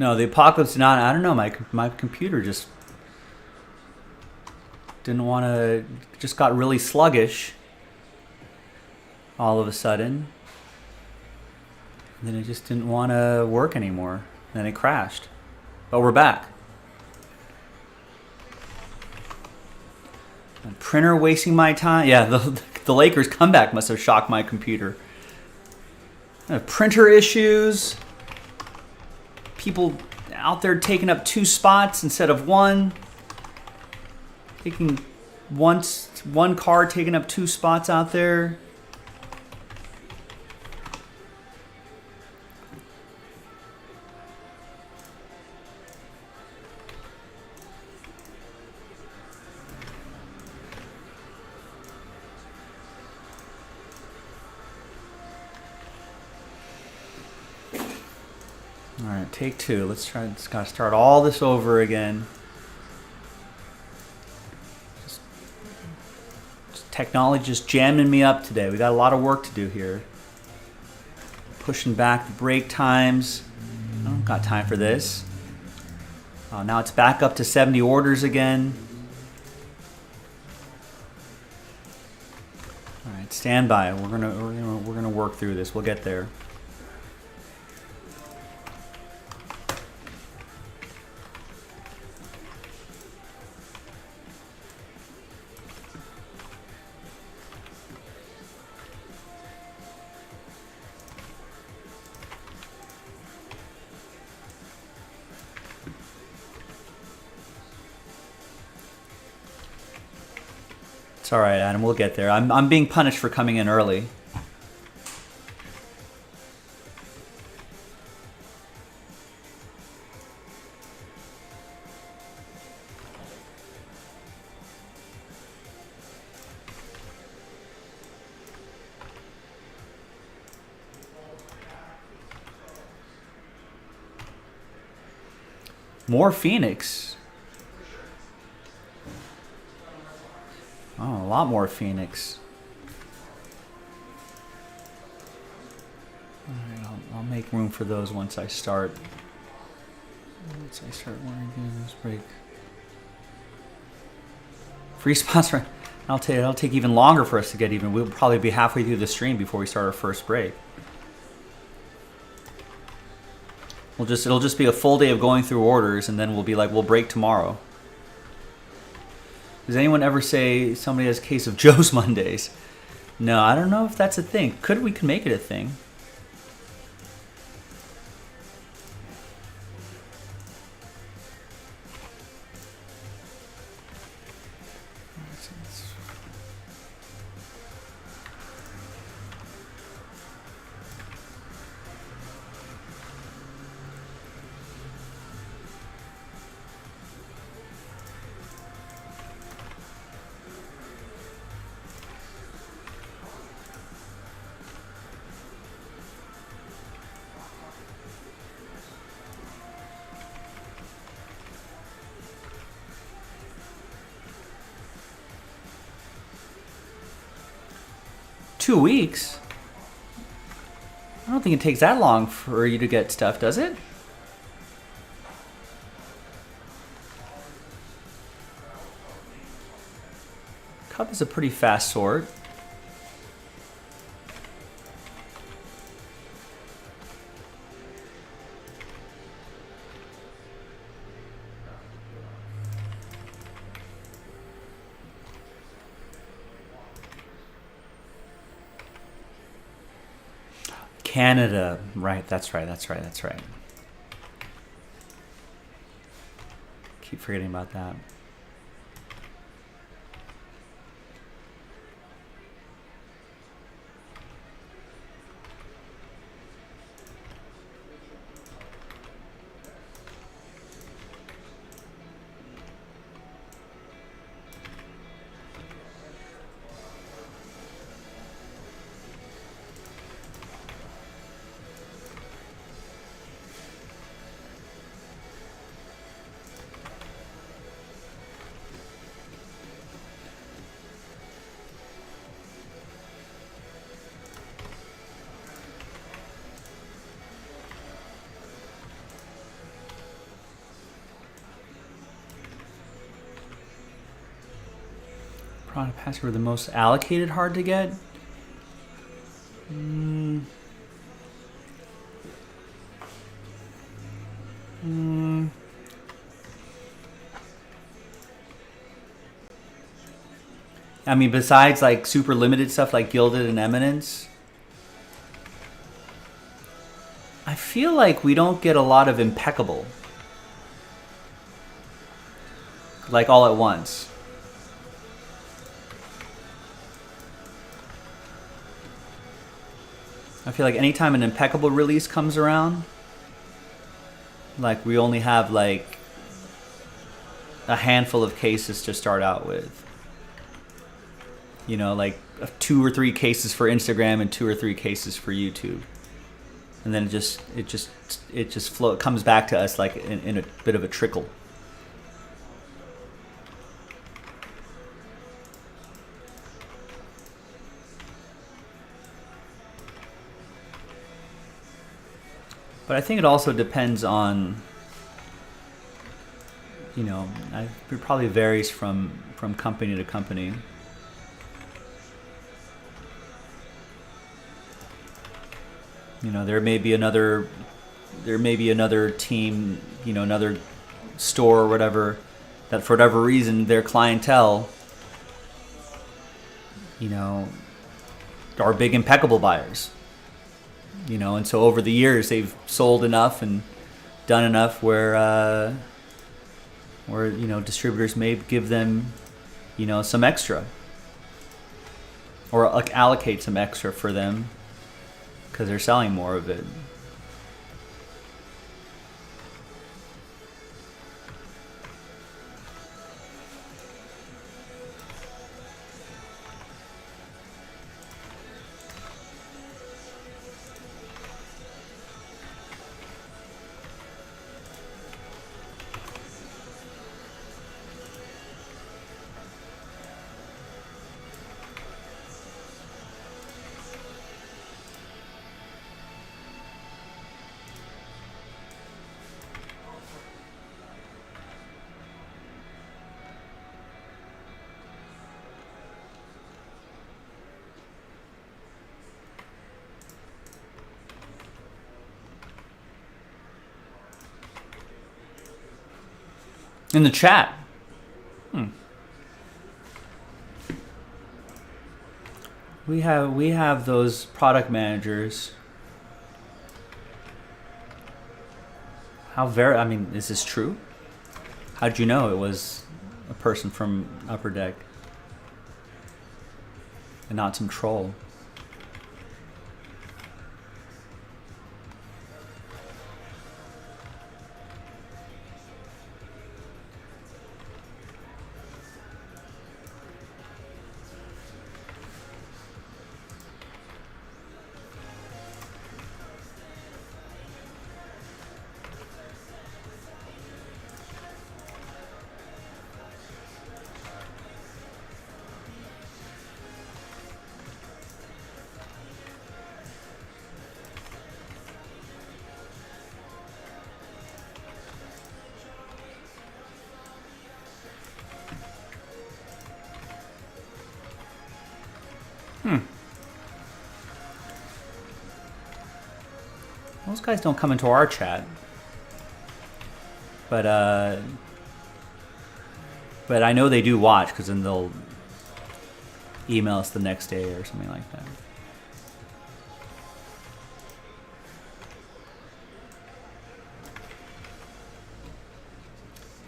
No, the apocalypse did not. I don't know. My computer just didn't want to. Just got really sluggish. All of a sudden. And then it just didn't want to work anymore. Then it crashed. But we're back. A printer wasting my time. Yeah, the Lakers comeback must have shocked my computer. Printer issues. People out there taking up 2 spots instead of 1. Taking one card taking up 2 spots out there. All right, take 2. Let's try. It's got to start all this over again. Technology just jamming me up today. We got a lot of work to do here. Pushing back the break times. I don't got time for this. Now it's back up to 70 orders again. All right, stand by. We're gonna work through this. We'll get there. It's all right, Adam. We'll get there. I'm being punished for coming in early. More Phoenix. Oh, a lot more Phoenix. All right, I'll make room for those once I start. Once I start doing this break. Free spots, right? It'll take even longer for us to get even. We'll probably be halfway through the stream before we start our first break. It'll just be a full day of going through orders, and then we'll be like, we'll break tomorrow. Does anyone ever say somebody has a case of Joe's Mondays? No, I don't know if that's a thing. We could make it a thing. $2 weeks? I don't think it takes that long for you to get stuff, does it? Cup is a pretty fast sort. Canada, right, that's right. Keep forgetting about that. product packs were the most allocated hard to get. I mean, besides like super limited stuff like Gilded and Eminence, I feel like we don't get a lot of Impeccable. Like all at once. I feel like anytime an Impeccable release comes around, like we only have like a handful of cases to start out with. You know, like 2 or 3 cases for Instagram and 2 or 3 cases for YouTube, and then it just comes back to us like in a bit of a trickle. But I think it also depends on, you know, it probably varies from company to company. You know, there may be another team, you know, another store or whatever, that for whatever reason their clientele, you know, are big Impeccable buyers. You know, and so over the years they've sold enough and done enough where you know, distributors may give them, you know, some extra, or like allocate some extra for them because they're selling more of it. In the chat. We have those product managers. I mean, is this true? How'd you know it was a person from Upper Deck and not some troll? Those guys don't come into our chat, but I know they do watch, because then they'll email us the next day or something like that.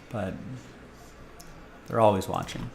But they're always watching.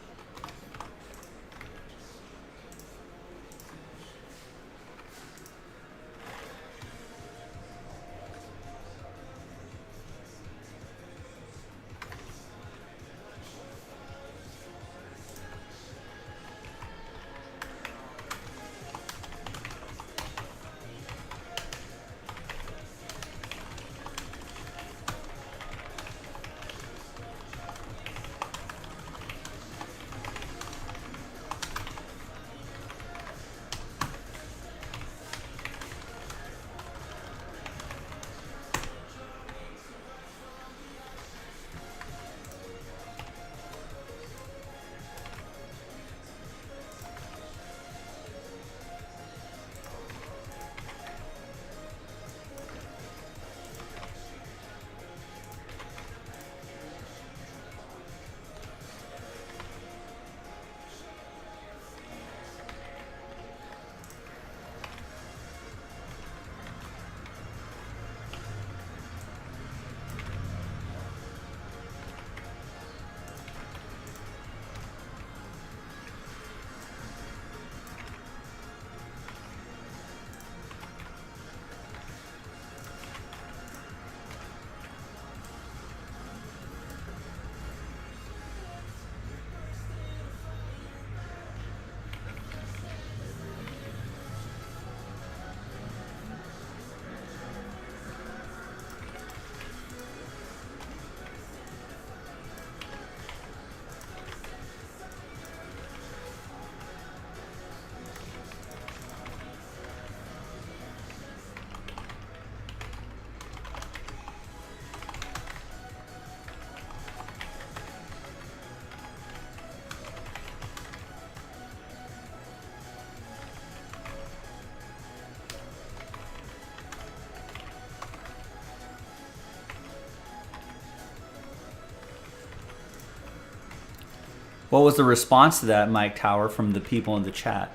What was the response to that, Mike Tower, from the people in the chat?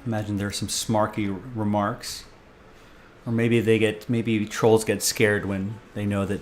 Imagine there's some smarky remarks. Or maybe maybe trolls get scared when they know that.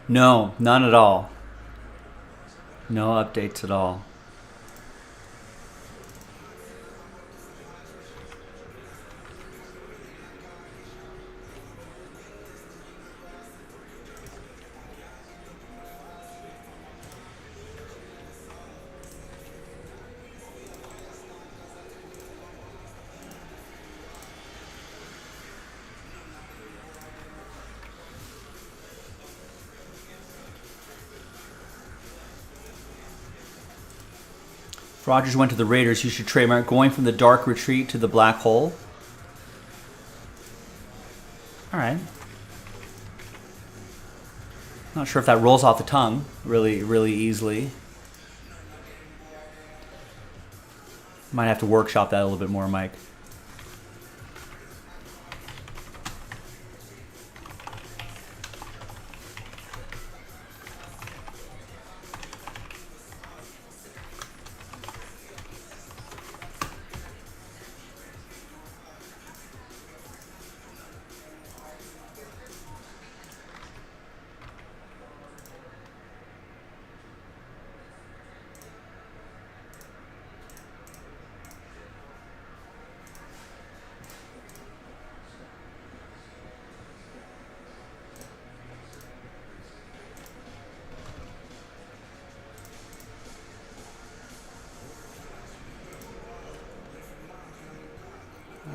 No, none at all. No updates at all. If Rogers went to the Raiders, you should trademark going from the dark retreat to the black hole. All right. Not sure if that rolls off the tongue really easily. Might have to workshop that a little bit more, Mike.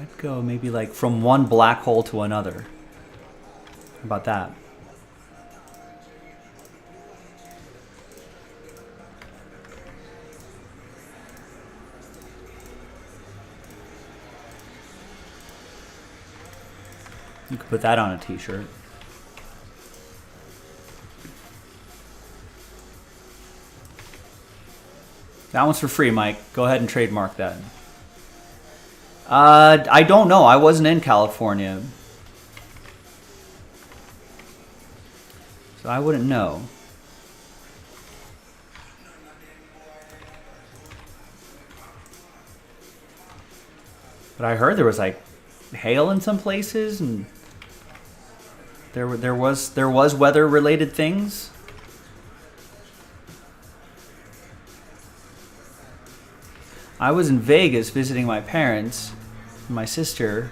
I'd go maybe like from one black hole to another. How about that? You could put that on a t-shirt. That one's for free, Mike. Go ahead and trademark that. I don't know. I wasn't in California. So I wouldn't know. But I heard there was like hail in some places, and there was weather related things. I was in Vegas visiting my parents, my sister,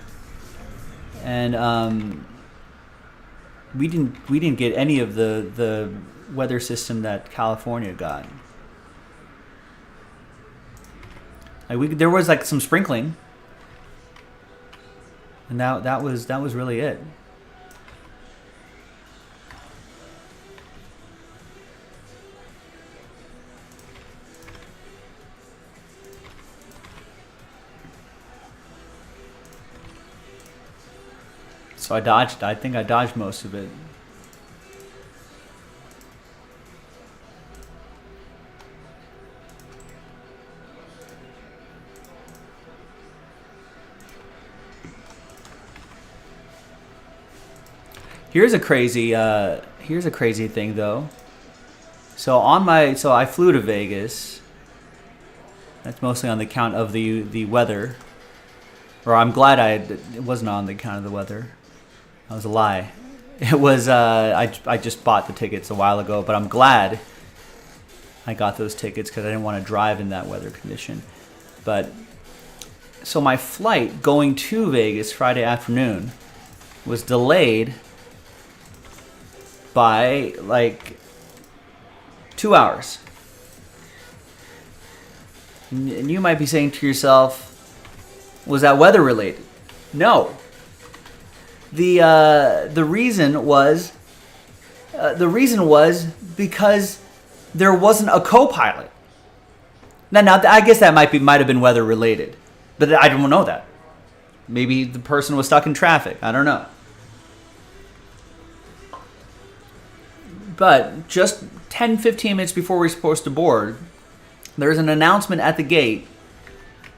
and we didn't get any of the weather system that California got. Like there was like some sprinkling, and that was really it. So I think I dodged most of it. Here's a crazy thing though. So I flew to Vegas. That's mostly on the account of the weather. Or I'm glad it wasn't on the account of the weather. That was a lie. It was I just bought the tickets a while ago, but I'm glad I got those tickets because I didn't want to drive in that weather condition. But so my flight going to Vegas Friday afternoon was delayed by like 2 hours. And you might be saying to yourself, was that weather related? No. The reason was because there wasn't a co-pilot. Now I guess that might have been weather related, but I don't know that. Maybe the person was stuck in traffic. I don't know. But just 10-15 minutes before we're supposed to board, there's an announcement at the gate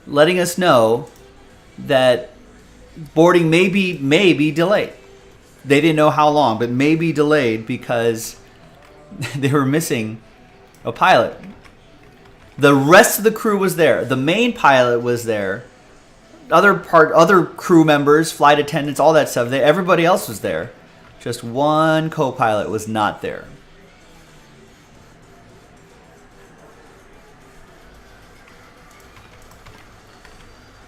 letting us know that boarding may be delayed. They didn't know how long, but may be delayed because they were missing a pilot. The rest of the crew was there. The main pilot was there. Other crew members, flight attendants, all that stuff. Everybody else was there. Just one co-pilot was not there.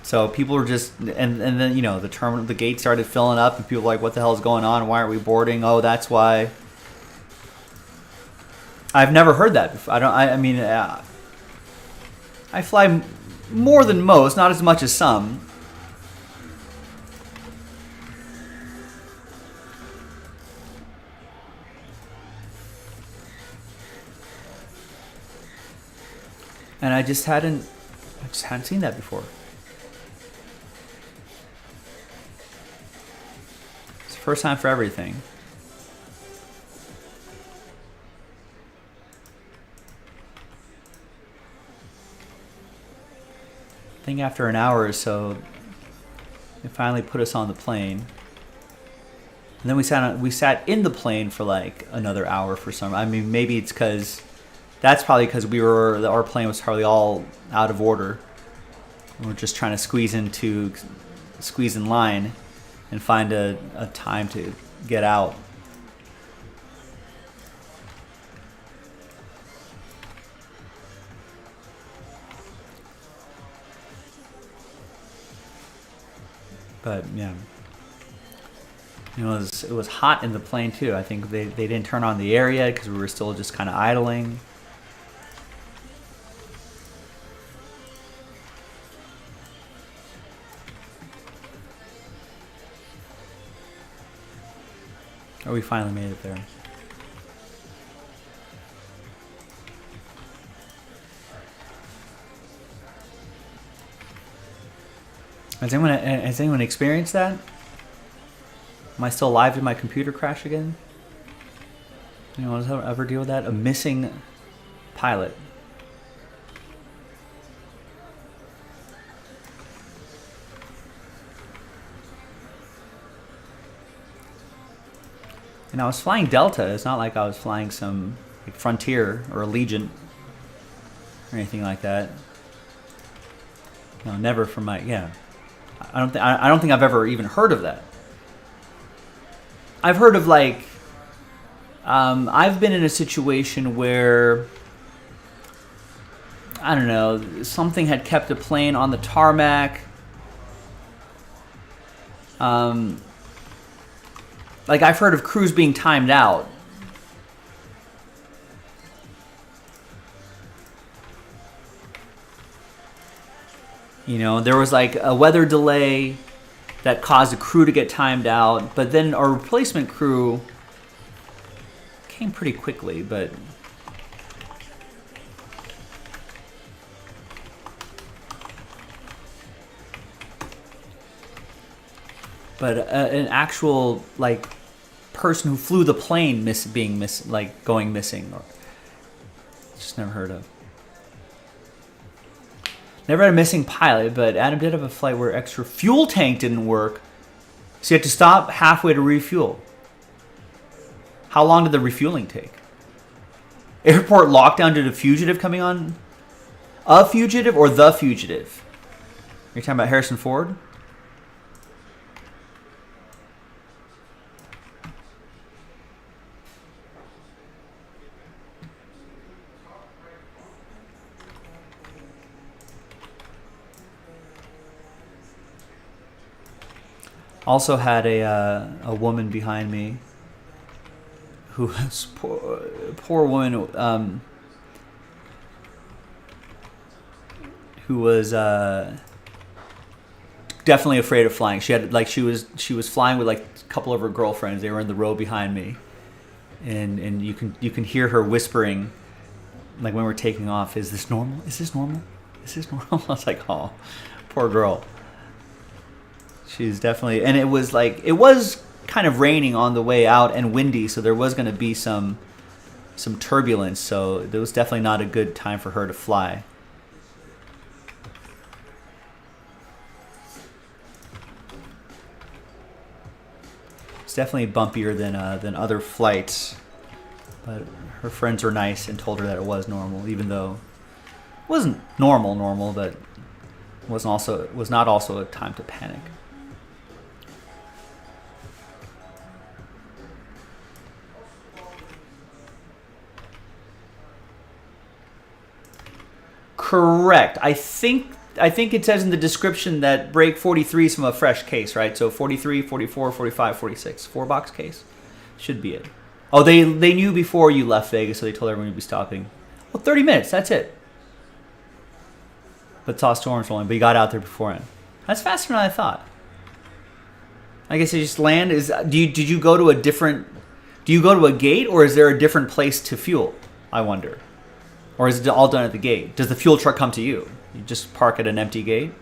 So people were just, and then the gate started filling up, and people were like, "What the hell is going on? Why aren't we boarding?" Oh, that's why. I've never heard that before. I fly more than most, not as much as some. And I just hadn't seen that before. It's the first time for everything. I think after an hour or so, they finally put us on the plane. And then we sat in the plane for like another hour for some. I mean, maybe it's because that's probably because our plane was probably all out of order. We're just trying to squeeze in line and find a time to get out. But yeah, it was hot in the plane too. I think they didn't turn on the air yet because we were still just kind of idling. Oh, we finally made it there. Has anyone experienced that? Am I still alive? Did my computer crash again? Anyone ever deal with that? A missing pilot. And I was flying Delta. It's not like I was flying some like Frontier or Allegiant or anything like that. No, never from my I don't think I've ever even heard of that. I've heard of like I've been in a situation where I don't know, something had kept a plane on the tarmac. Like I've heard of crews being timed out. You know, there was like a weather delay that caused a crew to get timed out, but then our replacement crew came pretty quickly, but an actual like person who flew the plane going missing, or just never heard of. Never had a missing pilot, but Adam did have a flight where extra fuel tank didn't work, so you had to stop halfway to refuel. How long did the refueling take? Airport lockdown due to fugitive coming on? A fugitive or the fugitive? You're talking about Harrison Ford? Also had a woman behind me who was poor woman who was definitely afraid of flying. She had she was flying with like a couple of her girlfriends. They were in the row behind me, and you can hear her whispering like when we're taking off, "Is this normal? Is this normal? Is this normal?" I was like, "Oh, poor girl." She's definitely, and it was kind of raining on the way out and windy, so there was going to be some turbulence. So it was definitely not a good time for her to fly. It's definitely bumpier than other flights, but her friends were nice and told her that it was normal, even though it wasn't normal, but it was not also a time to panic. Correct. I think it says in the description that break 43 is from a fresh case, right? So 43, 44, 45, 46. 4-box case. Should be it. Oh, they knew before you left Vegas, so they told everyone you'd be stopping. Well, 30 minutes. That's it. But saw storms rolling, but you got out there beforehand. That's faster than I thought. I guess you just land. Did you go to a different... Do you go to a gate, or is there a different place to fuel? I wonder. Or is it all done at the gate? Does the fuel truck come to you? You just park at an empty gate?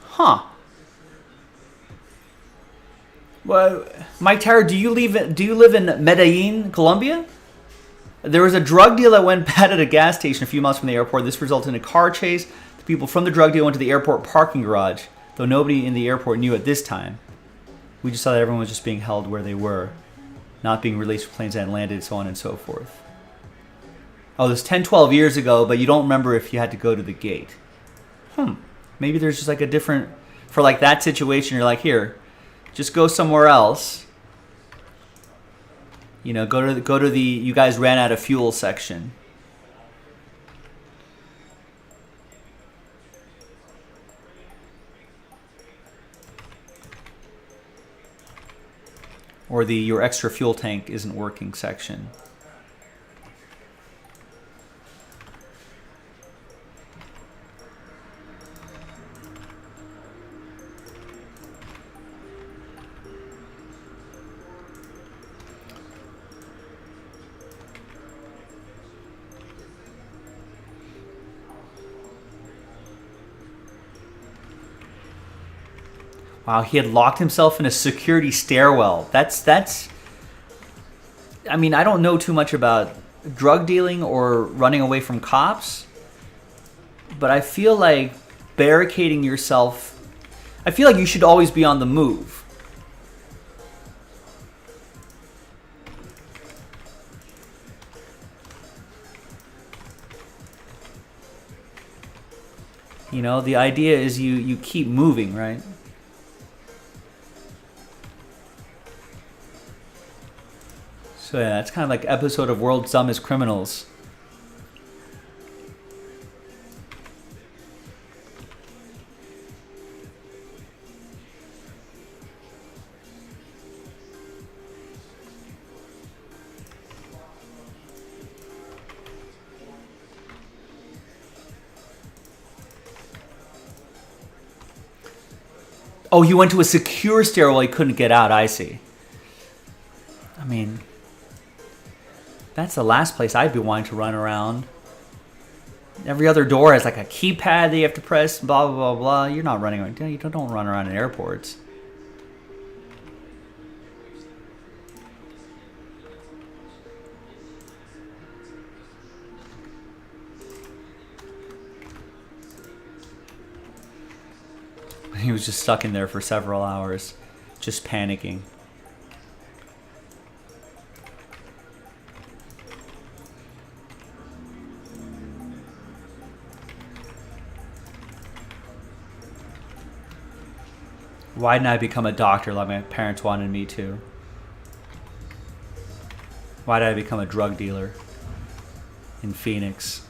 Huh. Well, Mike Tyler, do you live in Medellin, Colombia? There was a drug deal that went bad at a gas station a few miles from the airport. This resulted in a car chase. The people from the drug deal went to the airport parking garage, though nobody in the airport knew at this time. We just saw that everyone was just being held where they were, not being released from planes that had landed, so on and so forth. Oh, this 10, 12 years ago, but you don't remember if you had to go to the gate. Maybe there's just like a different... For like that situation, you're like, here, just go somewhere else. You know, go to the you guys ran out of fuel section. Or the your extra fuel tank isn't working section. Wow, he had locked himself in a security stairwell. That's. I mean, I don't know too much about drug dealing or running away from cops, but I feel like barricading yourself. I feel like you should always be on the move. You know, the idea is you keep moving, right? So yeah, it's kind of like episode of World's Dumbest Criminals. Oh, he went to a secure stairwell. He couldn't get out. I see. I mean, that's the last place I'd be wanting to run around. Every other door has like a keypad that you have to press. Blah blah blah blah. You're not running around. You don't run around in airports. He was just stuck in there for several hours, just panicking. Why didn't I become a doctor like my parents wanted me to? Why did I become a drug dealer in Phoenix?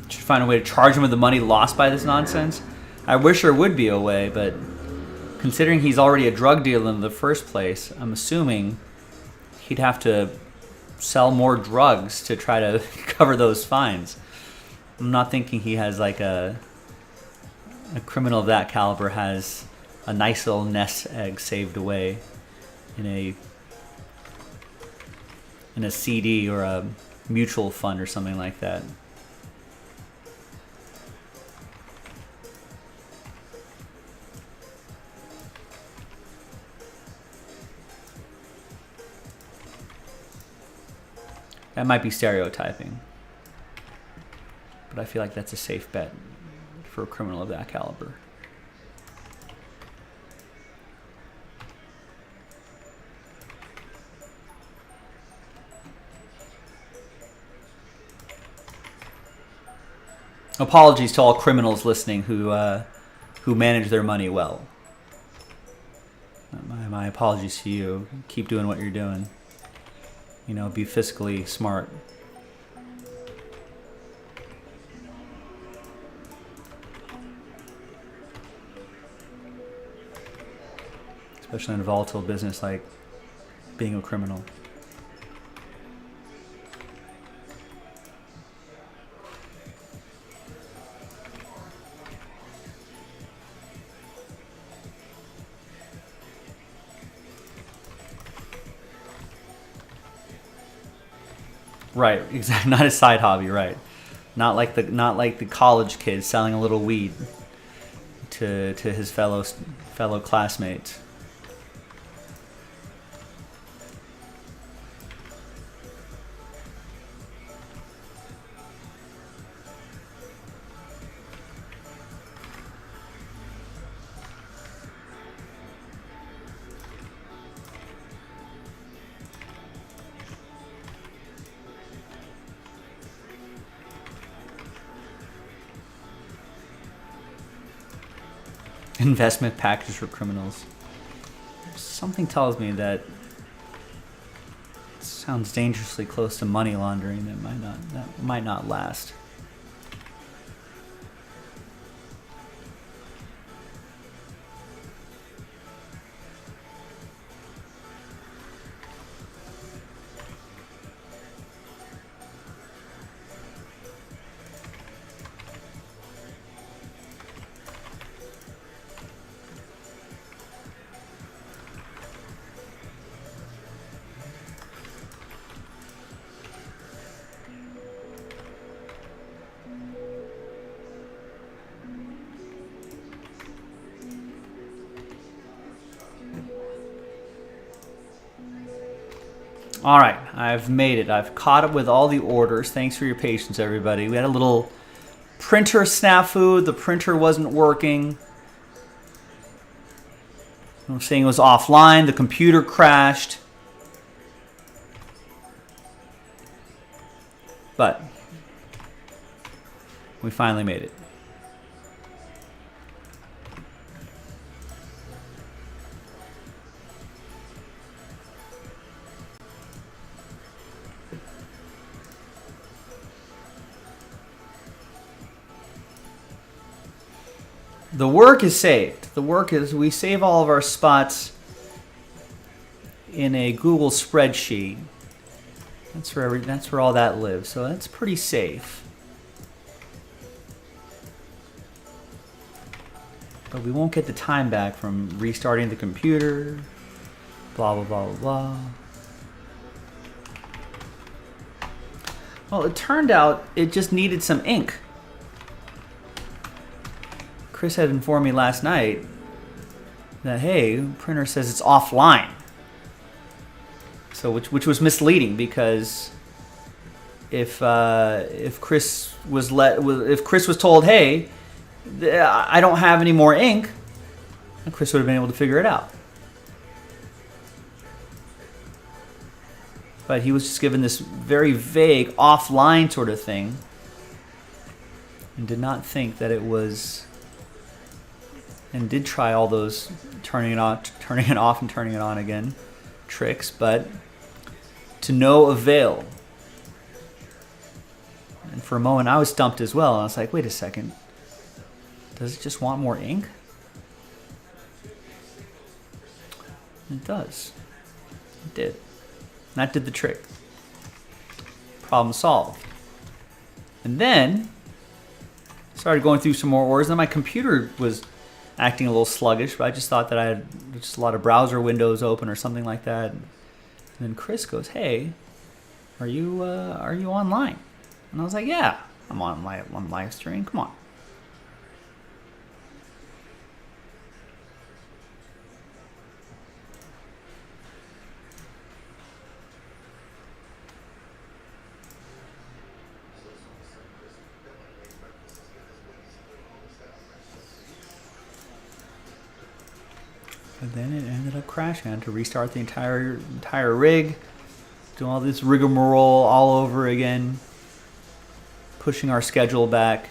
Should find a way to charge him with the money lost by this nonsense. I wish there would be a way, but considering he's already a drug dealer in the first place, I'm assuming he'd have to sell more drugs to try to cover those fines. I'm not thinking he has like a criminal of that caliber has a nice little nest egg saved away in a CD or a mutual fund or something like that. That might be stereotyping, but I feel like that's a safe bet for a criminal of that caliber. Apologies to all criminals listening who manage their money well. My apologies to you. Keep doing what you're doing. You know, be fiscally smart. Especially in a volatile business like being a criminal. Right, exactly. Not a side hobby, right? Not like the college kid selling a little weed to his fellow classmates. Investment packages for criminals. Something tells me that Sounds dangerously close to money laundering. That might not last. All right, I've made it. I've caught up with all the orders. Thanks for your patience, everybody. We had a little printer snafu. The printer wasn't working. I'm saying it was offline. The computer crashed. But we finally made it. The work is saved. The work is we save all of our spots in a Google spreadsheet. That's where all that lives. So that's pretty safe. But we won't get the time back from restarting the computer. Blah blah blah blah blah. Well, it turned out it just needed some ink. Chris had informed me last night that, hey, printer says it's offline. So which was misleading, because if Chris was told, hey, I don't have any more ink, then Chris would have been able to figure it out. But he was just given this very vague offline sort of thing and did not think that it was, and did try all those turning it off and turning it on again tricks, but to no avail. And for a moment I was stumped as well. I was like, wait a second, does it just want more ink? It does. It did. And that did the trick. Problem solved. And then started going through some more orders. Then my computer was acting a little sluggish, but I just thought that I had just a lot of browser windows open or something like that. And then Chris goes, hey, are you online? And I was like, yeah, I'm on live stream. Come on. But then it ended up crashing. I had to restart the entire rig, do all this rigmarole all over again, pushing our schedule back.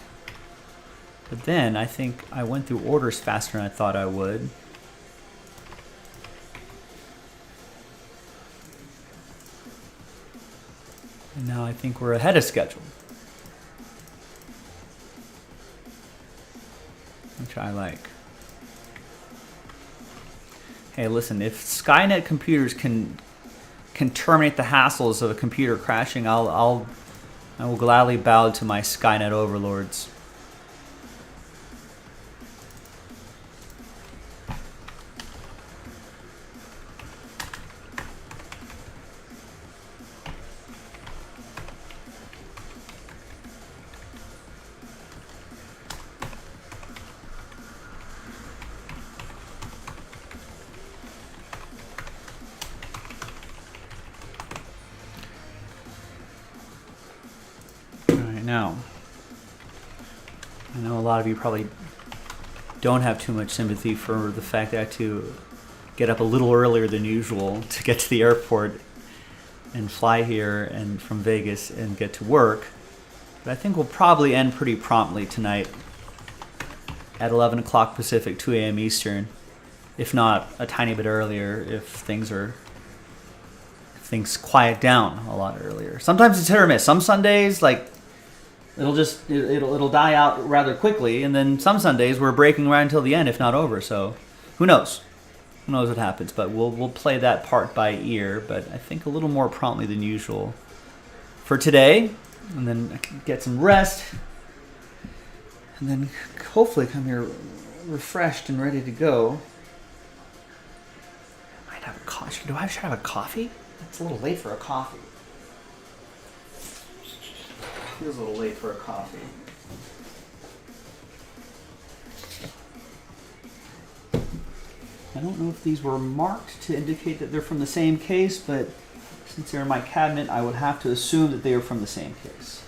But then I think I went through orders faster than I thought I would. And now I think we're ahead of schedule, which I like. Hey, listen, if Skynet computers can terminate the hassles of a computer crashing, I will gladly bow to my Skynet overlords. Now, I know a lot of you probably don't have too much sympathy for the fact that I had to get up a little earlier than usual to get to the airport and fly here and from Vegas and get to work. But I think we'll probably end pretty promptly tonight at 11 o'clock Pacific, 2 a.m. Eastern, if not a tiny bit earlier if things things quiet down a lot earlier. Sometimes it's hit or miss. Some Sundays, like, it'll die out rather quickly, and then some Sundays we're breaking right until the end, if not over. So who knows? Who knows what happens? But we'll play that part by ear. But I think a little more promptly than usual for today, and then I can get some rest, and then hopefully come here refreshed and ready to go. I might have a coffee. Should I have a coffee? It's a little late for a coffee. Feels a little late for a coffee. I don't know if these were marked to indicate that they're from the same case, but since they're in my cabinet, I would have to assume that they are from the same case.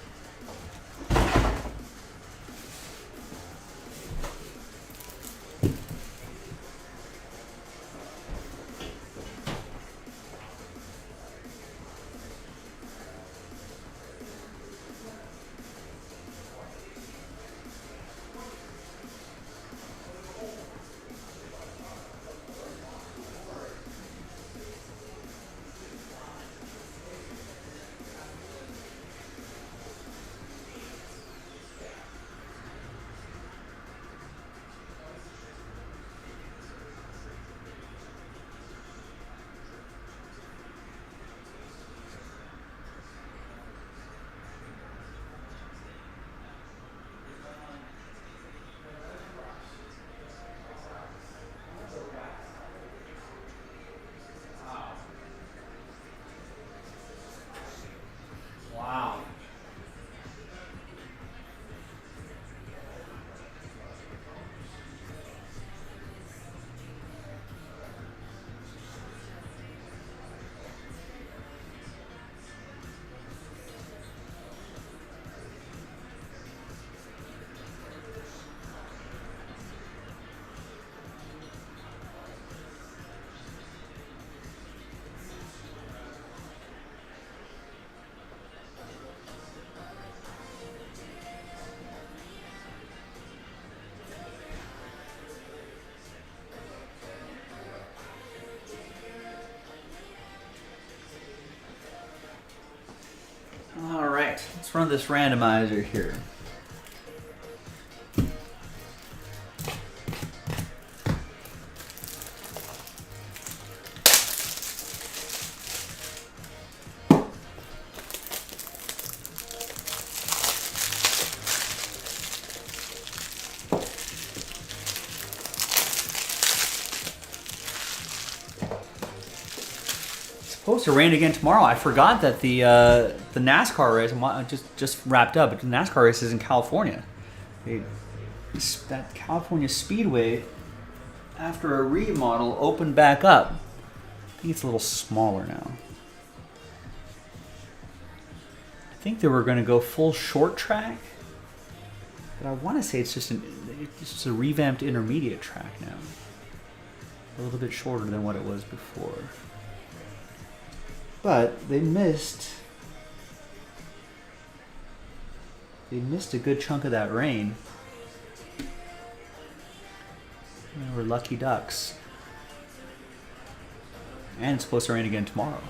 All right, let's run this randomizer here. Supposed to rain again tomorrow. I forgot that the NASCAR race just wrapped up. But the NASCAR race is in California. That California Speedway, after a remodel, opened back up. I think it's a little smaller now. I think they were going to go full short track, but I want to say it's just a revamped intermediate track now. A little bit shorter than what it was before. But they missed a good chunk of that rain. They were lucky ducks. And it's supposed to rain again tomorrow.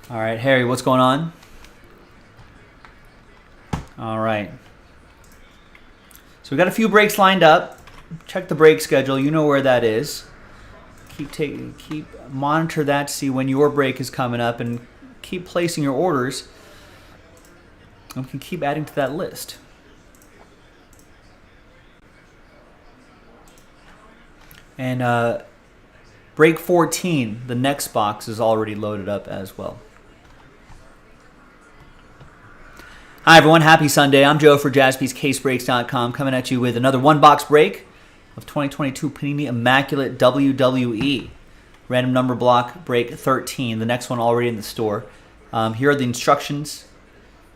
All right, Harry, what's going on? All right. So we got a few breaks lined up. Check the break schedule. You know where that is. Keep monitor that to see when your break is coming up, and keep placing your orders. And we can keep adding to that list. And break 14, the next box is already loaded up as well. Hi everyone, happy Sunday. I'm Joe for JaspysCaseBreaks.com, coming at you with another one-box break of 2022 Panini Immaculate WWE. Random number block break 13. The next one already in the store. Here are the instructions.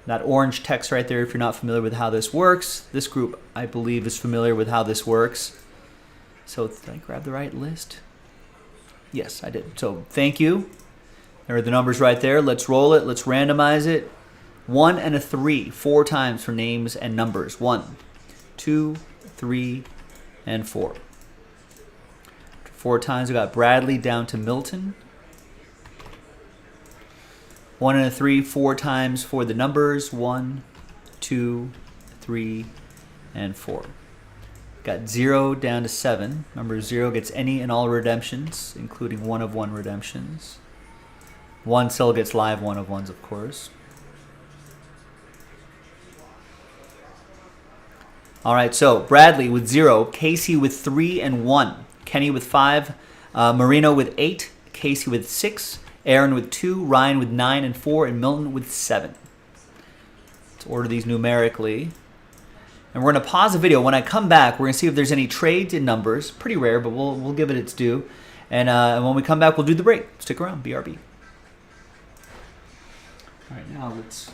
That orange text right there if you're not familiar with how this works. This group, I believe, is familiar with how this works. So did I grab the right list? Yes, I did. So thank you. There are the numbers right there. Let's roll it. Let's randomize it. 1 and a 3, 4 times for names and numbers. 1, 2, 3, and 4. 4 times we got Bradley down to Milton. 1 and a 3, 4 times for the numbers. 1, 2, 3, and 4. Got 0 down to 7. Remember, 0 gets any and all redemptions, including 1 of 1 redemptions. 1 still gets live 1 of 1s, of course. All right, so Bradley with 0, Casey with 3 and 1, Kenny with 5, Marino with 8, Casey with 6, Aaron with 2, Ryan with 9 and 4, and Milton with 7. Let's order these numerically. And we're going to pause the video. When I come back, we're going to see if there's any trades in numbers. Pretty rare, but we'll give it its due. And when we come back, we'll do the break. Stick around, BRB. All right, now let's...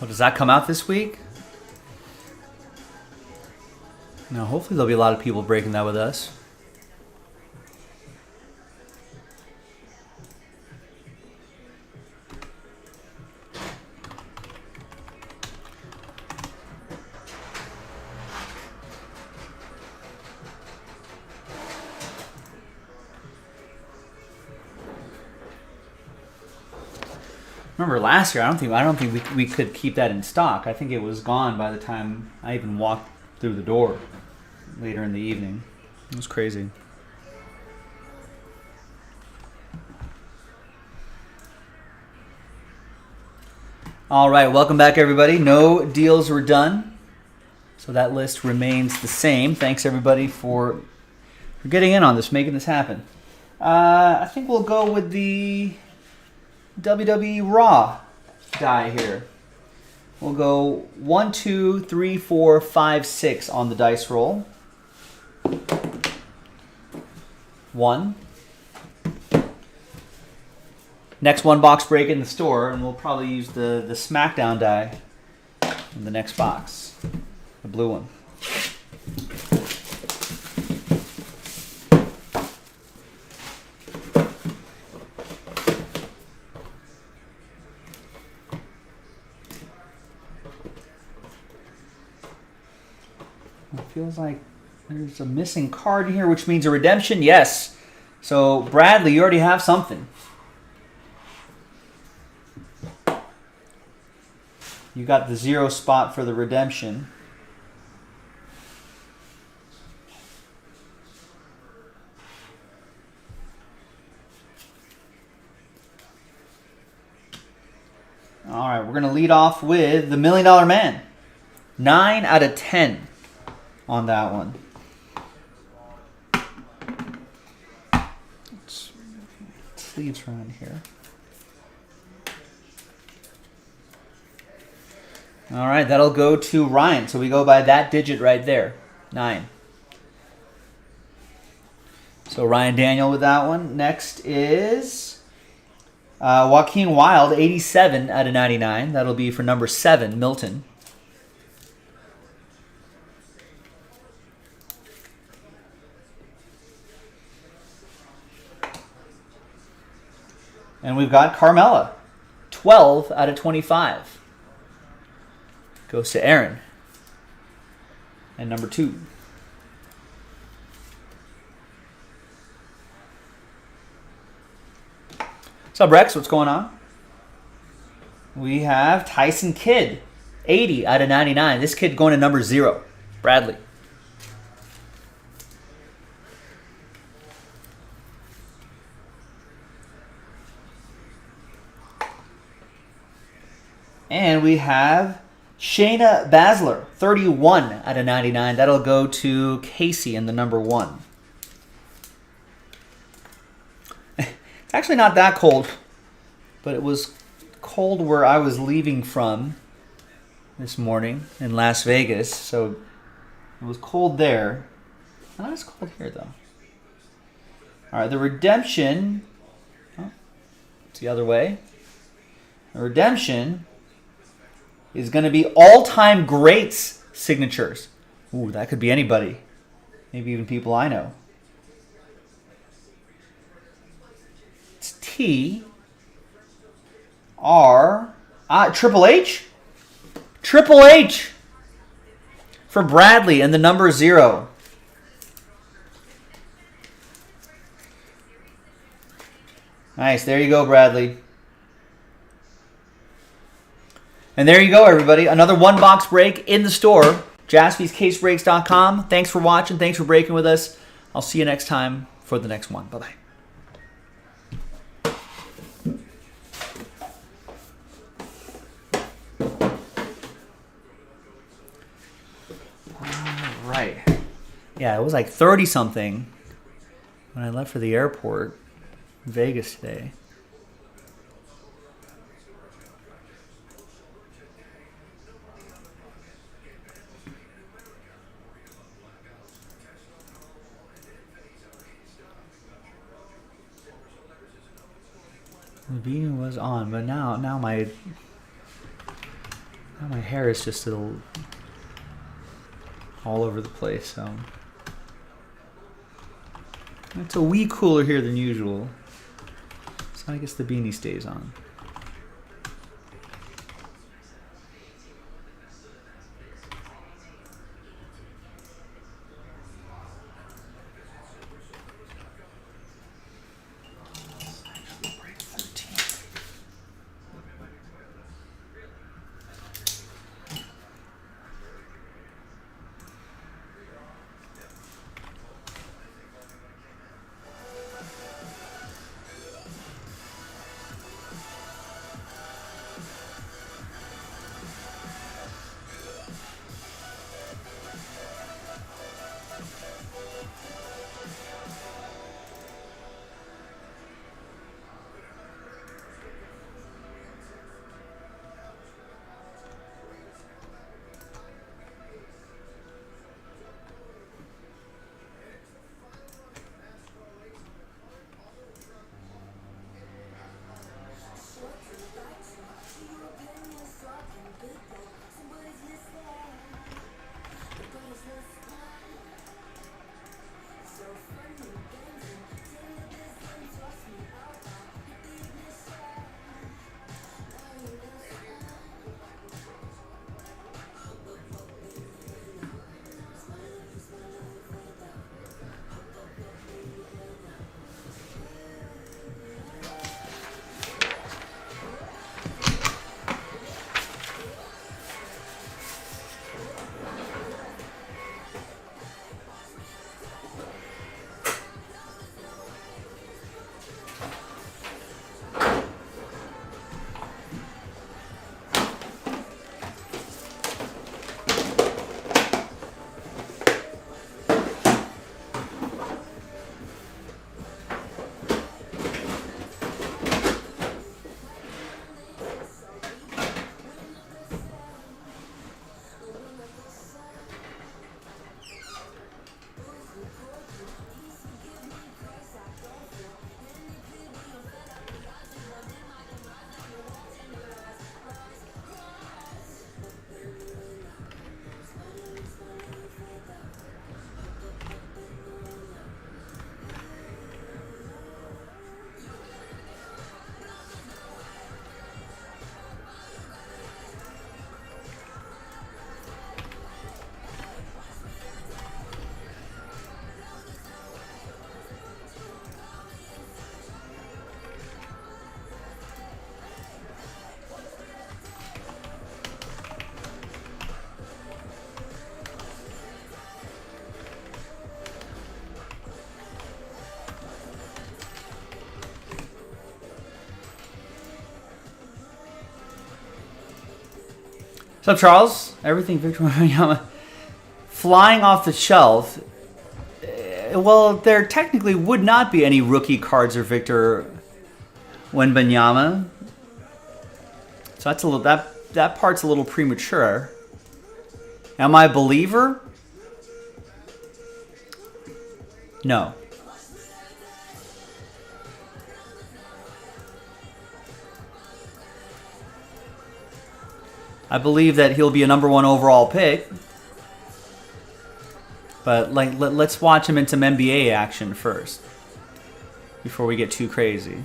Well, does that come out this week? No, hopefully there'll be a lot of people breaking that with us. Remember last year, I don't think we could keep that in stock. I think it was gone by the time I even walked through the door later in the evening. It was crazy. All right, welcome back, everybody. No deals were done, so that list remains the same. Thanks, everybody, for getting in on this, making this happen. I think we'll go with the WWE Raw die here. We'll go 1, 2, 3, 4, 5, 6 on the dice roll. 1. Next one box break in the store, and we'll probably use the SmackDown die in the next box, the blue one. It feels like there's a missing card in here, which means a redemption. Yes. So, Bradley, you already have something. You got the 0 spot for the redemption. we're going to lead off with the $1 Million Man. 9 out of 10 on that one. Sleeves around here. All right, that'll go to Ryan. So we go by that digit right there, 9. So Ryan Daniel with that one. Next is Joaquin Wild, 87 out of 99. That'll be for number 7, Milton. And we've got Carmella, 12 out of 25. Goes to Aaron. And number 2. What's up, Rex? What's going on? We have Tyson Kidd, 80 out of 99. This kid going to number 0, Bradley. And we have Shayna Baszler, 31 out of 99. That'll go to Casey in the number 1. It's actually not that cold, but it was cold where I was leaving from this morning in Las Vegas. So it was cold there. Not as cold here, though. All right, the redemption. Oh, it's the other way. The redemption is going to be all-time greats signatures. Ooh, that could be anybody. Maybe even people I know. It's Triple H? Triple H for Bradley and the number 0. Nice, there you go, Bradley. And there you go, everybody. Another one-box break in the store. JaspysCaseBreaks.com. Thanks for watching. Thanks for breaking with us. I'll see you next time for the next one. Bye-bye. All right. Yeah, it was like 30-something when I left for the airport in Vegas today. The beam was on, but now my hair is just all over the place. So it's a wee cooler here than usual. So I guess the beanie stays on. What's up, Charles? Everything Victor Wembanyama. Flying off the shelf. Well, there technically would not be any rookie cards or Victor Wembanyama. So that's a little that part's a little premature. Am I a believer? No. I believe that he'll be a #1 overall pick. But let's watch him in some NBA action first before we get too crazy.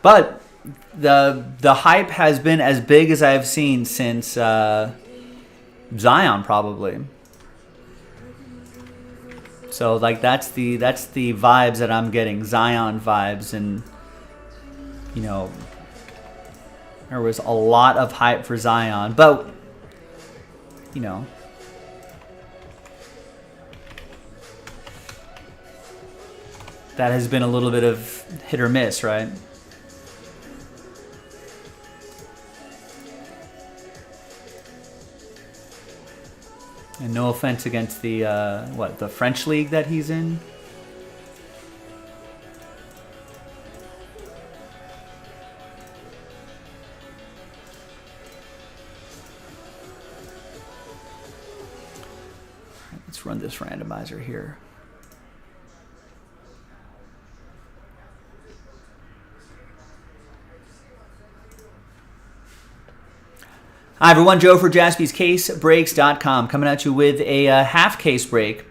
But the hype has been as big as I've seen since Zion, probably. So like that's the vibes that I'm getting, Zion vibes, and you know, there was a lot of hype for Zion, but you know, that has been a little bit of hit or miss, right? And no offense against the the French league that he's in. Let's run this randomizer here. Hi everyone, Joe for JaspysCaseBreaks.com coming at you with a half case break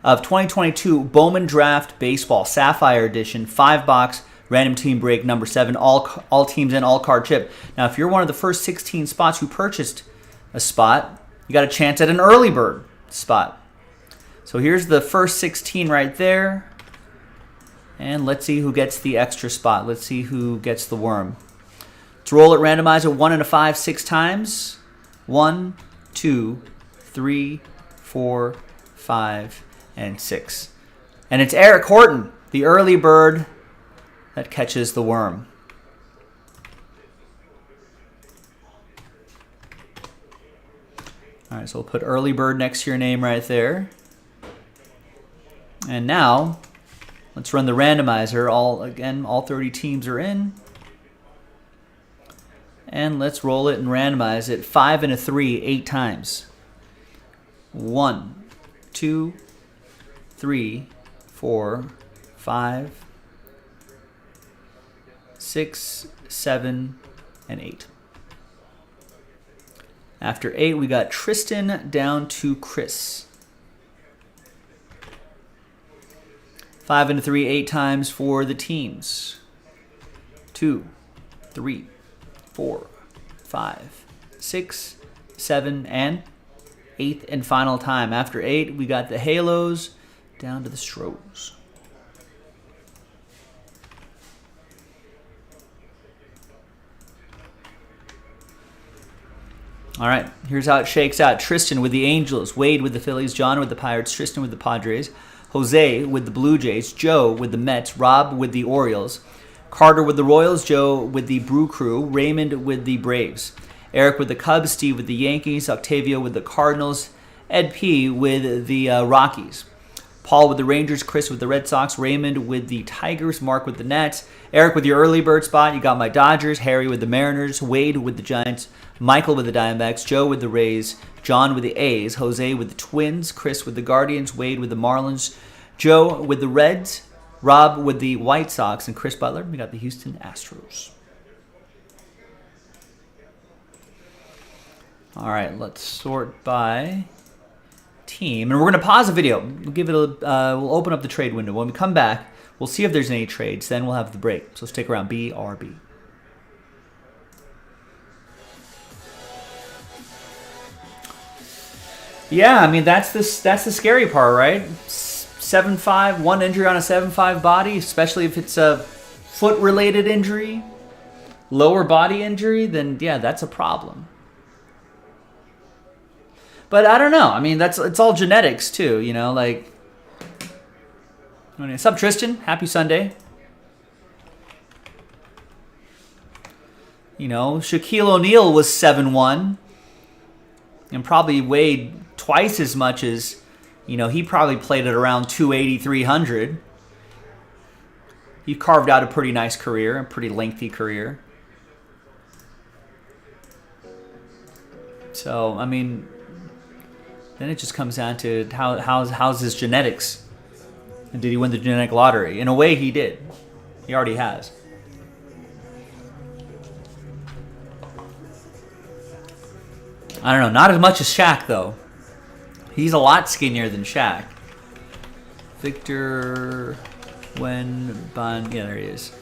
of 2022 Bowman Draft Baseball Sapphire Edition 5-box random team break number 7, all teams in, all card chip. Now if you're one of the first 16 spots who purchased a spot, you got a chance at an early bird spot. So here's the first 16 right there, and let's see who gets the extra spot. Let's see who gets the worm. Let's roll it randomizer 1 and a 5 6 times. 1, 2, 3, 4, 5, and 6. And it's Eric Horton, the early bird that catches the worm. All right, so we'll put early bird next to your name right there. And now, let's run the randomizer. All 30 teams are in. And let's roll it and randomize it 5 and a 3 8 times. 1, 2, 3, 4, 5, 6, 7, and 8. After 8, we got Tristan down to Chris. 5 and a 3 8 times for the teams. 2, 3, 4, 5, 6, 7, and 8th and final time. After 8, we got the Halos down to the Stros. All right, here's how it shakes out. Tristan with the Angels, Wade with the Phillies, John with the Pirates, Tristan with the Padres, Jose with the Blue Jays, Joe with the Mets, Rob with the Orioles, Carter with the Royals, Joe with the Brew Crew, Raymond with the Braves, Eric with the Cubs, Steve with the Yankees, Octavio with the Cardinals, Ed P with the Rockies, Paul with the Rangers, Chris with the Red Sox, Raymond with the Tigers, Mark with the Nats, Eric with your early bird spot, you got my Dodgers, Harry with the Mariners, Wade with the Giants, Michael with the Diamondbacks, Joe with the Rays, John with the A's, Jose with the Twins, Chris with the Guardians, Wade with the Marlins, Joe with the Reds, Rob with the White Sox, and Chris Butler, we got the Houston Astros. All right, let's sort by team. And we're going to pause the video. We'll give it we'll open up the trade window. When we come back, we'll see if there's any trades. Then we'll have the break. So stick around. BRB. Yeah, I mean, that's the scary part, right? 7'5", one injury on a 7'5" body, especially if it's a foot-related injury, lower body injury, then yeah, that's a problem. But I don't know. I mean, it's all genetics too, you know. Like, what's up, Tristan? Happy Sunday. You know, Shaquille O'Neal was 7'1", and probably weighed twice as much as, you know, he probably played at around 280, 300. He carved out a pretty nice career, a pretty lengthy career. So, I mean, then it just comes down to how's his genetics. And did he win the genetic lottery? In a way, he did. He already has. I don't know. Not as much as Shaq, though. He's a lot skinnier than Shaq. Victor Wenban. Yeah, there he is.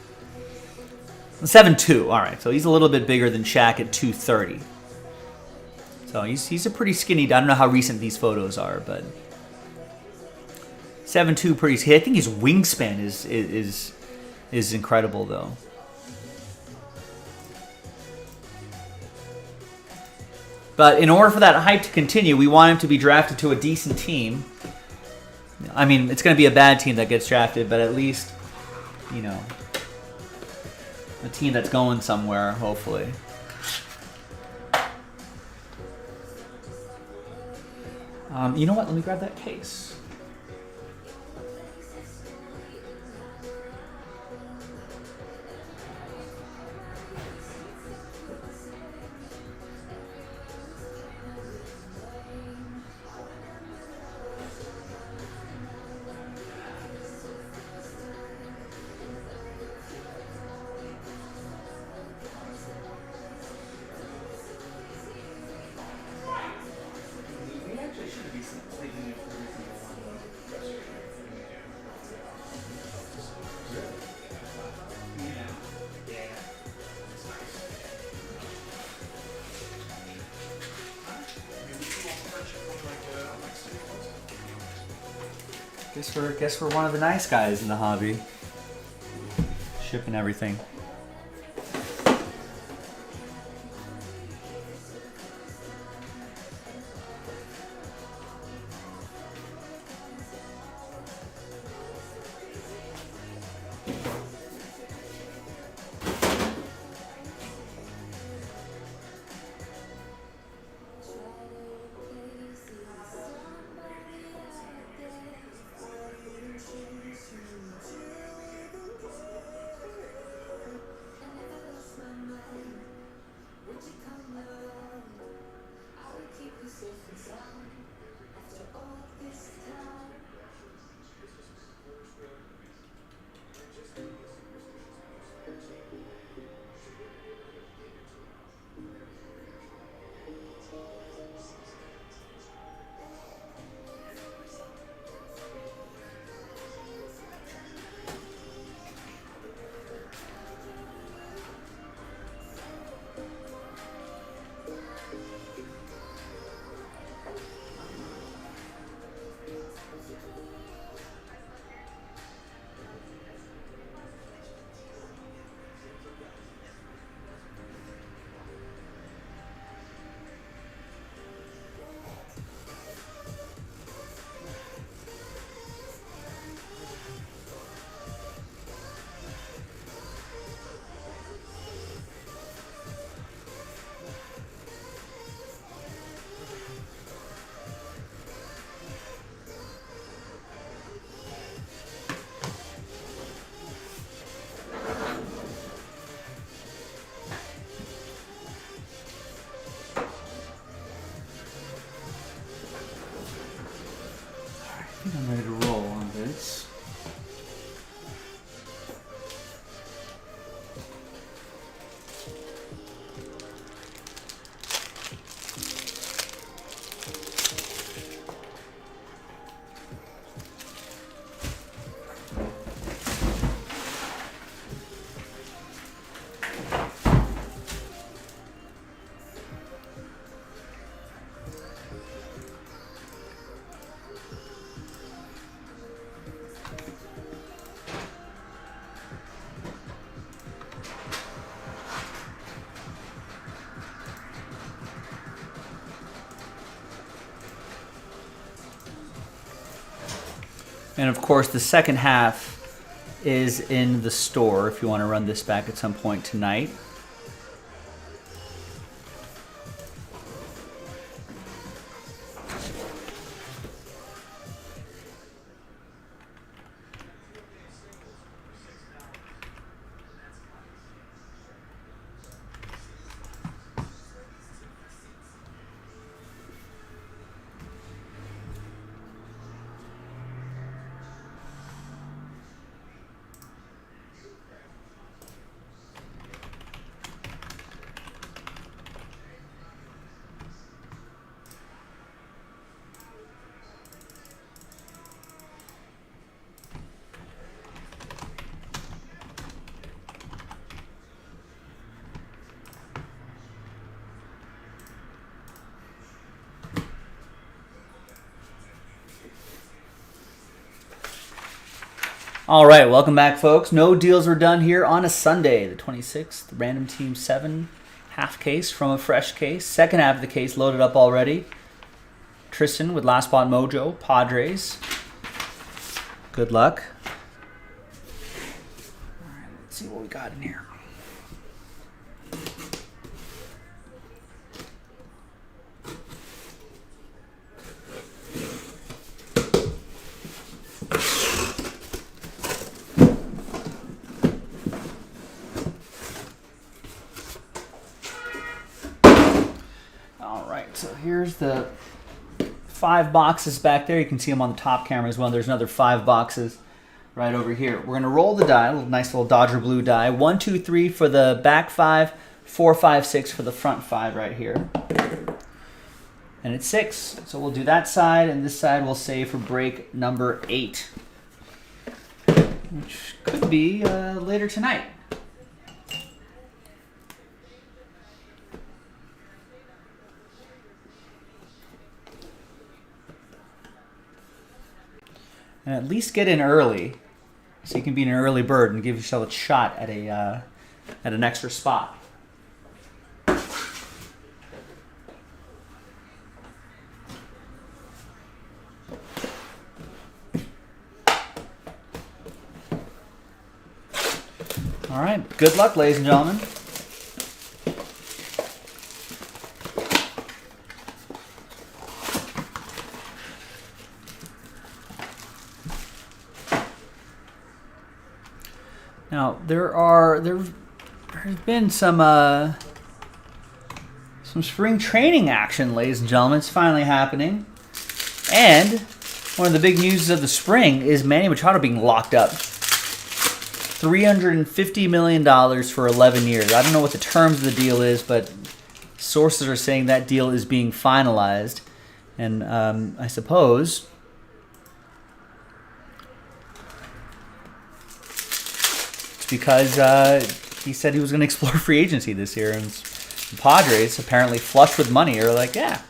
7'2". All right. So he's a little bit bigger than Shaq at 230. So he's a pretty skinny. I don't know how recent these photos are, but 7'2", pretty skinny. I think his wingspan is incredible, though. But in order for that hype to continue, we want him to be drafted to a decent team. I mean, it's going to be a bad team that gets drafted, but at least, you know, a team that's going somewhere, hopefully. You know what? Let me grab that case. Guess we're one of the nice guys in the hobby. Shipping everything. I'm ready to roll on this. And of course, the second half is in the store if you want to run this back at some point tonight. All right, welcome back, folks. No deals were done here on a Sunday, the 26th. Random Team 7 half case from a fresh case. Second half of the case loaded up already. Tristan with Last Spot Mojo, Padres. Good luck. All right, let's see what we got in here. So here's the 5 boxes back there. You can see them on the top camera as well. There's another 5 boxes right over here. We're going to roll the die, a nice little Dodger blue die. 1, 2, 3 for the back 5, 4, 5, 6 for the front 5 right here. And it's 6. So we'll do that side, and this side we'll save for break number 8, which could be later tonight. And at least get in early, so you can be an early bird and give yourself a shot at an extra spot. All right, good luck, ladies and gentlemen. Now there's been some spring training action, ladies and gentlemen. It's finally happening, and one of the big news of the spring is Manny Machado being locked up. $350 million for 11 years. I don't know what the terms of the deal is, but sources are saying that deal is being finalized, and I suppose because he said he was going to explore free agency this year, and the Padres, apparently flush with money, are like, yeah,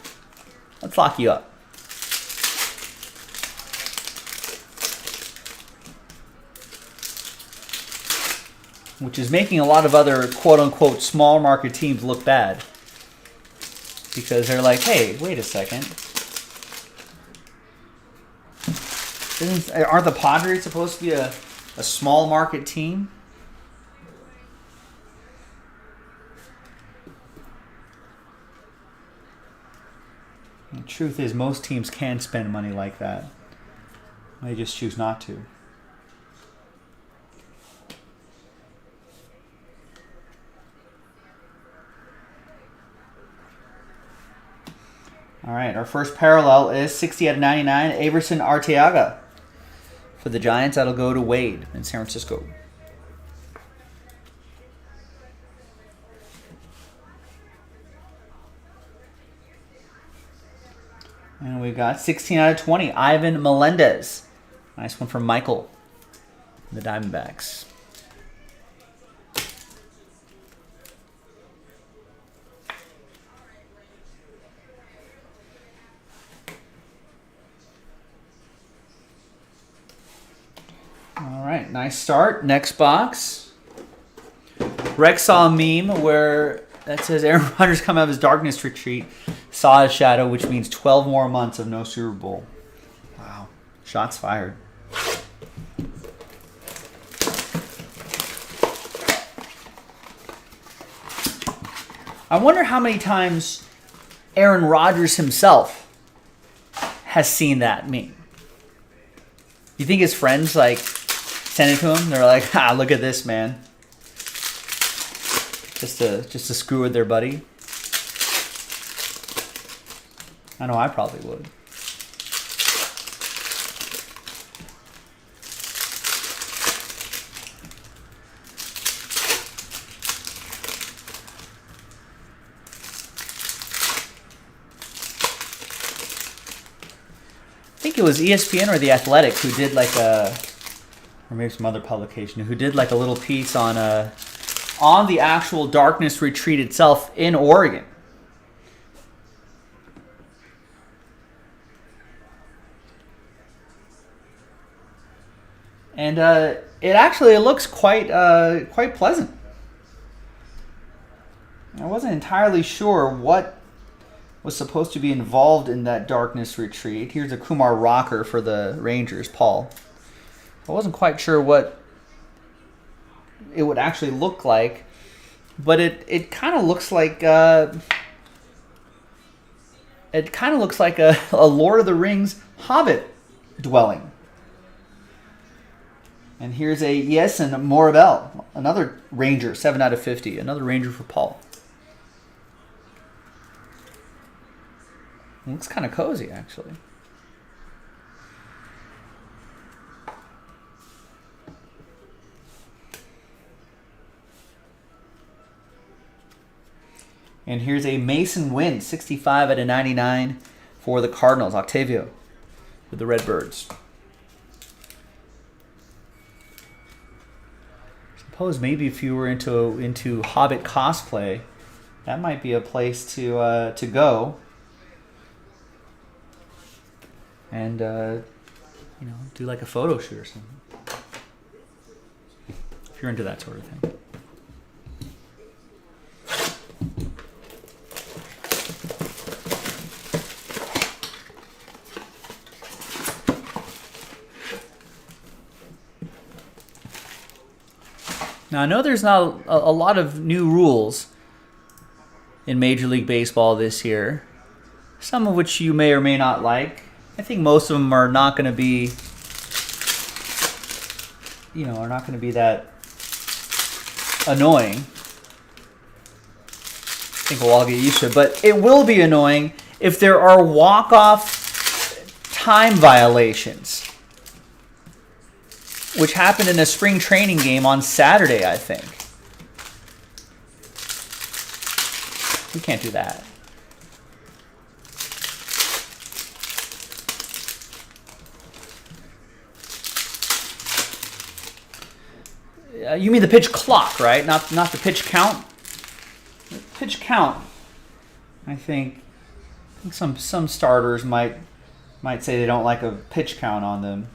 let's lock you up. Which is making a lot of other quote-unquote small market teams look bad, because they're like, hey, wait a second. Aren't the Padres supposed to be a small market team? The truth is, most teams can spend money like that. They just choose not to. All right, our first parallel is 60 out of 99, Averson Arteaga. For the Giants, that'll go to Wade in San Francisco. And we got 16 out of 20, Ivan Melendez. Nice one from Michael, the Diamondbacks. All right, nice start. Next box. Rex saw a meme where that says Aaron Rodgers come out of his darkness retreat, saw his shadow, which means 12 more months of no Super Bowl. Wow. Shots fired. I wonder how many times Aaron Rodgers himself has seen that meme. You think his friends like send it to him? They're like, "Ah, look at this, man." Just to screw with their buddy. I know I probably would. I think it was ESPN or The Athletic who did like a, or maybe some other publication, who did like a little piece on the actual darkness retreat itself in Oregon. And it looks quite pleasant. I wasn't entirely sure what was supposed to be involved in that darkness retreat. Here's a Kumar rocker for the Rangers, Paul. I wasn't quite sure what it would actually look like, but it kind of looks like a Lord of the Rings Hobbit dwelling. And here's a yes and Morabel, another Ranger, 7 out of 50, another Ranger for Paul. It looks kind of cozy, actually. And here's a Mason Wynn, 65 out of 99 for the Cardinals. Octavio with the Redbirds. Suppose maybe if you were into Hobbit cosplay, that might be a place to go. And do like a photo shoot or something. If you're into that sort of thing. Now, I know there's not a lot of new rules in Major League Baseball this year, some of which you may or may not like. I think most of them are not going to be, that annoying. I think we'll all get used to it, but it will be annoying if there are walk-off time violations, which happened in a spring training game on Saturday, I think. We can't do that. You mean the pitch clock, right? Not the pitch count? The pitch count, I think some starters might say they don't like a pitch count on them.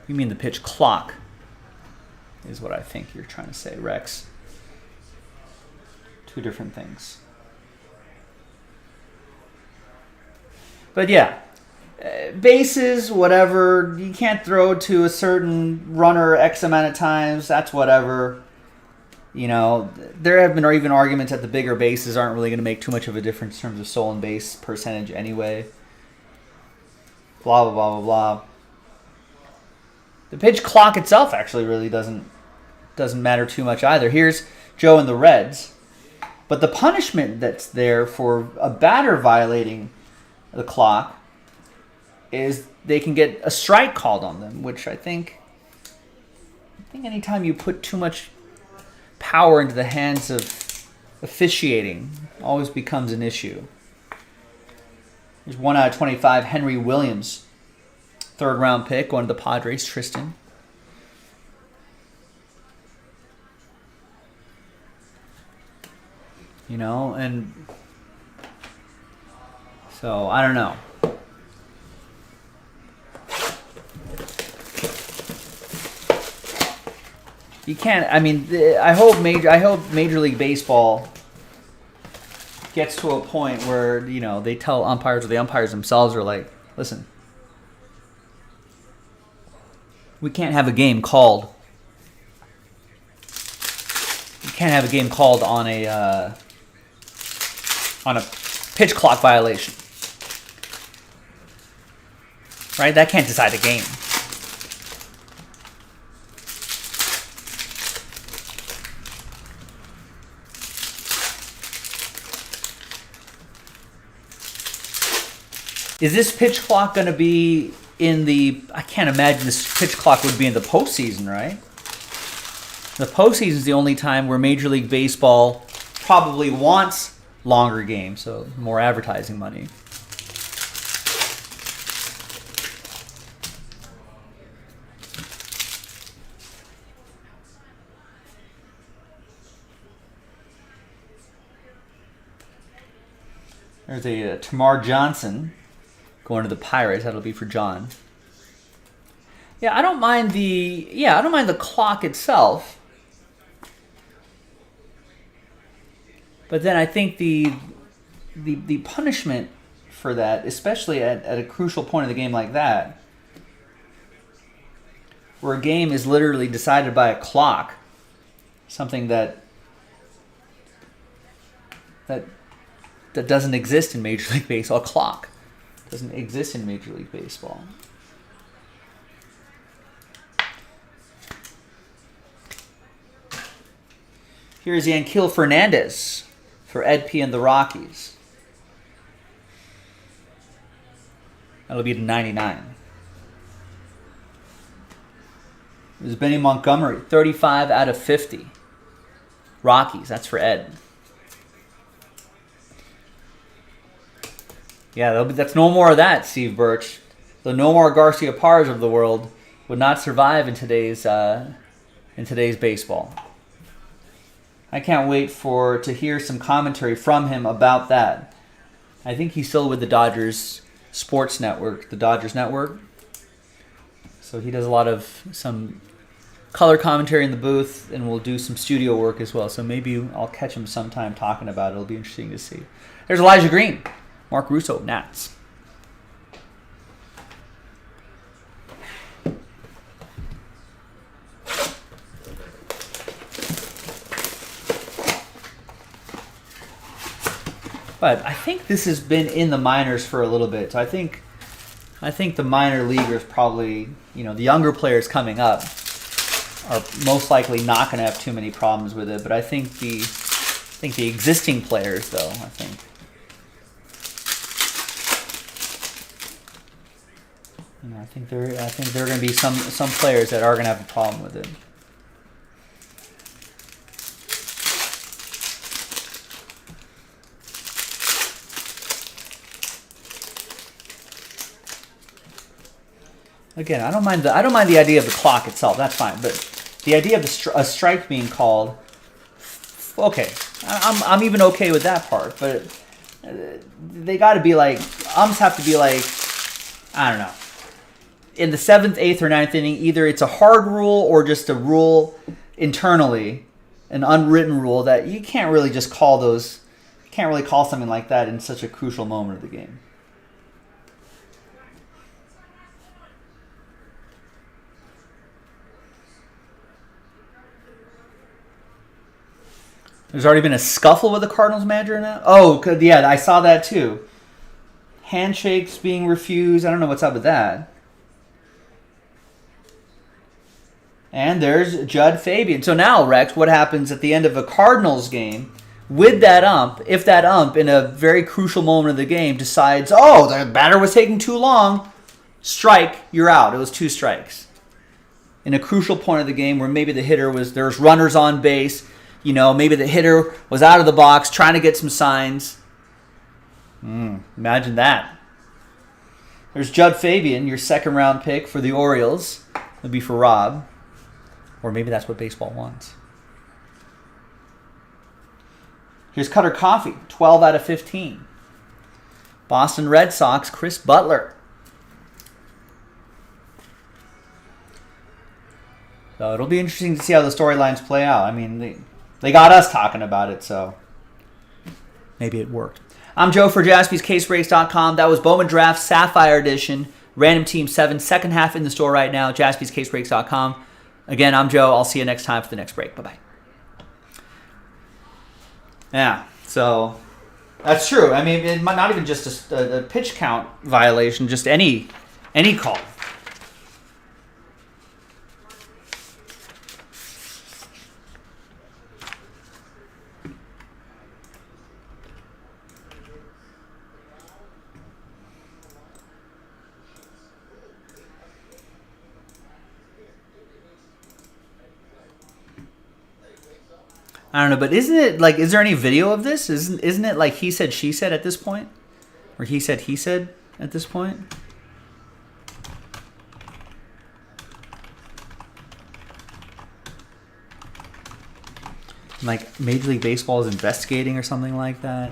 You mean the pitch clock is what I think you're trying to say, Rex. Two different things. But yeah, bases, whatever. You can't throw to a certain runner X amount of times. That's whatever. There have been even arguments that the bigger bases aren't really going to make too much of a difference in terms of stolen base percentage anyway. Blah, blah, blah, blah, blah. The pitch clock itself actually really doesn't matter too much either. Here's Joe and the Reds. But the punishment that's there for a batter violating the clock is they can get a strike called on them, which I think anytime you put too much power into the hands of officiating always becomes an issue. There's 1 out of 25, Henry Williams, 3rd round pick, going to the Padres, Tristan. And so I don't know. You can't. I mean, I hope Major League Baseball gets to a point where they tell umpires, or the umpires themselves are like, listen, we can't have a game called. You can't have a game called on a on a pitch clock violation. Right? That can't decide a game. Is this pitch clock going to be in the... I can't imagine this pitch clock would be in the postseason, right? The postseason is the only time where Major League Baseball probably wants longer games, so more advertising money. There's a Tamar Johnson going to the Pirates. That'll be for John. Yeah, I don't mind the clock itself. But then I think the punishment for that, especially at a crucial point of the game like that, where a game is literally decided by a clock, something that doesn't exist in Major League Baseball. A clock doesn't exist in Major League Baseball. Here's Yanquiel Fernandez for Ed P and the Rockies. That'll be to 99. There's Benny Montgomery, 35 out of 50. Rockies, that's for Ed. Yeah, that's no more of that, Steve Birch. The no more Garcia Parrs of the world would not survive in today's baseball. I can't wait to hear some commentary from him about that. I think he's still with the Dodgers Sports Network, the Dodgers Network. So he does a lot of some color commentary in the booth, and we'll do some studio work as well. So maybe I'll catch him sometime talking about it. It'll be interesting to see. There's Elijah Green. Mark Russo, Nats. But I think this has been in the minors for a little bit. So I think the minor leaguers probably, the younger players coming up are most likely not going to have too many problems with it. But I think the existing players, though, I think there are going to be some players that are going to have a problem with it. Again, I don't mind the idea of the clock itself. That's fine, but the idea of a strike being called, okay, I'm even okay with that part. But they got to be like, umps have to be like, I don't know, in the 7th, 8th, or 9th inning, either it's a hard rule or just a rule internally, an unwritten rule that you can't really just call those. You can't really call something like that in such a crucial moment of the game. There's already been a scuffle with the Cardinals manager now? Oh, yeah, I saw that too. Handshakes being refused. I don't know what's up with that. And there's Judd Fabian. So now, Rex, what happens at the end of a Cardinals game with that ump, if that ump in a very crucial moment of the game decides, oh, the batter was taking too long, strike, you're out. It was 2 strikes. In a crucial point of the game where maybe the hitter there's runners on base, maybe the hitter was out of the box trying to get some signs. Imagine that. There's Judd Fabian, your 2nd round pick for the Orioles. It'll be for Rob. Or maybe that's what baseball wants. Here's Cutter Coffee, 12 out of 15. Boston Red Sox, Chris Butler. So it'll be interesting to see how the storylines play out. I mean, they got us talking about it, so maybe it worked. I'm Joe for JaspysCaseBreaks.com. That was Bowman Draft Sapphire Edition, Random Team 7, second half in the store right now, JaspysCaseBreaks.com. Again, I'm Joe. I'll see you next time for the next break. Bye-bye. Yeah, so That's true. I mean, it might not even just a pitch count violation, just any call. I don't know, but isn't it like? Is there any video of this? Isn't it like he said, she said at this point, or he said at this point? Like Major League Baseball is investigating or something like that.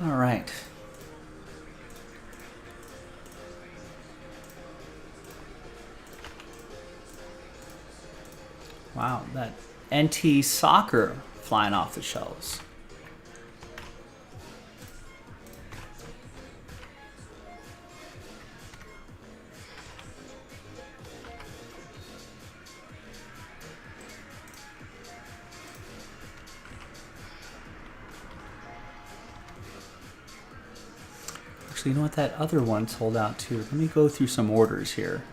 All right. Wow, that NT soccer flying off the shelves. Actually, you know what? That other one sold out too. Let me go through some orders here.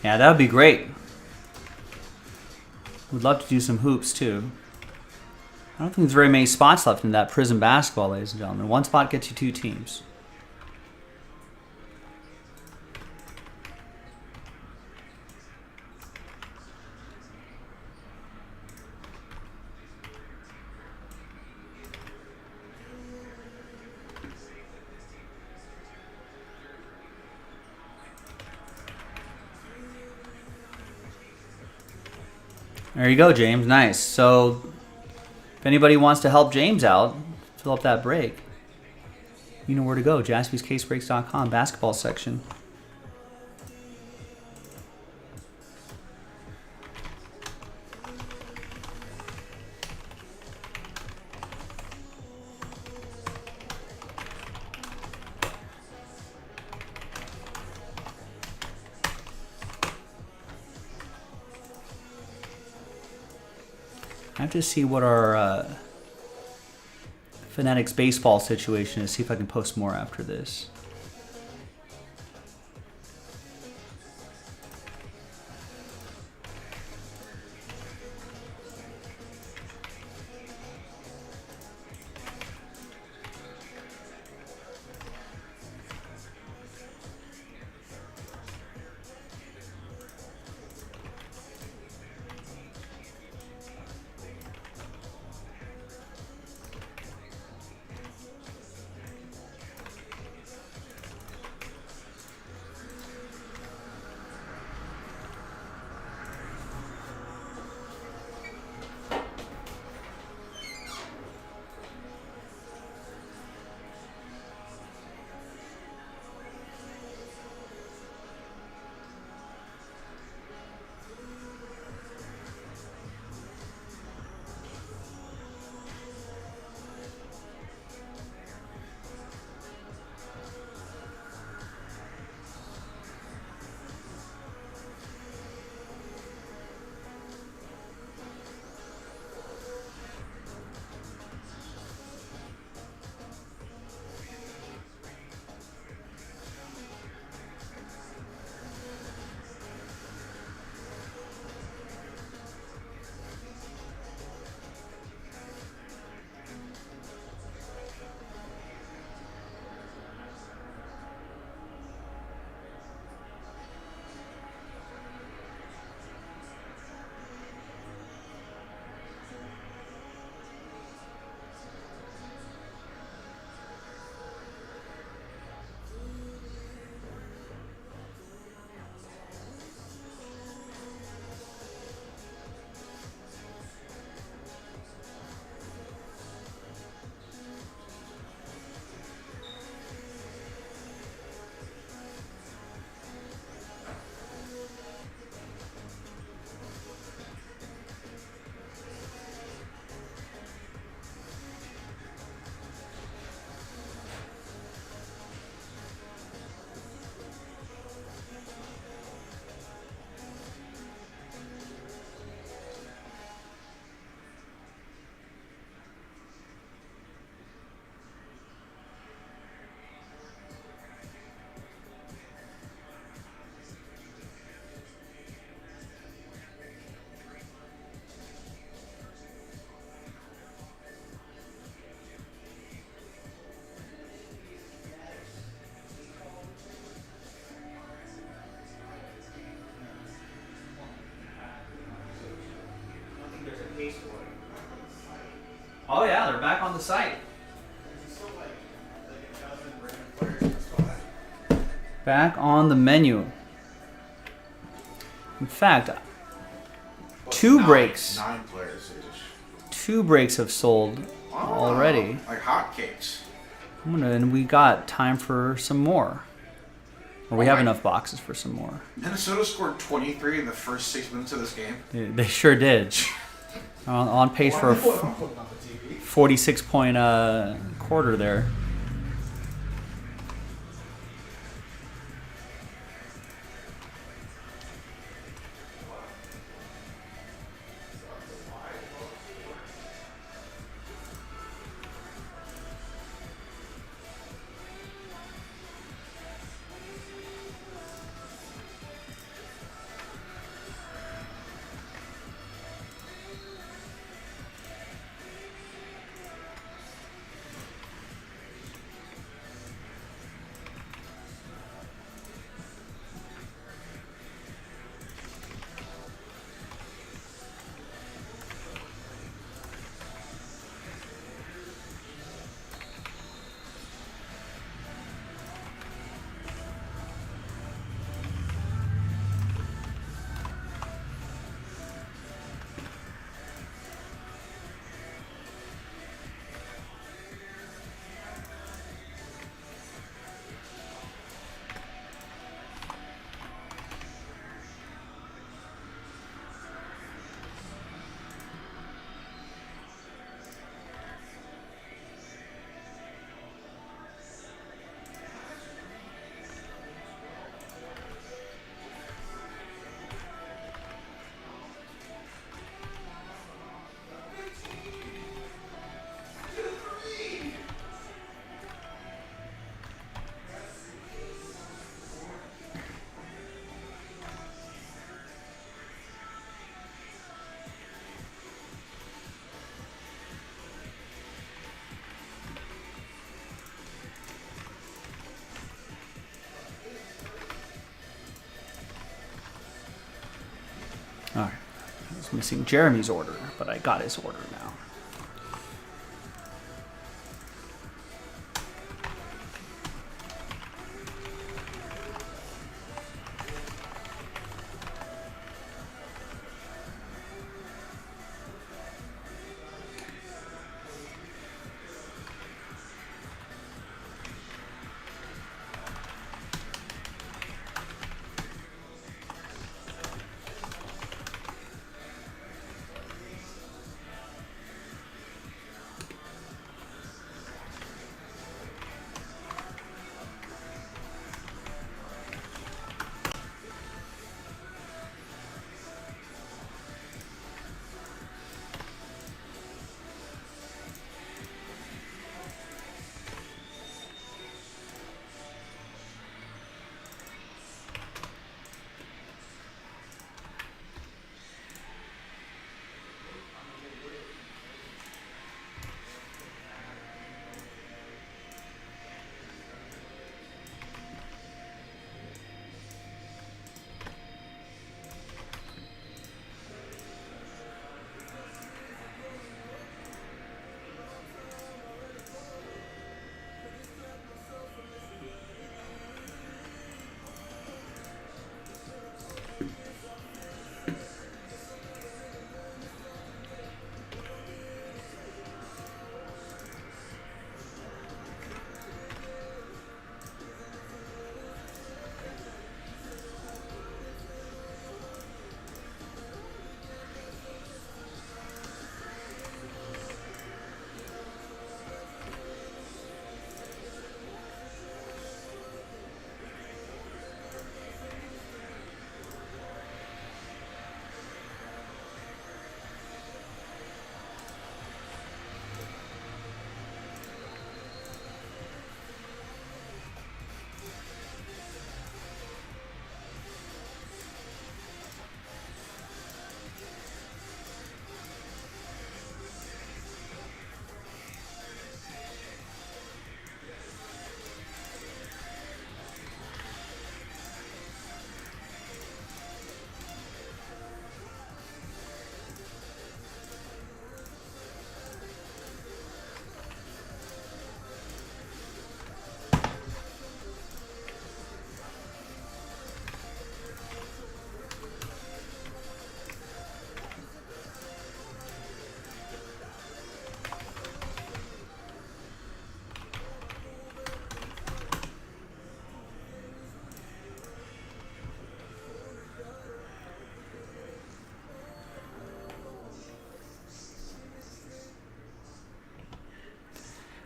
Yeah, that would be great. Would love to do some hoops too. I don't think there's very many spots left in that Prizm basketball, ladies and gentlemen. One spot gets you 2 teams. There you go, James. Nice. So if anybody wants to help James out, fill up that break, you know where to go. JaspysCaseBreaks.com, basketball section. I have to see what our Fanatics baseball situation is. See if I can post more after this. Oh yeah, they're back on the site. Back on the menu. In fact, two breaks. 9 players each. 2 breaks have sold already. Like hotcakes. And we got time for some more. Or we have enough boxes for some more. Minnesota scored 23 in the first 6 minutes of this game. They sure did. On pace for a 46-point quarter there. It's missing Jeremy's order, but I got his order now.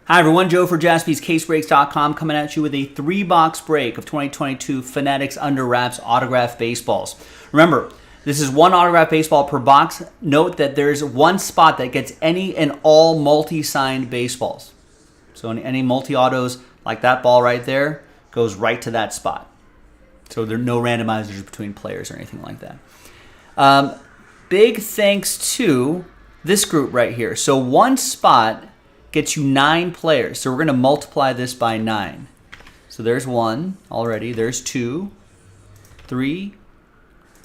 Hi everyone, Joe for JaspysCaseBreaks.com coming at you with a 3-box break of 2022 Fanatics Under Wraps autograph baseballs. Remember, this is one autograph baseball per box. Note that there's one spot that gets any and all multi-signed baseballs. So any multi-autos like that ball right there goes right to that spot. So there are no randomizers between players or anything like that. Big thanks to this group right here. So one spot gets you 9 players. So we're going to multiply this by 9. So there's 1 already. There's 2, 3,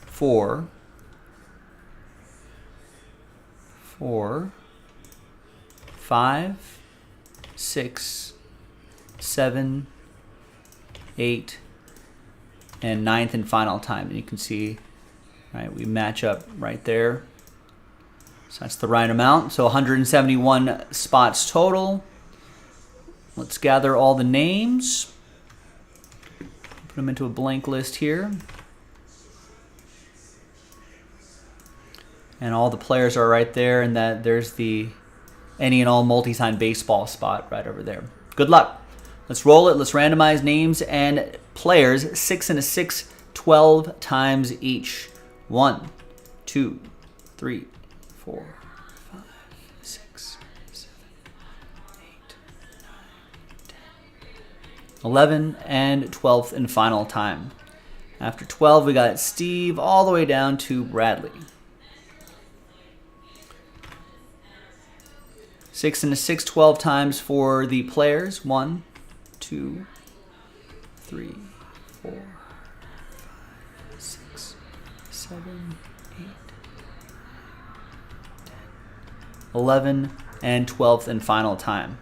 4, 5, 6, 7, 8, and 9th and final time. And you can see, right, we match up right there. So that's the right amount. So 171 spots total. Let's gather all the names. Put them into a blank list here. And all the players are right there, and there's the any and all multi-sign baseball spot right over there. Good luck. Let's roll it. Let's randomize names and players 6 and a 6, 12 times each. 1, 2, 3, 4, 5, 6, 7, 8, 9, 10, 11, and 12th and final time. After 12, we got Steve all the way down to Bradley. 6 and a 6, 12 times for the players. 1, 2, 3, 4, 5, 6, 7, 8, 9, 11, and 12th and final time.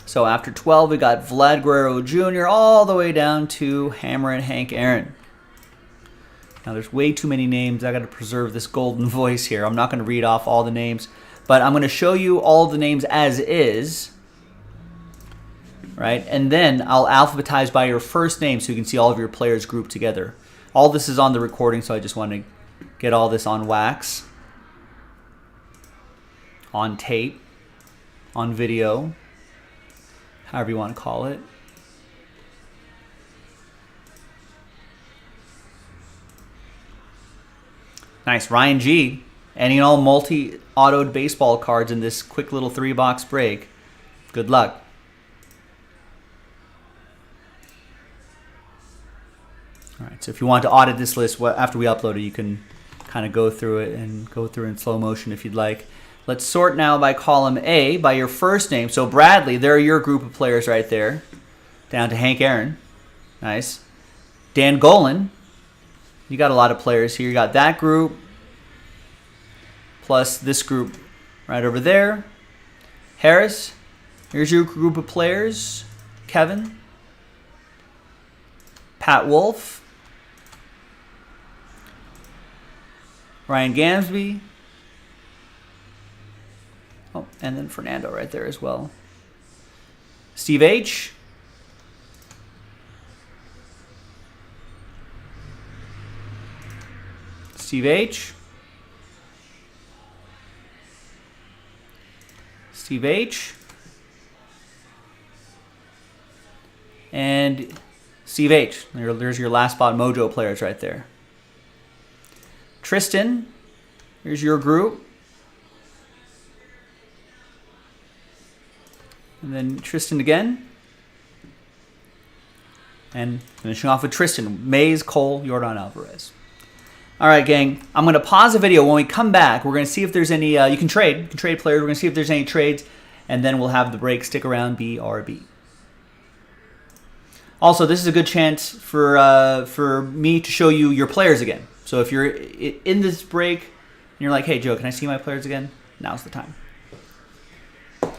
So after 12, we got Vlad Guerrero Jr. all the way down to Hammer and Hank Aaron. Now there's way too many names. I got to preserve this golden voice here. I'm not going to read off all the names, but I'm going to show you all the names as is. Right? And then I'll alphabetize by your first name so you can see all of your players grouped together. All this is on the recording, so I just want to get all this on wax, on tape, on video, however you want to call it. Nice. Ryan G. Any and all multi-autoed baseball cards in this quick little 3-box break. Good luck. All right, so if you want to audit this list after we upload it, you can kind of go through it and go through in slow motion if you'd like. Let's sort now by column A, by your first name. So Bradley, there are your group of players right there, down to Hank Aaron. Nice. Dan Golan, you got a lot of players here. You got that group, plus this group right over there. Harris, here's your group of players. Kevin. Pat Wolf. Ryan Gamsby. Oh, and then Fernando right there as well. Steve H. Steve H. Steve H. And Steve H. There's your last spot mojo players right there. Tristan, here's your group. And then Tristan again. And finishing off with Tristan, Mays, Cole, Yordan Alvarez. All right, gang, I'm going to pause the video. When we come back, we're going to see if there's any, you can trade players. We're going to see if there's any trades, and then we'll have the break. Stick around, BRB. Also, this is a good chance for me to show you your players again. So if you're in this break and you're like, hey, Joe, can I see my players again? Now's the time. And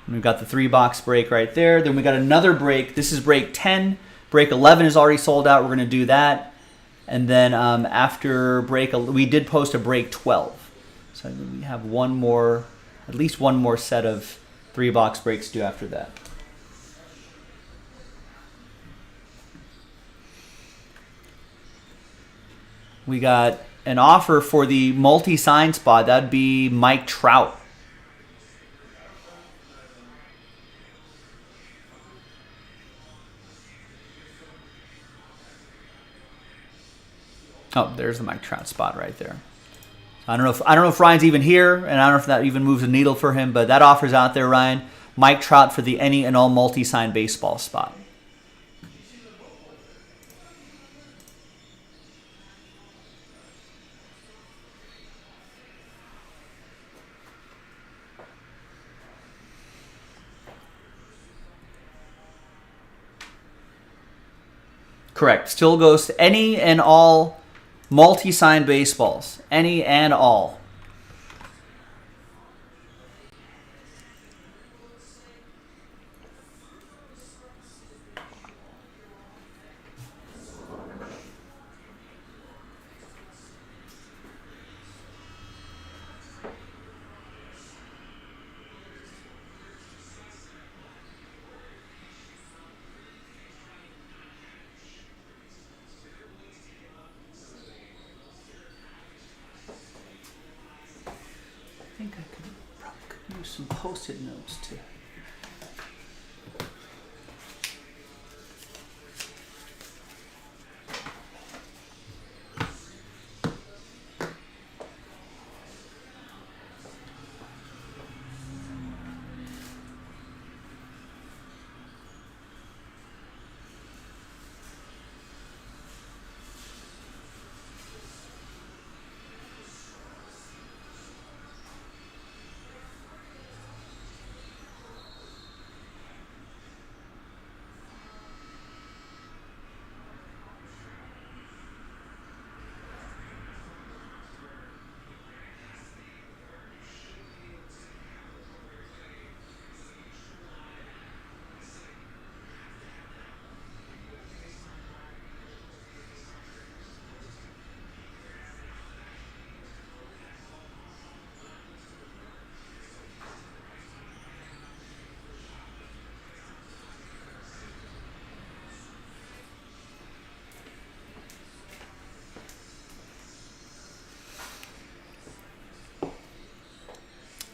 we've got the 3-box break right there. Then we got another break. This is break 10. Break 11 is already sold out. We're going to do that. And then after break, we did post a break 12. So we have one more, at least one more set of 3-box breaks to do after that. We got an offer for the multi-sign spot. That'd be Mike Trout. Oh, there's the Mike Trout spot right there. I don't know if Ryan's even here, and I don't know if that even moves the needle for him, but that offer's out there, Ryan. Mike Trout for the any and all multi-sign baseball spot. Correct. Still goes to any and all multi-sign baseballs. Any and all. I think I probably could use some post-it notes too.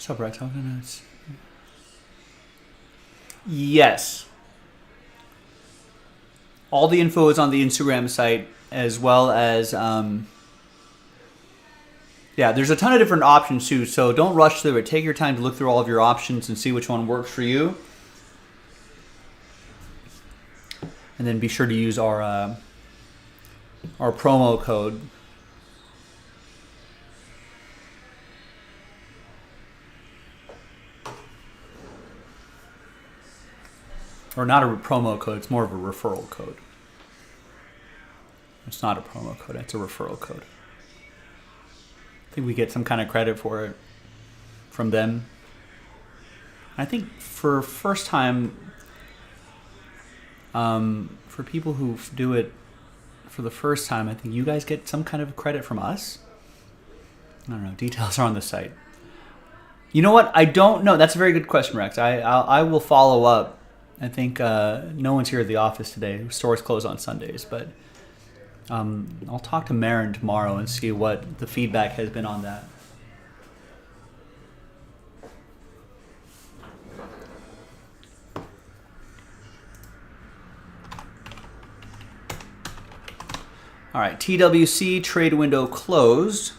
What's up, Rex? How can I... Yes. All the info is on the Instagram site, as well as, yeah, there's a ton of different options too, so don't rush through it. Take your time to look through all of your options and see which one works for you. And then be sure to use our promo code. Or not a promo code, it's more of a referral code. It's not a promo code, it's a referral code. I think we get some kind of credit for it from them. I think for first time, for people who do it for the first time, I think you guys get some kind of credit from us. I don't know, details are on the site. You know what, I don't know. That's a very good question, Rex. I will follow up. I think no one's here at the office today. Stores close on Sundays, but I'll talk to Marin tomorrow and see what the feedback has been on that. All right, TWC trade window closed.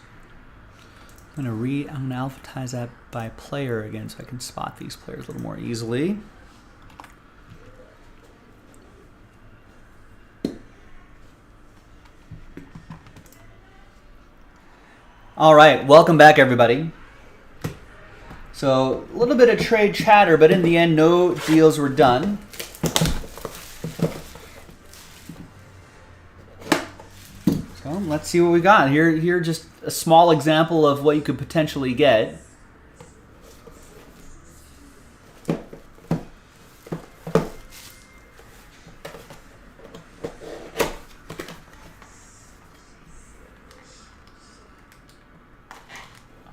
I'm gonna alphabetize that by player again so I can spot these players a little more easily. All right, welcome back, everybody. So a little bit of trade chatter, but in the end, no deals were done. So let's see what we got here. Just a small example of what you could potentially get.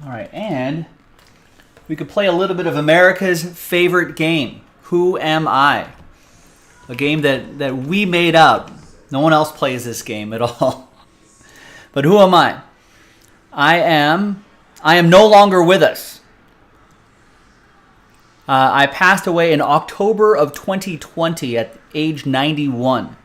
All right, and we could play a little bit of America's favorite game, Who Am I? A game that we made up. No one else plays this game at all. But who am I? I am no longer with us. I passed away in October of 2020 at age 91.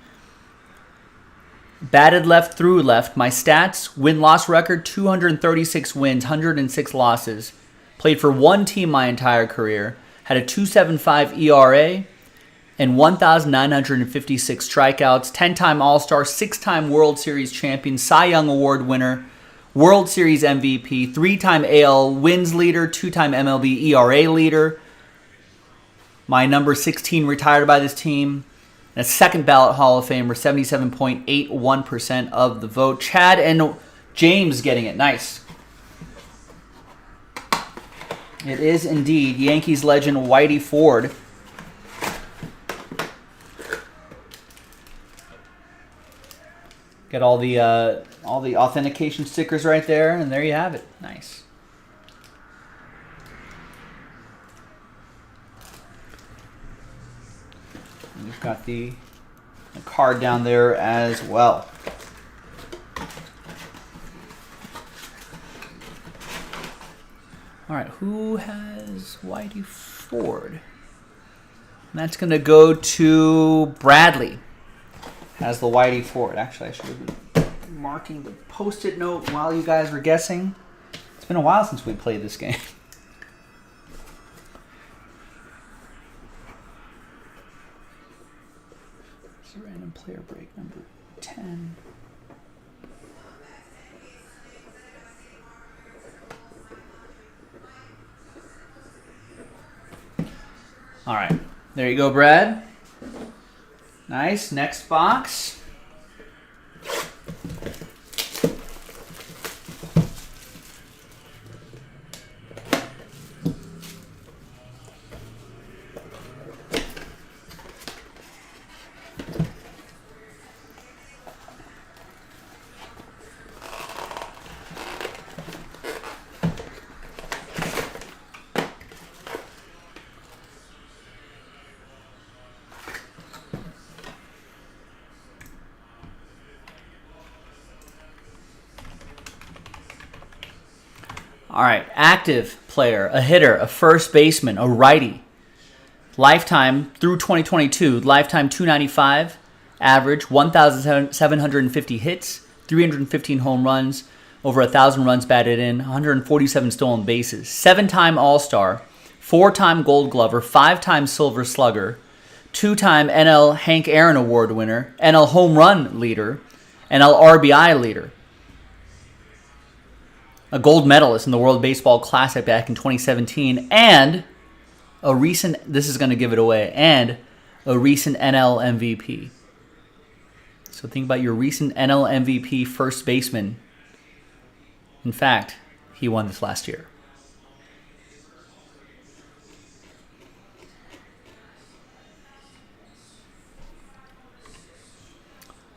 Batted left through left. My stats, win-loss record, 236 wins, 106 losses. Played for one team my entire career. Had a 2.75 ERA and 1,956 strikeouts. 10-time All-Star, 6-time World Series champion, Cy Young Award winner, World Series MVP, 3-time AL wins leader, 2-time MLB ERA leader. My number 16 retired by this team. And a second ballot Hall of Famer, 77.81% of the vote. Chad and James getting it. Nice. It is indeed Yankees legend Whitey Ford. Get all the authentication stickers right there, and there you have it. Nice. And you've got the card down there as well. All right, who has Whitey Ford? And that's going to go to Bradley. Has the Whitey Ford. Actually, I should have been marking the post-it note while you guys were guessing. It's been a while since we played this game. It's a random player break number 10. All right, there you go, Brad. Nice. Next box. All right, active player, a hitter, a first baseman, a righty. Lifetime through 2022, lifetime 295, average 1,750 hits, 315 home runs, over 1,000 runs batted in, 147 stolen bases, 7-time All-Star, 4-time Gold Glover, 5-time Silver Slugger, 2-time NL Hank Aaron Award winner, NL Home Run leader, NL RBI leader, a gold medalist in the World Baseball Classic back in 2017, and a recent, this is going to give it away, and a recent NL MVP. So think about your recent NL MVP first baseman. In fact, he won this last year.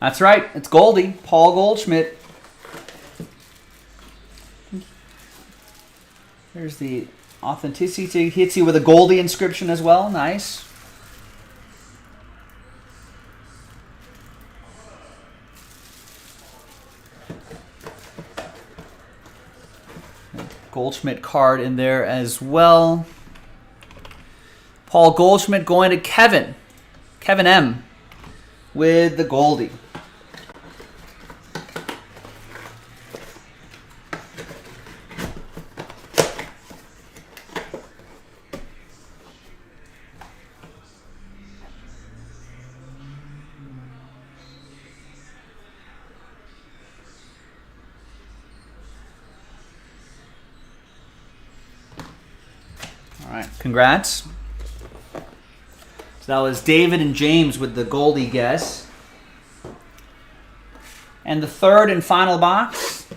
That's right. It's Goldie, Paul Goldschmidt. There's the authenticity. Hits you with a Goldie inscription as well. Nice. Goldschmidt card in there as well. Paul Goldschmidt going to Kevin. Kevin M. with the Goldie. All right, congrats. So that was David and James with the Goldie guess. And the third and final box.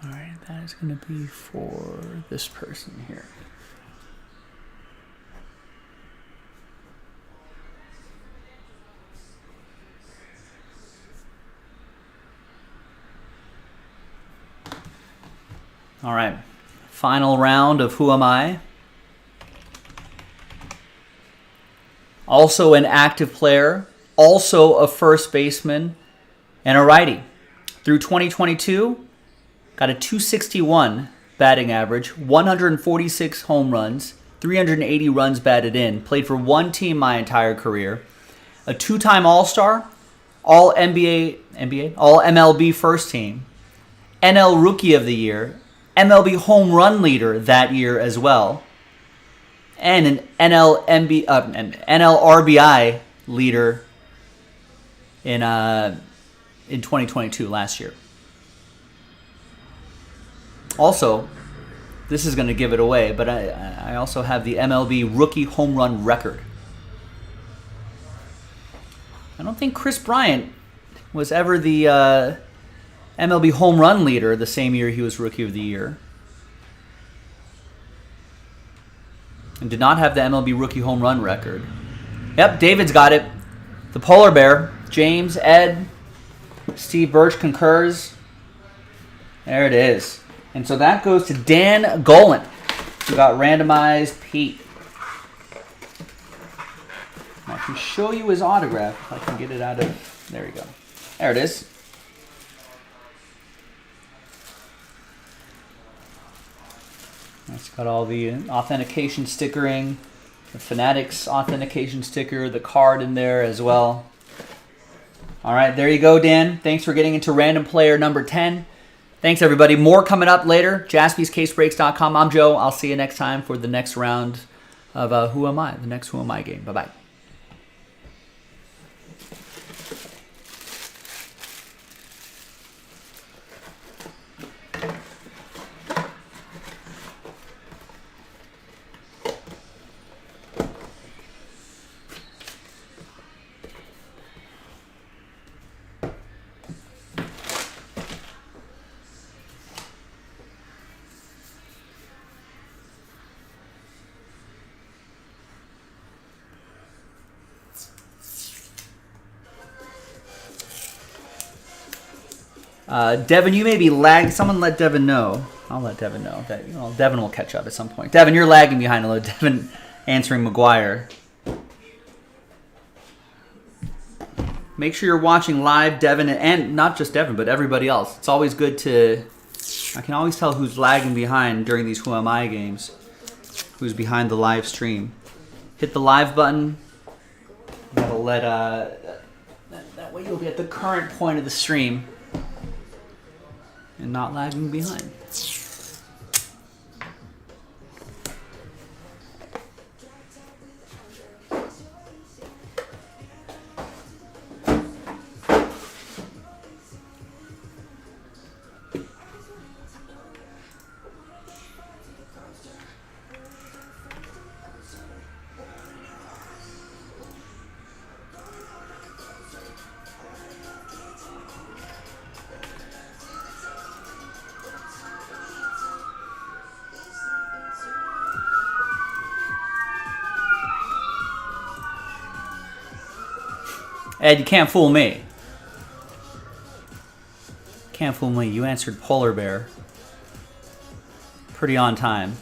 All right, that is going to be for this person here. All right, final round of Who Am I? Also an active player, also a first baseman, and a righty. Through 2022, got a 261 batting average, 146 home runs, 380 runs batted in, played for one team my entire career, a two-time All-Star, All MLB first team, NL Rookie of the Year, MLB home run leader that year as well, and an NL RBI leader in 2022 last year. Also, this is going to give it away, but I also have the MLB rookie home run record. I don't think Chris Bryant was ever the MLB home run leader the same year he was Rookie of the Year. And did not have the MLB rookie home run record. Yep, David's got it. The Polar Bear. James, Ed, Steve Birch concurs. There it is. And so that goes to Dan Golan, who got randomized Pete. I can show you his autograph if I can get it out of... There you go. There it is. It's got all the authentication stickering, the Fanatics authentication sticker, the card in there as well. All right, there you go, Dan. Thanks for getting into random player number 10. Thanks, everybody. More coming up later. JaspysCaseBreaks.com. I'm Joe. I'll see you next time for the next round of Who Am I? The next Who Am I game. Bye-bye. Devin, you may be lagging. Someone let Devin know. I'll let Devin know that Devin will catch up at some point. Devin, you're lagging behind a little. Devin answering McGuire. Make sure you're watching live, Devin, and not just Devin, but everybody else. It's always good to... I can always tell who's lagging behind during these Who Am I games. Who's behind the live stream. Hit the live button. That'll let... that way you'll be at the current point of the stream. And not lagging behind. Ed, you can't fool me. Can't fool me. You answered polar bear. Pretty on time.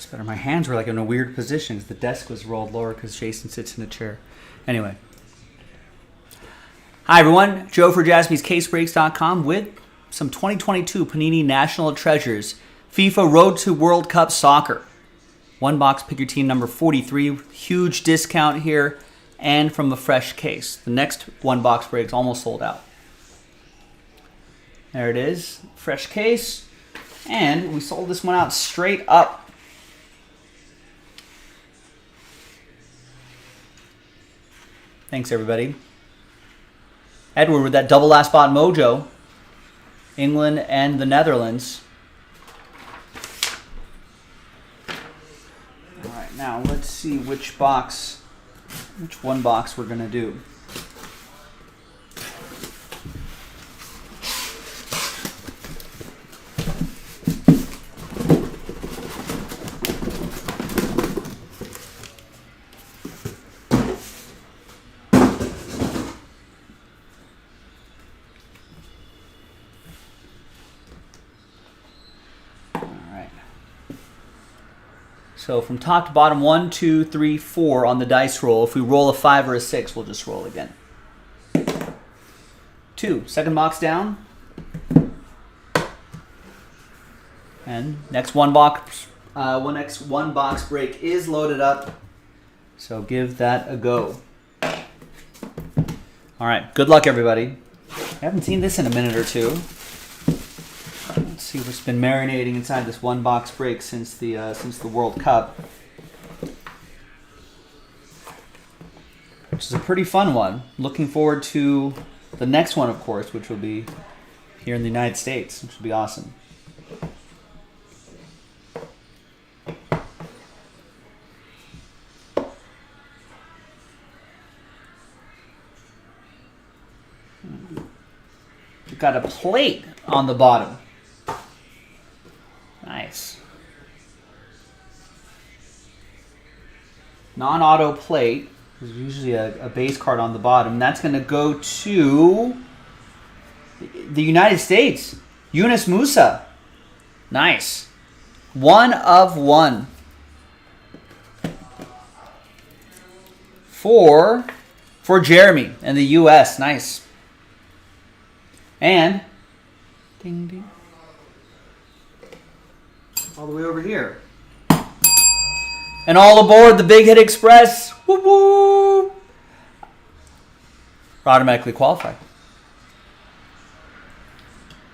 It's better. My hands were like in a weird position because the desk was rolled lower because Jason sits in a chair. Anyway. Hi, everyone. Joe for JaspysCaseBreaks.com with some 2022 Panini National Treasures FIFA Road to World Cup Soccer. One box, pick your team number 43. Huge discount here and from a fresh case. The next one box break's almost sold out. There it is. Fresh case. And we sold this one out straight up. Thanks, everybody. Edward with that double last spot mojo. England and the Netherlands. All right, now let's see which one box we're going to do. So from top to bottom, 1, 2, 3, 4 on the dice roll. If we roll a 5 or a 6, we'll just roll again. 2, second box down. And next one box break is loaded up. So give that a go. All right, good luck, everybody. I haven't seen this in a minute or two. Let's see what's been marinating inside this one box break since the World Cup, which is a pretty fun one. Looking forward to the next one, of course, which will be here in the United States, which will be awesome. We've got a plate on the bottom. Nice. Non-auto plate. There's usually a base card on the bottom. That's going to go to the United States. Yunus Musa. Nice. 1 of 1. For Jeremy and the U.S. Nice. And ding ding. All the way over here. And all aboard the Big Hit Express. Whoop whoop. We're automatically qualified.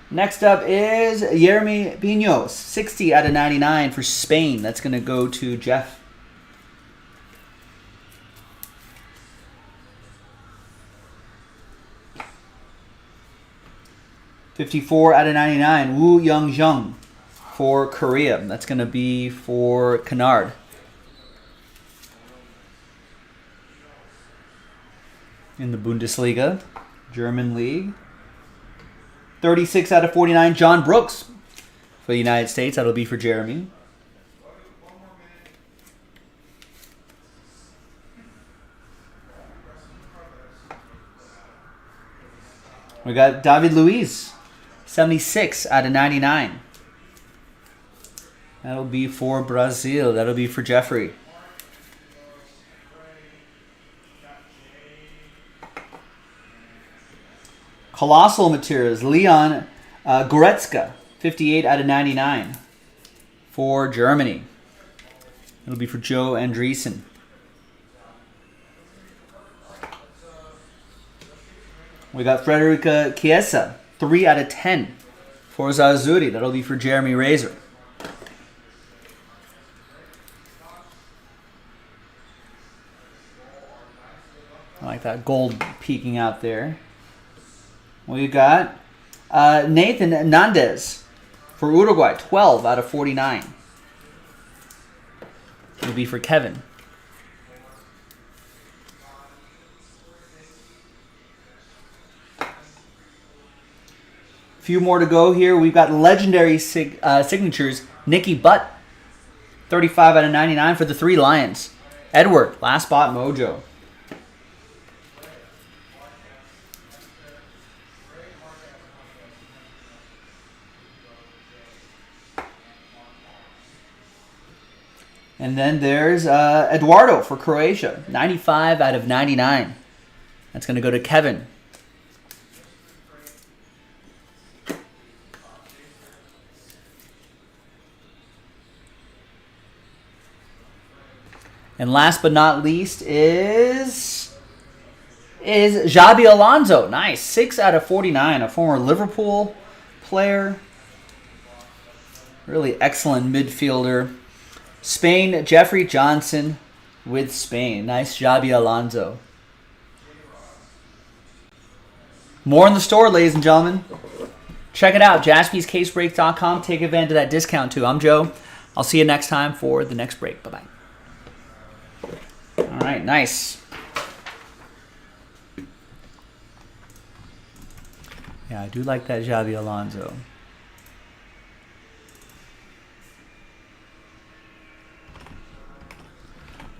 Next up is Jeremy Pinos. 60 out of 99 for Spain. That's going to go to Jeff. $54 out of 99. Woo Young Jung for Korea. That's going to be for Kennard. In the Bundesliga, German League. 36 out of 49, John Brooks for the United States. That'll be for Jeremy. We got David Luiz, 76 out of 99. That'll be for Brazil. That'll be for Jeffrey. Colossal Materials, Leon Goretzka, 58 out of 99 for Germany. It'll be for Joe Andreessen. We got Frederica Chiesa, 3 out of 10 for Zarzuri. That'll be for Jeremy Razor. I like that gold peeking out there. We got Nathan Hernandez for Uruguay, 12 out of 49. It'll be for Kevin. A few more to go here. We've got legendary signatures. Nicky Butt, 35 out of 99 for the 3 Lions. Edward, last spot mojo. And then there's Eduardo for Croatia. 95 out of 99. That's going to go to Kevin. And last but not least is Xabi Alonso. Nice. 6 out of 49. A former Liverpool player. Really excellent midfielder. Spain, Jeffrey Johnson with Spain. Nice Xabi Alonso. More in the store, ladies and gentlemen. Check it out. JaspysCaseBreaks.com. Take advantage of that discount too. I'm Joe. I'll see you next time for the next break. Bye-bye. All right, nice. Yeah, I do like that Xabi Alonso.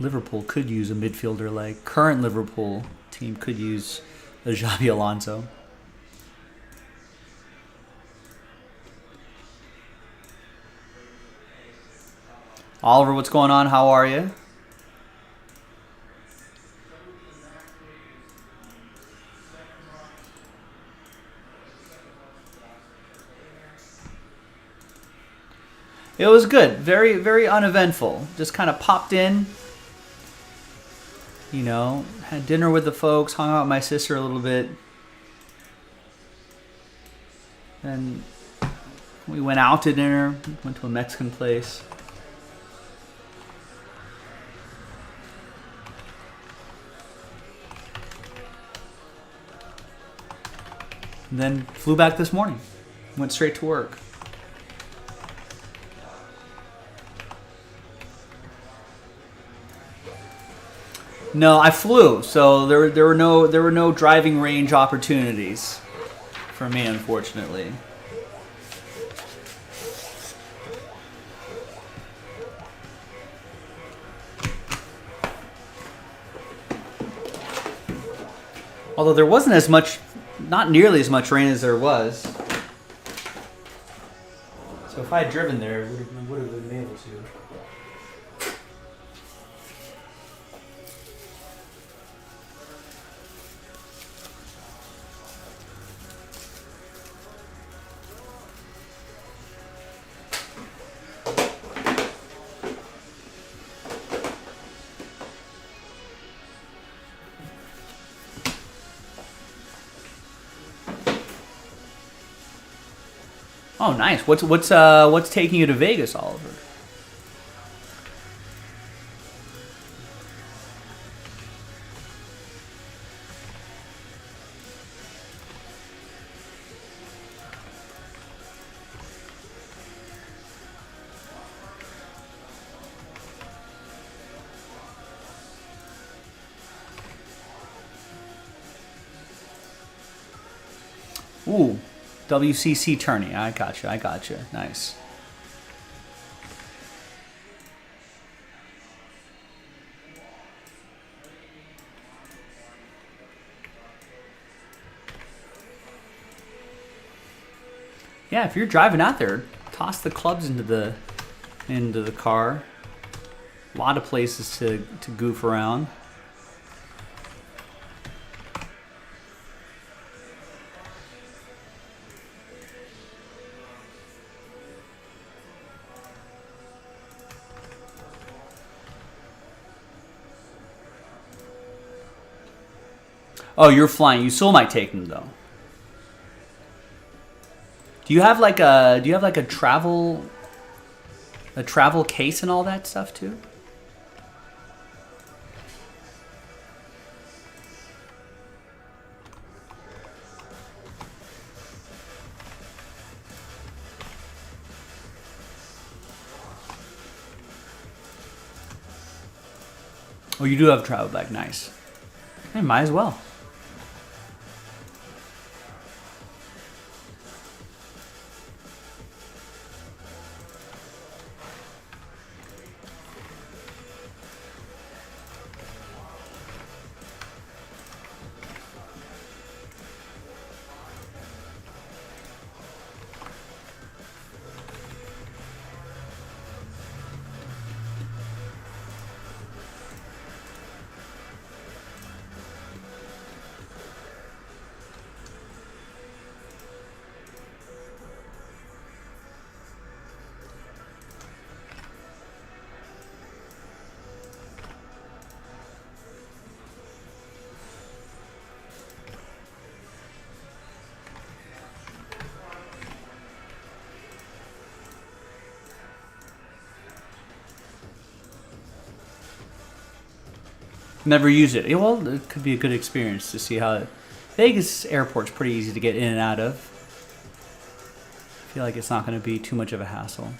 Liverpool could use a midfielder like current Liverpool team could use a Xabi Alonso. Oliver, what's going on? How are you? It was good. Very, very uneventful. Just kind of popped in. You know, had dinner with the folks, hung out with my sister a little bit. Then we went out to dinner, went to a Mexican place. And then flew back this morning. Went straight to work. No, I flew, so there were no driving range opportunities for me, unfortunately. Although there wasn't as much, not nearly as much rain as there was. So if I had driven there, I would have been able to. Oh, nice. What's taking you to Vegas, Oliver? Ooh. WCC tourney. I got you. Nice. Yeah, if you're driving out there, toss the clubs into the car. A lot of places to goof around. Oh, you're flying. You still might take them though. Do you have like a travel case and all that stuff too? Oh, you do have a travel bag. Nice. Hey, might as well. Never used it. Yeah, well, it could be a good experience to see how Vegas airport's pretty easy to get in and out of. I feel like it's not going to be too much of a hassle.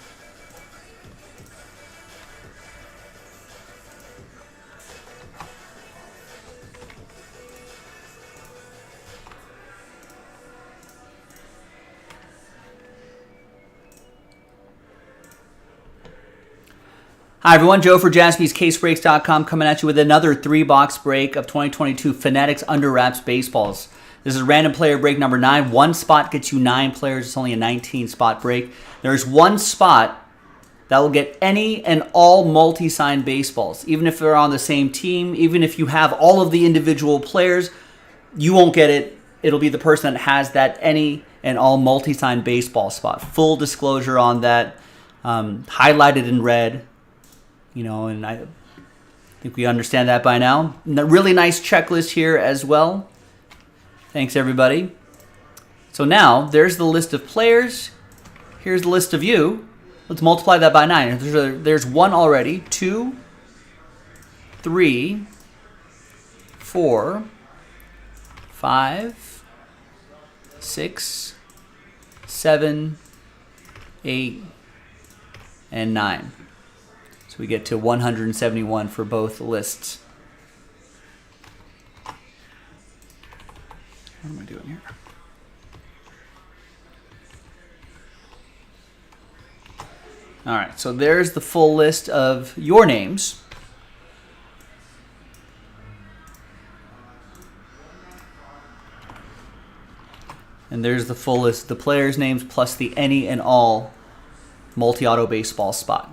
Hi everyone, Joe for JaspysCaseBreaks.com coming at you with another 3-box break of 2022 Fanatics Under Wraps Baseballs. This is random player break number 9. One spot gets you 9 players. It's only a 19-spot break. There's one spot that will get any and all multi-signed baseballs. Even if they're on the same team, even if you have all of the individual players, you won't get it. It'll be the person that has that any and all multi-signed baseball spot. Full disclosure on that, highlighted in red. You know, and I think we understand that by now. A really nice checklist here as well. Thanks, everybody. So now, there's the list of players. Here's the list of you. Let's multiply that by 9. There's 1 already. 2, 3, 4, 5, 6, 7, 8, and 9. So we get to 171 for both lists. What am I doing here? All right, so there's the full list of your names. And there's the full list, the players' names plus the any and all multi-auto baseball spot.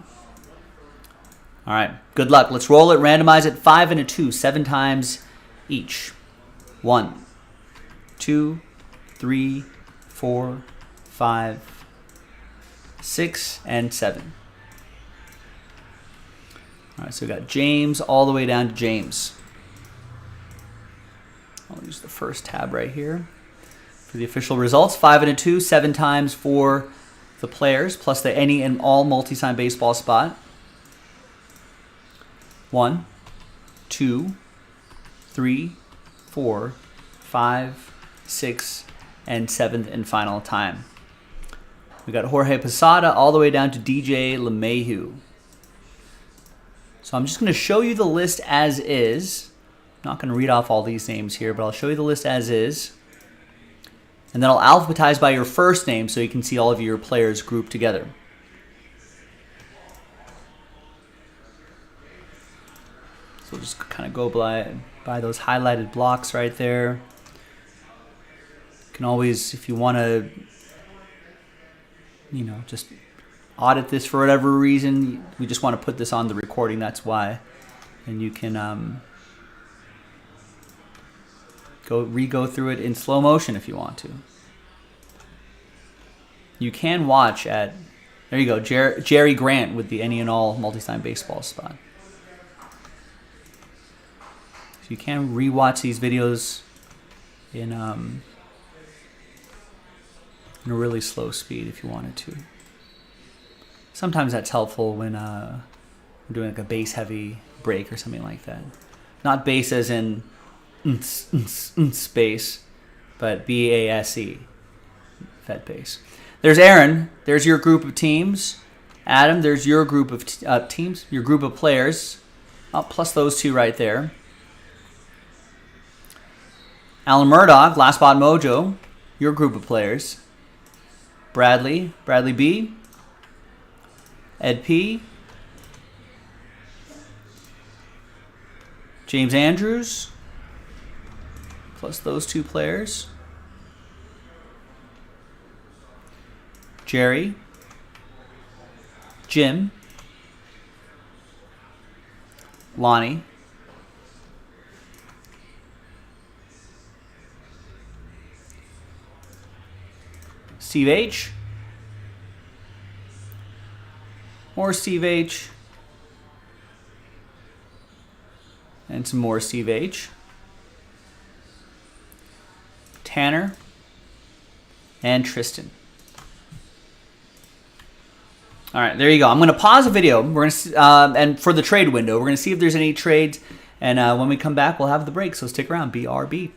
All right, good luck. Let's roll it, randomize it. 5 and a 2, 7 times each. 1, 2, 3, 4, 5, 6, and 7. All right, so we got James all the way down to James. I'll use the first tab right here for the official results. 5 and a 2, 7 times for the players, plus the any and all multi-sign baseball spot. 1, 2, 3, 4, 5, 6, and 7th and final time. We got Jorge Posada all the way down to DJ LeMahieu. So I'm just going to show you the list as is. I'm not going to read off all these names here, but I'll show you the list as is. And then I'll alphabetize by your first name so you can see all of your players grouped together. So we'll just kind of go by those highlighted blocks right there. You can always, if you want to, you know, just audit this for whatever reason, we just want to put this on the recording, that's why. And you can re-go through it in slow motion if you want to. You can watch at, there you go, Jerry Grant with the any and all multi-sign baseball spot. So you can re-watch these videos in a really slow speed if you wanted to. Sometimes that's helpful when we're doing like a bass-heavy break or something like that. Not bass as in bass, but B-A-S-E, fat bass. There's Aaron. There's your group of teams. Adam, there's your group of teams, your group of players. Plus those two right there. Alan Murdoch, Last Spot Mojo, your group of players. Bradley B. Ed P. James Andrews, plus those two players. Jerry. Jim. Lonnie. Steve H. More Steve H. And some more Steve H. Tanner. And Tristan. All right, there you go. I'm going to pause the video. We're going to and for the trade window, we're going to see if there's any trades And when we come back, we'll have the break. So stick around. BRB.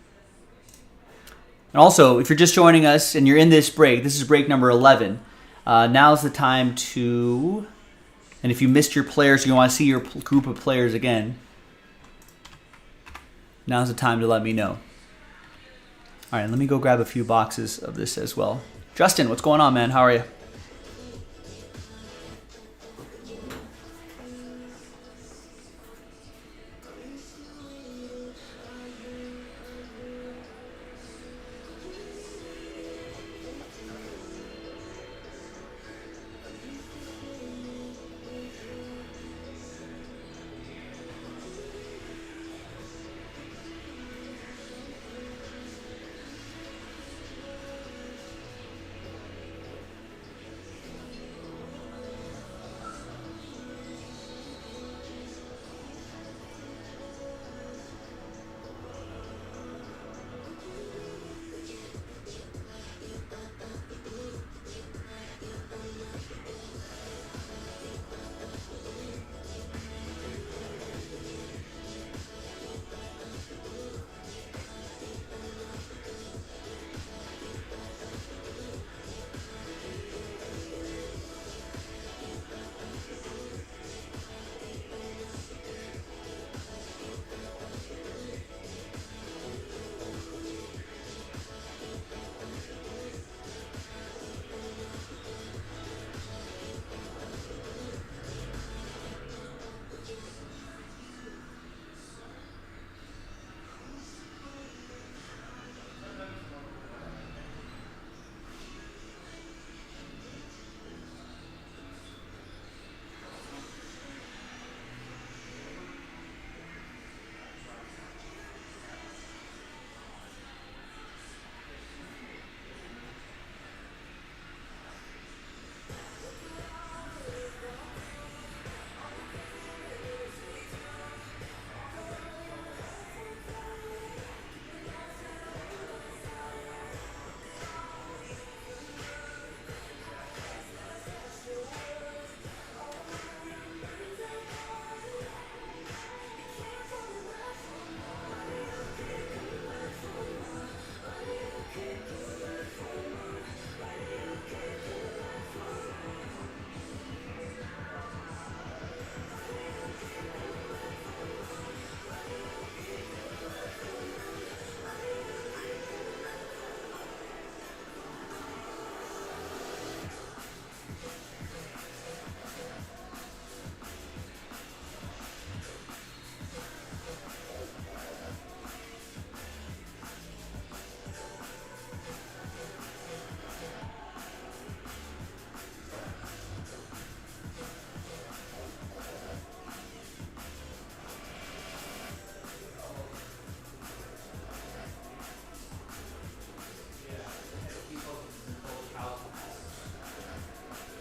And also, if you're just joining us and you're in this break, this is break number 11. Now's the time to, and if you missed your players, you want to see your group of players again, now's the time to let me know. All right, let me go grab a few boxes of this as well. Justin, what's going on, man? How are you?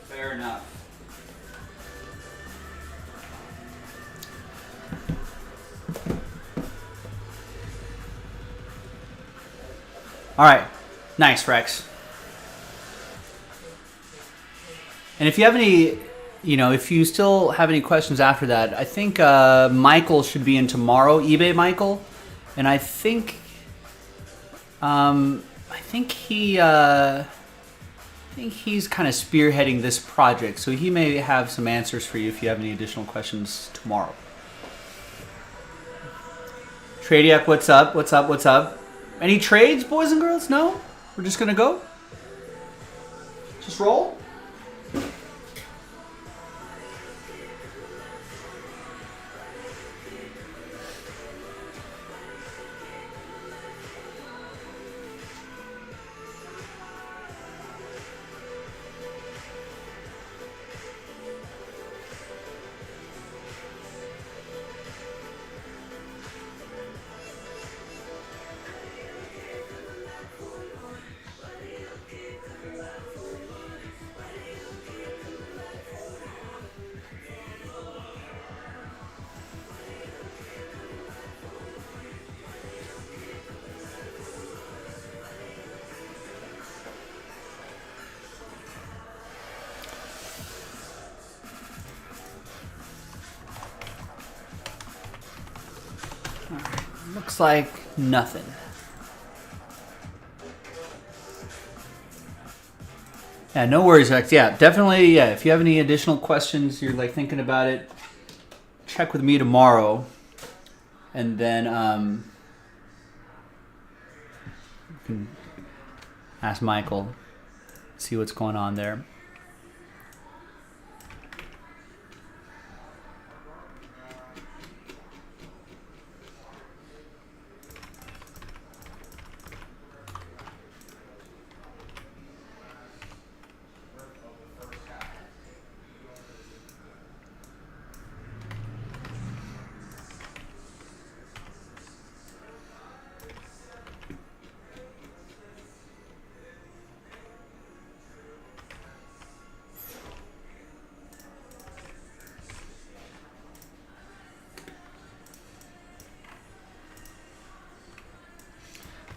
Fair enough. All right. Nice, Rex. And if you have any, if you still have any questions after that, I think Michael should be in tomorrow, eBay Michael. And I think he's kind of spearheading this project, so he may have some answers for you if you have any additional questions tomorrow. Tradiac, what's up? What's up? What's up? Any trades, boys and girls? No? We're just going to go? Just roll? Looks like nothing. Yeah, no worries, Rex. Yeah, definitely. Yeah, if you have any additional questions, you're like thinking about it, check with me tomorrow, and then you can ask Michael, see what's going on there.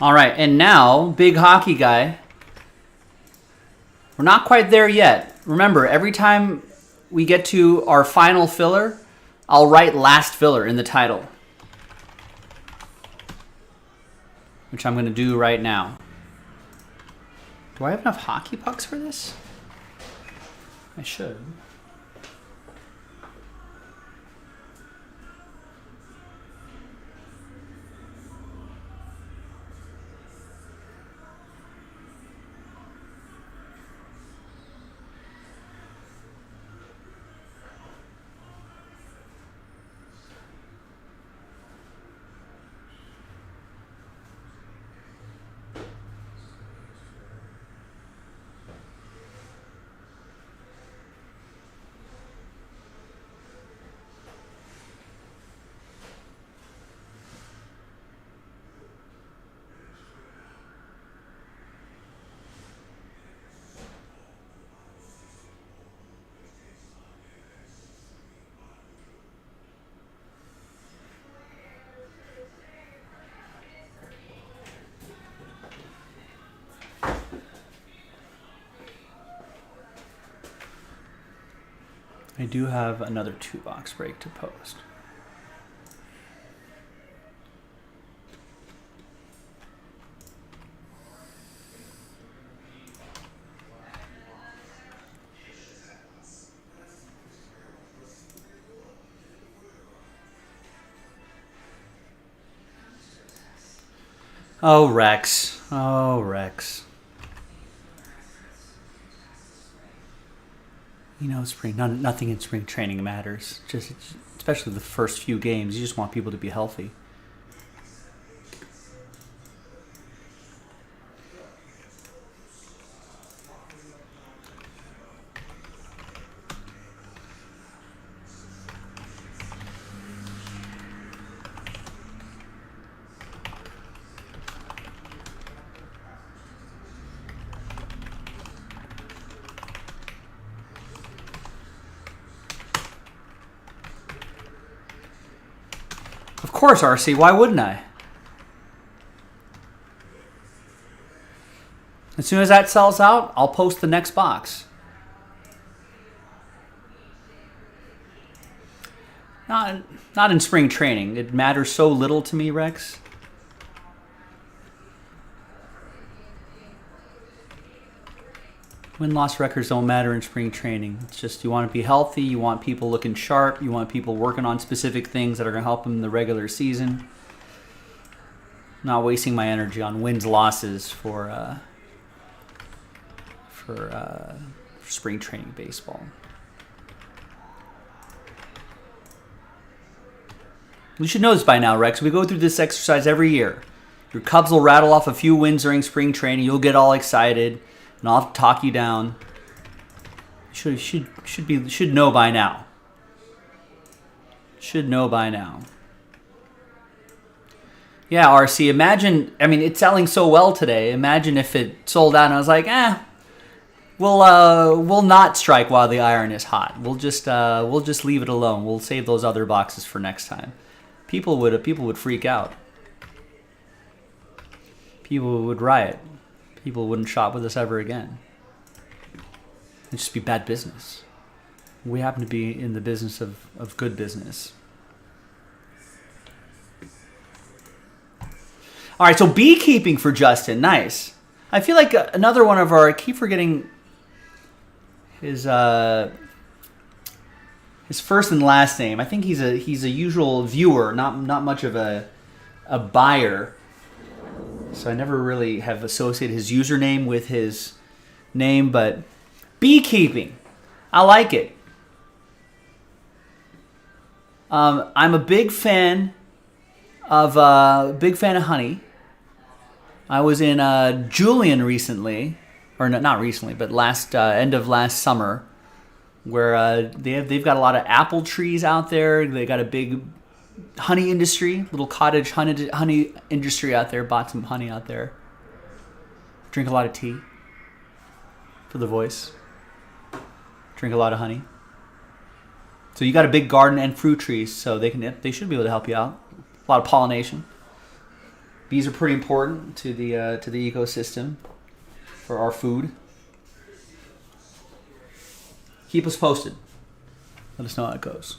All right, and now, big hockey guy. We're not quite there yet. Remember, every time we get to our final filler, I'll write last filler in the title, which I'm going to do right now. Do I have enough hockey pucks for this? I should. I do have another 2-box break to post. Oh, Rex. Oh, Rex. You know, nothing in spring training matters. Just especially the first few games. You just want people to be healthy. Of course, RC. Why wouldn't I? As soon as that sells out, I'll post the next box. Not in spring training. It matters so little to me, Rex. Win-loss records don't matter in spring training. It's just you want to be healthy, you want people looking sharp, you want people working on specific things that are going to help them in the regular season. Not wasting my energy on wins, losses for spring training baseball. You should know this by now, Rex. We go through this exercise every year. Your Cubs will rattle off a few wins during spring training. You'll get all excited, and I'll have to talk you down. You should know by now. Should know by now. Yeah, RC. Imagine. I mean, it's selling so well today. Imagine if it sold out, and I was like, we'll not strike while the iron is hot. We'll just leave it alone. We'll save those other boxes for next time. People would freak out. People would riot. People wouldn't shop with us ever again. It'd just be bad business. We happen to be in the business of good business. All right, so beekeeping for Justin. Nice. I feel like another one of our, I keep forgetting his first and last name. I think he's a usual viewer, not much of a buyer. So I never really have associated his username with his name, but beekeeping. I like it. I'm a big fan of honey. I was in Julian recently, or not recently, but last end of last summer, where they've got a lot of apple trees out there. They got a big honey industry, little cottage honey industry out there. Bought some honey out there. Drink a lot of tea for the voice. Drink a lot of honey. So you got a big garden and fruit trees, so they should be able to help you out. A lot of pollination. Bees are pretty important to the ecosystem for our food. Keep us posted. Let us know how it goes.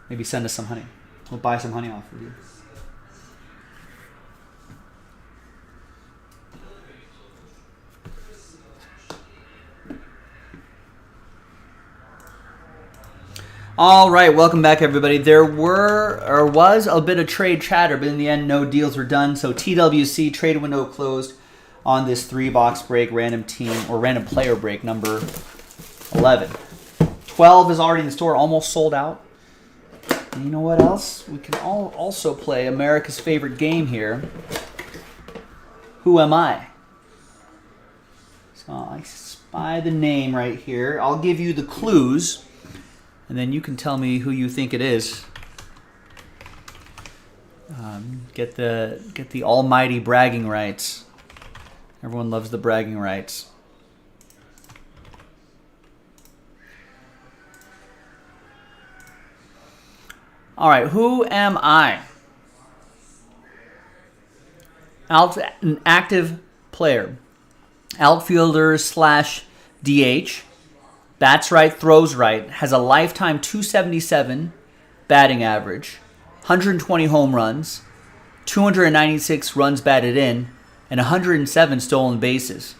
Maybe send us some honey. We'll buy some honey off of you. All right, welcome back, everybody. There was a bit of trade chatter, but in the end, no deals were done. So TWC trade window closed on this 3-box break, random team or random player break number 11. 12 is already in the store, almost sold out. And you know what else? We can also play America's favorite game here. Who am I? So I spy the name right here. I'll give you the clues. And then you can tell me who you think it is. Get the almighty bragging rights. Everyone loves the bragging rights. All right, who am I? An active player. Outfielder / DH. Bats right, throws right, has a lifetime 277 batting average, 120 home runs, 296 runs batted in, and 107 stolen bases.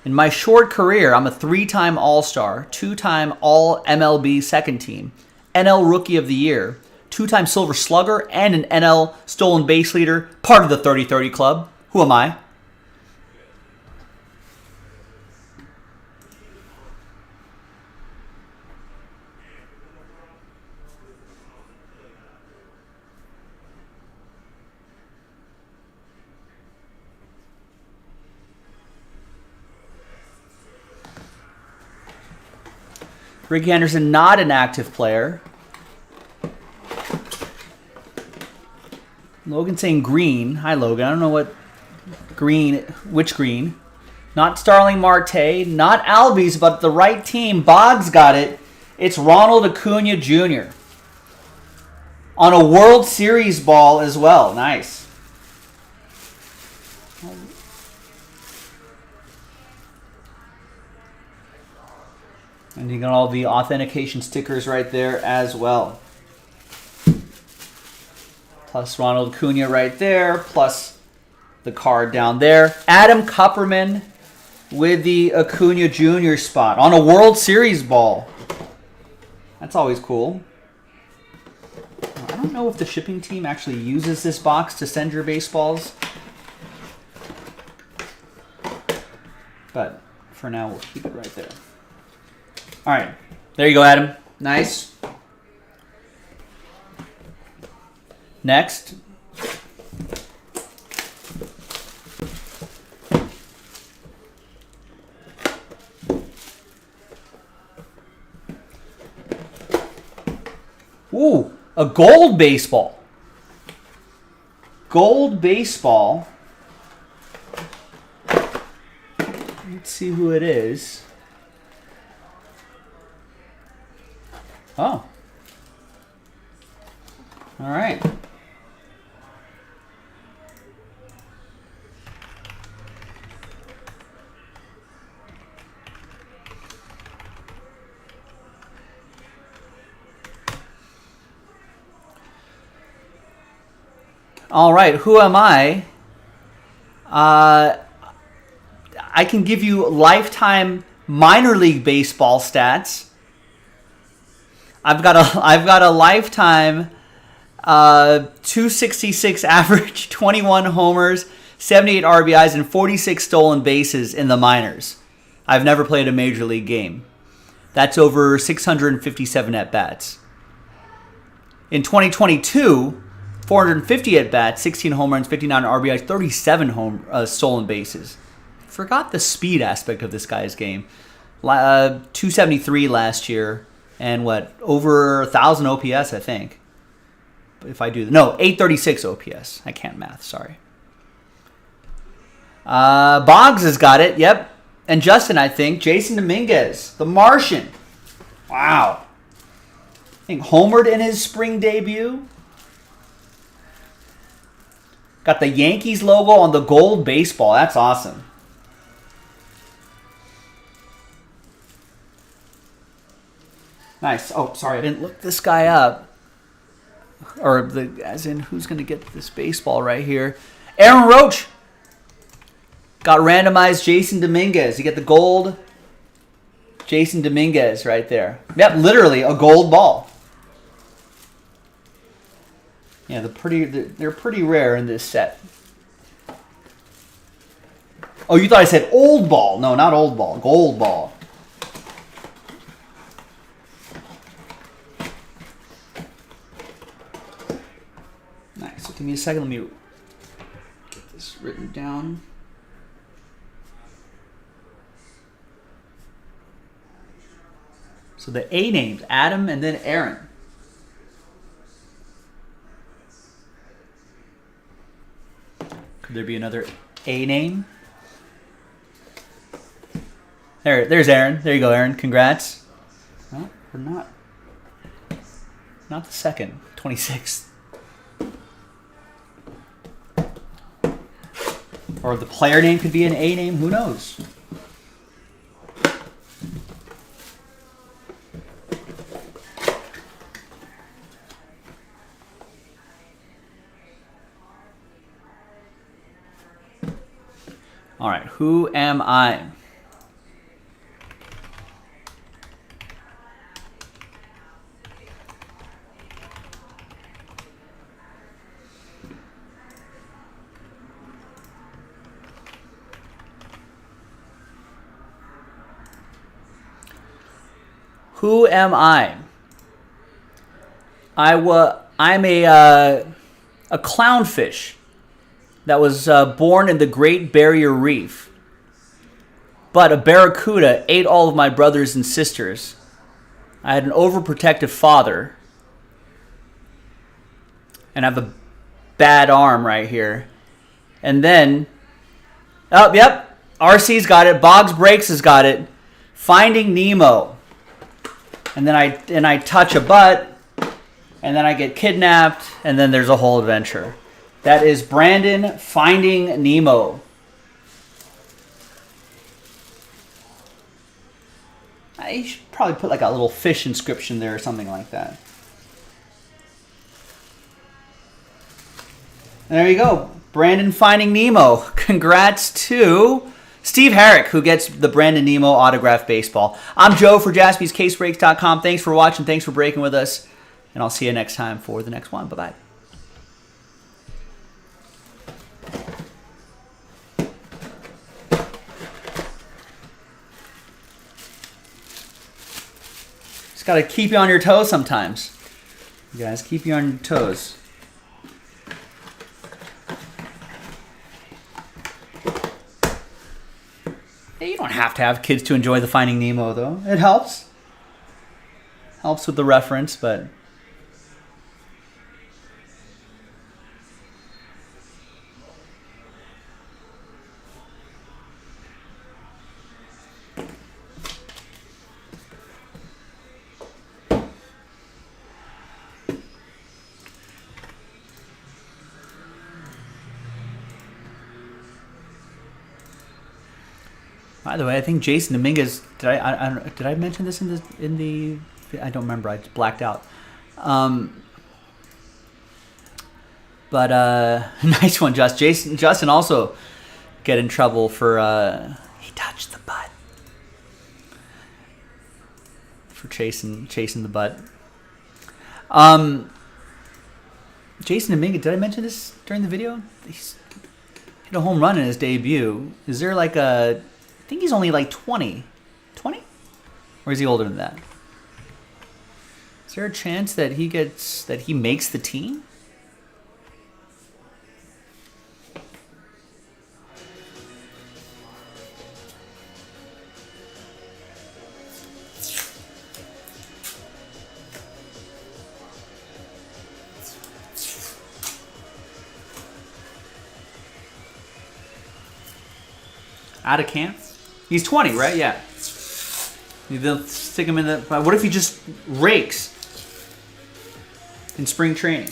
In my short career, I'm a 3-time All-Star, 2-time All-MLB second team, NL Rookie of the Year, 2-time Silver Slugger, and an NL stolen base leader, part of the 30-30 club. Who am I? Ricky Henderson, not an active player. Logan saying green. Hi, Logan. I don't know which green. Not Starling Marte, not Albies, but the right team. Boggs got it. It's Ronald Acuna Jr. On a World Series ball as well. Nice. And you got all the authentication stickers right there as well. Plus Ronald Acuna right there, plus the card down there. Adam Kupperman with the Acuna Jr. spot on a World Series ball. That's always cool. I don't know if the shipping team actually uses this box to send your baseballs. But for now, we'll keep it right there. All right, there you go, Adam. Nice. Next. Ooh, a gold baseball. Gold baseball. Let's see who it is. Oh. All right. All right, who am I? I can give you lifetime minor league baseball stats. I've got a lifetime 266 average, 21 homers, 78 RBIs, and 46 stolen bases in the minors. I've never played a major league game. That's over 657 at-bats. In 2022, 450 at-bats, 16 home runs, 59 RBIs, 37 stolen bases. Forgot the speed aspect of this guy's game. 273 last year, and over 1,000 OPS, I think. If I do, no, 836 OPS. I can't math, sorry. Boggs has got it, yep. And Justin, I think. Jason Dominguez, the Martian. Wow. I think homered in his spring debut. Got the Yankees logo on the gold baseball. That's awesome. Nice. Oh, sorry, I didn't look this guy up. Or as in who's going to get this baseball right here. Aaron Roach. Got randomized Jason Dominguez. You get the gold Jason Dominguez right there. Yep, literally a gold ball. Yeah, they're pretty rare in this set. Oh, you thought I said old ball. No, not old ball. Gold ball. Nice. So give me a second. Let me get this written down. So the A names, Adam and then Aaron. Could there be another A name? There's Aaron. There you go, Aaron. Congrats. Well, we're not the second, 26th. Or the player name could be an A name. Who knows? All right, who am I? Who am I? I'm a clownfish that was born in the Great Barrier Reef. But a barracuda ate all of my brothers and sisters. I had an overprotective father. And I have a bad arm right here. And then, oh, yep, RC's got it. Boggs Breaks has got it. Finding Nemo. And then I touch a butt. And then I get kidnapped. And then there's a whole adventure. That is Brandon Finding Nemo. You should probably put like a little fish inscription there or something like that. There you go. Brandon Finding Nemo. Congrats to Steve Herrick, who gets the Brandon Nemo autographed baseball. I'm Joe for JaspysCaseBreaks.com. Thanks for watching. Thanks for breaking with us. And I'll see you next time for the next one. Bye-bye. Just got to keep you on your toes sometimes. You guys, keep you on your toes. You don't have to have kids to enjoy the Finding Nemo, though. It helps. Helps with the reference, but... By the way, I think Jason Dominguez. Did I mention this in the? I don't remember. I just blacked out. But nice one, Justin also get in trouble for he touched the butt. For chasing the butt. Jason Dominguez, did I mention this during the video? He's hit a home run in his debut. Is there like a... I think he's only like 20. 20? Or is he older than that? Is there a chance that he makes the team? Out of camp? He's 20, right? Yeah. They'll stick him in the... What if he just rakes in spring training?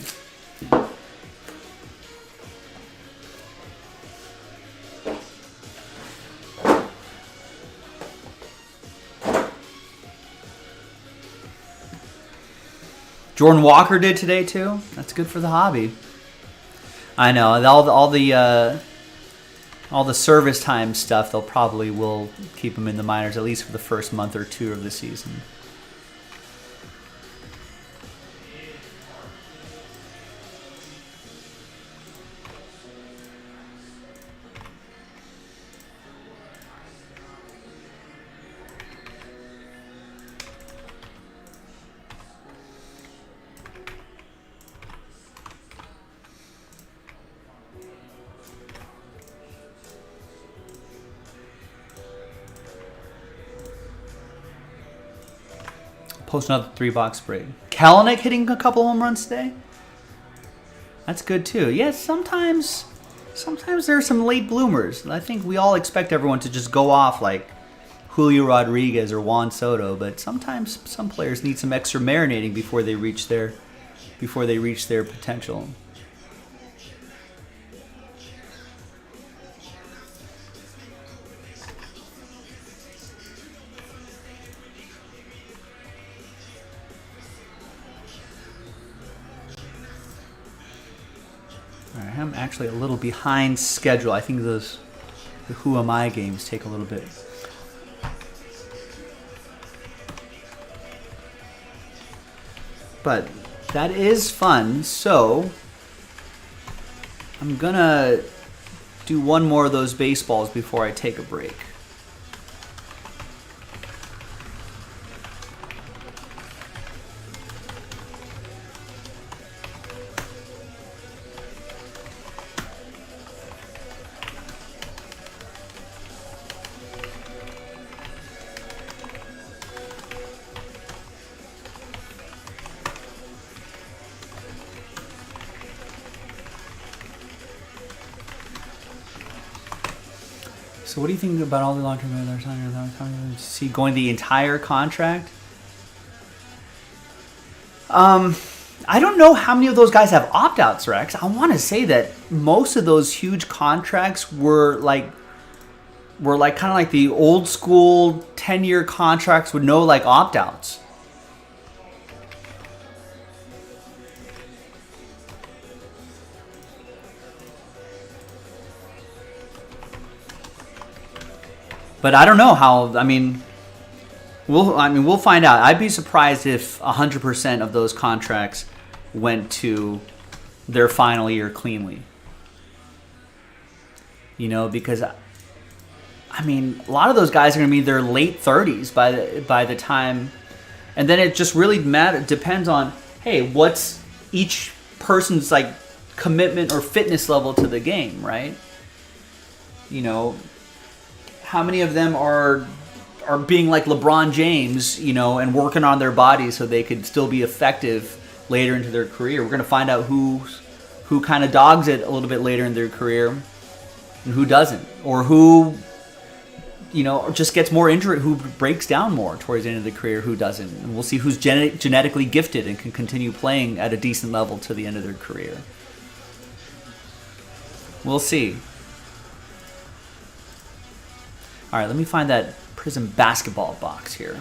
Jordan Walker did today too. That's good for the hobby. I know all the service time stuff. They'll probably will keep him in the minors at least for the first month or two of the season. Post another 3-box break. Kalanick hitting a couple home runs today. That's good too. Yeah, sometimes there are some late bloomers. I think we all expect everyone to just go off like Julio Rodriguez or Juan Soto, but sometimes some players need some extra marinating before they reach their potential. I'm actually a little behind schedule. I think the Who Am I games take a little bit. But that is fun. So I'm gonna do one more of those baseballs before I take a break. So what do you think about all the long-term contracts? See, going the entire contract? I don't know how many of those guys have opt-outs, Rex. I want to say that most of those huge contracts were kind of like the old school 10-year contracts with no like opt-outs. But I don't know how. I mean, we'll find out. I'd be surprised if 100% of those contracts went to their final year cleanly. You know, because I mean, a lot of those guys are going to be in their late 30s by the time, and then it just really depends on, hey, what's each person's like commitment or fitness level to the game, right? You know, how many of them are being like LeBron James, you know, and working on their bodies so they could still be effective later into their career. We're going to find out who kind of dogs it a little bit later in their career and who doesn't, or who, you know, just gets more injured, who breaks down more towards the end of the career, who doesn't. And we'll see who's genetically gifted and can continue playing at a decent level to the end of their career. We'll see. All right, let me find that Prizm basketball box here.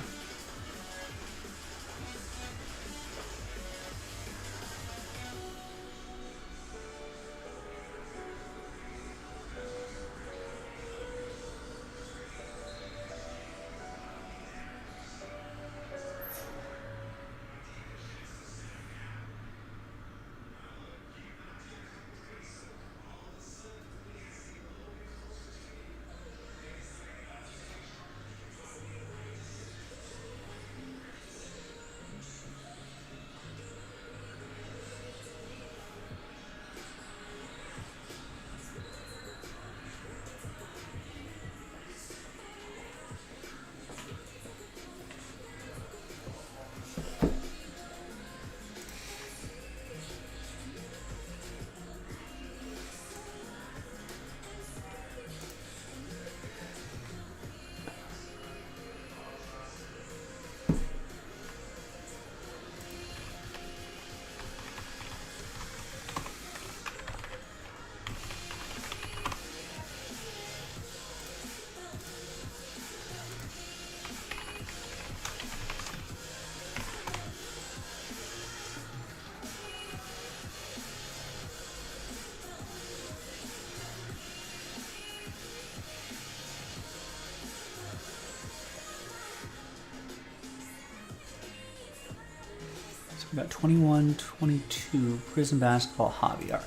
We got 21, 22, Prizm Basketball Hobby. All right.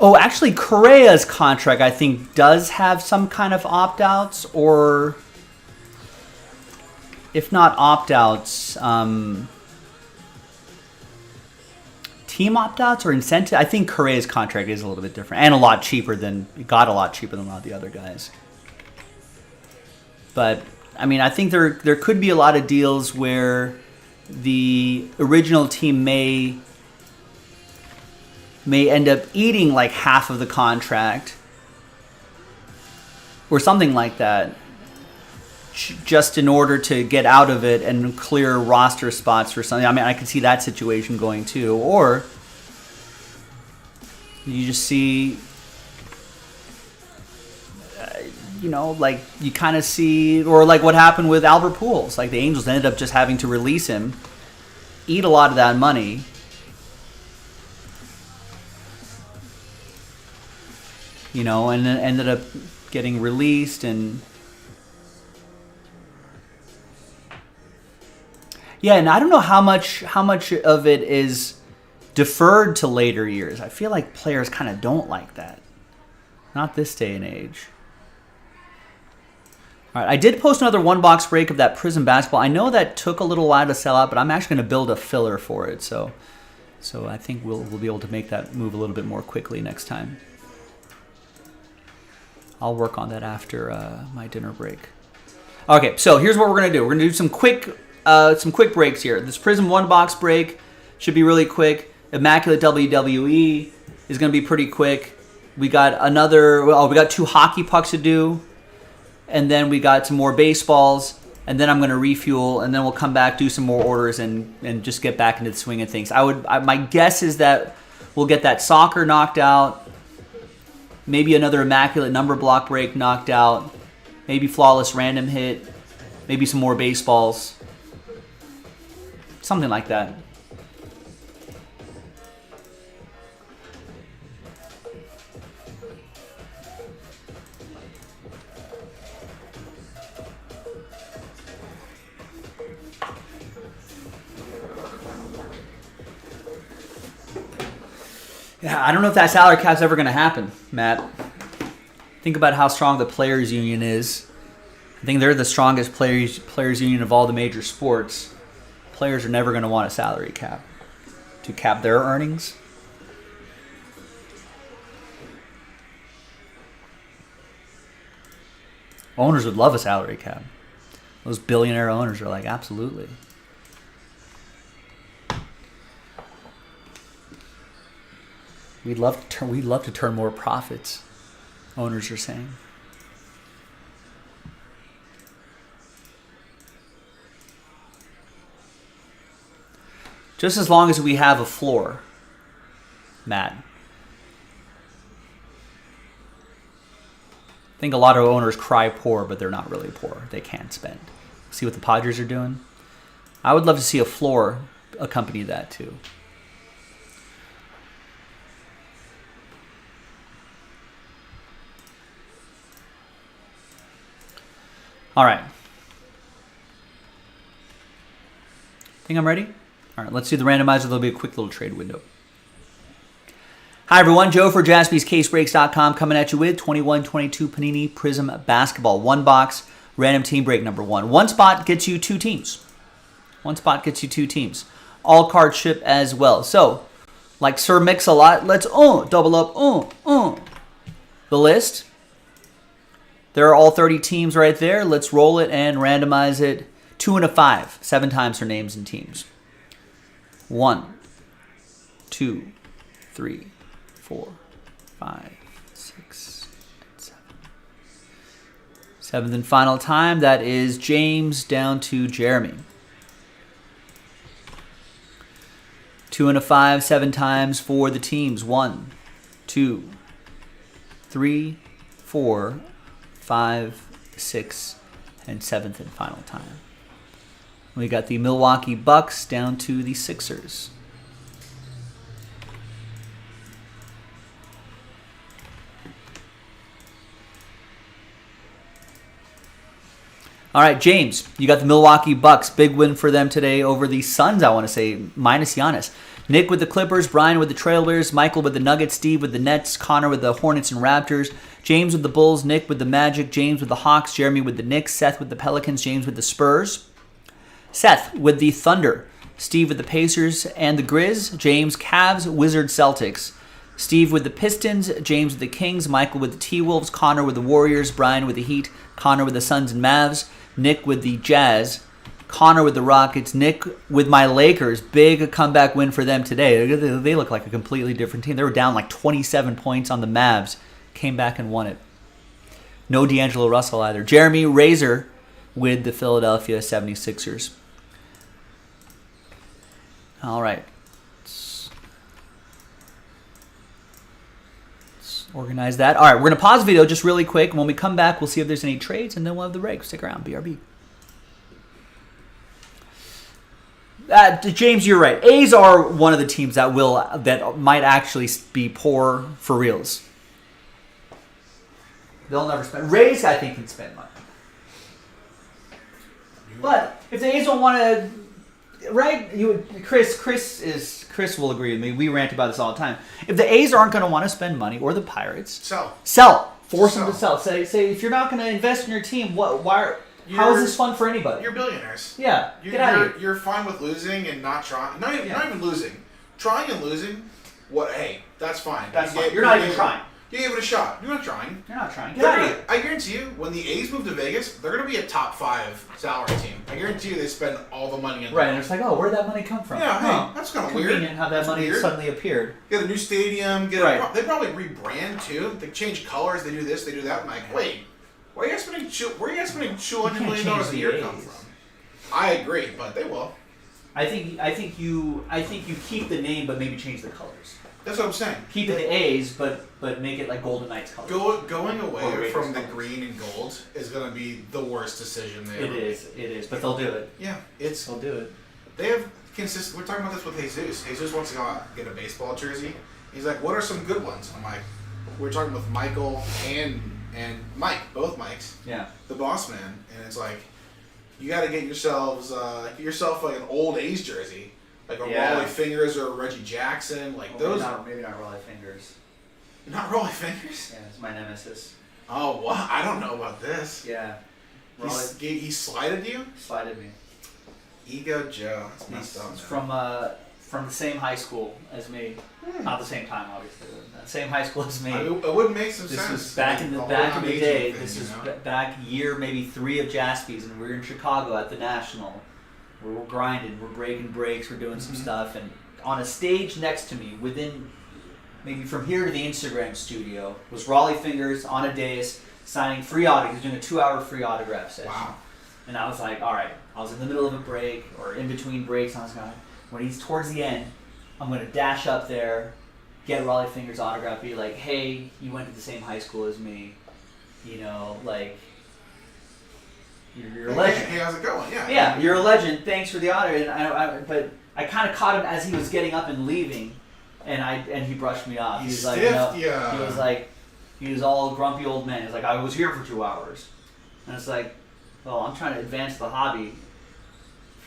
Oh, actually, Correa's contract, I think, does have some kind of opt-outs, or if not opt-outs, team opt-outs or incentive. I think Correa's contract is a little bit different and a lot cheaper than, got a lot cheaper than a lot of the other guys. But, I mean, I think there could be a lot of deals where the original team may end up eating like half of the contract or something like that, just in order to get out of it and clear roster spots for something. I mean, I could see that situation going too. Or you just see, you know, like you kind of see, or like what happened with Albert Pujols. Like the Angels ended up just having to release him, eat a lot of that money, you know, and then ended up getting released. And yeah, and I don't know how much of it is deferred to later years. I feel like players kind of don't like that. Not this day and age. All right, I did post another one-box break of that Prizm Basketball. I know that took a little while to sell out, but I'm actually going to build a filler for it. So I think we'll be able to make that move a little bit more quickly next time. I'll work on that after my dinner break. Okay, so here's what we're gonna do. We're gonna do some quick breaks here. This Prizm one box break should be really quick. Immaculate WWE is gonna be pretty quick. We got we got 2 hockey pucks to do, and then we got some more baseballs, and then I'm gonna refuel, and then we'll come back, do some more orders, and just get back into the swing of things. My guess is that we'll get that soccer knocked out. Maybe another immaculate number block break knocked out. Maybe flawless random hit. Maybe some more baseballs. Something like that. Yeah, I don't know if that salary cap's ever going to happen, Matt. Think about how strong the players' union is. I think they're the strongest players' union of all the major sports. Players are never going to want a salary cap to cap their earnings. Owners would love a salary cap. Those billionaire owners are like, absolutely. We'd love to turn more profits, owners are saying. Just as long as we have a floor, Matt. I think a lot of owners cry poor, but they're not really poor. They can't spend. See what the Padres are doing? I would love to see a floor accompany that too. All right. Think I'm ready? All right, let's do the randomizer. There'll be a quick little trade window. Hi, everyone. Joe for JaspysCaseBreaks.com coming at you with 21-22 Panini Prizm Basketball. One box, random team break number 1. One spot gets you 2 teams. One spot gets you 2 teams. All card ship as well. So, like Sir Mix-a-Lot, let's double up the list. There are all 30 teams right there. Let's roll it and randomize it. 2 and a 5. 7 times for names and teams. 1, 2, 3, 4, 5, 6, 7. 7th and final time. That is James down to Jeremy. 2 and a 5. 7 times for the teams. 1, 2, 3, 4, 5, 6, and 7th and final time. We got the Milwaukee Bucks down to the Sixers. All right, James, you got the Milwaukee Bucks. Big win for them today over the Suns, I want to say, minus Giannis. Nick with the Clippers, Brian with the Trailblazers, Michael with the Nuggets, Steve with the Nets, Connor with the Hornets and Raptors, James with the Bulls, Nick with the Magic, James with the Hawks, Jeremy with the Knicks, Seth with the Pelicans, James with the Spurs, Seth with the Thunder, Steve with the Pacers and the Grizz, James, Cavs, Wizards, Celtics, Steve with the Pistons, James with the Kings, Michael with the T-Wolves, Connor with the Warriors, Brian with the Heat, Connor with the Suns and Mavs, Nick with the Jazz, Connor with the Rockets, Nick with my Lakers. Big comeback win for them today. They look like a completely different team. They were down like 27 points on the Mavs. Came back and won it. No D'Angelo Russell either. Jeremy Razor with the Philadelphia 76ers. All right. Let's organize that. All right, we're going to pause the video just really quick. When we come back, we'll see if there's any trades, and then we'll have the break. Stick around. BRB. James, you're right. A's are one of the teams that might actually be poor for reals. They'll never spend. Rays, I think, can spend money. But if the A's don't want to, right? Chris will agree with me. We rant about this all the time. If the A's aren't going to want to spend money, or the Pirates, sell. Force them to sell. Say if you're not going to invest in your team, how is this fun for anybody? You're billionaires. Yeah, get out of here. You're fine with losing and not trying. Not even losing. Trying and losing. What? Hey, that's fine. That's fine. You're not even trying. You gave it a shot. You're not trying. You're not trying. Get out of here. I guarantee you, when the A's move to Vegas, they're going to be a top 5 salary team. I guarantee you they spend all the money in right, and it's like, oh, where'd that money come from? Yeah, hey, that's kind of weird. Convenient how that money suddenly appeared. Get a new stadium. They probably rebrand, too. They change colors. They do this. They do that. I'm like, wait. Where are you guys spending $200 million a year come from? I agree, but they will. I think you keep the name, but maybe change the colors. That's what I'm saying. Keep it the A's, but make it like Golden Knights colors. Going away from the green and gold is going to be the worst decision they ever made. It is, but they'll do it. Yeah, they'll do it. They have consistent. We're talking about this with Jesus. Jesus wants to go out and get a baseball jersey. He's like, what are some good ones? I'm like, we're talking with Michael and Mike, both Mikes. Yeah. The boss man, and it's like, you got to get yourself like an old A's jersey, like a Raleigh Fingers or a Reggie Jackson, like those. Maybe not Raleigh Fingers. Not Raleigh Fingers. Yeah, it's my nemesis. Oh, what? I don't know about this. Yeah. He slided you? Slided me. Ego Joe. That's messed up. He's from the same high school as me. Not the same time, obviously. Same high school as me. It would make some sense. This was back in the day. This is back year maybe 3 of Jaspy's, and we were in Chicago at the National. We're grinding, we're breaking breaks, we're doing some stuff, and on a stage next to me, within maybe from here to the Instagram studio, was Raleigh Fingers on a dais signing free autographs. He was doing a 2-hour free autograph session. Wow. And I was like, all right. I was in the middle of a break or in between breaks, and I was going, when he's towards the end, I'm going to dash up there, get Raleigh Fingers' autograph, be like, hey, you went to the same high school as me. You know, like, you're a legend. Hey, how's it going? Yeah. Yeah, you're a legend. Thanks for the honor. And but I kind of caught him as he was getting up and leaving, and he brushed me off. He was like, he was all grumpy old man. He's like, I was here for 2 hours. And it's like, well, I'm trying to advance the hobby.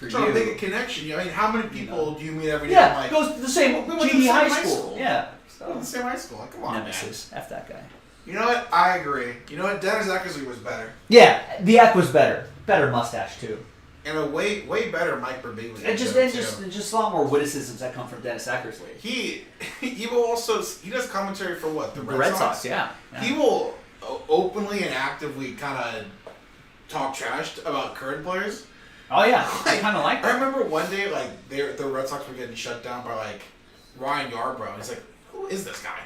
Trying to make a connection. I mean, how many people do you meet every day? Yeah, like, goes to the same GD high school. Yeah. We went to the same high school. Like, come on, Nemesis. man. F that guy. You know what? I agree. You know what? Dennis Eckersley was better. Yeah, the Eck was better. Better mustache, too. And a way better Mike Birbee was. And just a lot more witticisms that come from Dennis Eckersley. He will also, he does commentary for what? The Red Sox, yeah. He will openly and actively kind of talk trash about current players. Oh yeah, I kind of like that. I remember one day, like, the Red Sox were getting shut down by, like, Ryan Yarbrough. He's like, who is this guy?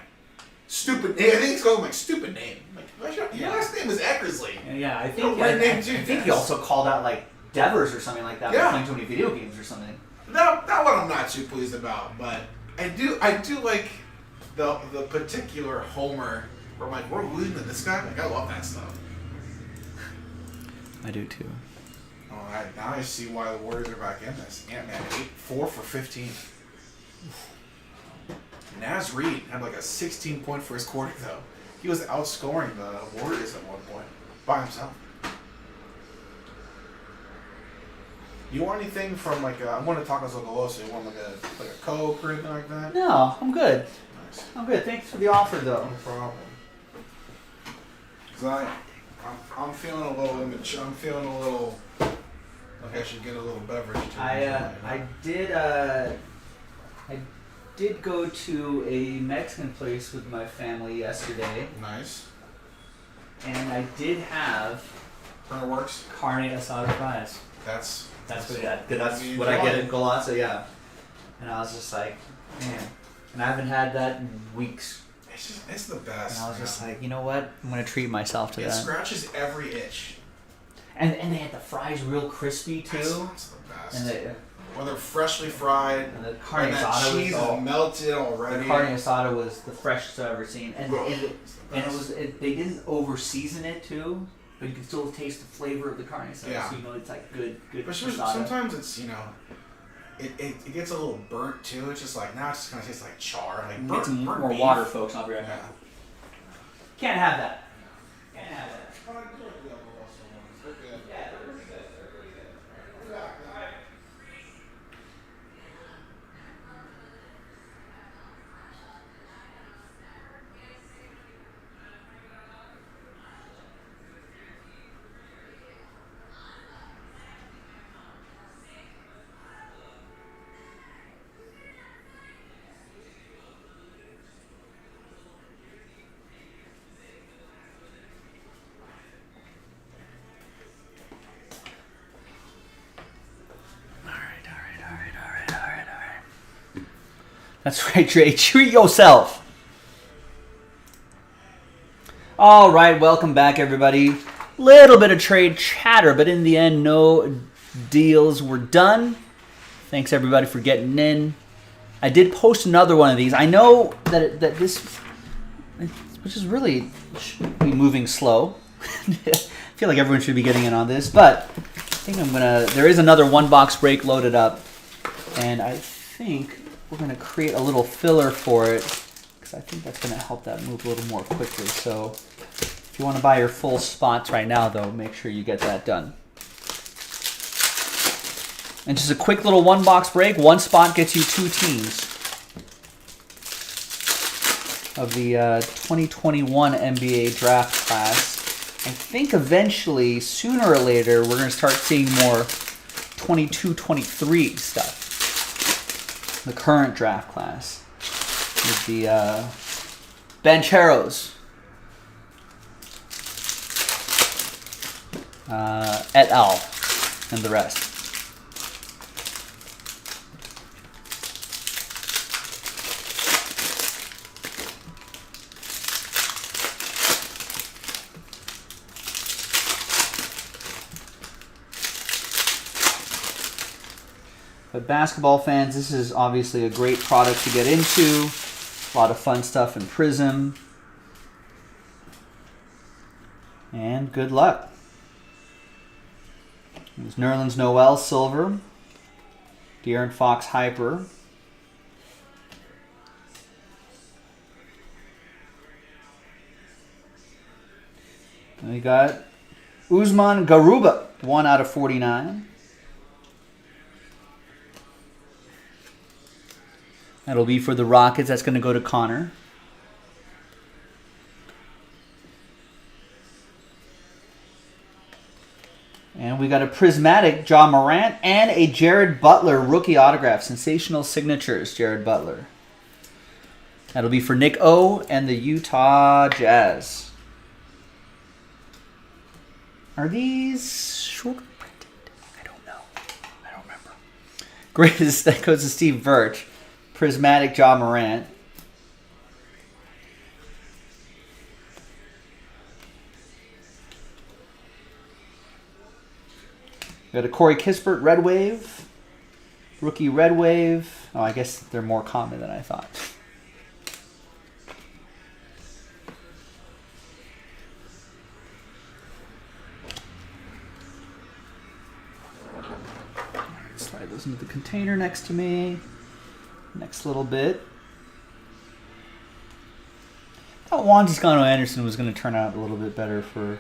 Stupid name. I think he's called him, like, stupid name. Like, your last name is Eckersley. Yeah, I think he also called out, like, Devers or something like that for playing too many video games or something. That one I'm not too pleased about, but I do like the particular homer where I'm like, we're losing to this guy? Like, I love that stuff. I do too. Oh, now I see why the Warriors are back in this. Ant-Man, 4 for 15. Naz Reid had like a 16-point first quarter, though. He was outscoring the Warriors at one point by himself. You want anything from like I want to talk to Goloso. You want like a Coke or anything like that? No, I'm good. Nice. I'm good. Thanks for the offer, though. No problem. Cause I'm feeling a little immature. I'm feeling a little like I should get a little beverage too. I did go to a Mexican place with my family yesterday. Nice. And I did have Burner Works. carne asada fries. That's what I get at Goloso, yeah. And I was just like, man. And I haven't had that in weeks. It's the best. And I was just like, you know what? I'm gonna treat myself to that. It scratches every itch. And they had the fries real crispy too. That's the best. And when they're freshly fried, and the carne and that asada cheese was is melted already. The carne asada was the freshest I've ever seen, and they didn't over season it too, but you can still taste the flavor of the carne asada. Yeah. So you know it's like good But asada. sometimes it's it gets a little burnt too. It's just like now it's just gonna taste like char. Like Get some burnt more beef. water, folks. I'll be right back. Yeah. Can't have that. Can't have that. That's right, Dre. Treat yourself. All right, welcome back, everybody. Little bit of trade chatter, but in the end, no deals were done. Thanks, everybody, for getting in. I did post another one of these. I know that this, which is really should be moving slow. I feel like everyone should be getting in on this, but I think there is another one box break loaded up, and I think we're going to create a little filler for it because I think that's going to help that move a little more quickly. So if you want to buy your full spots right now, though, make sure you get that done. And just a quick little one box break. One spot gets you 2 teams of the 2021 NBA draft class. I think eventually, sooner or later, we're going to start seeing more 22-23 stuff. The current draft class with the Bancheros, et al. And the rest. But basketball fans, this is obviously a great product to get into. A lot of fun stuff in Prizm. And good luck. There's Nerlens Noel, Silver. De'Aaron Fox, Hyper. And we got Usman Garuba, 1/49. That'll be for the Rockets. That's going to go to Connor. And we got a prismatic Ja Morant and a Jared Butler rookie autograph. Sensational signatures, Jared Butler. That'll be for Nick O and the Utah Jazz. Are these short printed? I don't know. I don't remember. Greatest, that goes to Steve Virch. Prismatic Ja Morant. Got a Corey Kispert Red Wave. Rookie Red Wave. Oh, I guess they're more common than I thought. Slide those into the container next to me. Next little bit. I thought Juan Toscano Anderson was going to turn out a little bit better for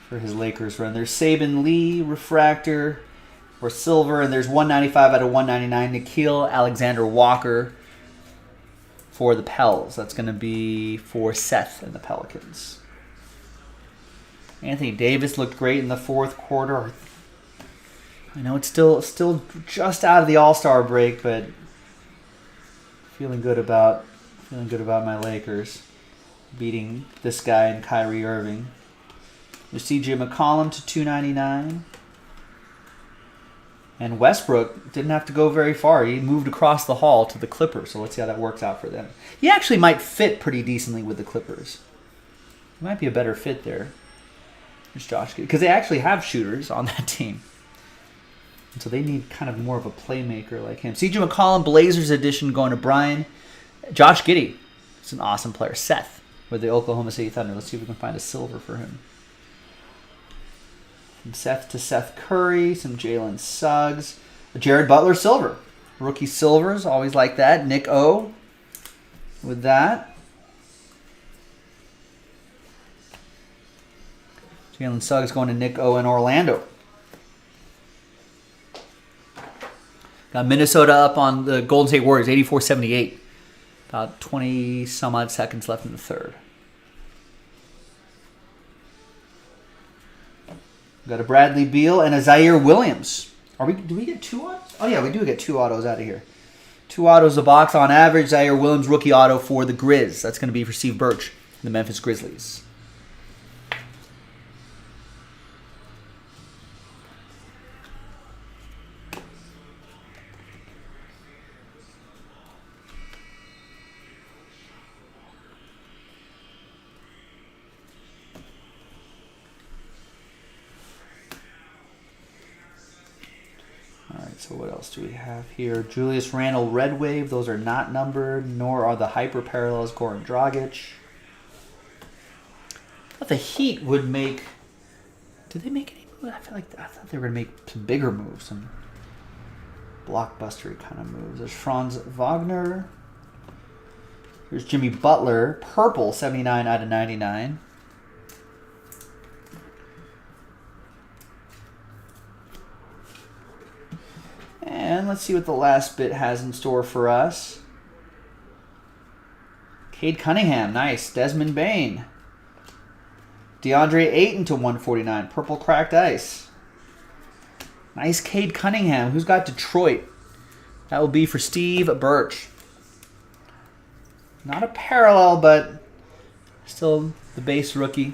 his Lakers run. There's Saban Lee, Refractor, or silver, and there's 195 out of 199. Nikhil Alexander Walker for the Pels. That's going to be for Seth and the Pelicans. Anthony Davis looked great in the fourth quarter. I know it's still just out of the All-Star break, but feeling good about my Lakers beating this guy and Kyrie Irving. There's CJ McCollum to 299. And Westbrook didn't have to go very far. He moved across the hall to the Clippers, so let's see how that works out for them. He actually might fit pretty decently with the Clippers. He might be a better fit there. There's Josh, because they actually have shooters on that team. And so they need kind of more of a playmaker like him. CJ McCollum, Blazers edition going to Brian. Josh Giddey, it's an awesome player. Seth with the Oklahoma City Thunder. Let's see if we can find a silver for him. From Seth to Seth Curry, some Jalen Suggs. Jared Butler silver. Rookie silvers, always like that. Nick O with that. Jalen Suggs going to Nick O in Orlando. Got Minnesota up on the Golden State Warriors, 84-78. About 20 some odd seconds left in the third. Got a Bradley Beal and a Zaire Williams. Do we get 2 autos? Oh yeah, we do get 2 autos out of here. 2 autos a box on average. Zaire Williams rookie auto for the Grizz. That's going to be for Steve Birch, the Memphis Grizzlies. So what else do we have here? Julius Randle, Red Wave. Those are not numbered, nor are the hyper parallels Goran Dragic. I thought the Heat would make... Did they make any moves? I thought they were going to make some bigger moves, some blockbuster kind of moves. There's Franz Wagner. Here's Jimmy Butler, purple, 79 out of 99. And let's see what the last bit has in store for us. Cade Cunningham, nice. Desmond Bain. DeAndre Ayton to 149, purple cracked ice. Nice Cade Cunningham. Who's got Detroit? That will be for Steve Birch. Not a parallel, but still the base rookie.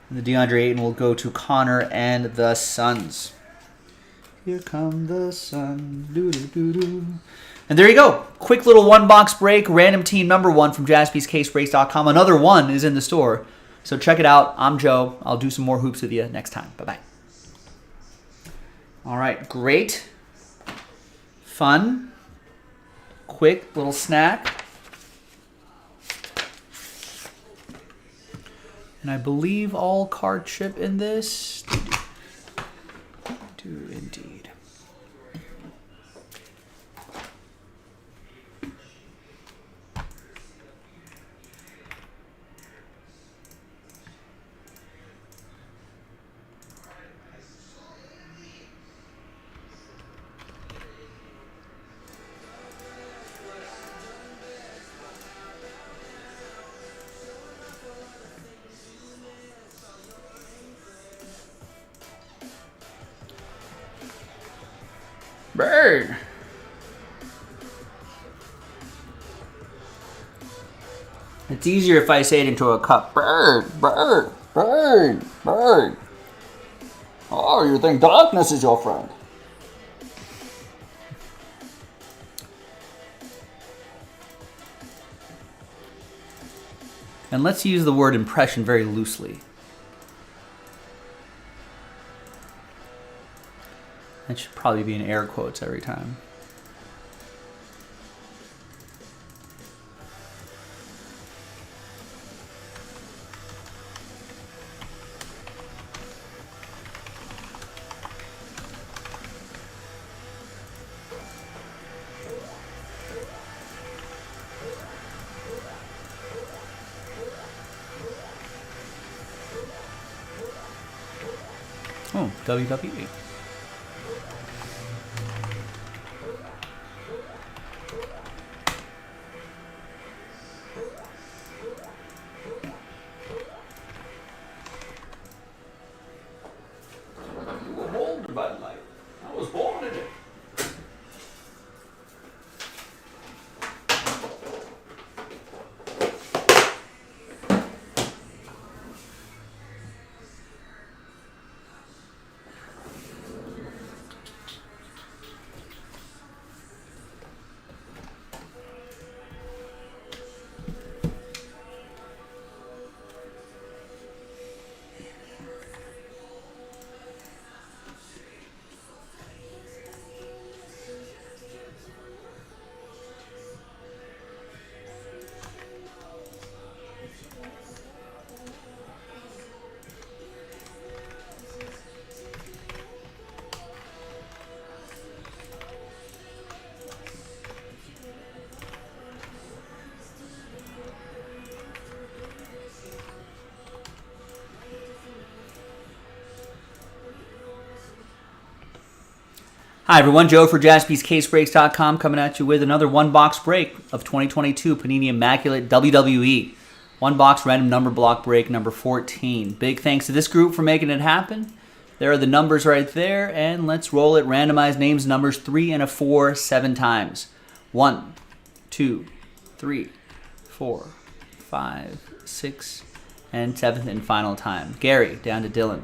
And the DeAndre Ayton will go to Connor and the Suns. Here come the sun. Doo-doo-doo-doo. And there you go. Quick little one-box break. Random team number 1 from jaspyscasebreaks.com. Another one is in the store. So check it out. I'm Joe. I'll do some more hoops with you next time. Bye-bye. All right. Great. Fun. Quick little snack. And I believe all card chip in this. Do indeed. Bird. It's easier if I say it into a cup. Bird, bird, bird, bird. Oh, you think darkness is your friend? And let's use the word impression very loosely. That should probably be in air quotes every time. Oh, WWE. Hi everyone, Joe for JaspysCaseBreaks.com coming at you with another one-box break of 2022 Panini Immaculate WWE. One-box random number block break number 14. Big thanks to this group for making it happen. There are the numbers right there, and let's roll it. Randomized names, numbers 3 and a 4, 7 times. 1, 2, 3, 4, 5, 6, and 7th and final time. Gary, down to Dylan.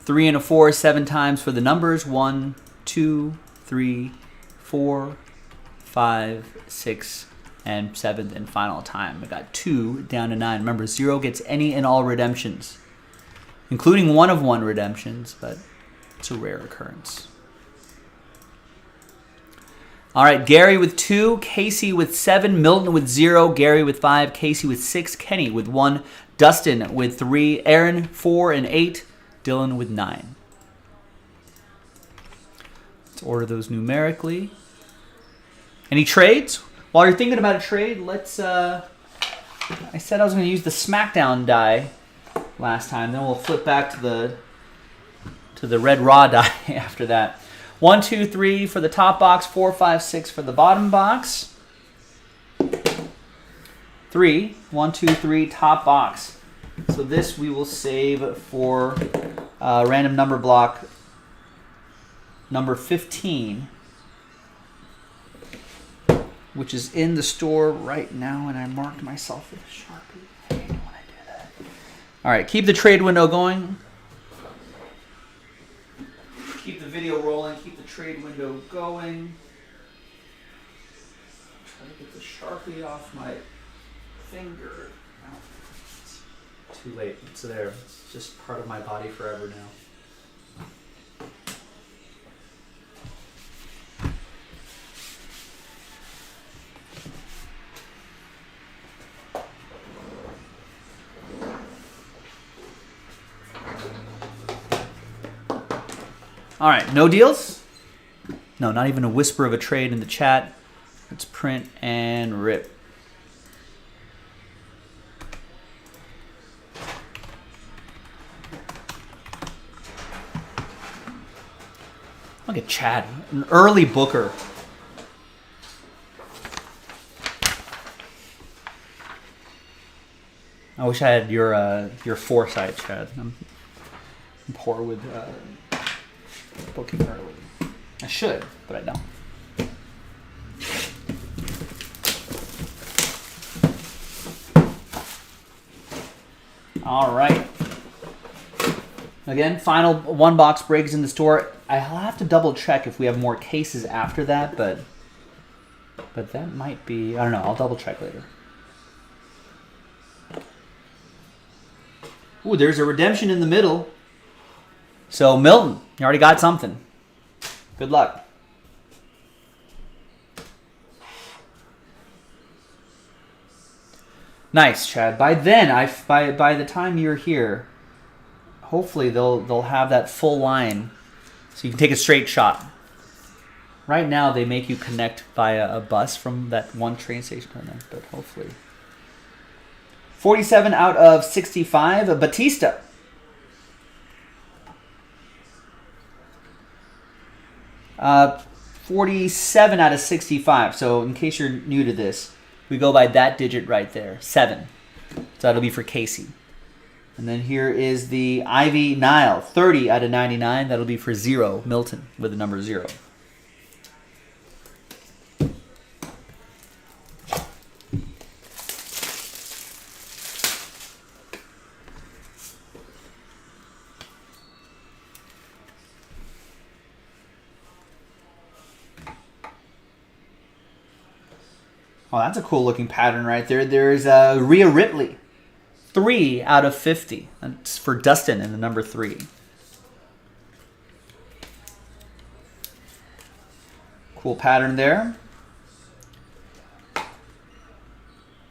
3 and a 4, 7 times for the numbers. 1, 2, 3, 4, 5, 6, and 7th and final time. I got 2 down to 9. Remember, 0 gets any and all redemptions, including 1 of 1 redemptions, but it's a rare occurrence. All right, Gary with 2, Casey with 7, Milton with 0, Gary with 5, Casey with 6, Kenny with 1, Dustin with 3, Aaron 4 and 8, Dylan with 9. Let's order those numerically. Any trades? While you're thinking about a trade, let's... I said I was going to use the SmackDown die last time. Then we'll flip back to the Red Raw die after that. 1, 2, 3 for the top box. 4, 5, 6 for the bottom box. 3. 1, 2, 3 top box. So this we will save for random number block number 15, which is in the store right now, and I marked myself with a Sharpie. I hate when I do that. All right, keep the trade window going. Keep the video rolling. Keep the trade window going. Try to get the Sharpie off my finger. Too late. It's there. It's just part of my body forever now. All right, no deals? No, not even a whisper of a trade in the chat. Let's print and rip. Look at Chad, an early booker. I wish I had your foresight, Chad. I'm poor with booking early. I should, but I don't. All right. Again, final one box break is in the store. I'll have to double check if we have more cases after that, but that might be, I don't know, I'll double check later. Ooh, there's a redemption in the middle. So Milton, you already got something. Good luck. Nice, Chad. By then, by the time you're here, hopefully they'll have that full line so you can take a straight shot. Right now they make you connect via a bus from that one train station to the next, but hopefully. 47 out of 65, Batista. Uh, 47 out of 65. So in case you're new to this, we go by that digit right there, 7. So that'll be for Casey. And then here is the Ivy Nile, 30 out of 99. That'll be for 0, Milton, with the number 0. Oh, that's a cool looking pattern right there. There's Rhea Ripley. 3 out of 50. That's for Dustin in the number 3. Cool pattern there.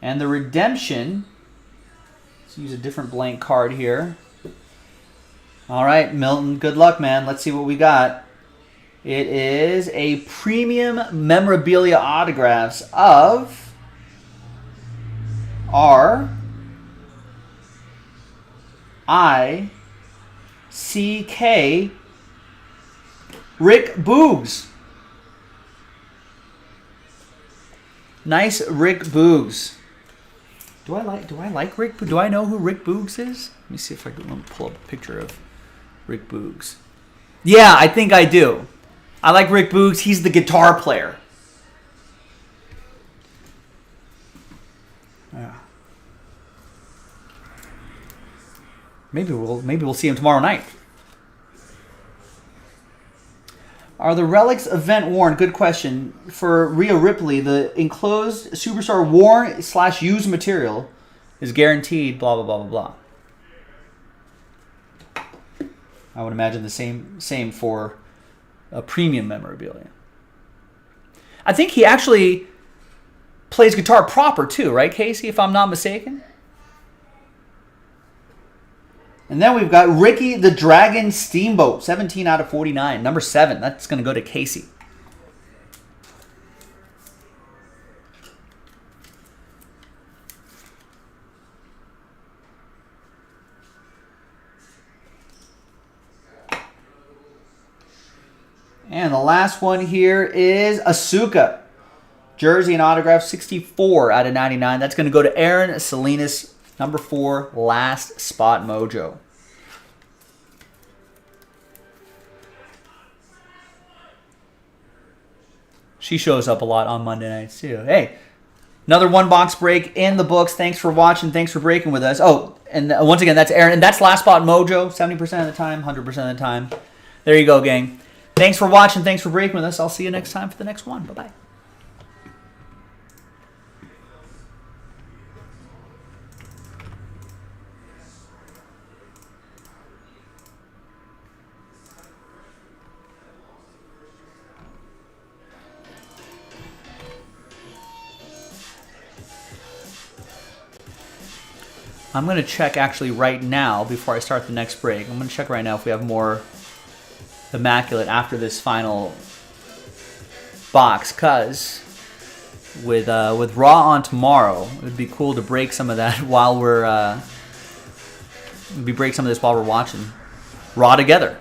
And the redemption. Let's use a different blank card here. All right, Milton, good luck, man. Let's see what we got. It is a premium memorabilia autographs of R.I. CK Rick Boogs. Nice Rick Boogs. Do I like Rick? Do I know who Rick Boogs is? Let me see if I can pull up a picture of Rick Boogs. Yeah, I think I do. I like Rick Boogs. He's the guitar player. Yeah. Maybe we'll see him tomorrow night. Are the relics event worn? Good question. For Rhea Ripley, the enclosed Superstar worn / used material is guaranteed. Blah blah blah blah blah. I would imagine the same for a premium memorabilia. I think he actually plays guitar proper too, right, Casey? If I'm not mistaken. And then we've got Ricky the Dragon Steamboat, 17 out of 49, number 7. That's going to go to Casey. And the last one here is Asuka. Jersey and autograph, 64 out of 99. That's going to go to Aaron Salinas, number 4, last spot mojo. She shows up a lot on Monday nights too. Hey, another one box break in the books. Thanks for watching. Thanks for breaking with us. Oh, and once again, that's Aaron. And that's last spot mojo, 70% of the time, 100% of the time. There you go, gang. Thanks for watching. Thanks for breaking with us. I'll see you next time for the next one. Bye-bye. I'm going to check actually right now before I start the next break. I'm going to check right now if we have more Immaculate after this final box, because with Raw on tomorrow, it would be cool to break some of that while we're break some of this while we're watching Raw together.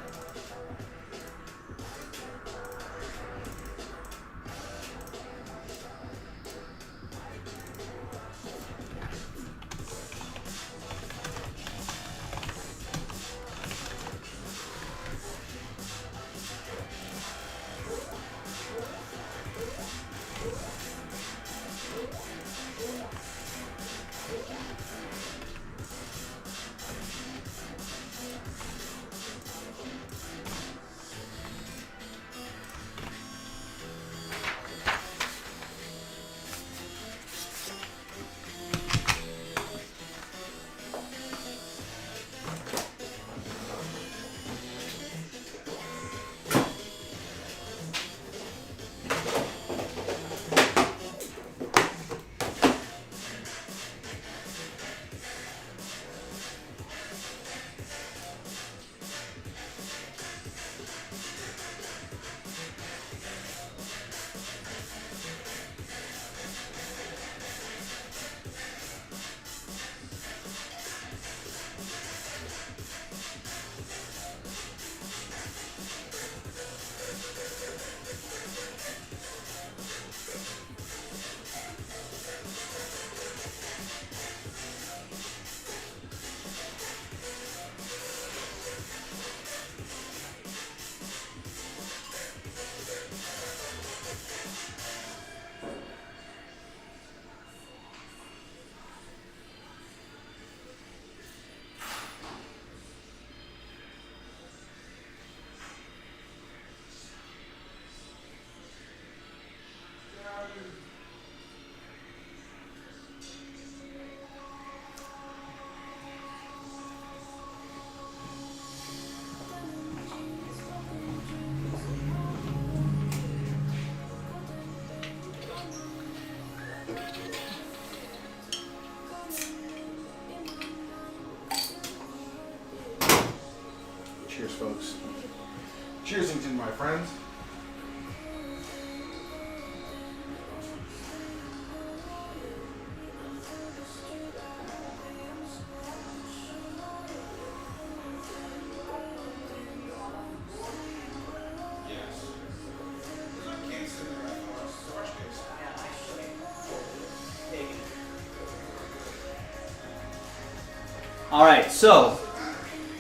All right, so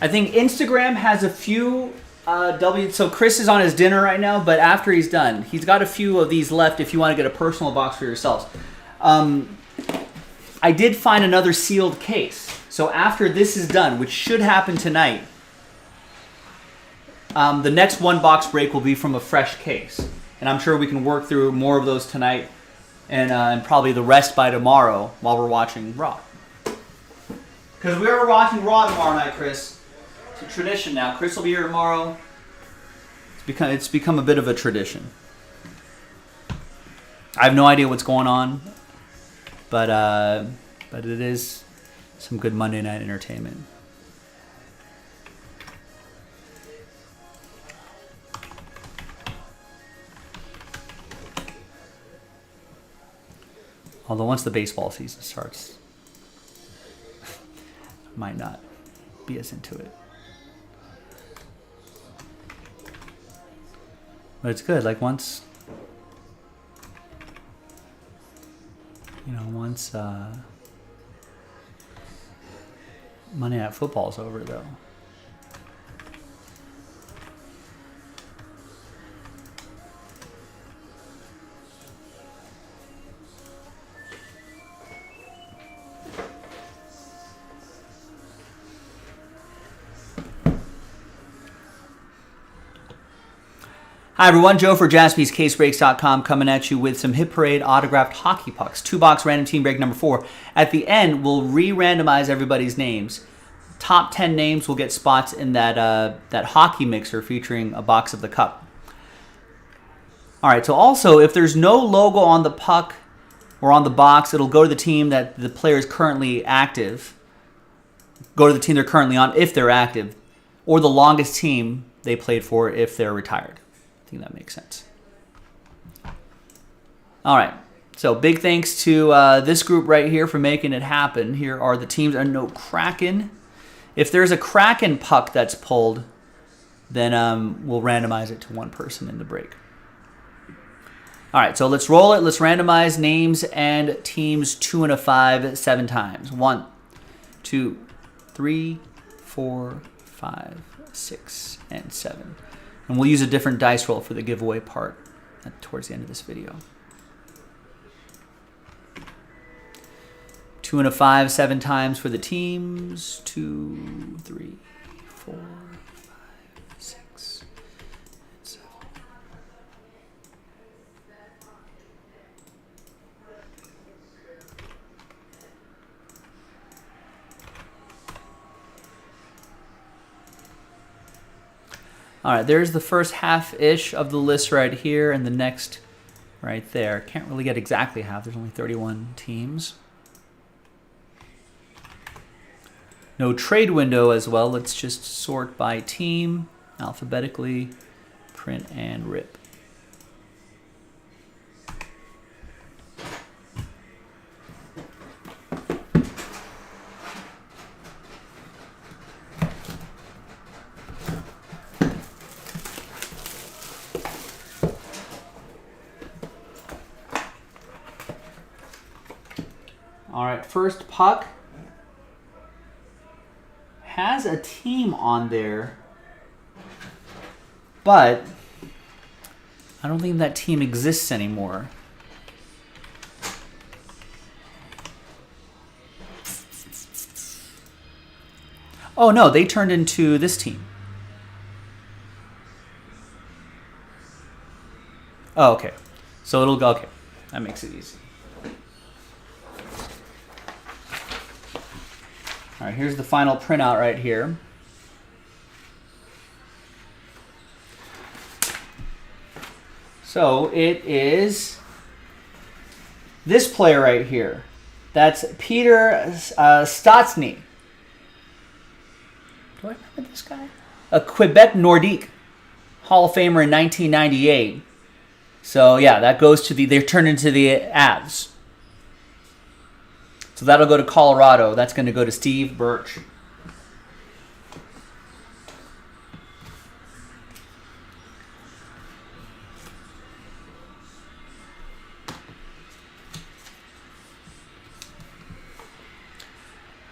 I think Instagram has a few So Chris is on his dinner right now, but after he's done, he's got a few of these left if you want to get a personal box for yourselves. I did find another sealed case. So after this is done, which should happen tonight, the next one box break will be from a fresh case. And I'm sure we can work through more of those tonight and probably the rest by tomorrow while we're watching Raw. Because we are watching Raw tomorrow night, Chris. It's a tradition now. Chris will be here tomorrow. It's become a bit of a tradition. I have no idea what's going on, but it is some good Monday night entertainment. Although once the baseball season starts, I might not be as into it. But it's good. Like once Monday Night Football's over, though. Hi everyone, Joe for JaspysCaseBreaks.com coming at you with some Hit Parade autographed hockey pucks. 2-box random team break number 4. At the end, we'll re-randomize everybody's names. Top 10 names will get spots in that hockey mixer featuring a box of the cup. All right, so also, if there's no logo on the puck or on the box, it'll go to the team that the player is currently active. Go to the team they're currently on if they're active, or the longest team they played for if they're retired. I think that makes sense. All right. So big thanks to this group right here for making it happen. Here are the teams. And no Kraken. If there's a Kraken puck that's pulled, then we'll randomize it to one person in the break. All right. So let's roll it. Let's randomize names and teams 2 and a 5 7 times. 1, 2, 3, 4, 5, 6, and 7. And we'll use a different dice roll for the giveaway part towards the end of this video. 2 and a 5 7 times for the teams. 2, 3, 4, 5, 6, 7. All right, there's the first half-ish of the list right here, and the next right there. Can't really get exactly half. There's only 31 teams. No trade window as well. Let's just sort by team, alphabetically, print and rip. All right, first puck has a team on there, but I don't think that team exists anymore. Oh no, they turned into this team. Oh, okay. So it'll go, okay. That makes it easy. All right, here's the final printout right here. So it is this player right here. That's Peter Stastny. Do I remember this guy? A Quebec Nordique Hall of Famer in 1998. So yeah, that goes to they're turned into the Avs. So that'll go to Colorado. That's going to go to Steve Birch.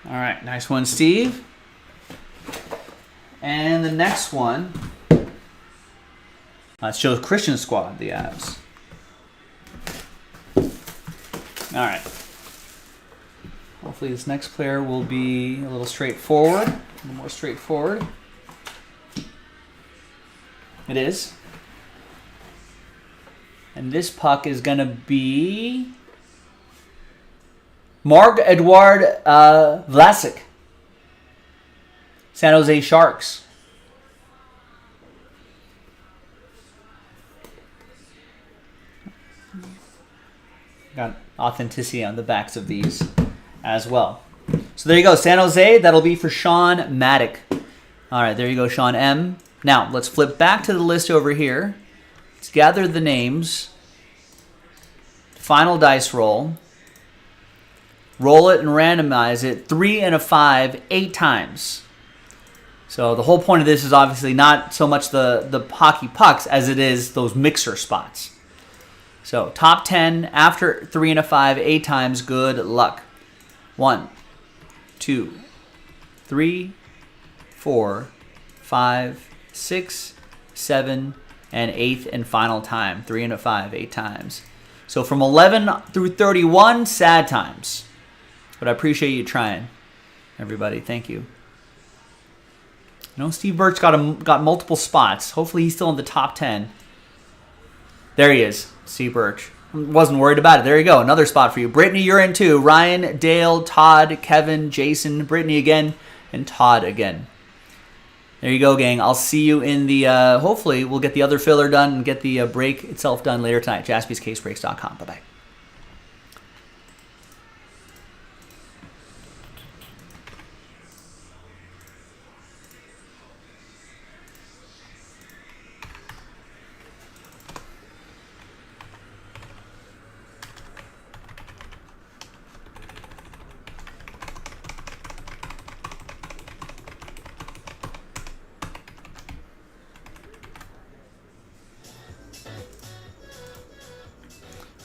All right, nice one, Steve. And the next one shows Christian squad, the Avs. All right. Hopefully this next player will be a little straightforward, a little more straightforward. It is. And this puck is going to be Marc-Edouard Vlasic, San Jose Sharks. Got authenticity on the backs of these as well. So there you go, San Jose. That'll be for Sean Maddock. All right, there you go, Sean M. Now, let's flip back to the list over here. Let's gather the names. Final dice roll. Roll it and randomize it 3 and a 5, 8 times. So the whole point of this is obviously not so much the hockey pucks as it is those mixer spots. So top 10 after 3 and a 5, 8 times. Good luck. 1, 2, 3, 4, 5, 6, 7, and 8th and final time. 3 and a 5, 8 times. So from 11 through 31, sad times. But I appreciate you trying, everybody. Thank you. Steve Birch got multiple spots. Hopefully he's still in the top 10. There he is, Steve Birch. Wasn't worried about it. There you go. Another spot for you. Brittany, you're in too. Ryan, Dale, Todd, Kevin, Jason, Brittany again, and Todd again. There you go, gang. I'll see you in the, hopefully we'll get the other filler done and get the break itself done later tonight. JaspysCaseBreaks.com. Bye-bye.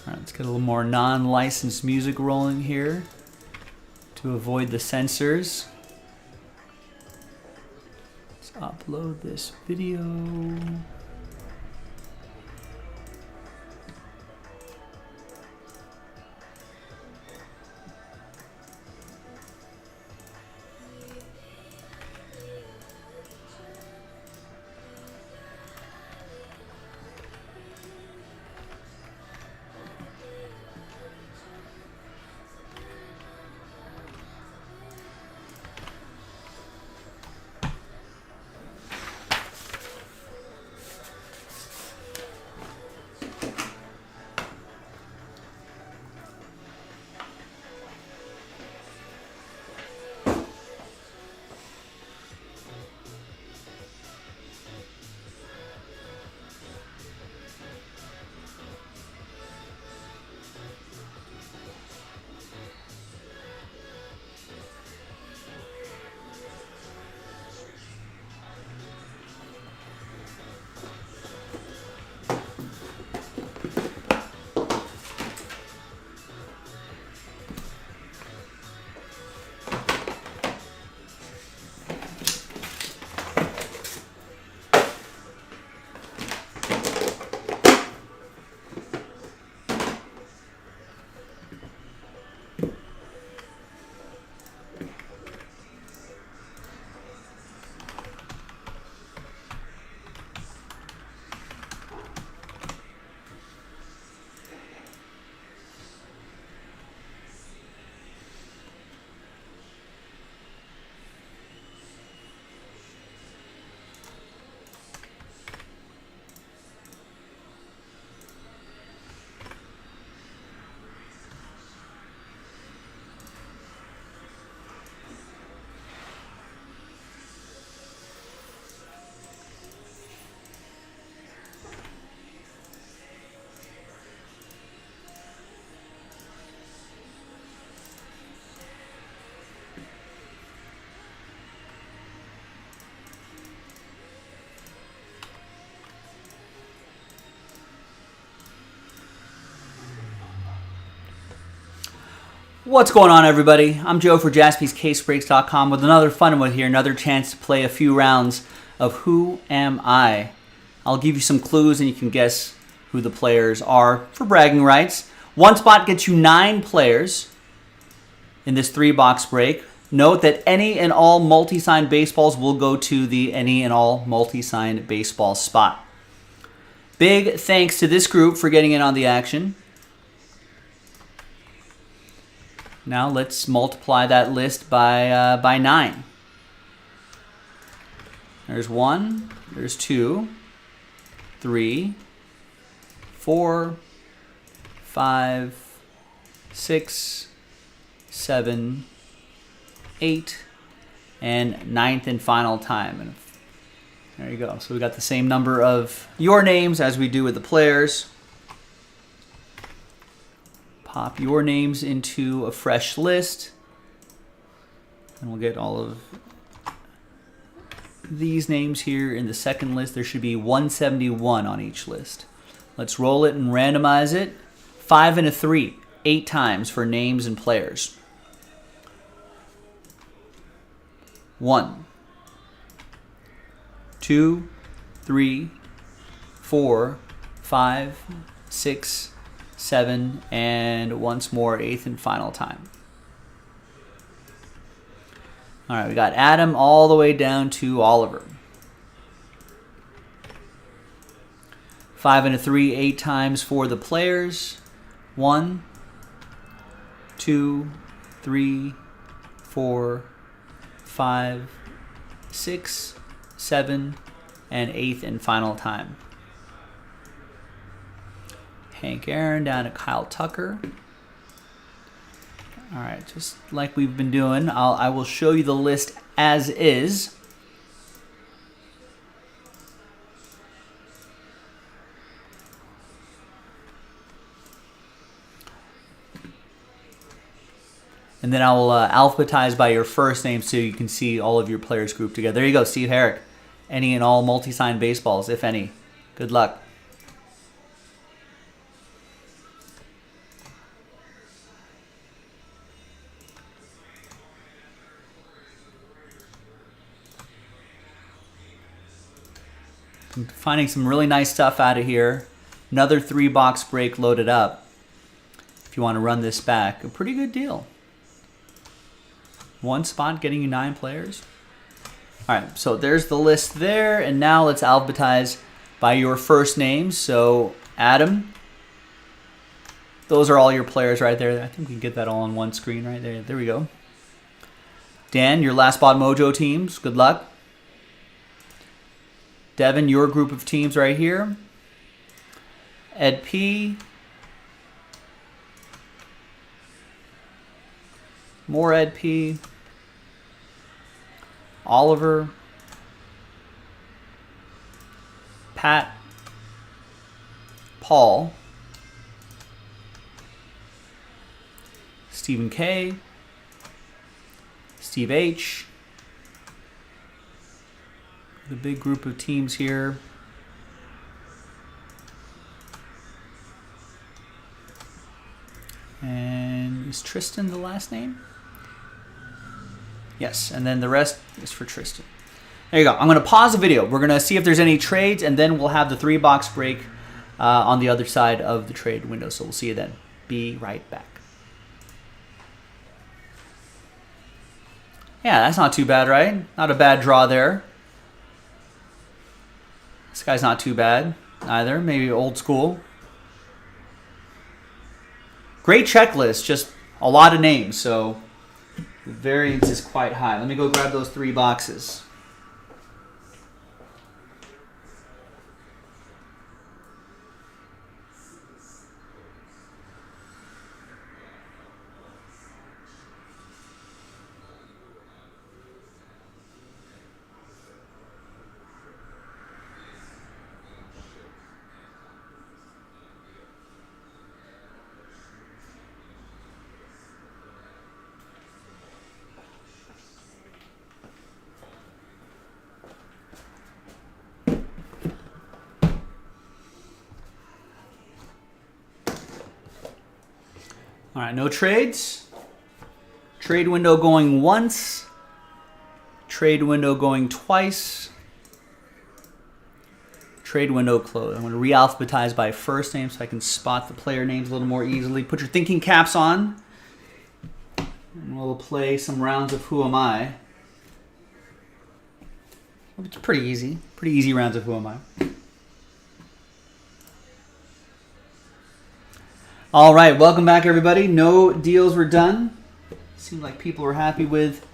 All right, let's get a little more non-licensed music rolling here to avoid the censors. Let's upload this video. What's going on, everybody? I'm Joe for JaspysCaseBreaks.com with another fun one here, another chance to play a few rounds of Who Am I? I'll give you some clues and you can guess who the players are for bragging rights. One spot gets you 9 players in this 3-box break. Note that any and all multi-signed baseballs will go to the any and all multi-signed baseball spot. Big thanks to this group for getting in on the action. Now let's multiply that list by 9. There's 1, there's 2, 3, 4, 5, 6, 7, 8, and 9th and final time. And there you go. So we got the same number of your names as we do with the players. Pop your names into a fresh list. And we'll get all of these names here in the second list. There should be 171 on each list. Let's roll it and randomize it. 5 and a 3, 8 times for names and players. 1, 2, 3, 4, 5, 6, 7, and once more, 8th and final time. All right, we got Adam all the way down to Oliver. 5 and a 3, 8 times for the players. 1, 2, 3, 4, 5, 6, 7, and 8th and final time. Hank Aaron down to Kyle Tucker. All right, just like we've been doing, I will show you the list as is. And then I will alphabetize by your first name so you can see all of your players grouped together. There you go, Steve Herrick. Any and all multi-signed baseballs, if any. Good luck. I'm finding some really nice stuff out of here. Another 3-box break loaded up. If you want to run this back, a pretty good deal. One spot getting you 9 players. All right, so there's the list there. And now let's alphabetize by your first name. So Adam, those are all your players right there. I think we can get that all on one screen right there. There we go. Dan, your last spot mojo teams. Good luck. Devin, your group of teams right here. Ed P. More Ed P. Oliver. Pat. Paul. Stephen K. Steve H. The big group of teams here. And is Tristan the last name? Yes, and then the rest is for Tristan. There you go. I'm going to pause the video. We're going to see if there's any trades, and then we'll have the 3-box break on the other side of the trade window. So we'll see you then. Be right back. Yeah, that's not too bad, right? Not a bad draw there. This guy's not too bad either. Maybe old school. Great checklist. Just a lot of names, so the variance is quite high. Let me go grab those 3 boxes. All right, no trades. Trade window going once. Trade window going twice. Trade window closed. I'm going to re-alphabetize by first name so I can spot the player names a little more easily. Put your thinking caps on. And we'll play some rounds of Who Am I. It's pretty easy. Pretty easy rounds of Who Am I. All right, welcome back, everybody. No deals were done. Seemed like people were happy with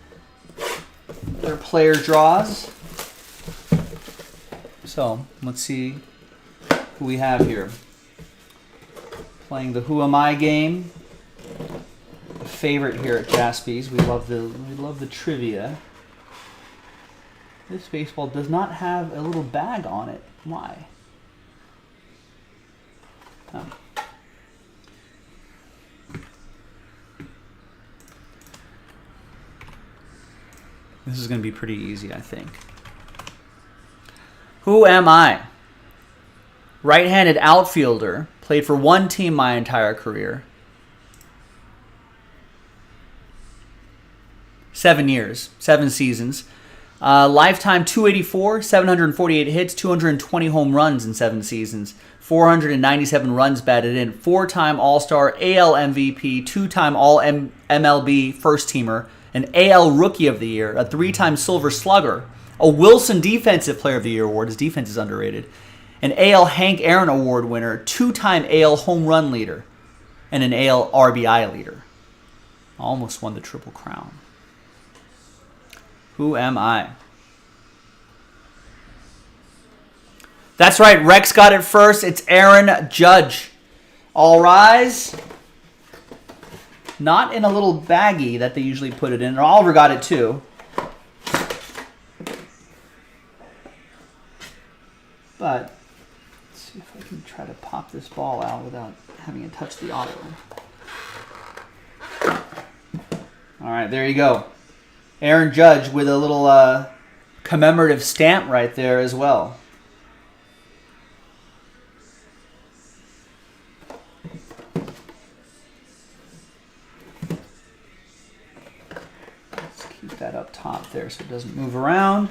their player draws. So let's see who we have here. Playing the Who Am I game. A favorite here at Jaspy's. We love the trivia. This baseball does not have a little bag on it. Why? Oh. This is going to be pretty easy, I think. Who am I? Right-handed outfielder. Played for one team my entire career. 7 years. 7 seasons. Lifetime 284, 748 hits, 220 home runs in 7 seasons. 497 runs batted in. 4-time All-Star, AL MVP, 2-time All-MLB first-teamer, an AL Rookie of the Year, a 3-time Silver Slugger, a Wilson Defensive Player of the Year award. His defense is underrated. An AL Hank Aaron Award winner, 2-time AL Home Run leader, and an AL RBI leader. Almost won the Triple Crown. Who am I? That's right, Rex got it first. It's Aaron Judge. All rise. Not in a little baggie that they usually put it in. Oliver got it too. But let's see if I can try to pop this ball out without having it touch the auto. All right, there you go. Aaron Judge with a little commemorative stamp right there as well. Let's keep that up top there so it doesn't move around.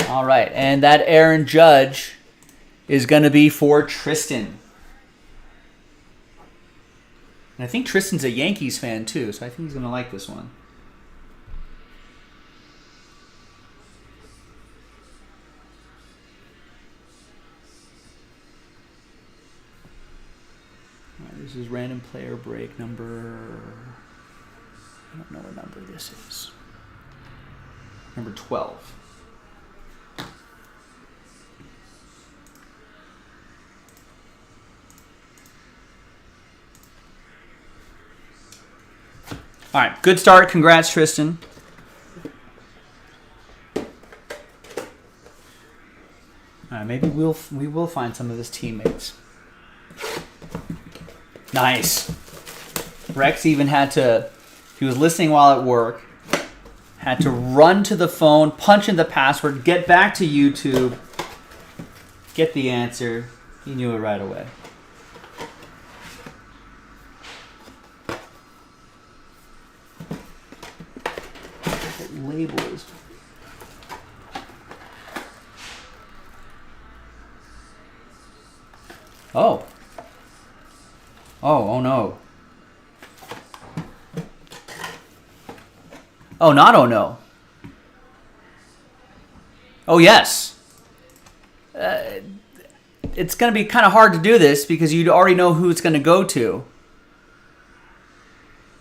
All right, and that Aaron Judge is going to be for Tristan. And I think Tristan's a Yankees fan too, so I think he's going to like this one. All right, this is random player break number... I don't know what number this is. Number 12. All right, good start. Congrats, Tristan. All right, maybe we will find some of his teammates. Nice. Rex even had to, he was listening while at work, had to run to the phone, punch in the password, get back to YouTube, get the answer. He knew it right away. Label is oh no. Oh, not oh no. Oh yes. It's going to be kind of hard to do this because you already know who it's going to go to.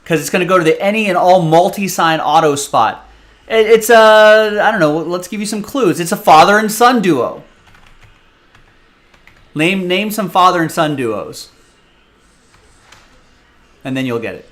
Because it's going to go to the any and all multi-sign auto spot. It's a, I don't know, let's give you some clues. It's a father and son duo. Name some father and son duos. And then you'll get it.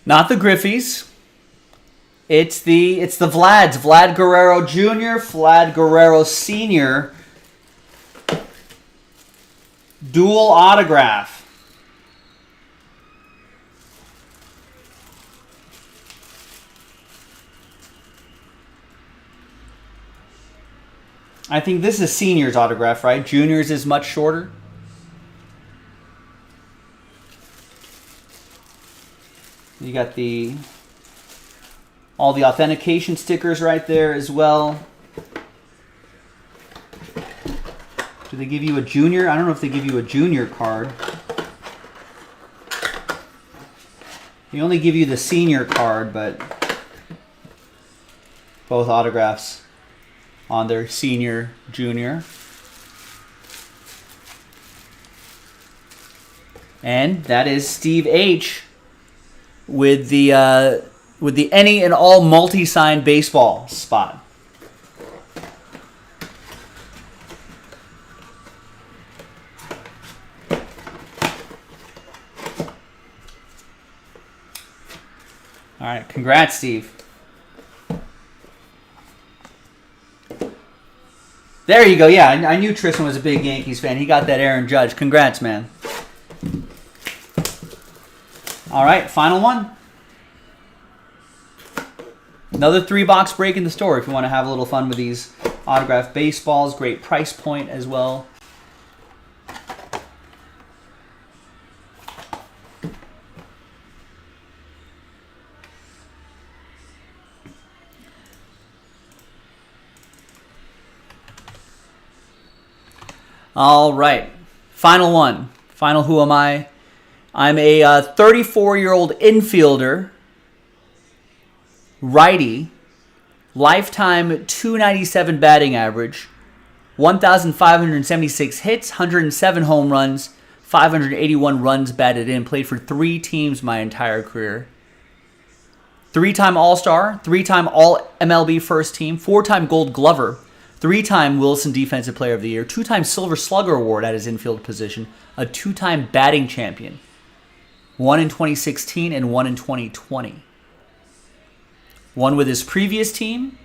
Not the Griffies. It's the Vlads. Vlad Guerrero Jr., Vlad Guerrero Sr., Dual autograph. I think this is a senior's autograph, right? Junior's is much shorter. You got all the authentication stickers right there as well. Do they give you a junior? I don't know if they give you a junior card. They only give you the senior card, but both autographs on their senior, junior. And that is Steve H. with the any and all multi-sign baseball spot. All right, congrats, Steve. There you go. Yeah, I knew Tristan was a big Yankees fan. He got that Aaron Judge. Congrats, man. All right, final one. Another 3-box break in the store if you want to have a little fun with these autographed baseballs. Great price point as well. All right, final one. Final who am I? I'm a 34-year-old infielder, righty, lifetime 297 batting average, 1,576 hits, 107 home runs, 581 runs batted in. Played for 3 teams my entire career. 3-time All-Star, 3-time All-MLB First Team, 4-time Gold Glover, 3-time Wilson Defensive Player of the Year, 2-time Silver Slugger Award at his infield position, a 2-time batting champion, 1 in 2016 and 1 in 2020. One with his previous team,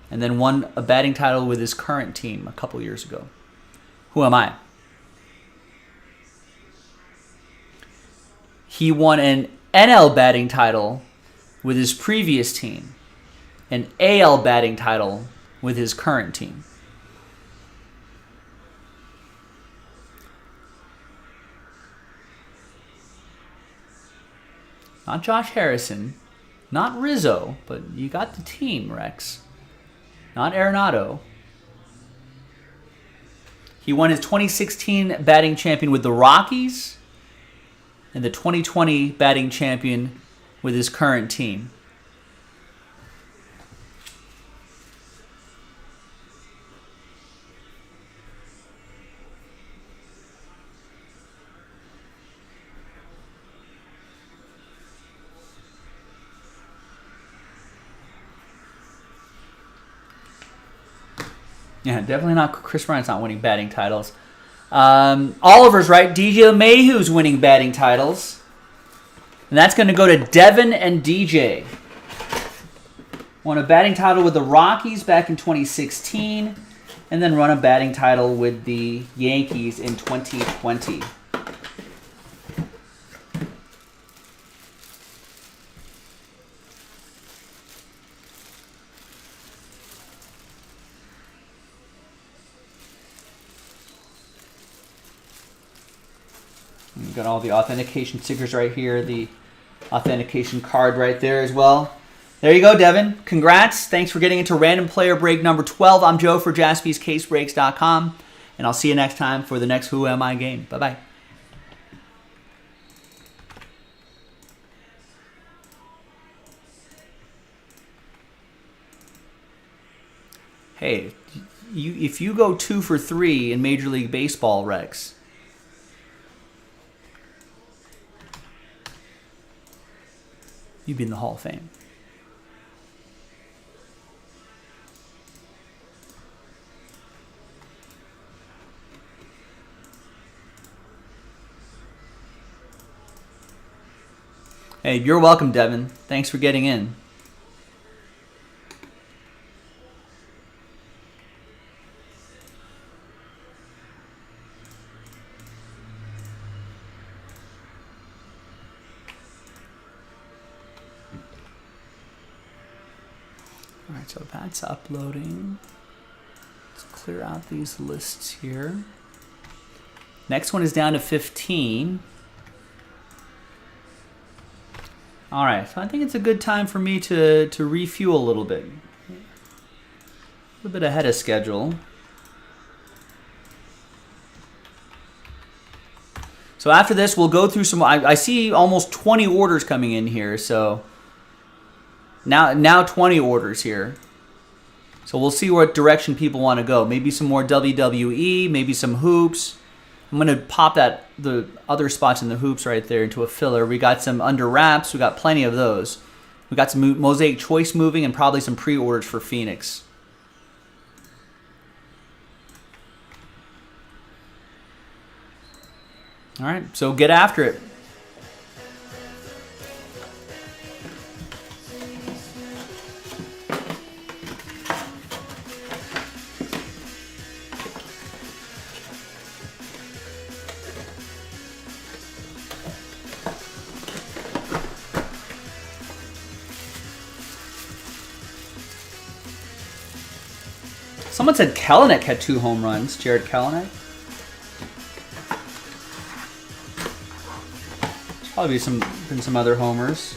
and then won a batting title with his current team a couple years ago. Who am I? He won an NL batting title with his previous team, an AL batting title with his current team. Not Josh Harrison, not Rizzo, but you got the team, Rex. Not Arenado. He won his 2016 batting champion with the Rockies and the 2020 batting champion with his current team. Yeah, definitely not. Chris Bryant's not winning batting titles. Oliver's right. DJ Mayhew's winning batting titles. And that's going to go to Devin and DJ. Won a batting title with the Rockies back in 2016. And then won a batting title with the Yankees in 2020. We've got all the authentication stickers right here, the authentication card right there as well. There you go, Devin. Congrats. Thanks for getting into random player break number 12. I'm Joe for jaspyscasebreaks.com, and I'll see you next time for the next Who Am I game. Bye-bye. Hey, if you go 2 for 3 in Major League Baseball, Rex, you'd be in the Hall of Fame. Hey, you're welcome, Devin. Thanks for getting in. Alright, so that's uploading. Let's clear out these lists here. Next one is down to 15. Alright, so I think it's a good time for me to refuel a little bit. A little bit ahead of schedule. So after this, we'll go through some... I see almost 20 orders coming in here, so... Now 20 orders here. So we'll see what direction people want to go. Maybe some more WWE, maybe some hoops. I'm going to pop the other spots in the hoops right there into a filler. We got some under wraps. We got plenty of those. We got some Mosaic Choice moving and probably some pre-orders for Phoenix. All right, so get after it. Someone said Kelenic had 2 home runs. Jared Kelenic. Probably been some other homers.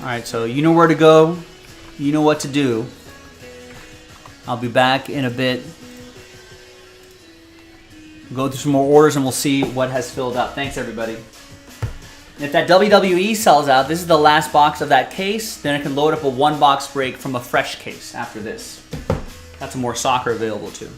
Alright, so you know where to go. You know what to do. I'll be back in a bit. We'll go through some more orders and we'll see what has filled up. Thanks, everybody. If that WWE sells out, this is the last box of that case. Then I can load up a 1-box break from a fresh case after this. Got some more soccer available too.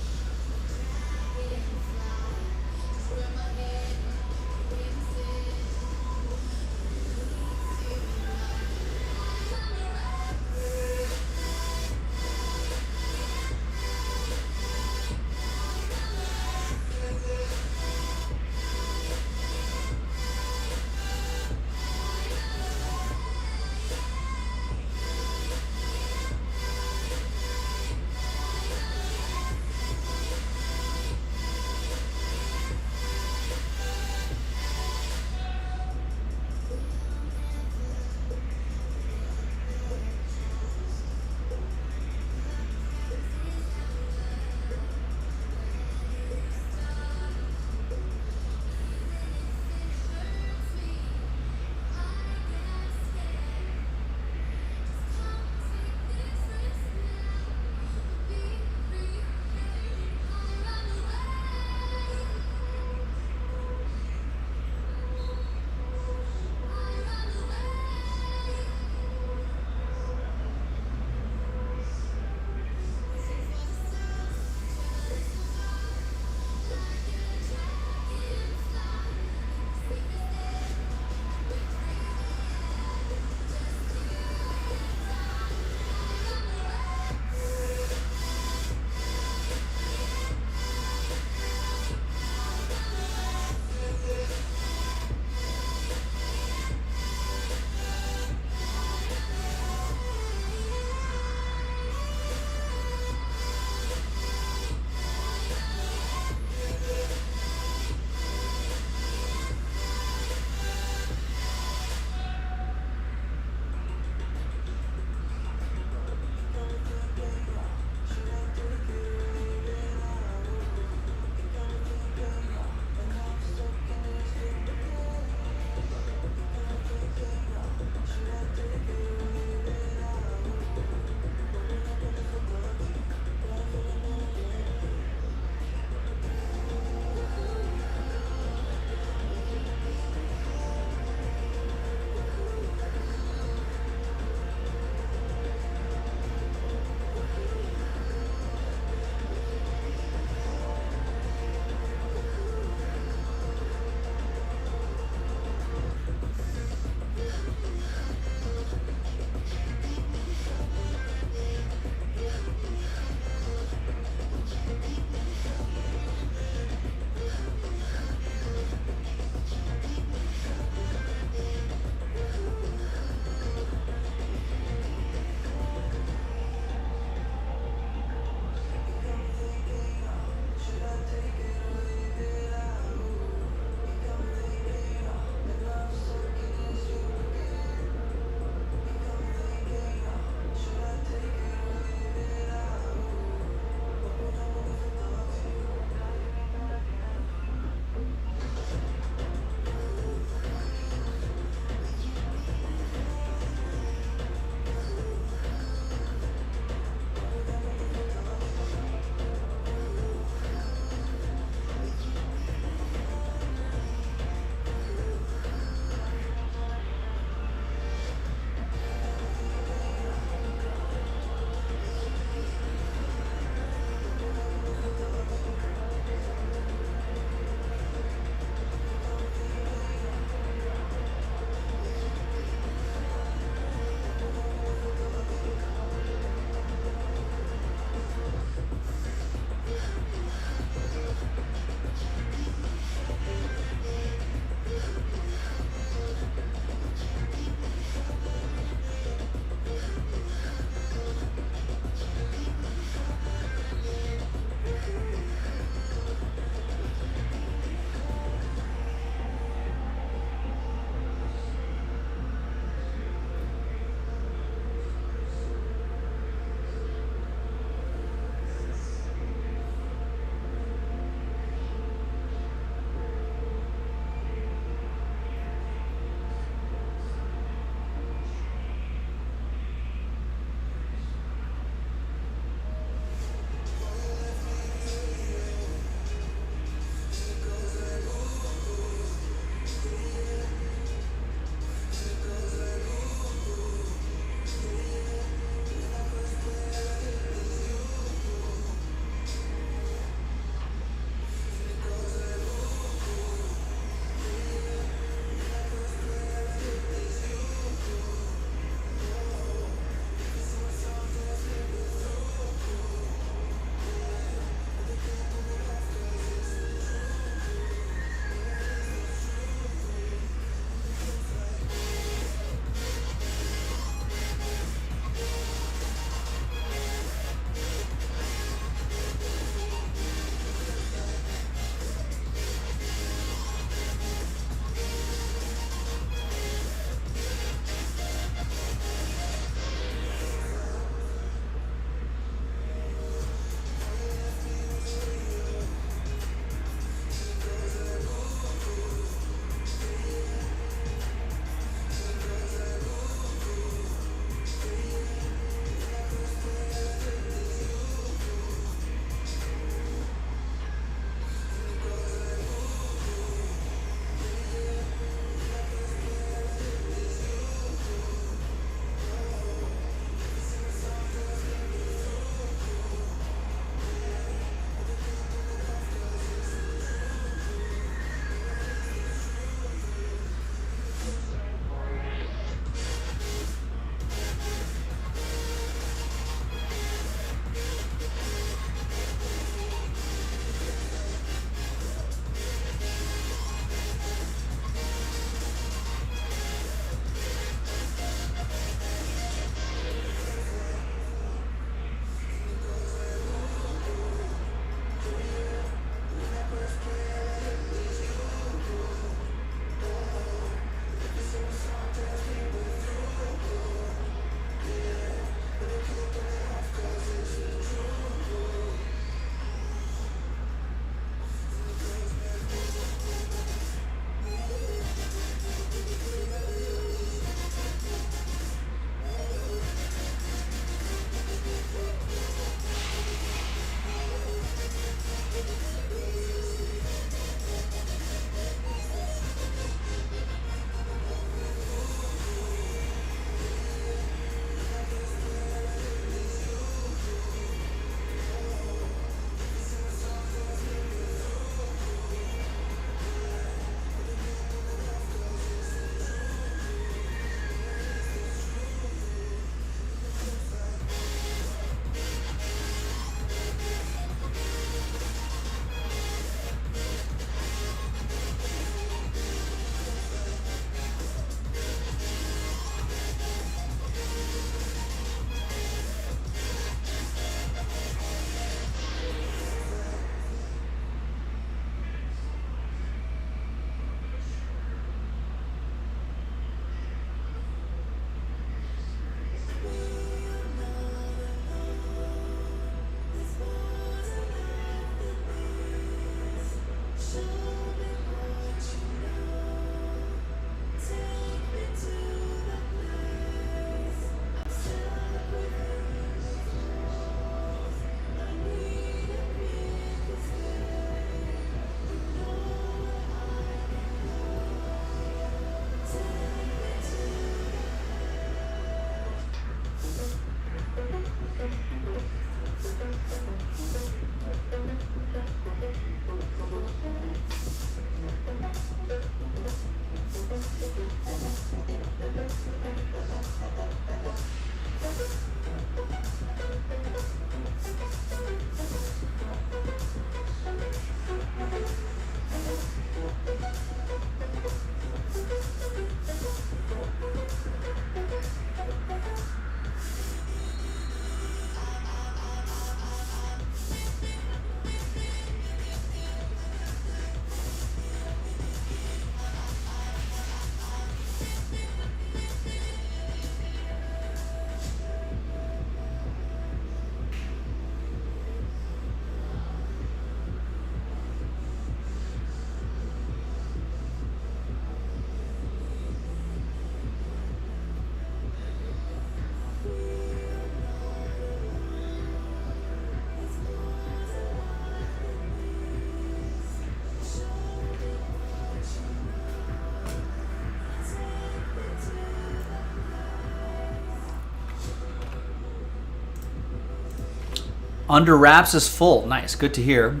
Under wraps is full. Nice, good to hear.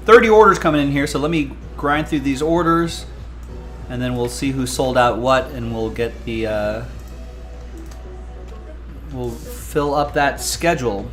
30 orders coming in here, so let me grind through these orders, and then we'll see who sold out what, and we'll get the we'll fill up that schedule.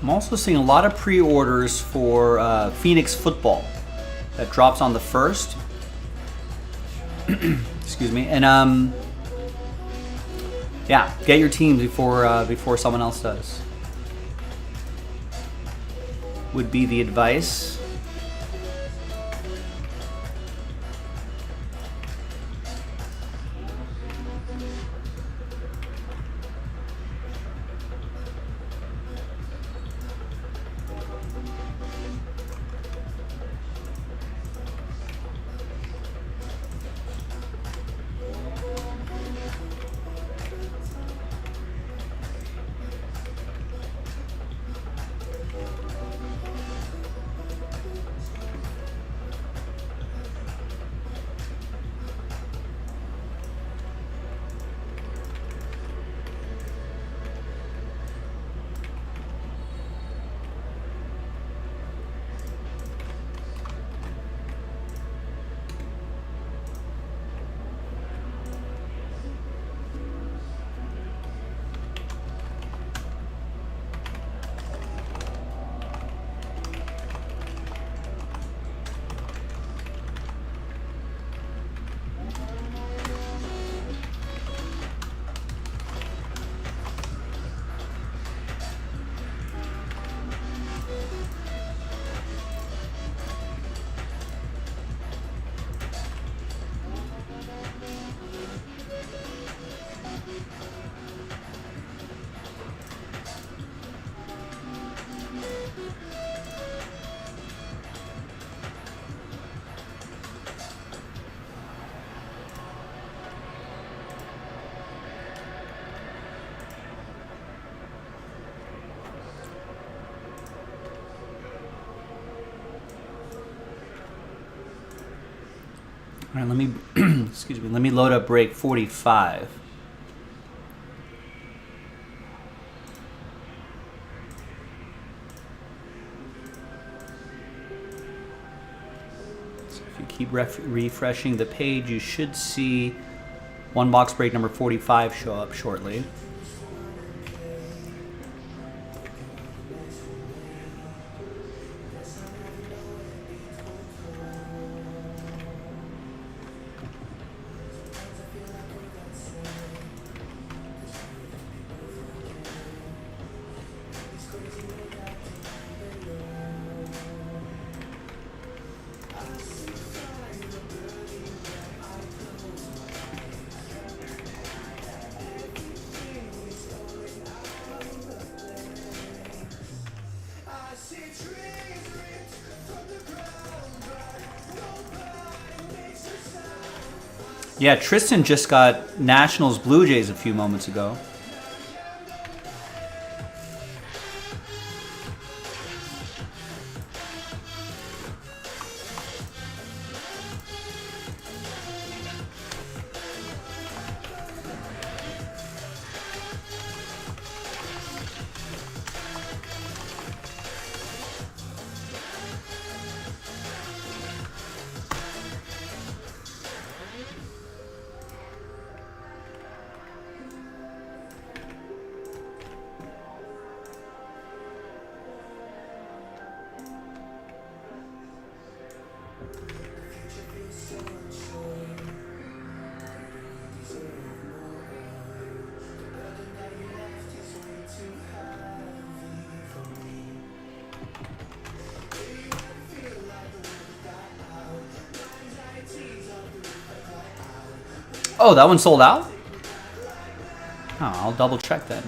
I'm also seeing a lot of pre-orders for Phoenix football that drops on the 1st. Excuse me. And yeah, get your teams before someone else does. Would be the advice. All right, let me excuse me. Let me load up break 45. So if you keep refreshing the page, you should see one box break number 45 show up shortly. Yeah, Tristan just got Nationals Blue Jays a few moments ago. Oh, that one sold out? Oh, I'll double check then.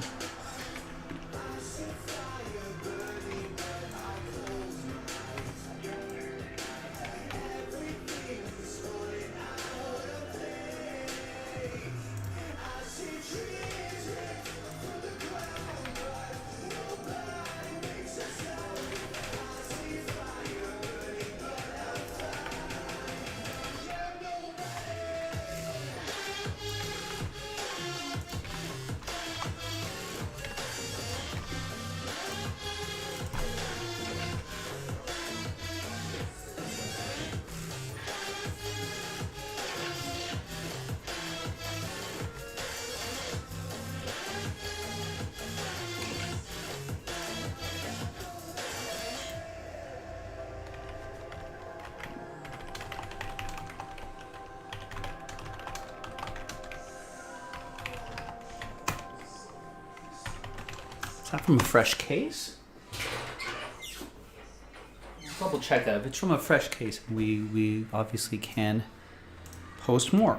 Is that from a fresh case? Double check that. If it's from a fresh case, we obviously can post more.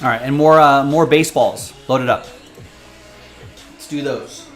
All right, and more baseballs. Load it up. Let's do those.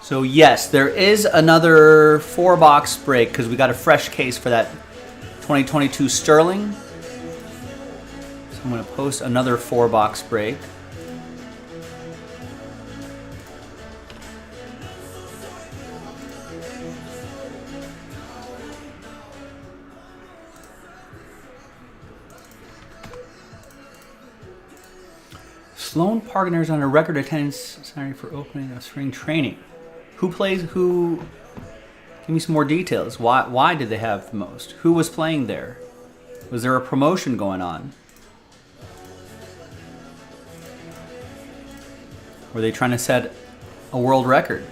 So yes, there is another 4-box break because we got a fresh case for that 2022 Sterling. So I'm going to post another 4-box break. Sloan Parkner's on a record attendance Saturday for opening of spring training. Who plays who? Give me some more details. Why did they have the most? Who was playing there? Was there a promotion going on? Were they trying to set a world record?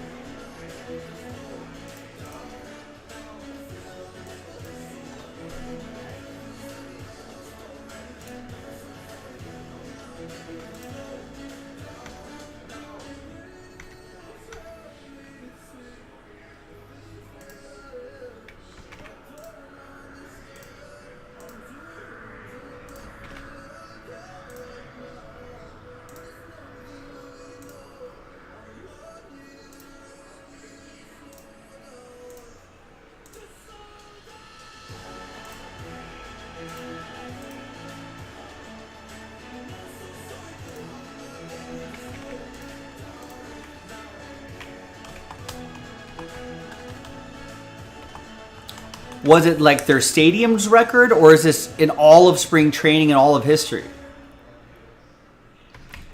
Was it like their stadium's record, or is this in all of spring training and all of history?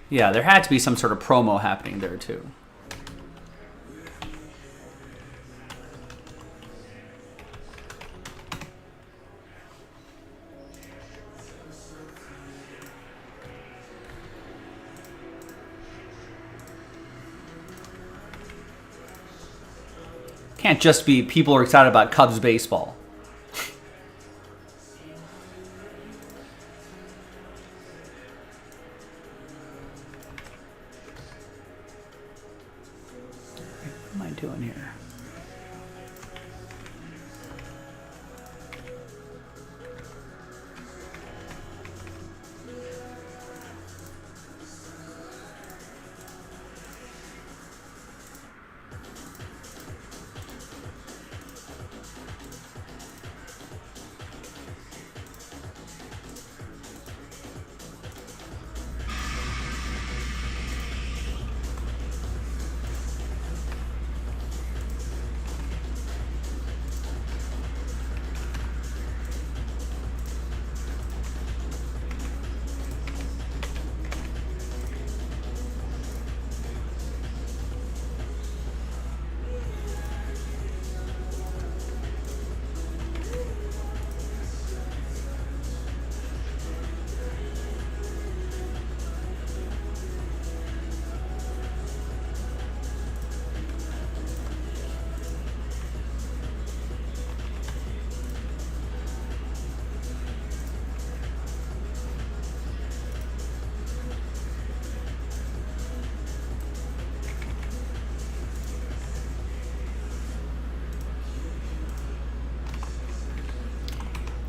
Yeah, there had to be some sort of promo happening there too. Can't just be people are excited about Cubs baseball. What am I doing here?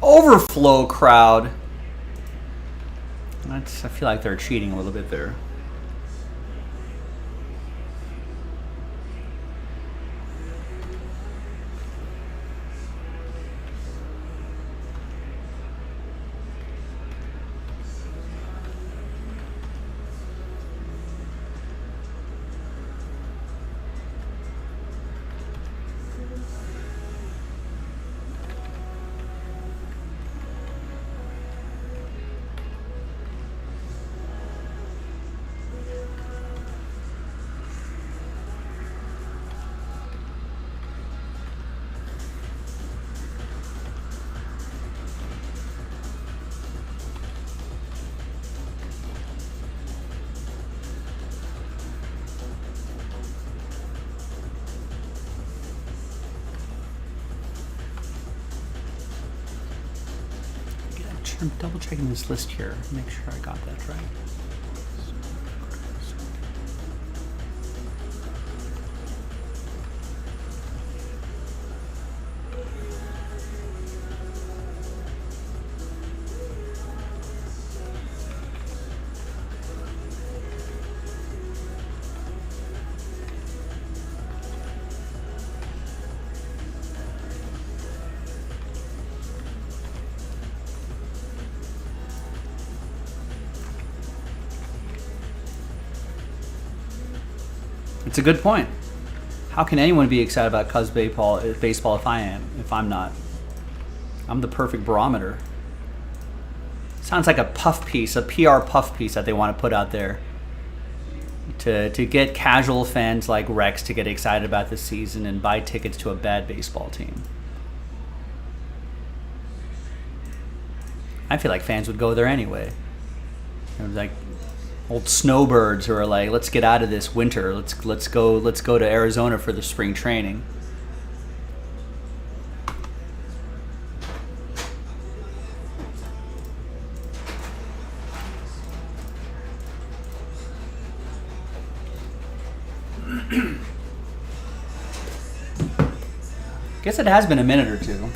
Overflow crowd. I feel like they're cheating a little bit there. I'm double checking this list here. Make sure I got that right. It's a good point. How can anyone be excited about Cubs baseball if I am, if I'm not? I'm the perfect barometer. Sounds like a puff piece, a PR puff piece that they want to put out there. to get casual fans like Rex to get excited about the season and buy tickets to a bad baseball team. I feel like fans would go there anyway. Like old snowbirds who are like, let's get out of this winter. Let's go to Arizona for the spring training. Guess it has been a minute or two.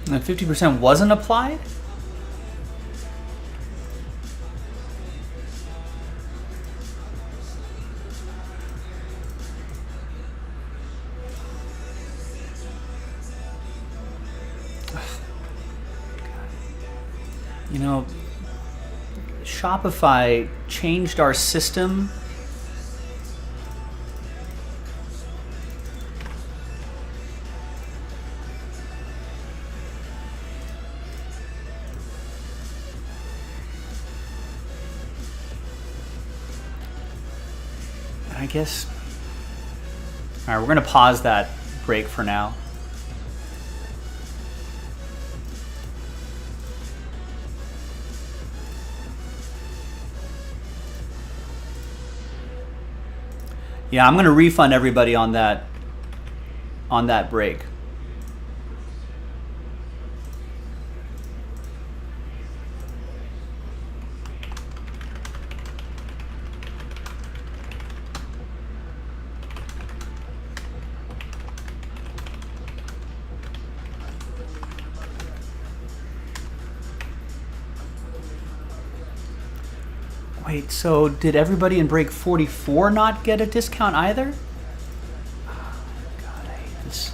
And 50% wasn't applied? You know, Shopify changed our system. I guess. All right, we're going to pause that break for now. Yeah, I'm going to refund everybody on that break. Wait, so did everybody in break 44 not get a discount either? Oh, God, I hate this.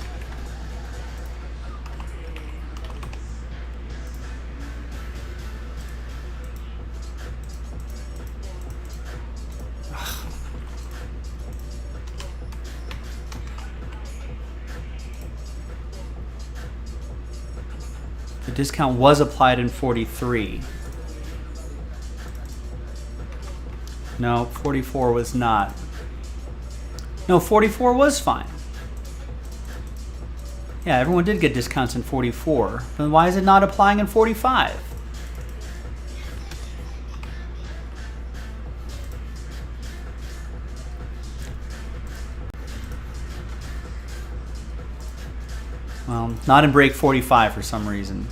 Ugh. The discount was applied in 43. No, 44 was not. No, 44 was fine. Yeah, everyone did get discounts in 44. Then why is it not applying in 45? Well, not in break 45 for some reason.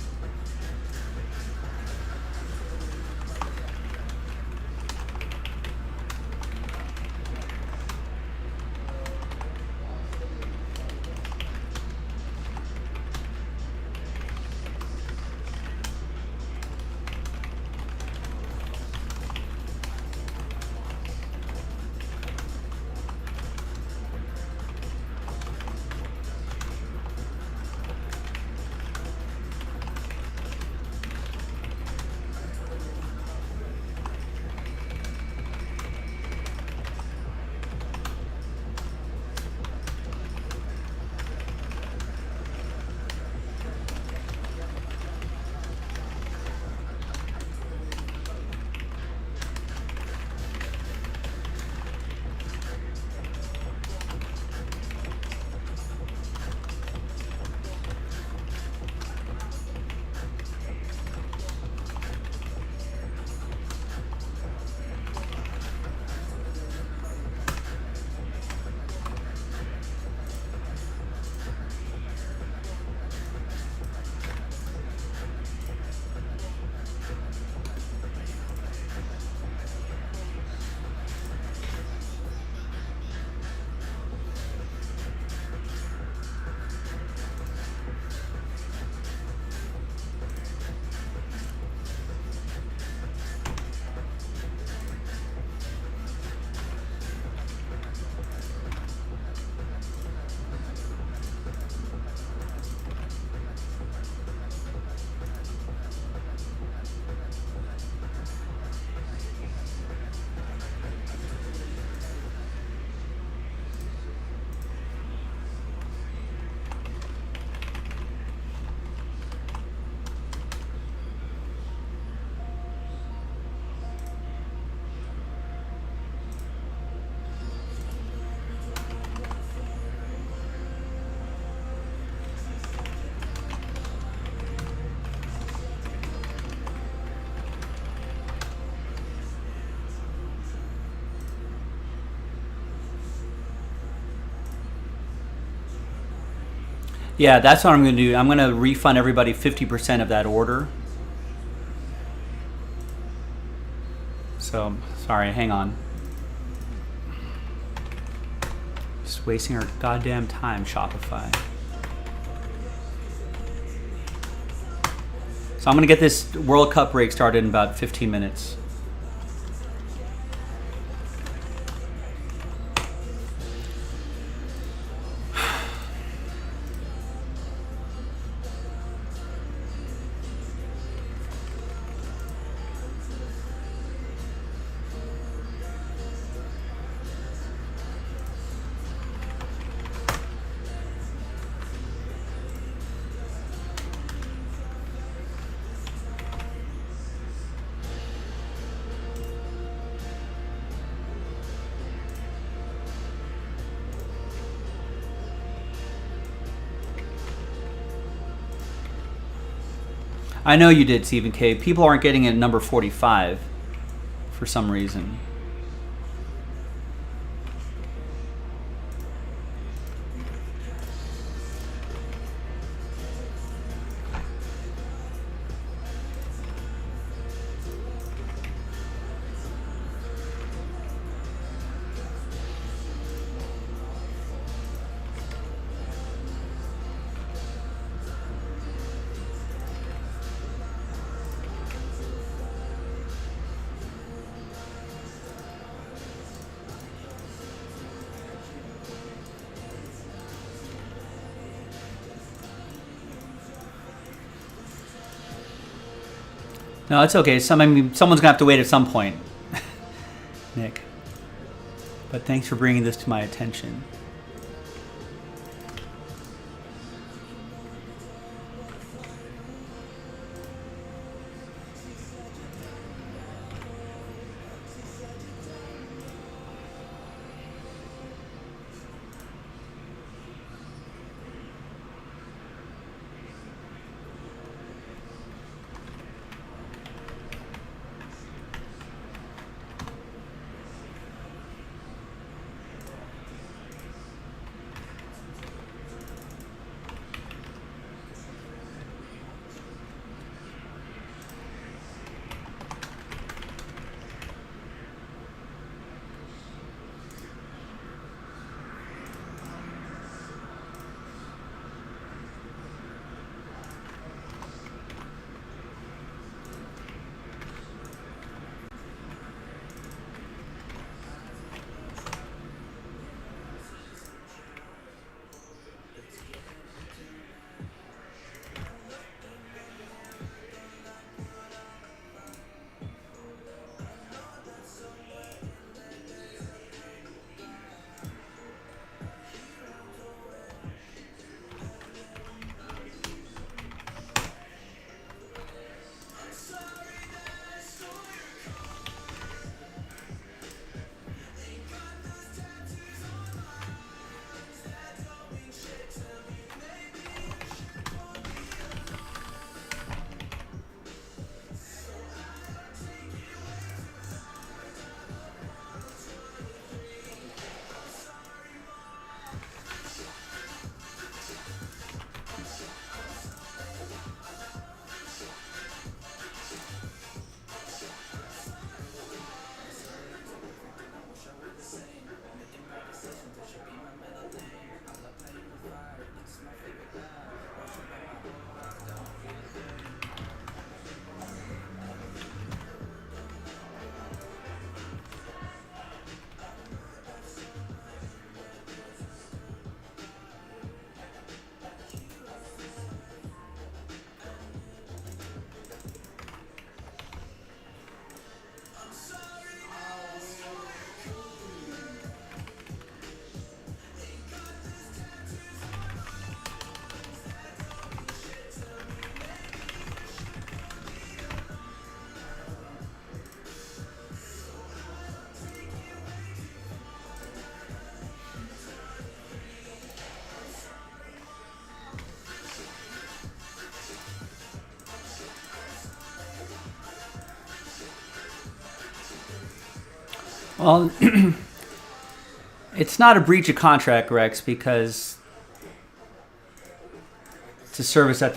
Yeah, that's what I'm going to do. I'm going to refund everybody 50% of that order. So, sorry, hang on. Just wasting our goddamn time, Shopify. So I'm going to get this World Cup break started in about 15 minutes. I know you did, Stephen K. People aren't getting it at number 45 for some reason. No, it's okay. Someone's going to have to wait at some point, Nick. But thanks for bringing this to my attention. Well, it's not a breach of contract, Rex, because It's a service that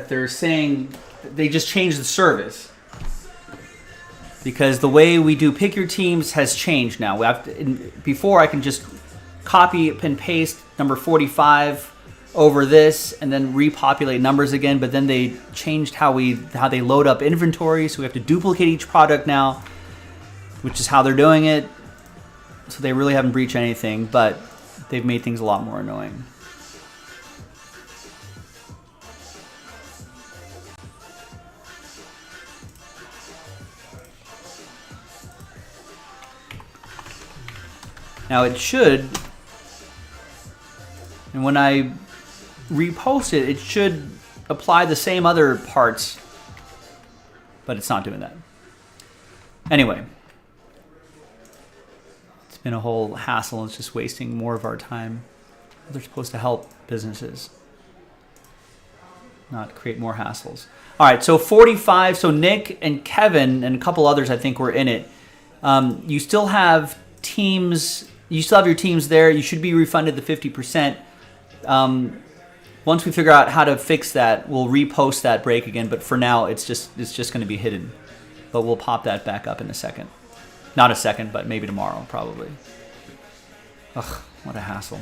they're saying they just changed the service because the way we do pick your teams has changed now. Before I can just copy and paste number 45 over this and then repopulate numbers again, but then they changed how they load up inventory, so we have to duplicate each product now, which is how they're doing it. So they really haven't breached anything, but they've made things a lot more annoying. Now it should, and when I repost it, it should apply the same other parts, but it's not doing that. Anyway, it's been a whole hassle. It's just wasting more of our time. They're supposed to help businesses, not create more hassles. All right, so 45. So Nick and Kevin and a couple others, I think, were in it. You still have teams. You still have your teams there. You should be refunded the 50%. Once we figure out how to fix that, we'll repost that break again. But for now, it's just going to be hidden. But we'll pop that back up in a second. Not a second, but maybe tomorrow, probably. Ugh, what a hassle.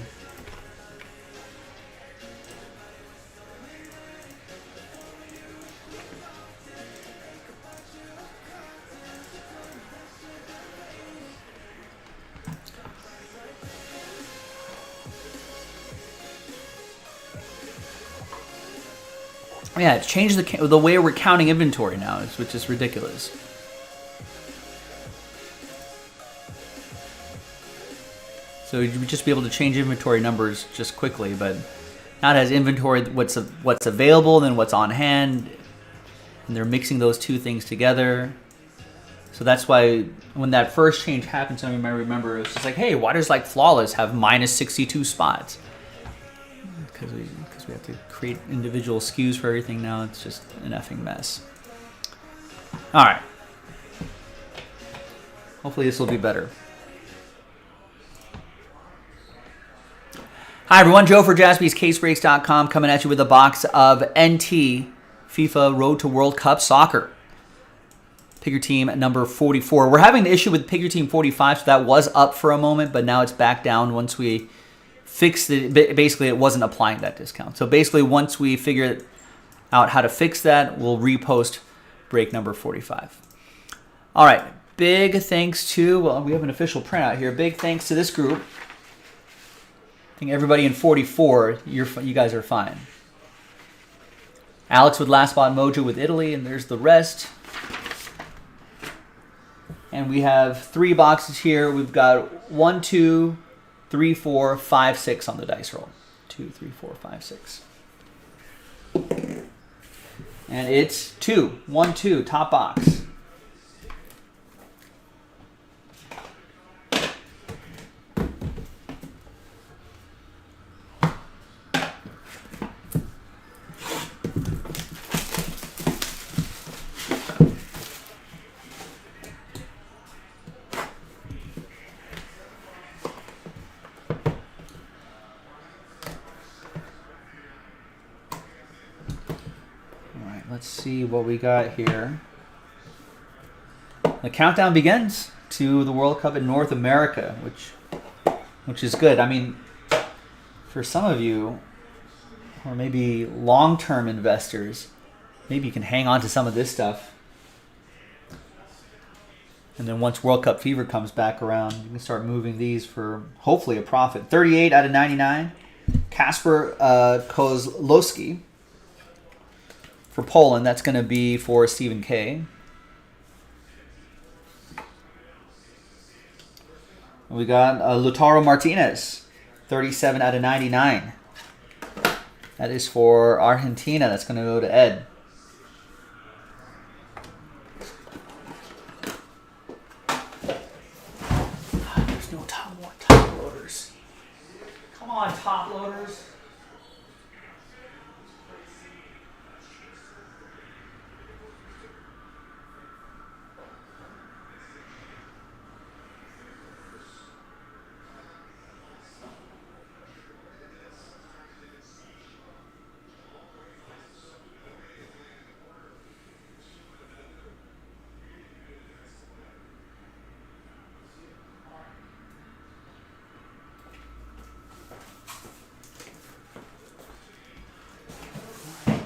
Yeah, it's changed the way we're counting inventory now, which is ridiculous. So you'd just be able to change inventory numbers just quickly, but now it has inventory, what's available, then what's on hand, and they're mixing those two things together. So that's why when that first change happened, some of you might remember, it was just like, hey, why does like Flawless have minus 62 spots? Because we have to create individual SKUs for everything now. It's just an effing mess. All right. Hopefully this will be better. Hi, everyone. Joe for jaspyscasebreaks.com coming at you with a box of NT FIFA Road to World Cup Soccer. Pick your team at number 44. We're having an issue with pick your team 45, so that was up for a moment, but now it's back down once we fixed it. Basically, it wasn't applying that discount. So basically, once we figure out how to fix that, we'll repost break number 45. All right. Big thanks to, well, we have an official printout here. Big thanks to this group. I think everybody in 44, you guys are fine. Alex with Last Spot Mojo with Italy, and there's the rest. And we have 3 boxes here. We've got 1, 2, 3, 4, 5, 6 on the dice roll. 2, 3, 4, 5, 6. And it's 2. 1, 2, top box. Let's see what we got here. The countdown begins to the World Cup in North America, which is good. I mean, for some of you, or maybe long-term investors, maybe you can hang on to some of this stuff. And then once World Cup fever comes back around, you can start moving these for hopefully a profit. 38 out of 99. Kasper Kozlowski. For Poland, that's going to be for Stephen K. We got Lautaro Martinez, 37 out of 99. That is for Argentina. That's going to go to Ed. There's no top loaders. Come on, top loaders.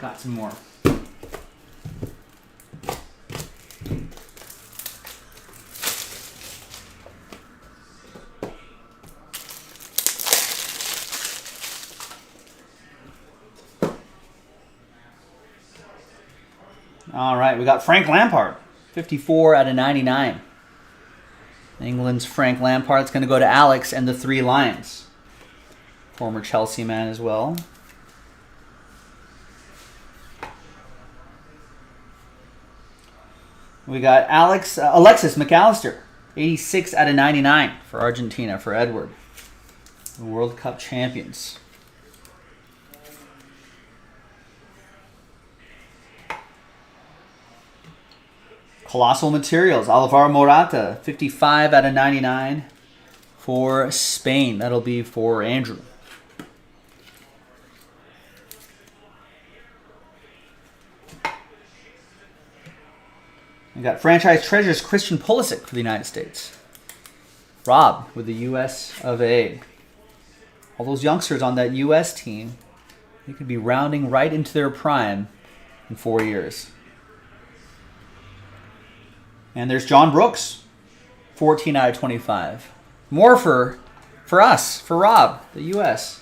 got some more. All right, we got Frank Lampard, 54 out of 99. England's Frank Lampard. It's going to go to Alex and the 3 Lions. Former Chelsea man as well. We got Alexis McAllister, 86 out of 99 for Argentina, for Edward. The World Cup champions. Colossal Materials, Alvaro Morata, 55 out of 99 for Spain. That'll be for Andrew. We got Franchise Treasures, Christian Pulisic for the United States. Rob with the US of A. All those youngsters on that US team, they could be rounding right into their prime in 4 years. And there's John Brooks, 14 out of 25. More for us, for Rob, the US.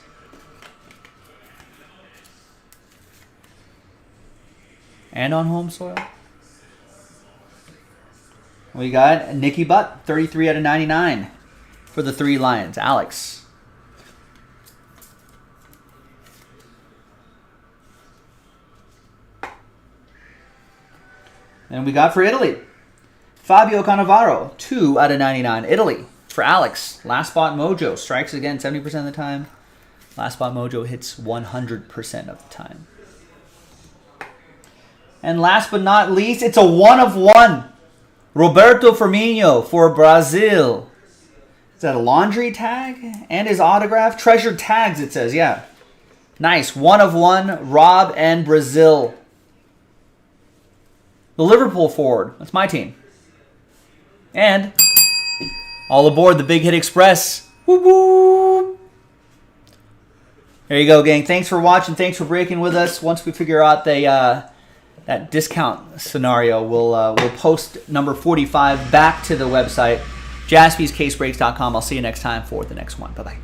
And on home soil. We got Nicky Butt, 33 out of 99 for the 3 Lions. Alex. And we got for Italy, Fabio Cannavaro, 2 out of 99. Italy for Alex. Last spot mojo. Strikes again 70% of the time. Last spot mojo hits 100% of the time. And last but not least, it's a 1 of 1. Roberto Firmino for Brazil. Is that a laundry tag? And his autograph? Treasured tags, it says. Yeah. Nice. 1 of 1. Rob and Brazil. The Liverpool forward. That's my team. And all aboard the Big Hit Express. Woo woo! There you go, gang. Thanks for watching. Thanks for breaking with us. Once we figure out that discount scenario, we'll post number 45 back to the website, jaspyscasebreaks.com. I'll see you next time for the next one. Bye-bye.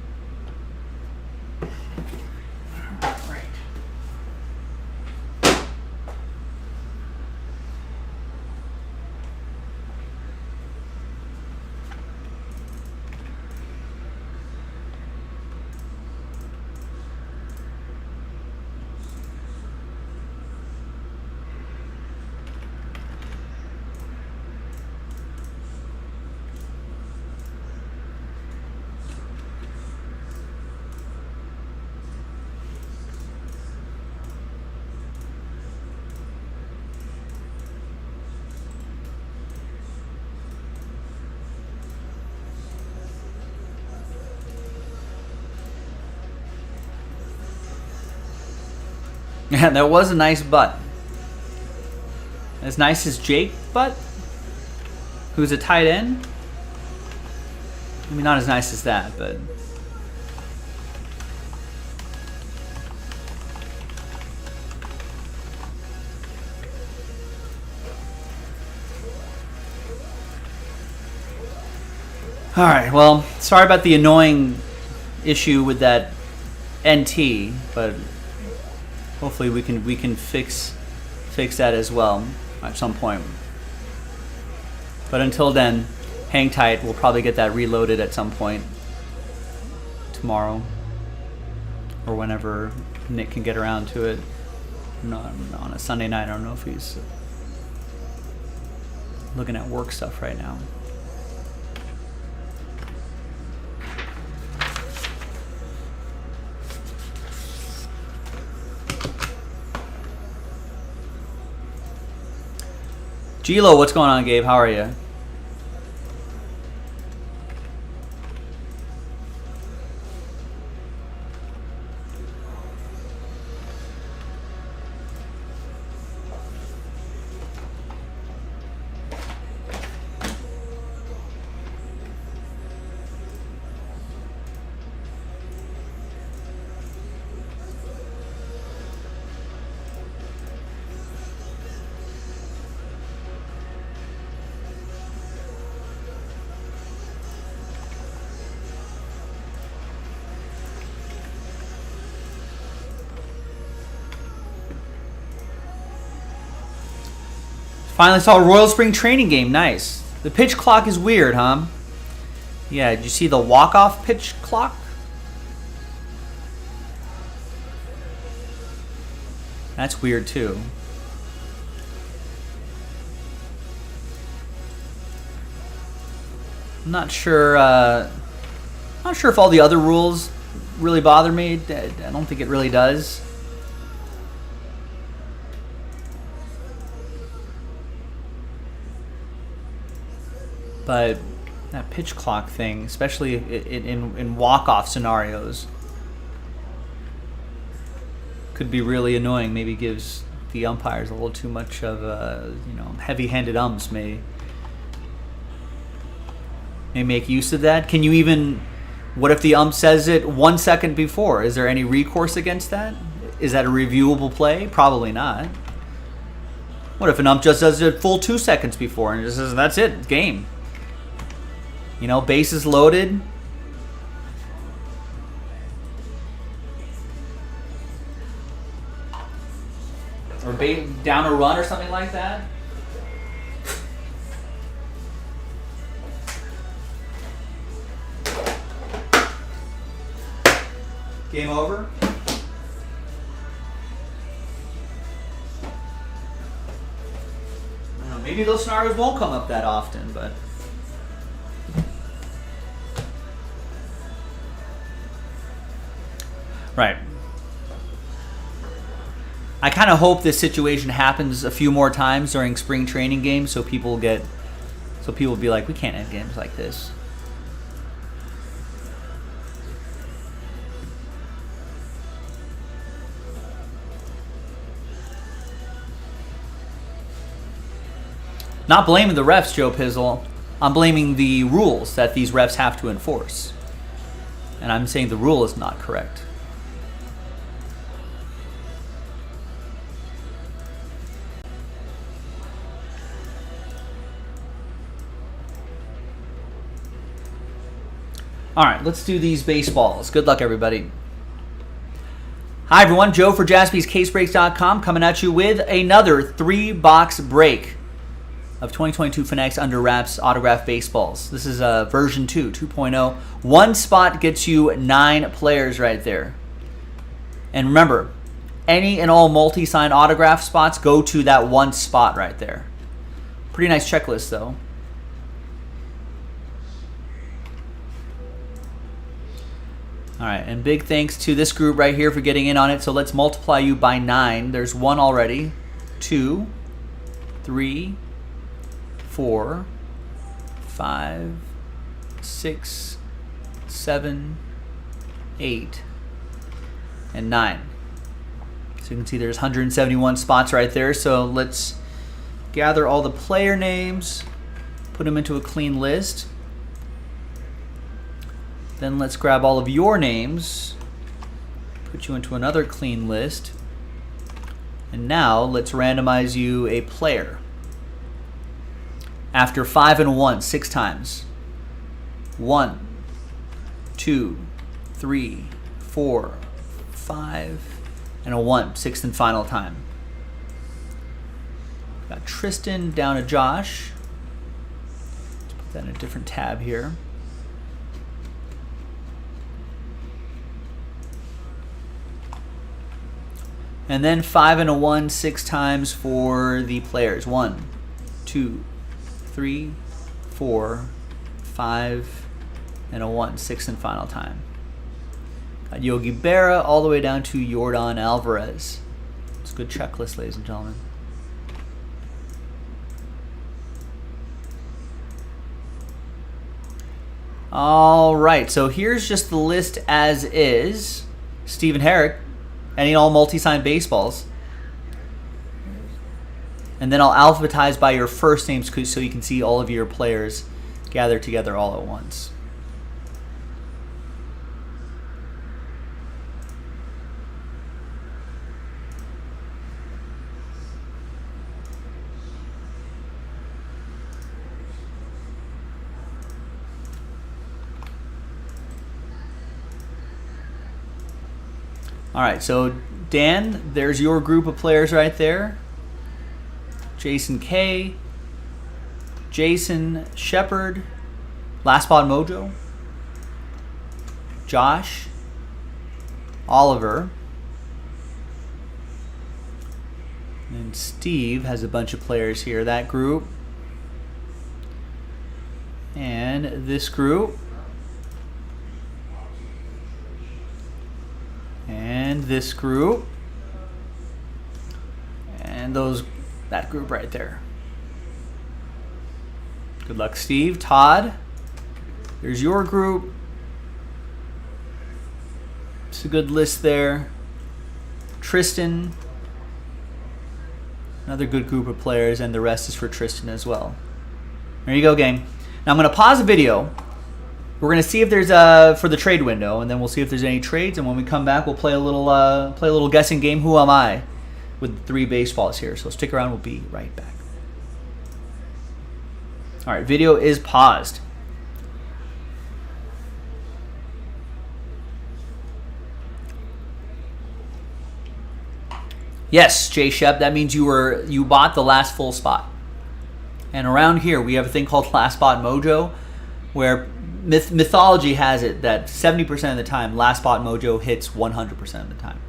Yeah, that was a nice butt. As nice as Jake Butt, who's a tight end. I mean, not as nice as that, but... Alright, well, sorry about the annoying issue with that NT, but hopefully we can fix that as well at some point. But until then, hang tight. We'll probably get that reloaded at some point tomorrow or whenever Nick can get around to it. On a Sunday night. I don't know if he's looking at work stuff right now. Gilo, what's going on, Gabe? How are you? Finally saw a Royal Spring training game. Nice. The pitch clock is weird, huh? Yeah, did you see the walk-off pitch clock? That's weird too. I'm not sure if all the other rules really bother me. I don't think it really does. But that pitch clock thing, especially in walk-off scenarios, could be really annoying. Maybe gives the umpires a little too much of heavy-handed umps may make use of that. Can you even, what if the ump says it 1 second before? Is there any recourse against that? Is that a reviewable play? Probably not. What if an ump just does it full 2 seconds before and just says, that's it, game? You know, bases loaded. Or down a run or something like that. Game over. I don't know, maybe those scenarios won't come up that often, but right. I kind of hope this situation happens a few more times during spring training games, so people will be like, we can't end games like this. Not blaming the refs, Joe Pizzle. I'm blaming the rules that these refs have to enforce. And I'm saying the rule is not correct. All right, let's do these baseballs. Good luck, everybody. Hi, everyone. Joe for JaspysCaseBreaks.com coming at you with another 3-box break of 2022 Fanatics Under Wraps autograph baseballs. This is version 2.0. One spot gets you 9 players right there. And remember, any and all multi-sign autograph spots go to that one spot right there. Pretty nice checklist, though. All right, and big thanks to this group right here for getting in on it. So let's multiply you by 9. There's 1 already. 2, 3, 4, 5, 6, 7, 8, and 9. So you can see there's 171 spots right there. So let's gather all the player names, put them into a clean list. Then let's grab all of your names, put you into another clean list. And now let's randomize you a player. After 5 and a 1, 6 times. 1, 2, 3, 4, 5, and a 1. 6th and final time. Got Tristan down to Josh. Let's put that in a different tab here. And then 5 and a 1, 6 times for the players. 1, 2, 3, 4, 5, and a 1. 6th and final time. Got Yogi Berra all the way down to Yordan Alvarez. It's a good checklist, ladies and gentlemen. All right, so here's just the list as is. Stephen Herrick. Any and all multi-sign baseballs. And then I'll alphabetize by your first names so you can see all of your players gathered together all at once. All right, so Dan, there's your group of players right there. Jason K, Jason Shepard, Last Spot Mojo, Josh, Oliver, and Steve has a bunch of players here. That group. And this group. And this group. And that group right there. Good luck, Steve. Todd, there's your group. It's a good list there. Tristan, another good group of players, and the rest is for Tristan as well. There you go, gang. Now I'm going to pause the video. We're going to see if there's for the trade window, and then we'll see if there's any trades. And when we come back, we'll play a little guessing game. Who am I? With 3 baseballs here. So stick around. We'll be right back. All right, video is paused. Yes, Jay Shep, that means you bought the last full spot. And around here, we have a thing called Last Spot Mojo, where mythology has it that 70% of the time, Last Spot Mojo hits 100% of the time.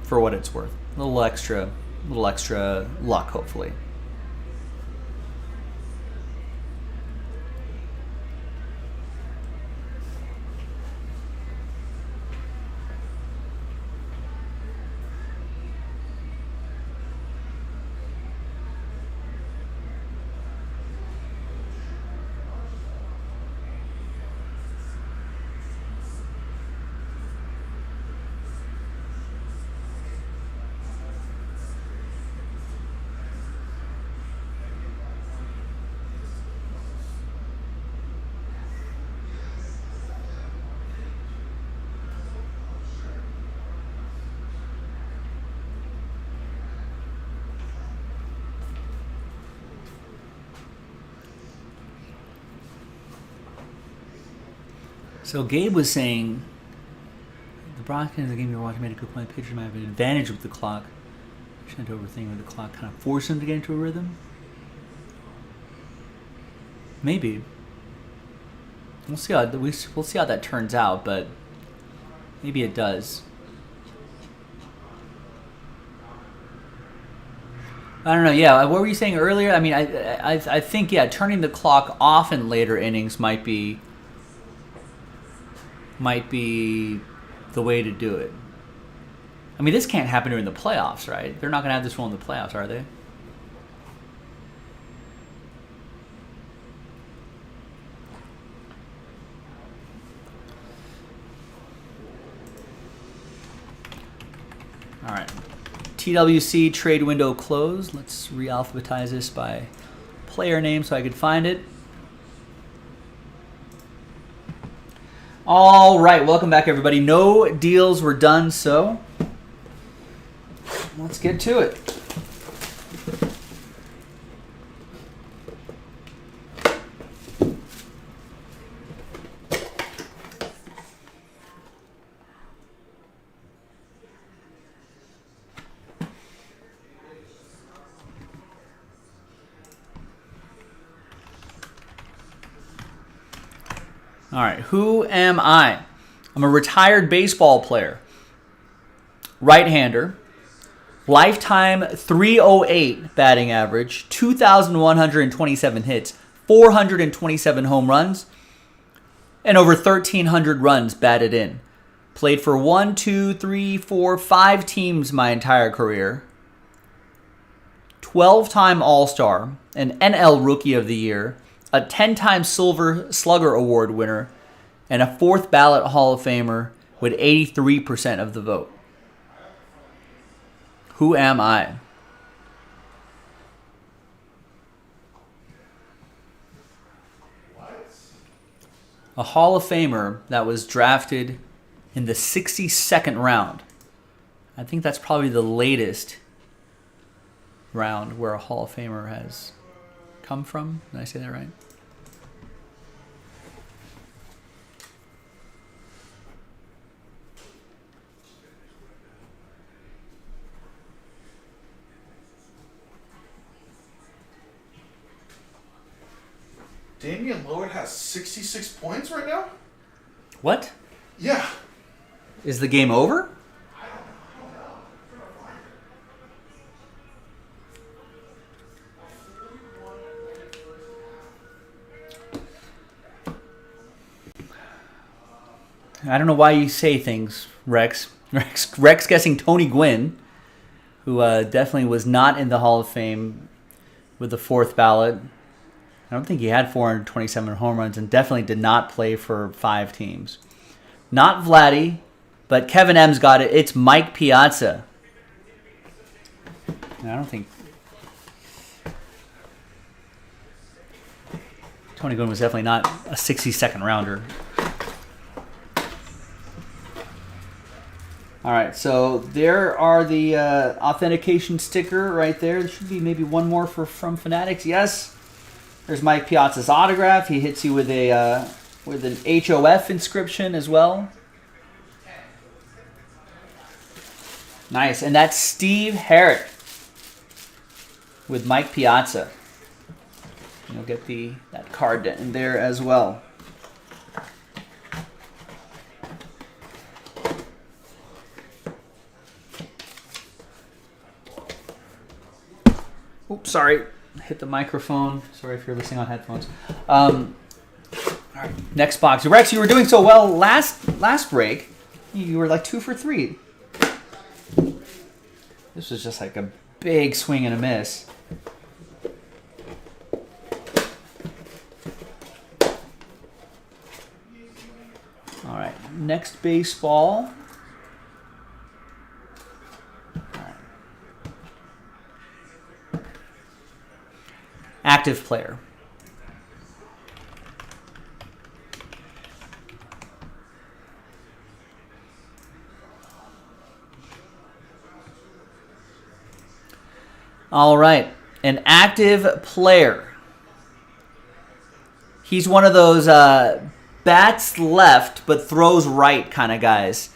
For what it's worth. A little extra luck, hopefully. So Gabe was saying the broadcast of the game you were watching made a good point. Pitchers might have an advantage with the clock. Trying to overthink with the clock kind of force him to get into a rhythm. Maybe. We'll see how that turns out, but maybe it does. I don't know. Yeah, what were you saying earlier? I mean, I think turning the clock off in later innings might be the way to do it. I mean, this can't happen during the playoffs, right? They're not going to have this rule in the playoffs, are they? All right. TWC trade window closed. Let's re-alphabetize this by player name so I could find it. All right, welcome back, everybody. No deals were done, so let's get to it. All right, who am I? I'm a retired baseball player, right-hander, lifetime .308 batting average, 2,127 hits, 427 home runs, and over 1,300 runs batted in. Played for 5 teams my entire career. 12-time All-Star, an NL Rookie of the Year, a 10-time Silver Slugger Award winner, and a 4th ballot Hall of Famer with 83% of the vote. Who am I? A Hall of Famer that was drafted in the 62nd round. I think that's probably the latest round where a Hall of Famer has come from. Did I say that right? Damian Lillard has 66 points right now? What? Yeah. Is the game over? I don't know why you say things, Rex. Rex guessing Tony Gwynn, who definitely was not in the Hall of Fame with the 4th ballot. I don't think he had 427 home runs and definitely did not play for 5 teams. Not Vladdy, but Kevin M's got it. It's Mike Piazza. I don't think Tony Gwynn was definitely not a 62nd rounder. All right, so there are the authentication sticker right there. There should be maybe one more from Fanatics. Yes, there's Mike Piazza's autograph. He hits you with an HOF inscription as well. Nice, and that's Steve Herrick with Mike Piazza. You'll get that card in there as well. Oops, sorry. Hit the microphone. Sorry if you're listening on headphones. All right, next box. Rex, you were doing so well last break. You were like 2 for 3. This was just like a big swing and a miss. All right, next baseball. Active player. All right, an active player. He's one of those bats left but throws right kind of guys.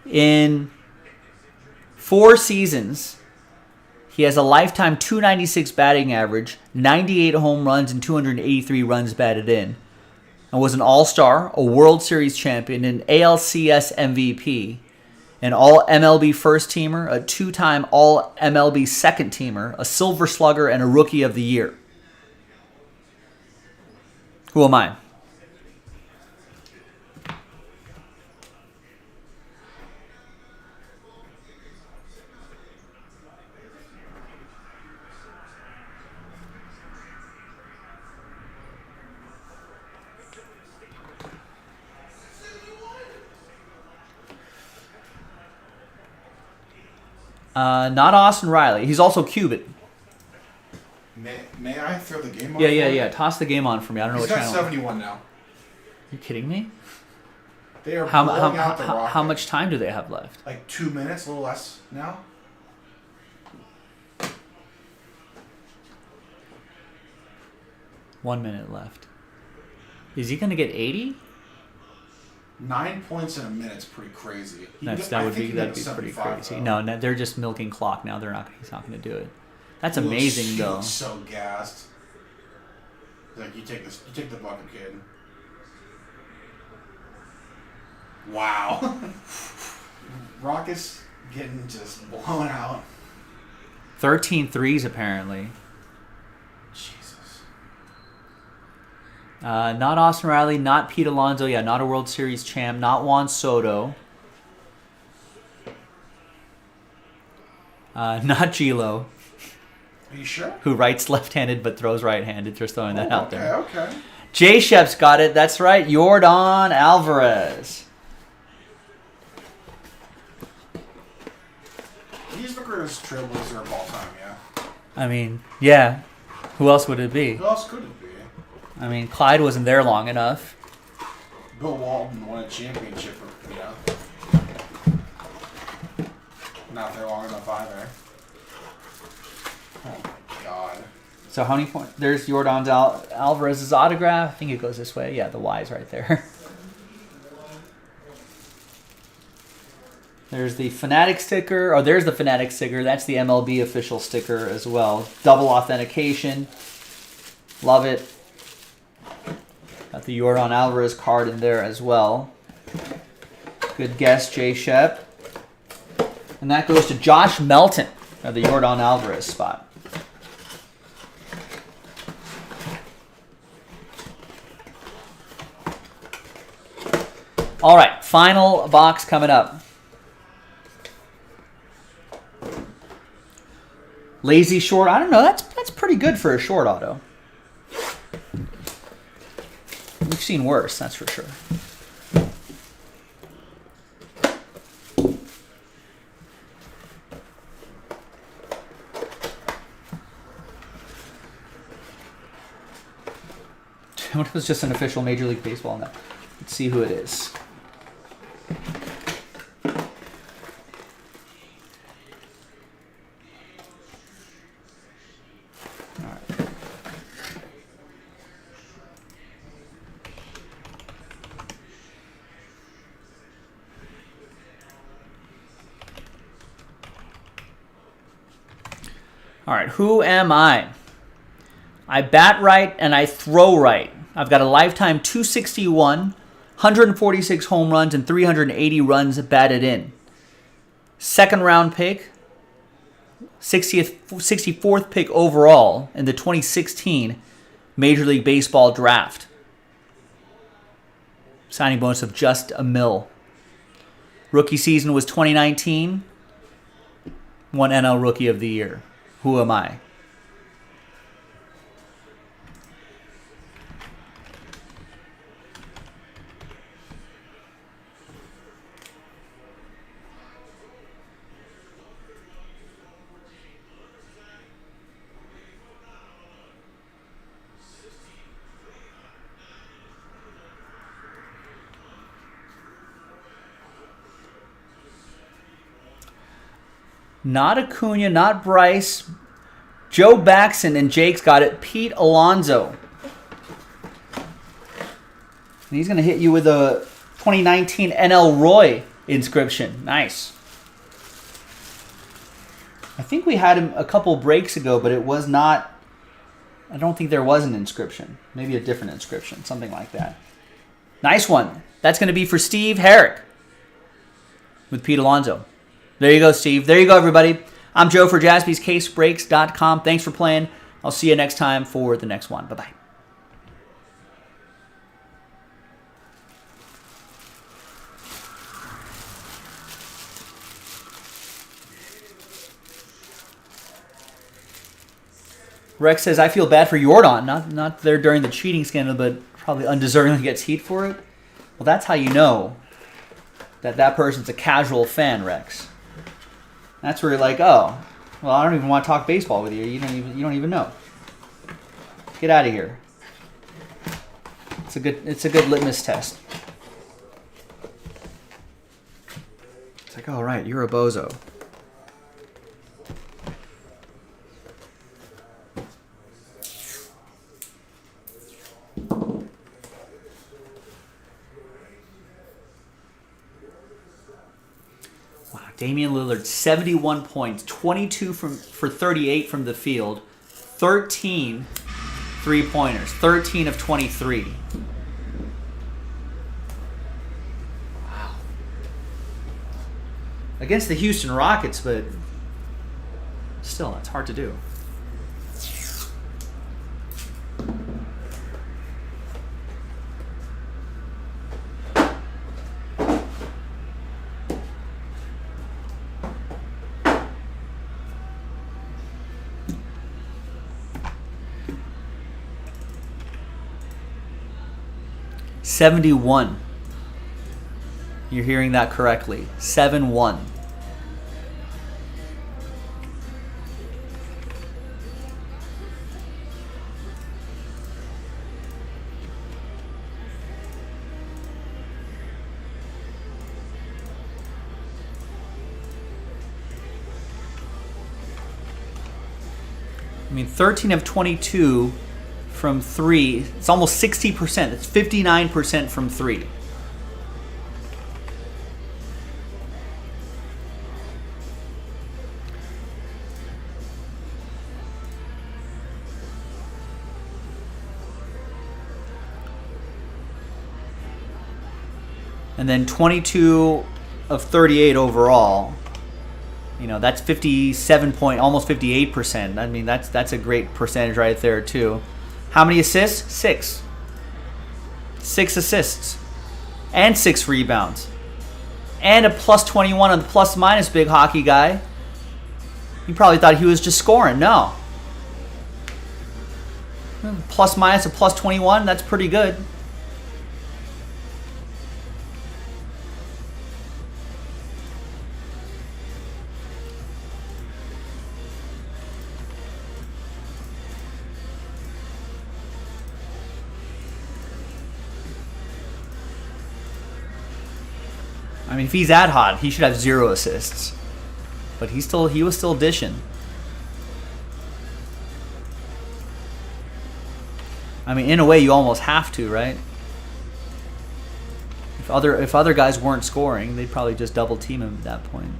In 4 seasons, he has a lifetime .296 batting average, 98 home runs, and 283 runs batted in. And was an All-Star, a World Series champion, an ALCS MVP, an All-MLB first-teamer, a 2-time All-MLB second-teamer, a Silver Slugger, and a Rookie of the Year. Who am I? Not Austin Riley. He's also Cuban. May I throw the game on? Yeah. Toss the game on for me. I don't know what channel. He's got 71 now. You kidding me? They are blowing out the Rockets. How much time do they have left? Like 2 minutes, a little less now. One minute left. Is he going to get 80? 9 points in a minute's pretty crazy. That'd be pretty crazy. Though. No, they're just milking clock now. He's not going to do it. That's amazing though. He's so gassed. Like you take the bucket, kid. Wow. Rockets getting just blown out. 13 threes apparently. Jesus. Not Austin Riley, not Pete Alonso, not a World Series champ, not Juan Soto. Not Gilo. Are you sure? Who writes left-handed but throws right-handed. Just throwing that out there. Okay. Jay Shep's got it. That's right. Yordan Alvarez. He's the greatest trailblazer of all time, yeah. I mean, yeah. Who else would it be? Who else could it be? I mean, Clyde wasn't there long enough. Bill Walton won a championship, Not there long enough either. Oh my God. So how many points? There's Yordan Alvarez's autograph. I think it goes this way. Yeah, the Y's right there. There's the Fanatics sticker. Oh, there's the Fanatics sticker. That's the MLB official sticker as well. Double authentication. Love it. the Yordan Alvarez card in there as well. Good guess, Jay Shep. And that goes to Josh Melton of the Yordan Alvarez spot. All right, final box coming up. Lazy short. I don't know. That's pretty good for a short auto. We've seen worse, that's for sure. What if it was just an official Major League Baseball now? Let's see who it is. All right, who am I? I bat right and I throw right. I've got a lifetime 261, 146 home runs, and 380 runs batted in. Second round pick, 64th pick overall in the 2016 Major League Baseball draft. Signing bonus of just $1 million. Rookie season was 2019. Won NL Rookie of the Year. Who am I? Not Acuna, not Bryce. Joe Baxton, and Jake's got it. Pete Alonso. And he's going to hit you with a 2019 NL Roy inscription. Nice. I think we had him a couple breaks ago, but it was not... I don't think there was an inscription. Maybe a different inscription, something like that. Nice one. That's going to be for Steve Herrick with Pete Alonso. There you go, Steve. There you go, everybody. I'm Joe for JaspysCaseBreaks.com. Thanks for playing. I'll see you next time for the next one. Bye-bye. Rex says, I feel bad for Yordan. Not there during the cheating scandal, but probably undeservingly gets heat for it. Well, that's how you know that person's a casual fan, Rex. That's where you're like, oh, well, I don't even want to talk baseball with you. You don't even know. Get out of here. It's a good litmus test. It's like, oh right, you're a bozo. Damian Lillard, 71 points, 22 for 38 from the field, 13 three-pointers, 13 of 23. Wow. Against the Houston Rockets, but still, that's hard to do. $71. You're hearing that correctly. 7-1. I mean, 13 of 22 from 3. It's almost 60%. It's 59% from 3. And then 22 of 38 overall. You know, that's 57 point, almost 58%. I mean, that's a great percentage right there too. How many assists? 6. 6 assists. And 6 rebounds. And a plus 21 on the plus minus, big hockey guy. You probably thought he was just scoring. No. Plus minus a plus 21, that's pretty good. I mean, if he's that hot, he should have 0 assists. But he was still dishing. I mean, in a way, you almost have to, right? If other guys weren't scoring, they'd probably just double team him at that point.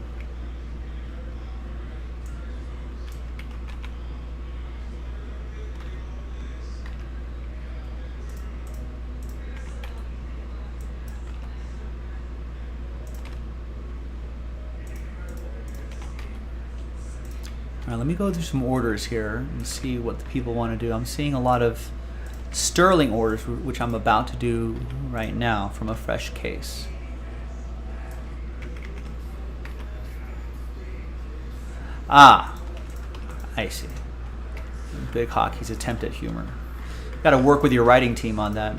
All right, let me go through some orders here and see what the people want to do. I'm seeing a lot of Sterling orders, which I'm about to do right now from a fresh case. Ah, I see. Big Hockey's attempt at humor. Got to work with your writing team on that.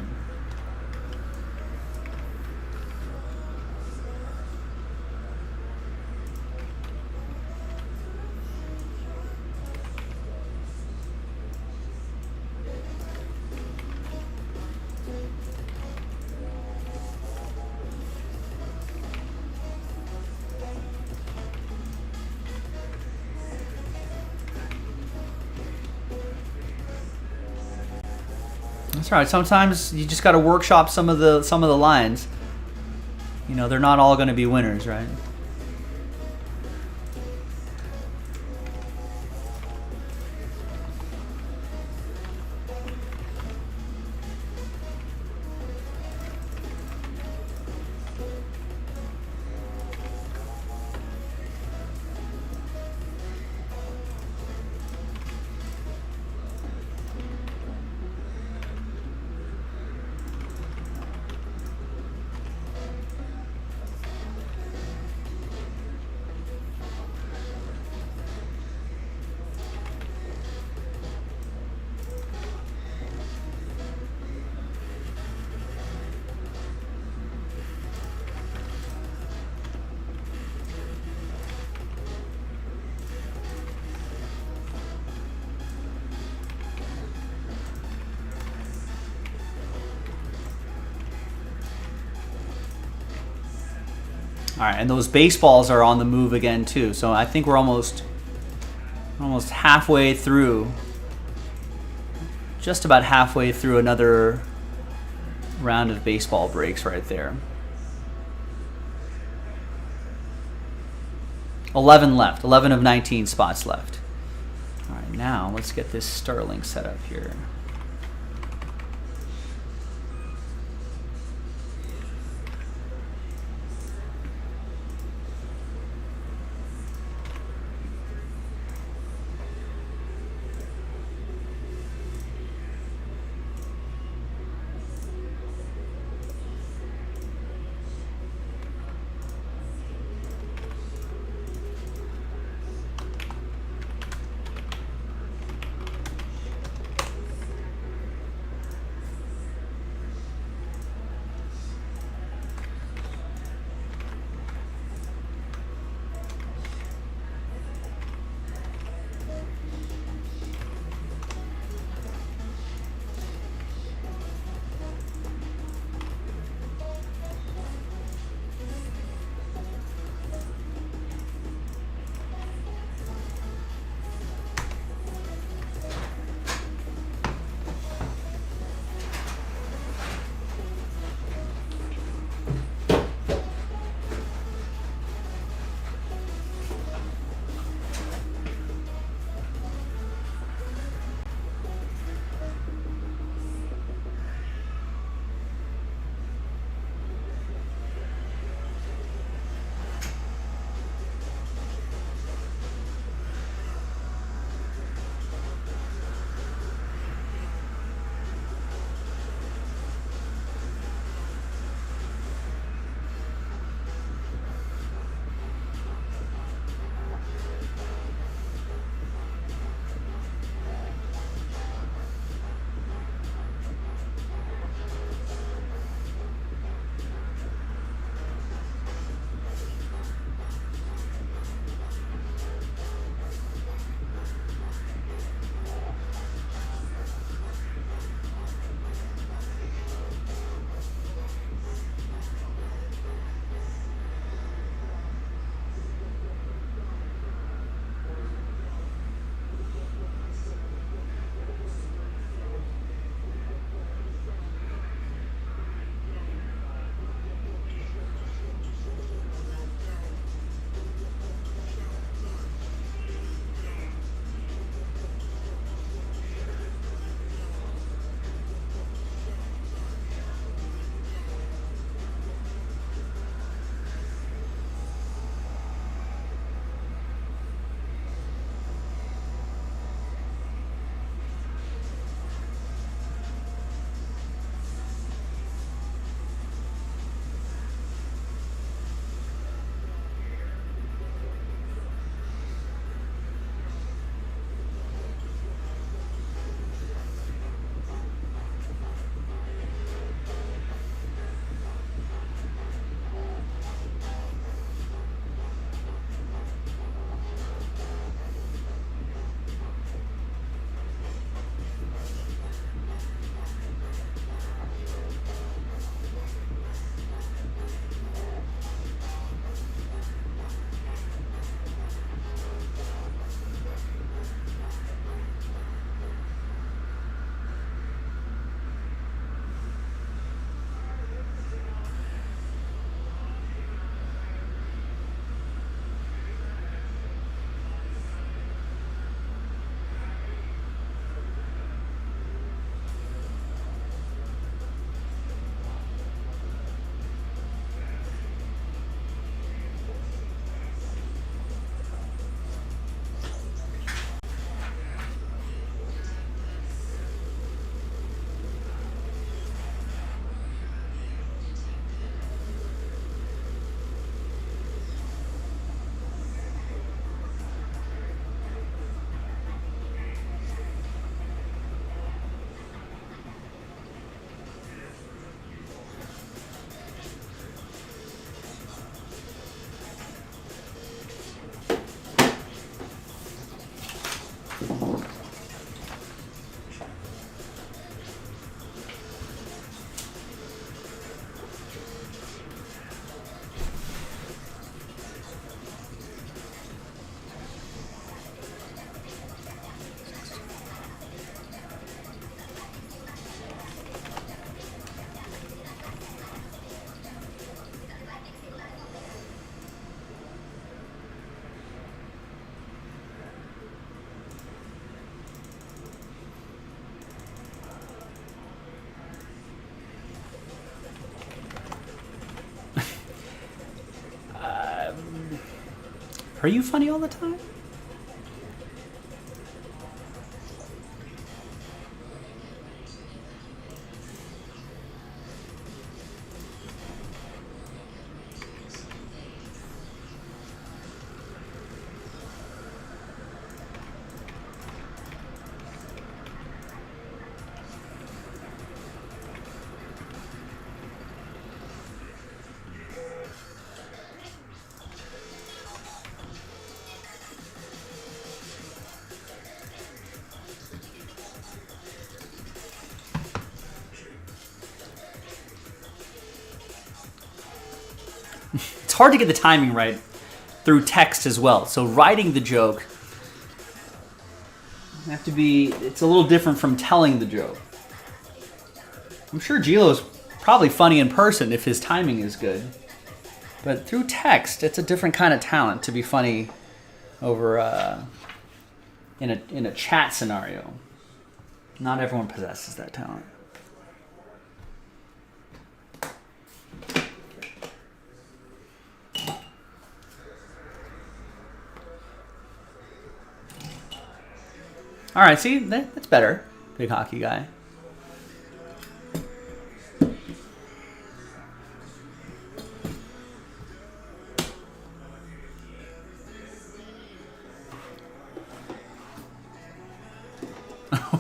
That's right. Sometimes you just got to workshop some of the lines. You know, they're not all going to be winners, right? All right, and those baseballs are on the move again too. So I think we're almost halfway through, just about halfway through another round of baseball breaks right there. 11 left, 11 of 19 spots left. All right, now let's get this Sterling set up here. Are you funny all the time? It's hard to get the timing right through text as well. So writing the joke, you have to be, it's a little different from telling the joke. I'm sure Gilo's probably funny in person if his timing is good. But through text, it's a different kind of talent to be funny over in a chat scenario. Not everyone possesses that talent. All right, see, that's better. Big hockey guy.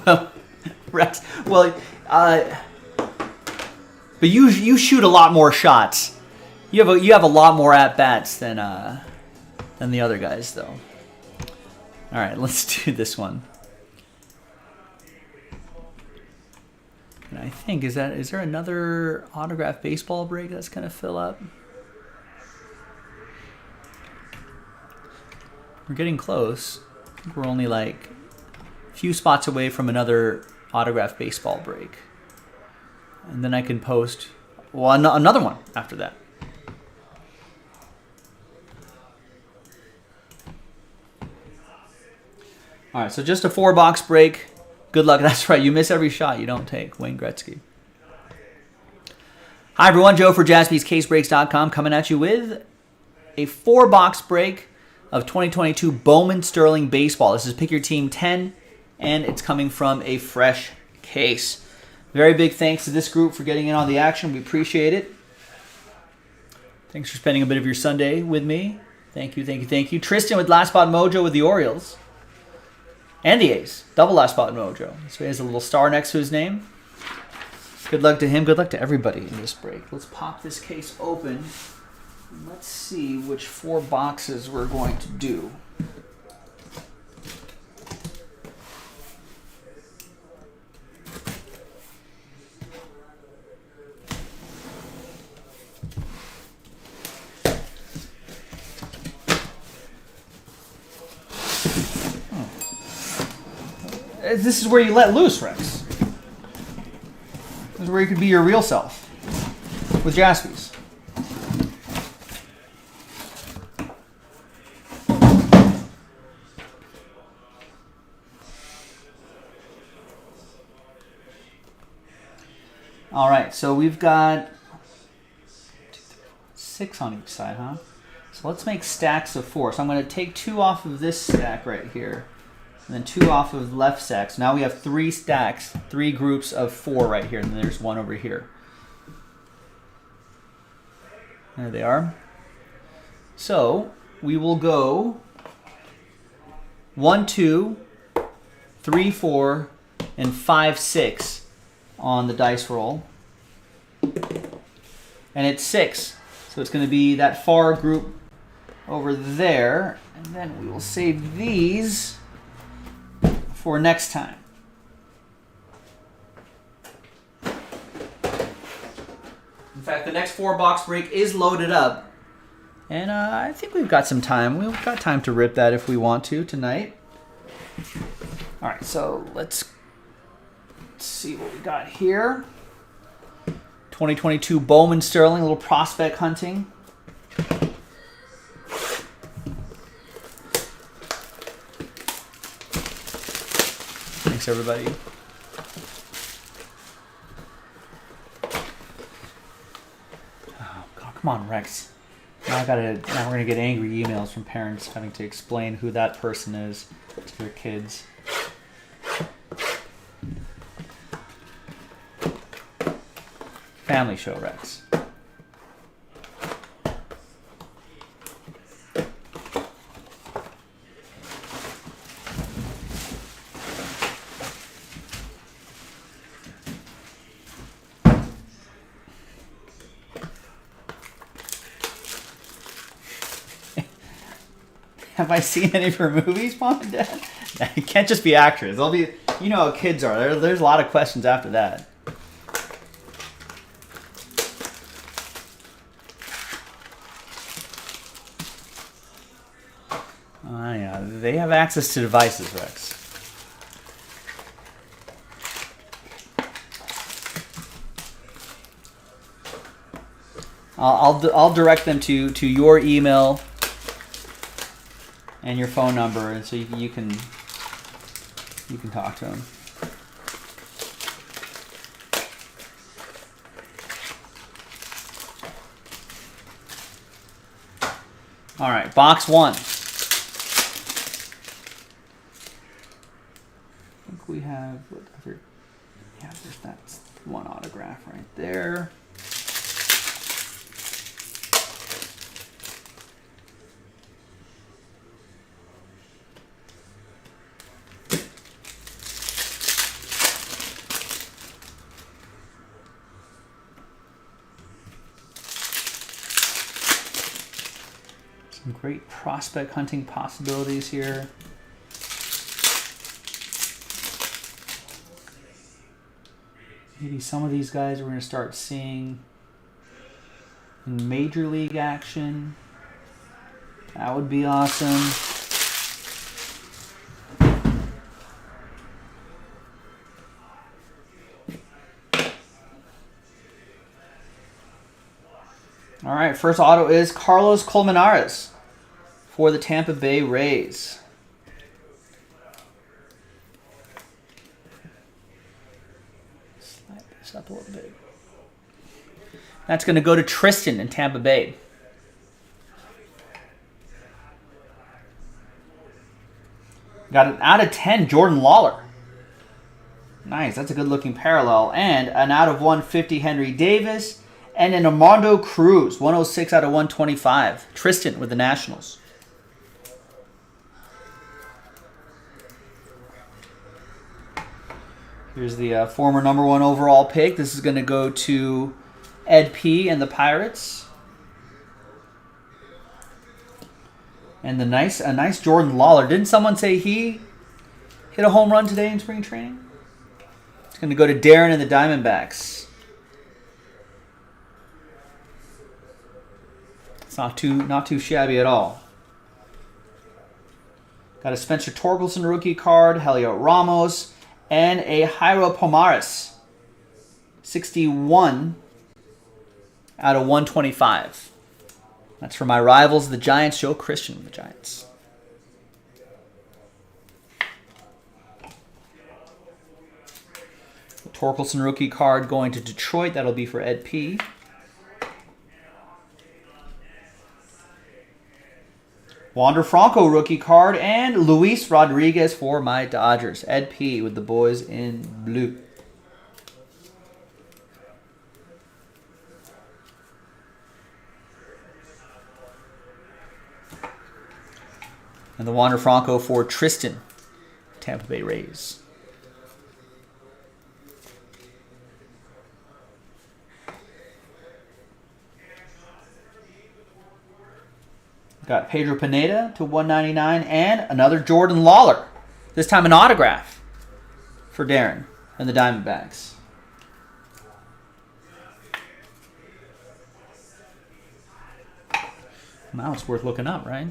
Well, Rex. Well, but you shoot a lot more shots. You have a lot more at bats than the other guys, though. All right, let's do this one. And I think is there another autograph baseball break that's gonna fill up? We're getting close. I think we're only like a few spots away from another autograph baseball break, and then I can post another one after that. All right, so just a 4-box break. Good luck. That's right. You miss every shot you don't take. Wayne Gretzky. Hi, everyone. Joe for JaspysCaseBreaks.com coming at you with a 4-box break of 2022 Bowman Sterling Baseball. This is Pick Your Team 10, and it's coming from a fresh case. Very big thanks to this group for getting in on the action. We appreciate it. Thanks for spending a bit of your Sunday with me. Thank you, thank you, thank you. Tristan with Last Spot Mojo with the Orioles. And the A's. Double Last Spot Mojo. So he has a little star next to his name. Good luck to him. Good luck to everybody in this break. Let's pop this case open. Let's see which 4 boxes we're going to do. This is where you let loose, Rex. This is where you could be your real self with Jaspys. All right, so we've got 6 on each side, huh? So let's make stacks of 4. So I'm going to take 2 off of this stack right here. And then 2 off of the left stack. So now we have 3 stacks, 3 groups of 4 right here. And then there's 1 over here. There they are. So we will go 1, 2, 3, 4, and 5, 6 on the dice roll. And it's 6. So it's going to be that far group over there. And then we will save these for next time. In fact, the next 4-box break is loaded up. And I think we've got some time. We've got time to rip that if we want to tonight. All right, so let's see what we got here. 2022 Bowman Sterling, a little prospect hunting. Thanks, everybody. Oh, God, come on, Rex. Now we're gonna get angry emails from parents having to explain who that person is to their kids. Family show, Rex. Have I seen any of her movies, Mom and Dad? It can't just be actors. They'll be, you know how kids are. There's a lot of questions after that. Oh, yeah. They have access to devices, Rex. I'll direct them to your email and your phone number, and so you can talk to them. All right, box one. I think we have whatever. Yeah, there's that one autograph right there. Some great prospect hunting possibilities here. Maybe some of these guys we're going to start seeing in Major League action. That would be awesome. All right, first auto is Carlos Colmenares for the Tampa Bay Rays. Slide this up a little bit. That's going to go to Tristan in Tampa Bay. Got an out of 10, Jordan Lawler. Nice, that's a good looking parallel. And an out of 150, Henry Davis. And an Armando Cruz, 106 out of 125. Tristan with the Nationals. Here's the former number 1 overall pick. This is going to go to Ed P. and the Pirates. And a nice Jordan Lawler. Didn't someone say he hit a home run today in spring training? It's going to go to Darren and the Diamondbacks. It's not too shabby at all. Got a Spencer Torkelson rookie card, Heliot Ramos, and a Jairo Pomares. 61 out of 125. That's for my rivals, the Giants. Joe Christian with the Giants. The Torkelson rookie card going to Detroit. That'll be for Ed P. Wander Franco rookie card and Luis Rodriguez for my Dodgers. Ed P. with the boys in blue. And the Wander Franco for Tristan, Tampa Bay Rays. Got Pedro Pineda to 199 and another Jordan Lawler. This time an autograph for Darren and the Diamondbacks. Now it's worth looking up, right?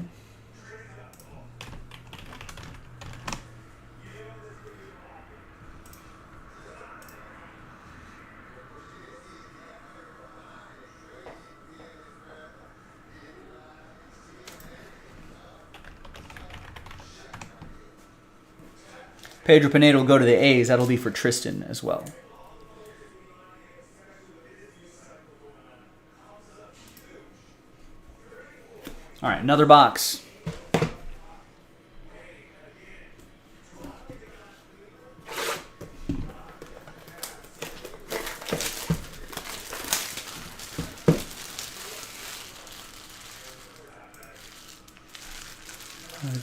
Pedro Pineda will go to the A's. That'll be for Tristan as well. All right, another box.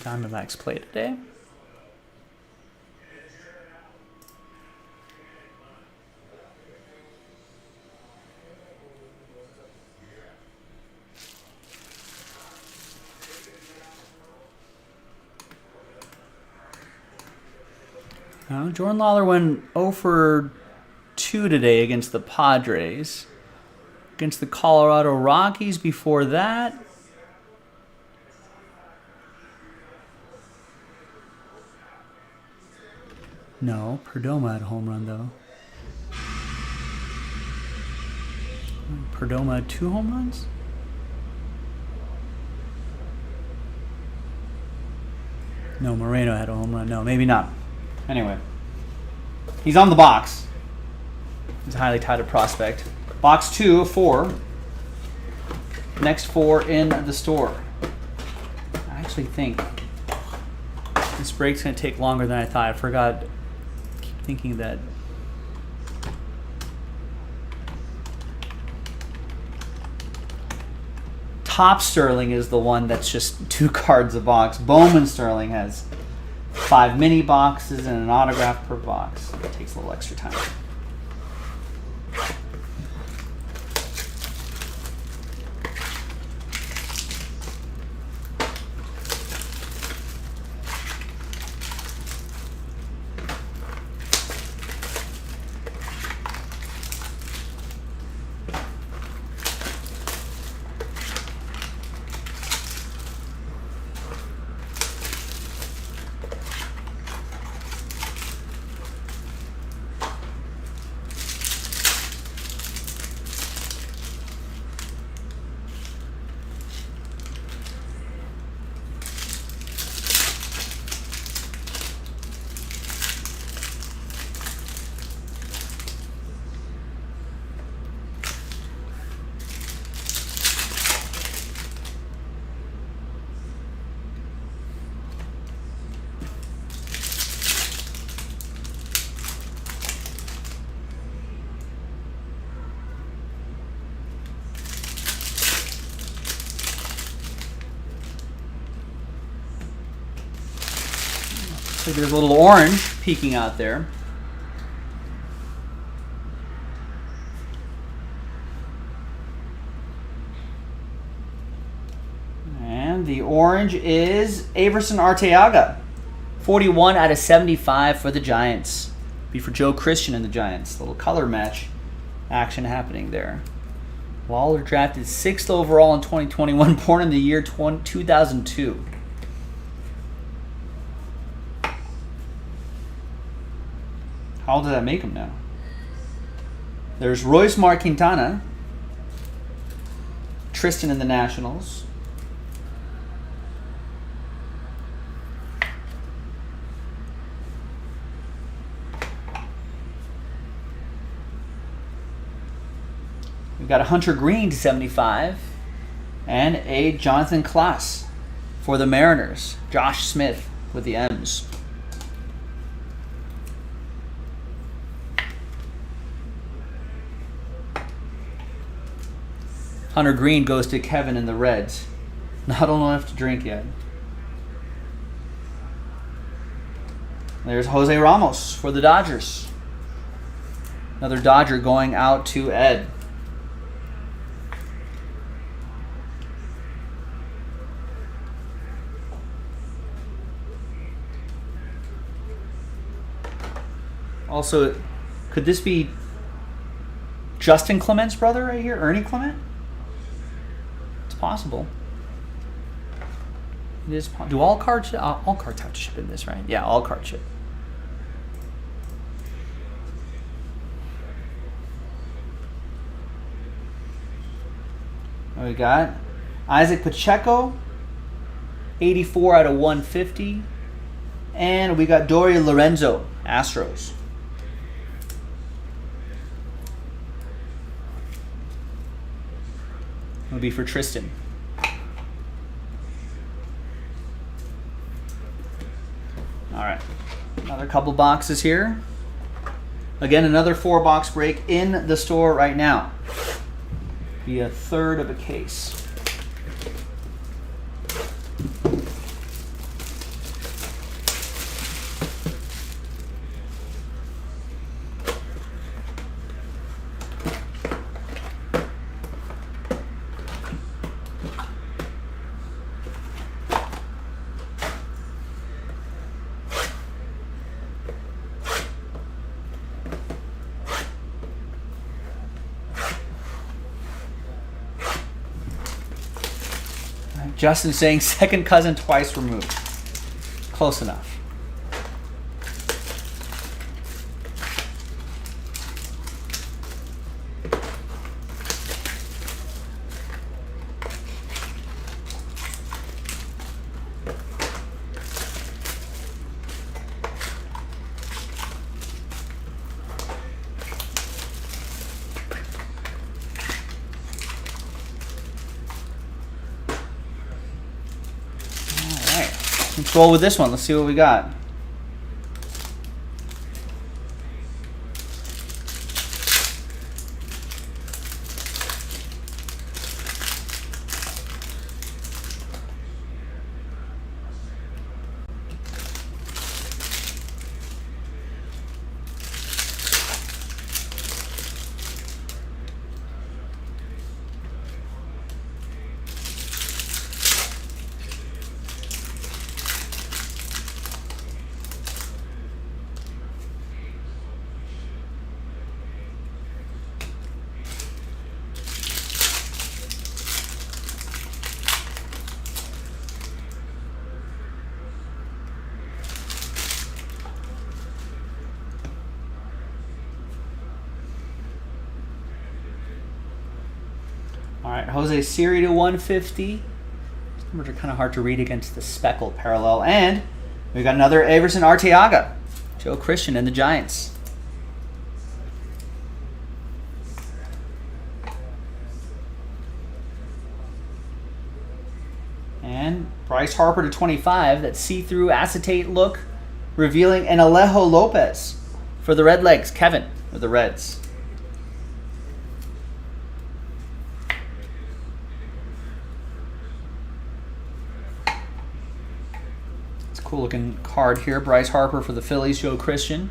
Diamondbacks play today. Jordan Lawler went 0 for 2 today against the Padres. Against the Colorado Rockies before that. No, Perdomo had a home run, though. Perdomo had 2 home runs? No, Moreno had a home run. No, maybe not. Anyway, he's on the box. He's a highly touted prospect. Box 2 of 4. Next 4 in the store. I actually think this break's going to take longer than I thought. I forgot. Keep thinking that. Top Sterling is the one that's just 2 cards a box. Bowman Sterling has 5 mini boxes and an autograph per box. It takes a little extra time. So there's a little orange peeking out there. And the orange is Averson Arteaga. 41 out of 75 for the Giants. Be for Joe Christian and the Giants. A little color match action happening there. Lawler drafted 6th overall in 2021, born in the year 2002. How old does that make him now? There's Royce Mar Quintana. Tristan in the Nationals. We've got a Hunter Green to 75. And a Jonathan Klaas for the Mariners. Josh Smith with the M's. Hunter Green goes to Kevin in the Reds. Not old enough to drink yet. There's Jose Ramos for the Dodgers. Another Dodger going out to Ed. Also, could this be Justin Clement's brother right here? Ernie Clement? Possible. It is. Do all cards have to ship in this, right? Yeah, all cards ship. We got Isaac Pacheco, 84 out of 150, and we got Dory Lorenzo, Astros. It'll be for Tristan. All right, another couple boxes here. Again, another 4-box break in the store right now. Be a third of a case. Justin saying second cousin twice removed. Close enough. Let's roll with this one. Let's see what we got. All right, Jose Siri to 150. These numbers are kind of hard to read against the speckled parallel. And we got another Everson Arteaga. Joe Christian and the Giants. And Bryce Harper to 25. That see-through acetate look, revealing an Alejo Lopez for the Redlegs. Kevin with the Reds. Cool looking card here. Bryce Harper for the Phillies. Joe Christian.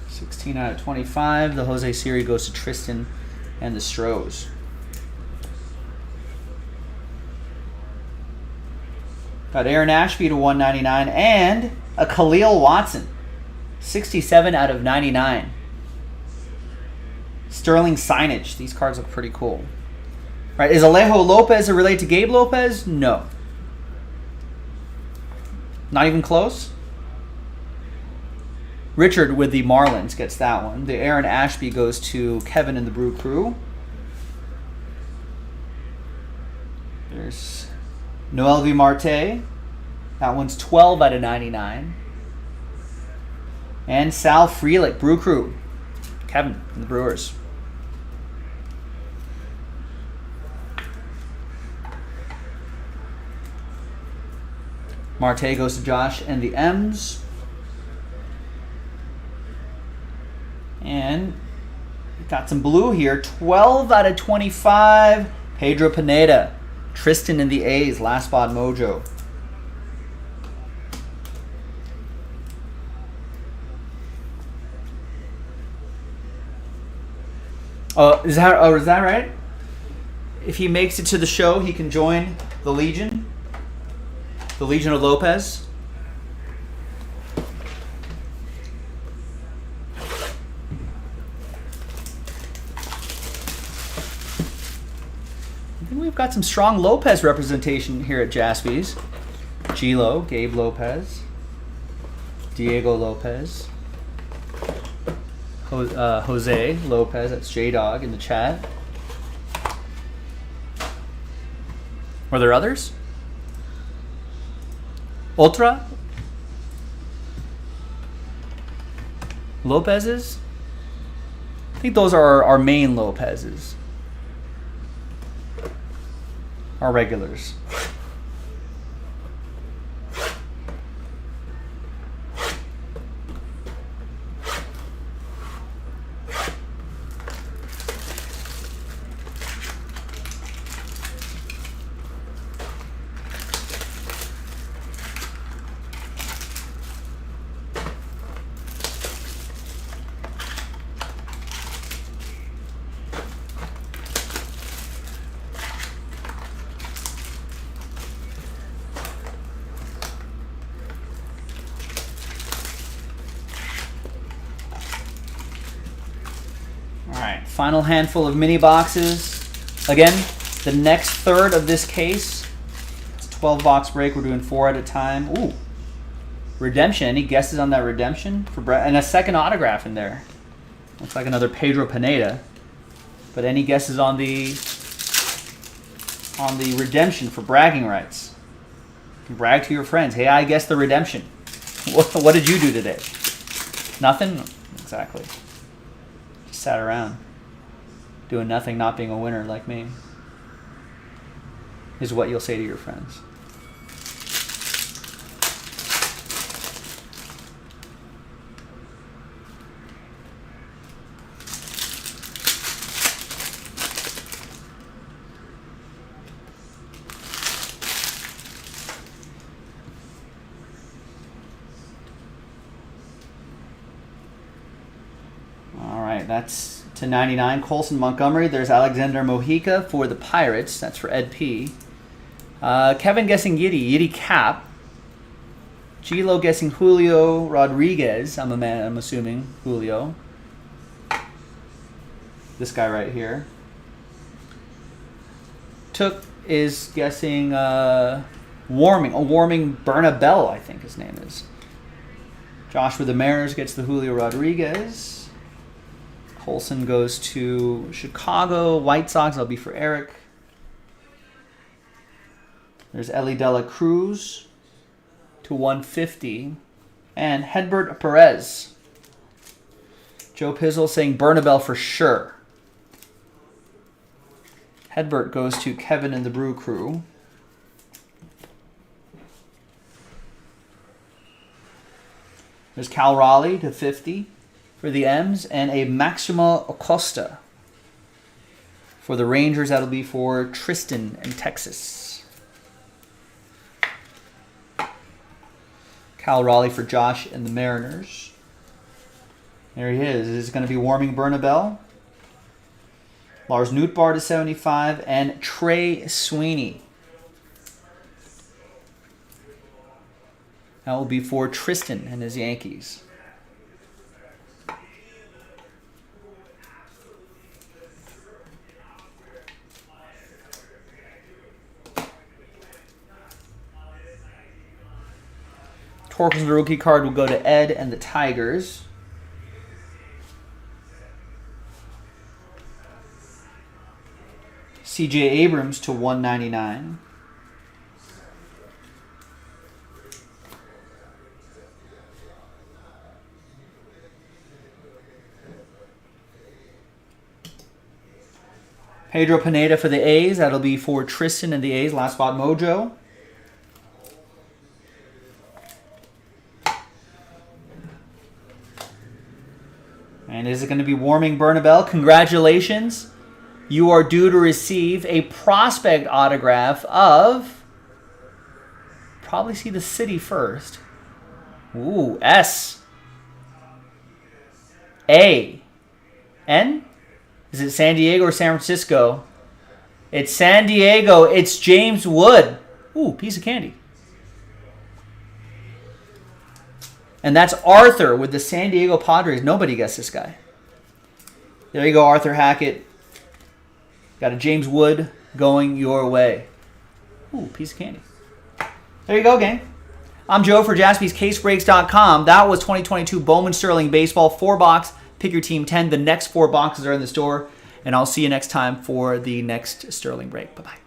16 out of 25. The Jose Siri goes to Tristan and the Stros. Got Aaron Ashby to 199 and a Khalil Watson. 67 out of 99. Sterling signage. These cards look pretty cool. Right, is Alejo Lopez related to Gabe Lopez? No. Not even close. Richard with the Marlins gets that one. The Aaron Ashby goes to Kevin and the Brew Crew. There's Noel V. Marte. That one's 12 out of 99. And Sal Frelick, Brew Crew. Kevin and the Brewers. Marte goes to Josh and the M's. And got some blue here. 12 out of 25. Pedro Pineda. Tristan and the A's. Last spot mojo. Is that right? If he makes it to the show, he can join the Legion. The Legion of Lopez. I think we've got some strong Lopez representation here at Jaspy's. Gilo, Gabe Lopez, Diego Lopez, Jose Lopez, that's J-Dog in the chat. Were there others? Ultra? Lopez's? I think those are our main Lopez's. Our regulars. Final handful of mini boxes. Again, the next third of this case, it's a 12-box break. We're doing 4 at a time. Ooh, redemption. Any guesses on that redemption? And a second autograph in there. Looks like another Pedro Pineda. But any guesses on the redemption for bragging rights? You can brag to your friends. Hey, I guessed the redemption. What did you do today? Nothing? Exactly. Just sat around. Doing nothing, not being a winner like me. Is what you'll say to your friends. That's to 99. Colson Montgomery. There's Alexander Mojica for the Pirates. That's for Ed P. Kevin guessing Yiddy. Yiddy Cap. Gilo guessing Julio Rodriguez. I'm assuming Julio. This guy right here. Took is guessing Warming Bernabell, I think his name is. Josh with the Mariners gets the Julio Rodriguez. Colson goes to Chicago. White Sox, that'll be for Eric. There's Ellie De La Cruz to 150. And Hedbert Perez. Joe Pizzle saying Bernabell for sure. Hedbert goes to Kevin and the Brew Crew. There's Cal Raleigh to 50 for the M's, and a Maximo Acosta for the Rangers. That'll be for Tristan in Texas. Cal Raleigh for Josh and the Mariners. There he is. This is going to be Warming Bernabell. Lars Nootbaar to 75, and Trey Sweeney. That will be for Tristan and his Yankees. Torkelson, the rookie card, will go to Ed and the Tigers. C.J. Abrams to 199. Pedro Pineda for the A's. That'll be for Tristan and the A's. Last spot mojo. And is it going to be Warming Bernabell? Congratulations. You are due to receive a prospect autograph of... Probably see the city first. Ooh, S. A. N? Is it San Diego or San Francisco? It's San Diego. It's James Wood. Ooh, piece of candy. And that's Arthur with the San Diego Padres. Nobody guessed this guy. There you go, Arthur Hackett. Got a James Wood going your way. Ooh, piece of candy. There you go, gang. I'm Joe for JaspysCaseBreaks.com. That was 2022 Bowman Sterling Baseball 4-box. Pick your team 10. The next 4 boxes are in the store. And I'll see you next time for the next Sterling break. Bye-bye.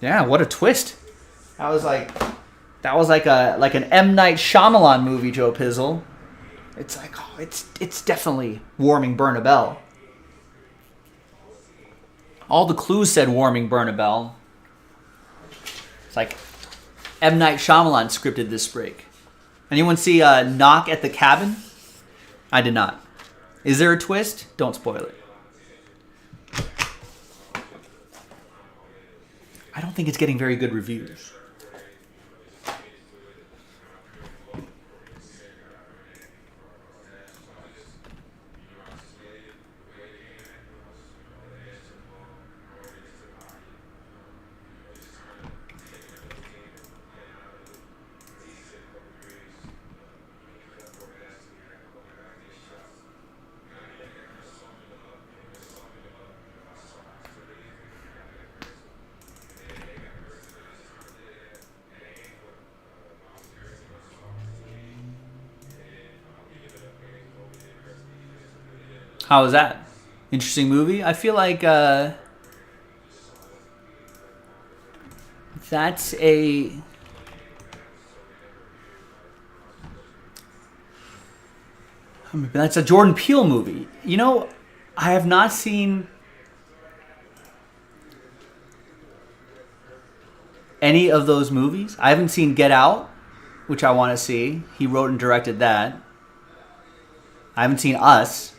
Yeah, what a twist. That was like an M. Night Shyamalan movie, Joe Pizzle. It's like, oh, it's definitely Warming Bernabell. All the clues said Warming Bernabell. It's like M. Night Shyamalan scripted this break. Anyone see Knock at the Cabin? I did not. Is there a twist? Don't spoil it. I don't think it's getting very good reviews. How was that? Interesting movie. I feel like that's a Jordan Peele movie. You know, I have not seen any of those movies. I haven't seen Get Out, which I want to see. He wrote and directed that. I haven't seen Us,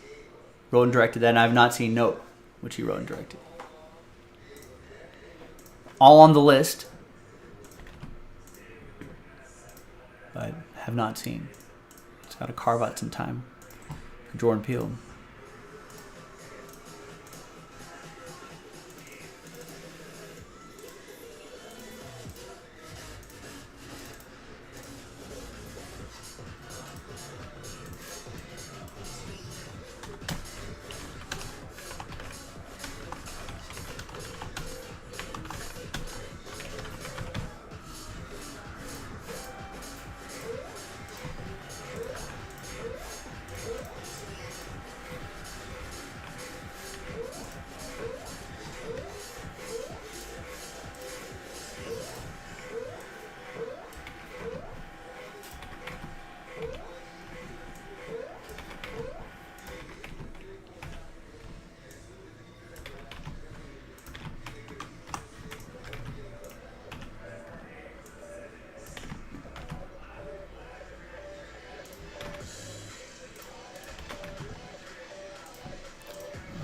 wrote and directed that, and I have not seen Nope, which he wrote and directed. All on the list, but have not seen. It's got to carve out some time for Jordan Peele.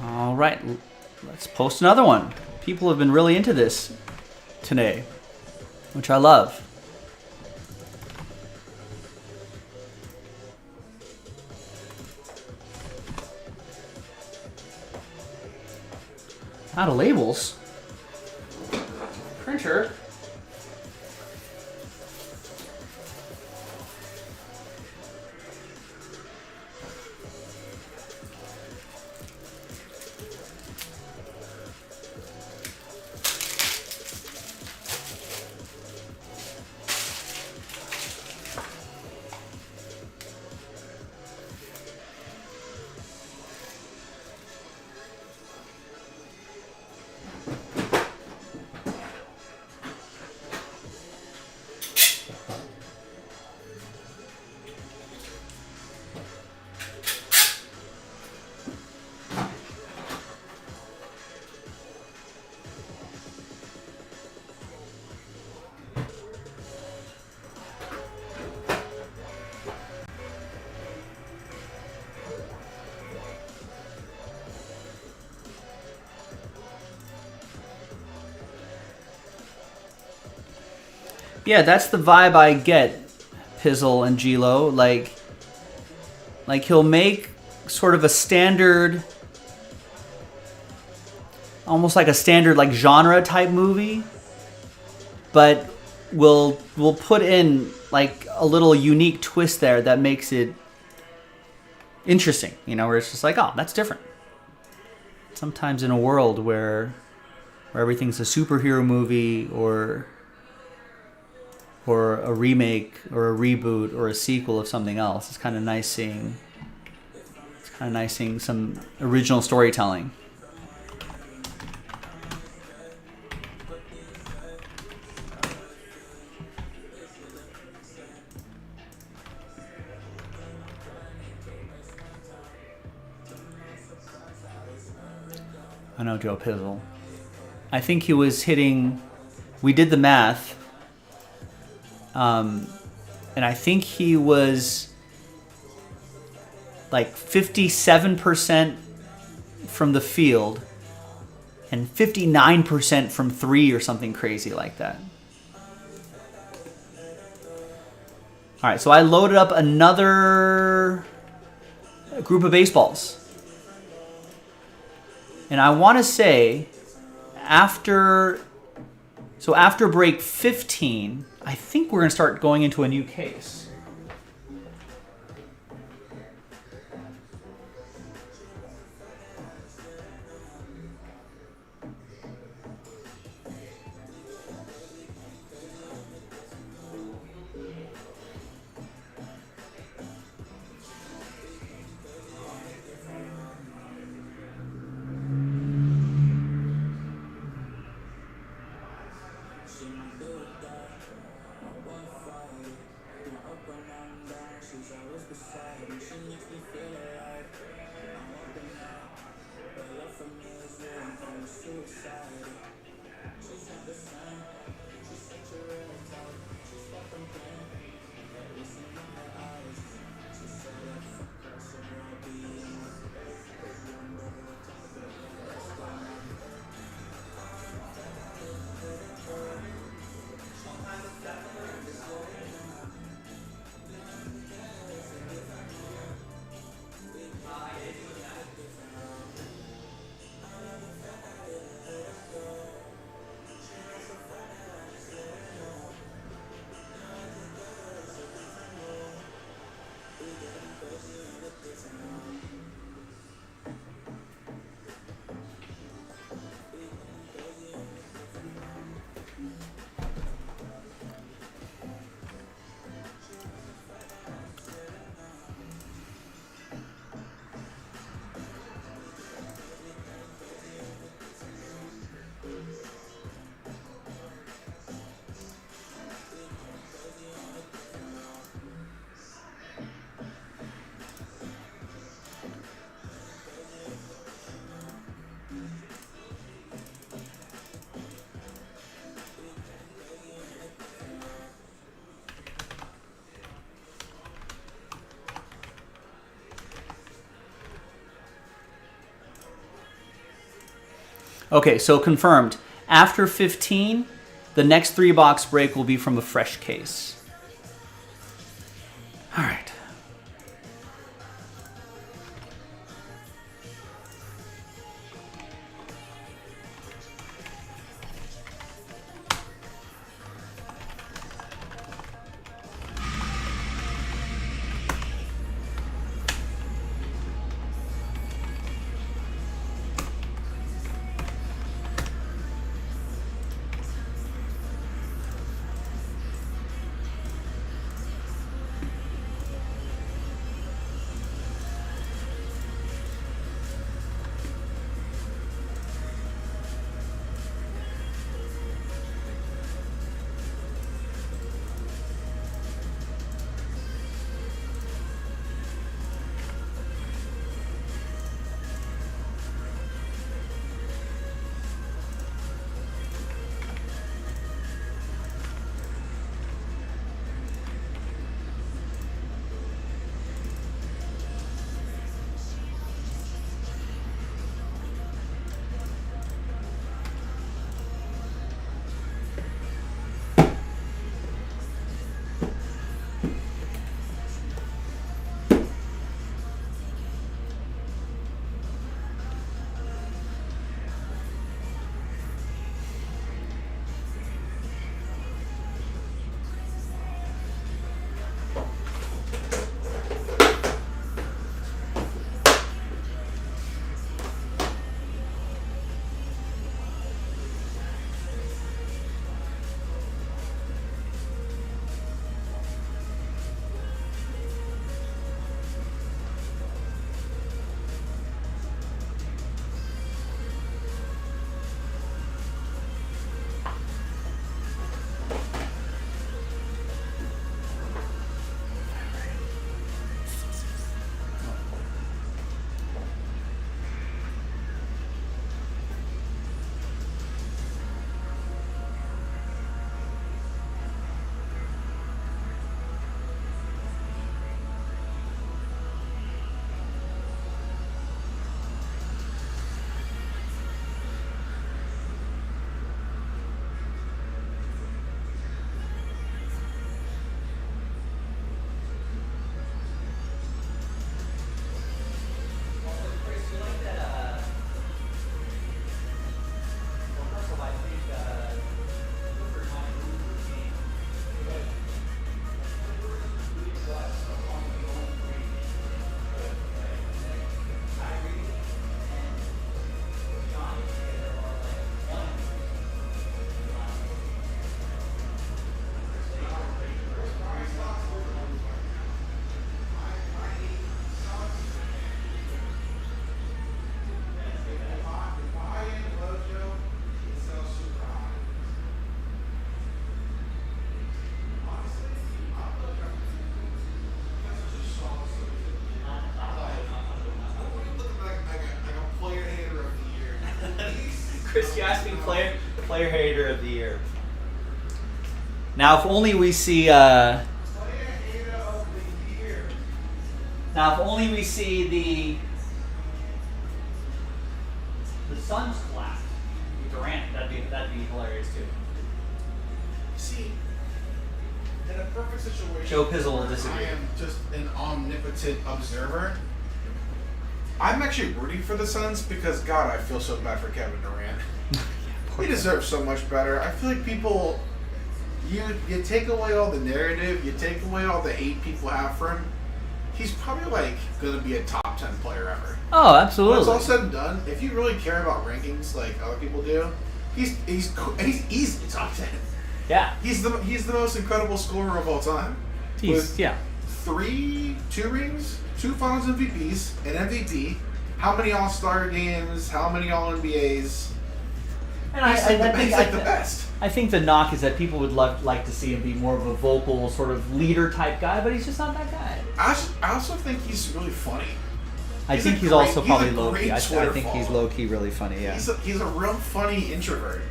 All right, let's post another one. People have been really into this today, which I love. Out of labels. Printer. Yeah, that's the vibe I get, Pizzle and Gilo. Like he'll make sort of a standard, almost like a standard like genre type movie, but we'll put in like a little unique twist there that makes it interesting. You know, where it's just like, oh, that's different. Sometimes in a world where everything's a superhero movie or a remake or a reboot or a sequel of something else, it's kind of nice seeing some original storytelling. I know Joe Pizzle. I think he was hitting, we did the math, and I think he was like 57% from the field and 59% from three or something crazy like that. All right, so I loaded up another group of baseballs. And I want to say after break 15, I think we're going to start going into a new case. Okay, so confirmed. After 15, the next 3-box break will be from a fresh case. All right. Chris, you asked me player hater of the year. Now, if only we see. Now, if only we see the Suns collapse with Durant, that'd be hilarious too. See, in a perfect situation, Joe Pizzle will disagree. I am just an omnipotent observer. I'm actually rooting for the Suns because, God, I feel so bad for Kevin Durant. He deserves so much better. I feel like people, you take away all the narrative, you take away all the hate people have for him. He's probably going to be a top 10 player ever. Oh, absolutely. When it's all said and done, if you really care about rankings like other people do, he's easily top 10. Yeah. He's the most incredible scorer of all time. He's 2 rings, 2 Finals MVPs, an MVP. How many All-Star games? How many All-NBAs? And he's the best. I think the knock is that people would like to see him be more of a vocal sort of leader type guy, but he's just not that guy. I also think he's really funny. I think he's also probably low key. I think he's low key really funny. Yeah. He's a real funny introvert.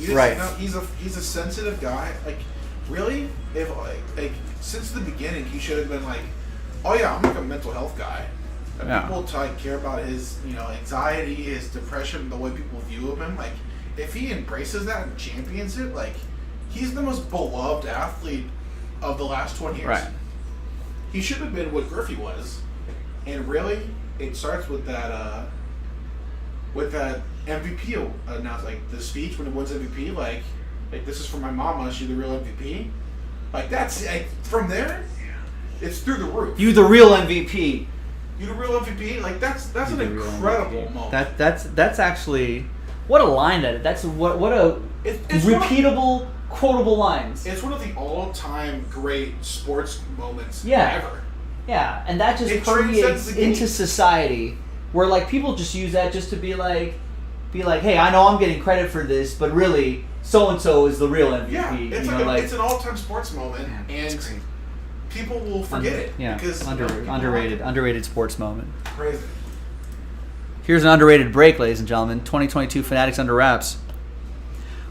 Right. He's a sensitive guy. Like, really, if since the beginning he should have been like, oh yeah, I'm like a mental health guy. Yeah. People care about his, anxiety, his depression, the way people view him. Like, if he embraces that and champions it, like, he's the most beloved athlete of the last 20 years. Right. He should have been what Griffey was. And really, it starts with that MVP announced, like, the speech when he wins MVP, like this is for my mama, she's the real MVP. Like, that's, from there, it's through the roof. You the real MVP. You the real MVP? Like, that's an incredible moment. That's actually, what a line that's what a It's repeatable, quotable lines. It's one of the all-time great sports moments Yeah. ever. Yeah, and that just It permeates transcends the game. into society, where like people just use that just to be like, hey, I know I'm getting credit for this, but really, so and so is the real MVP. Yeah, it's it's an all-time sports moment, and people will forget it. Yeah, because underrated sports moment. Crazy. Here's an underrated break, ladies and gentlemen. 2022 Fanatics Under Wraps.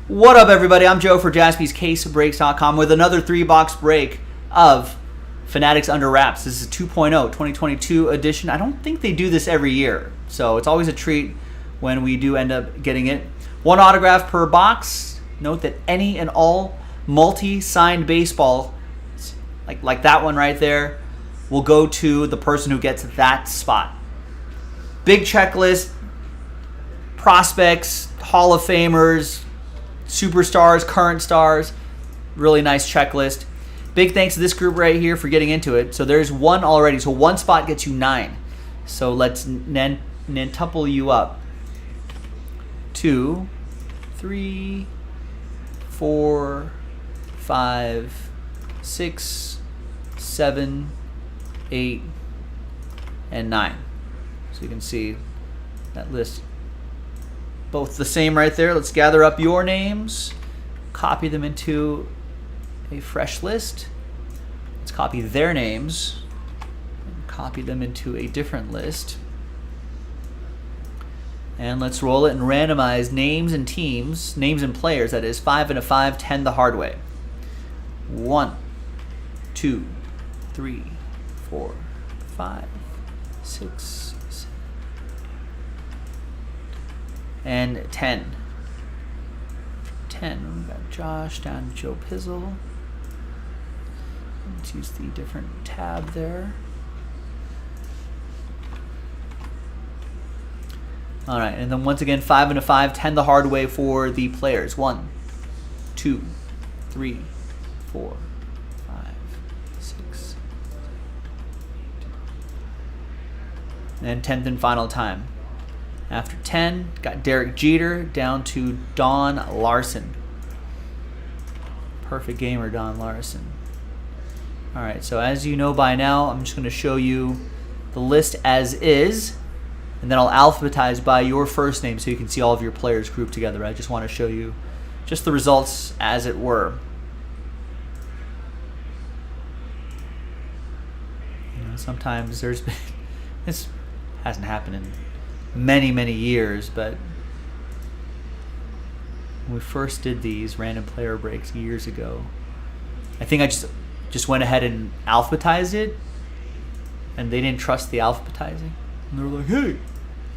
What up, everybody? I'm Joe for JaspysCaseBreaks.com with another 3-box break of Fanatics Under Wraps. This is 2.0, 2022 edition. I don't think they do this every year, so it's always a treat when we do end up getting it. One autograph per box. Note that any and all multi-signed baseball, like that one right there, will go to the person who gets that spot. Big checklist, prospects, Hall of Famers, superstars, current stars. Really nice checklist. Big thanks to this group right here for getting into it. So there's one already. So one spot gets you 9. So let's nantuple you up. 2, 3, 4, 5, 6, 7, 8, and 9. So you can see that list. Both the same right there. Let's gather up your names, copy them into a fresh list. Let's copy their names and copy them into a different list. And let's roll it and randomize names and teams, names and players, that is 5 and a 5, 10 the hard way. 1, 2, 3, 4, 5, 6, 7, and 10. 10. We've got Josh down to Joe Pizzle. Let's use the different tab there. All right, and then once again, 5 and a 5, 10 the hard way for the players. 1, 2, 3, 4, 5, 6, 8. And 10th and final time. After 10, got Derek Jeter down to Don Larson. Perfect gamer, Don Larson. All right, so as you know by now, I'm just going to show you the list as is, and then I'll alphabetize by your first name so you can see all of your players grouped together. I just want to show you just the results as it were. Sometimes there's been, this hasn't happened in many years, but when we first did these random player breaks years ago, I think I just went ahead and alphabetized it, and they didn't trust the alphabetizing, and they were like, hey,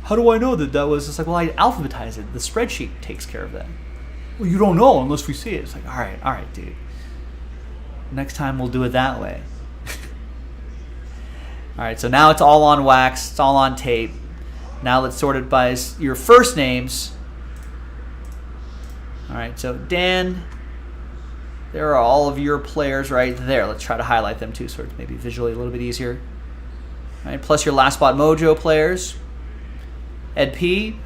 how do I know that was? It's like, well, I alphabetized it. The spreadsheet takes care of that. Well, you don't know unless we see it. It's like, all right, dude. Next time we'll do it that way. All right, so now it's all on wax. It's all on tape. Now let's sort it by your first names. All right, so Dan, there are all of your players right there. Let's try to highlight them too, so it's maybe visually a little bit easier. All right, plus your Last Spot Mojo players. Ed P.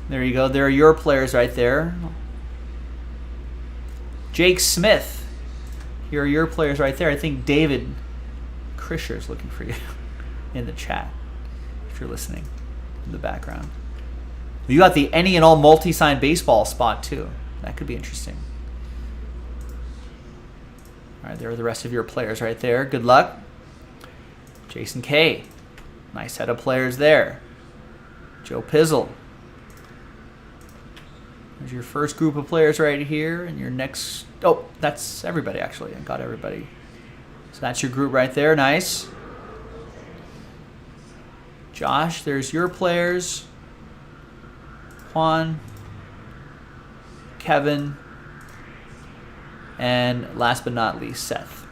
There you go. There are your players right there. Jake Smith. Here are your players right there. I think David Krischer is looking for you in the chat, if you're listening in the background. You got the any and all multi-sign baseball spot too. That could be interesting. All right, there are the rest of your players right there. Good luck. Jason K. Nice set of players there. Joe Pizzle. There's your first group of players right here, and your next... Oh, that's everybody, actually. I got everybody So that's your group right there. Nice. Josh, there's your players. Juan, Kevin, and last but not least, Seth.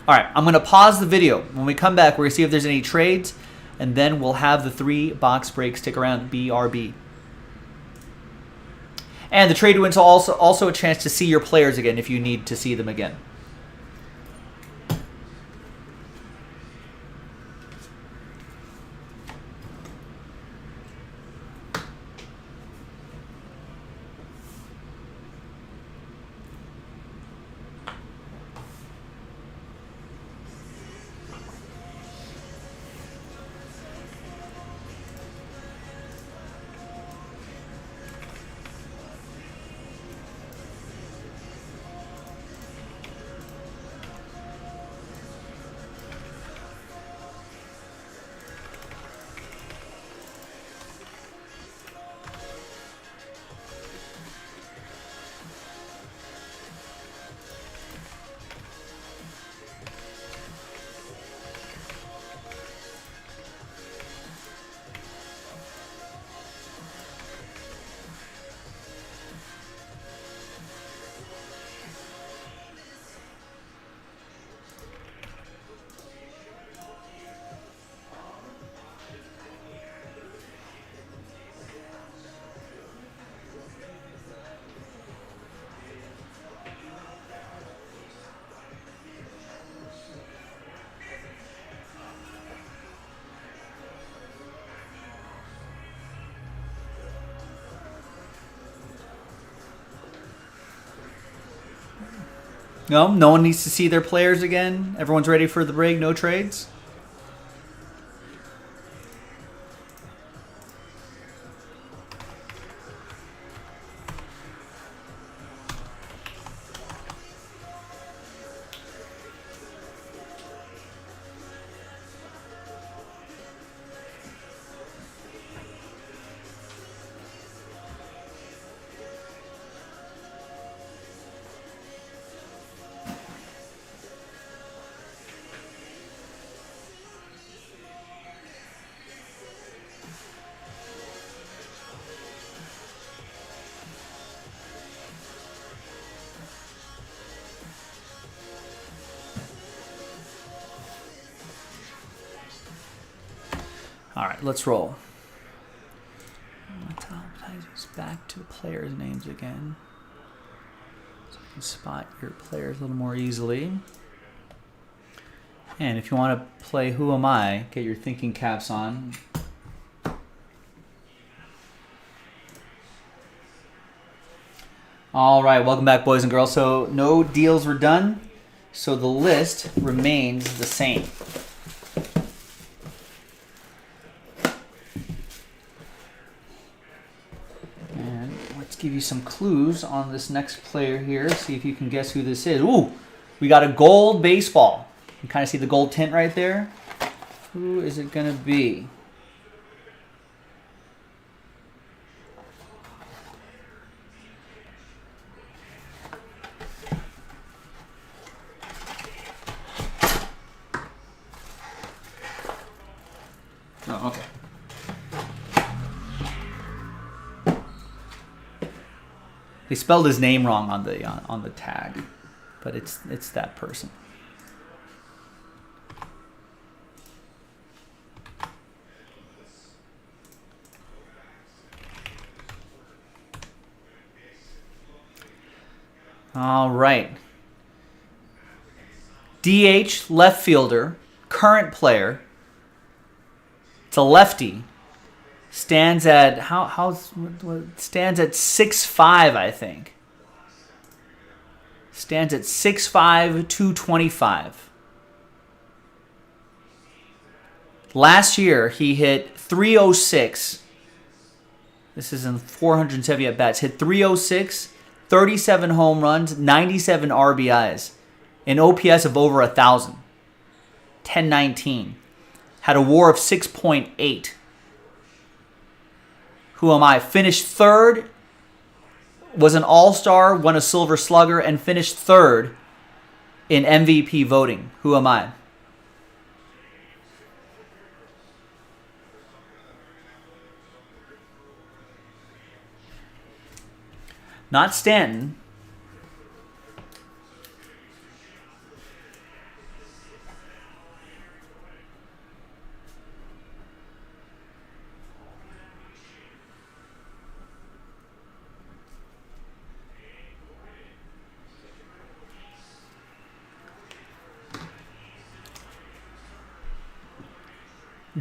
All right, I'm going to pause the video. When we come back, we're going to see if there's any trades, and then we'll have the 3 box breaks. Stick around, BRB. And the trade win's also a chance to see your players again if you need to see them again. No one needs to see their players again. Everyone's ready for the break. No trades. All right, let's roll. Back to the players' names again, so you can spot your players a little more easily. And if you want to play Who Am I, get your thinking caps on. All right, welcome back, boys and girls. So no deals were done, so the list remains the same. And let's give you some clues on this next player here. See if you can guess who this is. Ooh, we got a gold baseball. You can kind of see the gold tint right there. Who is it going to be? Oh, okay. They spelled his name wrong on the tag, but it's that person. All right. DH, left fielder, current player. It's a lefty. Stands at stands at 6'5", I think. Stands at 6'5", 225. Last year he hit 306. This is in 470 at bats. Hit 306, 37 home runs, 97 RBIs, an OPS of over 1,000. 1019. Had a WAR of 6.8. Who am I? Finished third. Was an all-star, won a Silver Slugger, and finished third in MVP voting? Who am I? Not Stanton.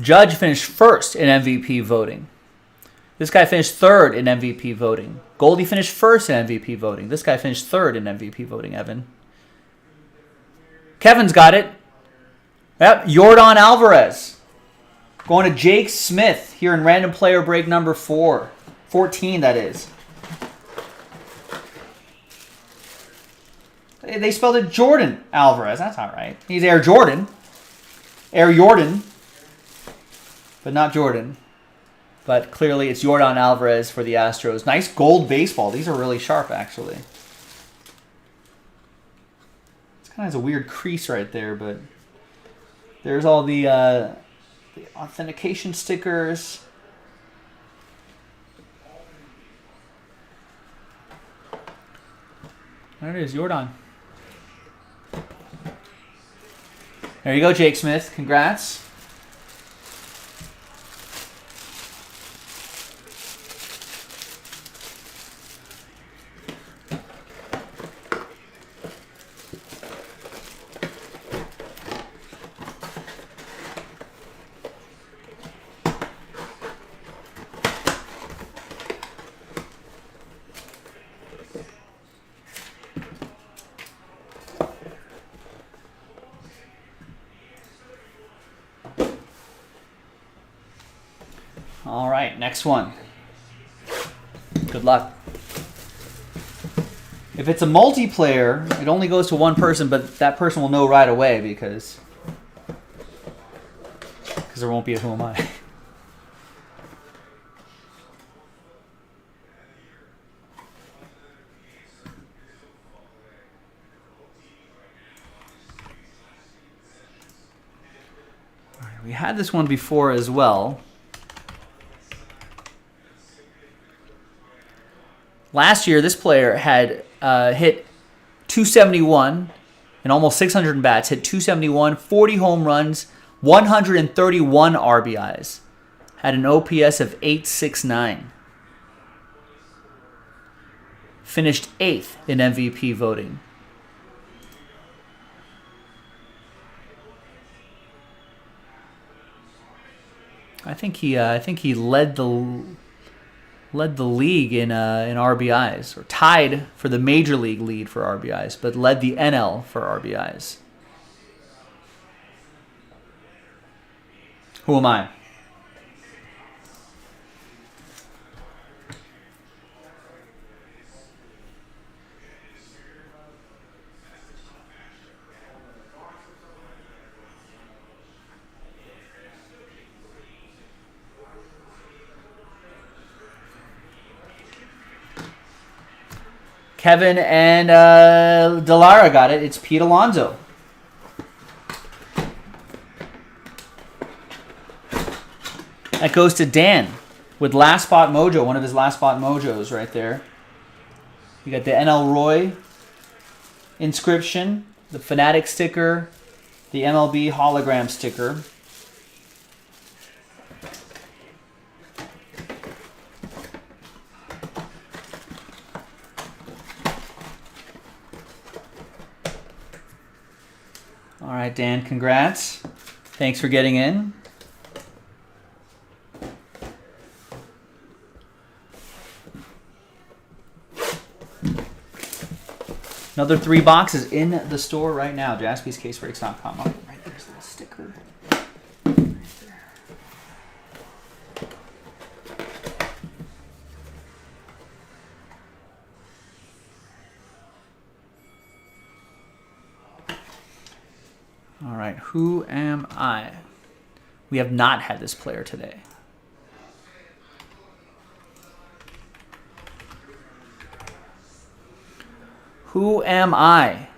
Judge finished first in MVP voting. This guy finished third in MVP voting. Goldie finished first in MVP voting. This guy finished third in MVP voting, Evan. Kevin's got it. Yep, Yordan Alvarez. Going to Jake Smith here in random player break number 14, that is. They spelled it Jordan Alvarez. That's not right. He's Air Jordan. Air Jordan. But not Jordan. But clearly it's Yordan Alvarez for the Astros. Nice gold baseball. These are really sharp, actually. It kind of has a weird crease right there, but there's all the authentication stickers. There it is, Yordan. There you go, Jake Smith. Congrats. All right, next one. Good luck. If it's a multiplayer, it only goes to one person, but that person will know right away because there won't be a who am I. All right, we had this one before as well. Last year, this player had hit 271 and almost 600 bats, hit 271, 40 home runs, 131 RBIs. Had an OPS of 869. Finished 8th in MVP voting. I think he led the league in RBIs, or tied for the major league lead for RBIs, but led the NL for RBIs. Who am I? Kevin and Delara got it. It's Pete Alonso. That goes to Dan with Last Spot Mojo, one of his Last Spot Mojos right there. You got the NL Roy inscription, the Fanatics sticker, the MLB hologram sticker. All right, Dan, congrats. Thanks for getting in. Another 3 boxes in the store right now. JaspysCaseBreaks.com. Oh, right there's a little sticker. Right there. All right, who am I? We have not had this player today. Who am I?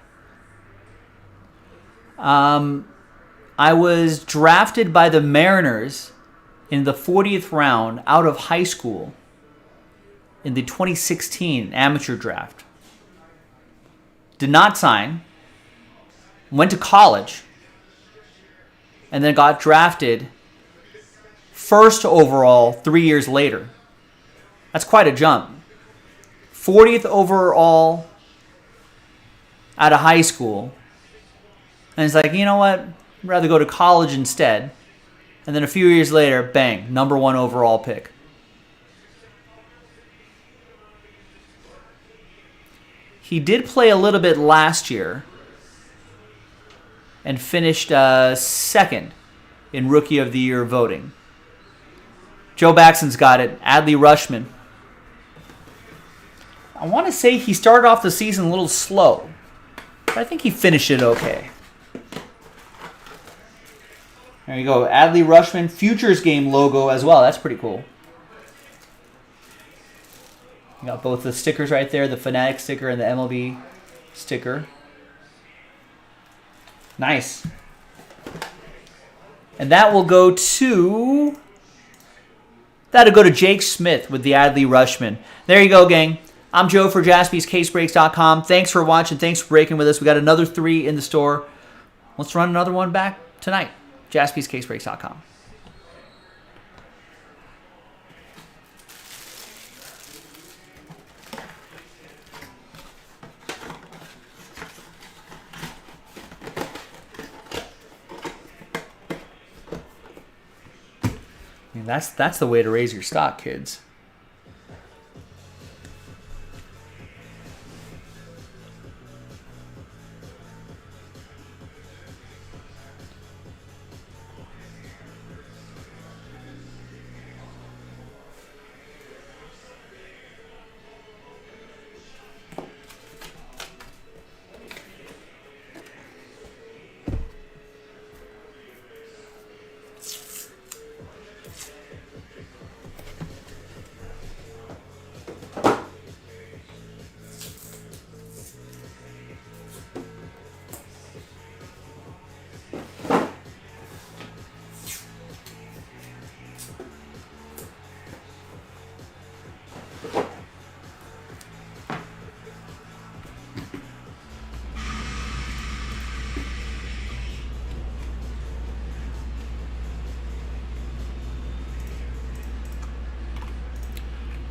I was drafted by the Mariners in the 40th round out of high school in the 2016 amateur draft. Did not sign. Went to college. And then got drafted first overall 3 years later. That's quite a jump. 40th overall out of high school. And it's like, you know what? I'd rather go to college instead. And then a few years later, bang, #1 overall pick. He did play a little bit last year and finished second in Rookie of the Year voting. Joe Baxton's got it. Adley Rushman. I want to say he started off the season a little slow, but I think he finished it okay. There you go. Adley Rushman, Futures Game logo as well. That's pretty cool. You got both the stickers right there, the Fanatics sticker and the MLB sticker. Nice. And that will go to... That'll go to Jake Smith with the Adley Rushman. There you go, gang. I'm Joe for JaspysCaseBreaks.com. Thanks for watching. Thanks for breaking with us. We got another 3 in the store. Let's run another one back tonight. JaspysCaseBreaks.com. I mean, that's the way to raise your stock, kids.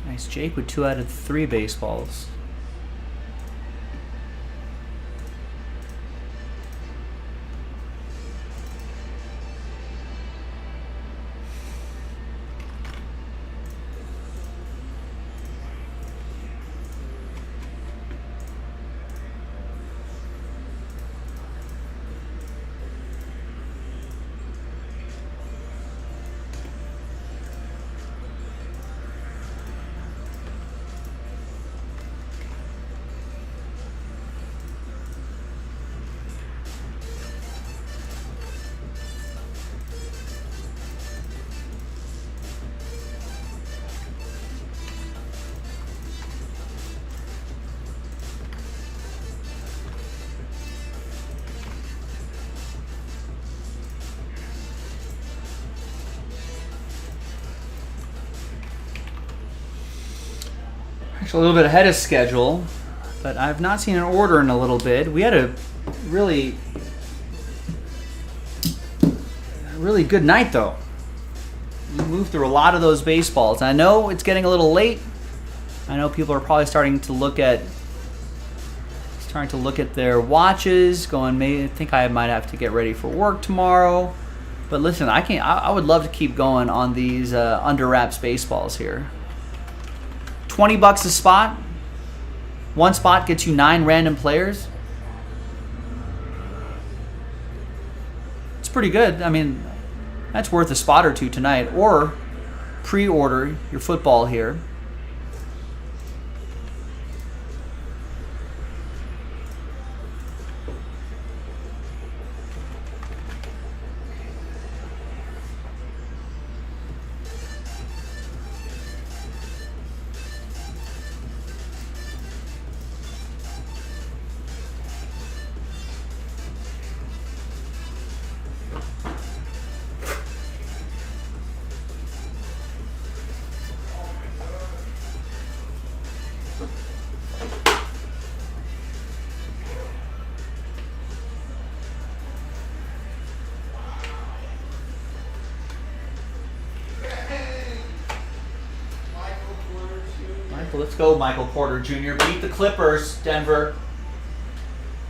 Nice, Jake with 2 out of 3 baseballs. Actually, a little bit ahead of schedule, but I've not seen an order in a little bit. We had a really good night, though. We moved through a lot of those baseballs. I know it's getting a little late. I know people are probably starting to look at their watches, going, maybe I think I might have to get ready for work tomorrow. But listen, I would love to keep going on these under wraps baseballs here. $20 a spot. One spot gets you 9 random players. It's pretty good. I mean, that's worth a spot or two tonight. Or pre-order your football here. Let's go, Michael Porter Jr. Beat the Clippers, Denver.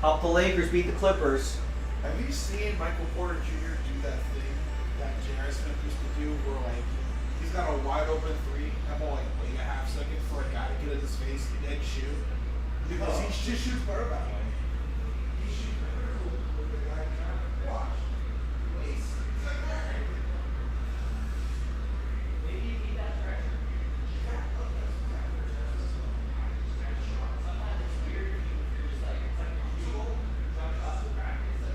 Help the Lakers beat the Clippers. Have you seen Michael Porter Jr. do that thing that J.R. Smith used to do where, like, he's got a wide open three, I'm all like, wait a half second for a guy to get in his face and then shoot? Because he just shoots better that way. He shoots better with the guy trying to watch. Maybe you need that pressure. Sometimes it's weird if you're just like, it's like usual jump shots in practice.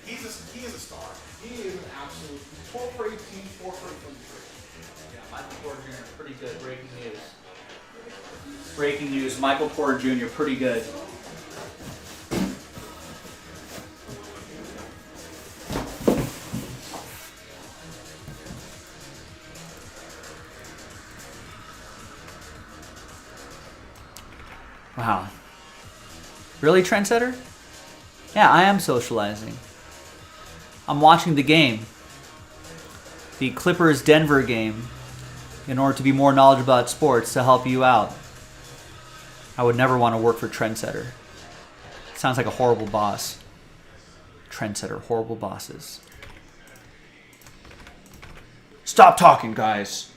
He is a star. He is an absolute 12 for 18, 4 for 23. Yeah, Michael Porter Jr. pretty good. Breaking news. Breaking news. Michael Porter Jr. pretty good. Wow. Really, Trendsetter? Yeah, I am socializing. I'm watching the game. The Clippers-Denver game in order to be more knowledgeable about sports to help you out. I would never want to work for Trendsetter. Sounds like a horrible boss. Trendsetter, horrible bosses. Stop talking, guys.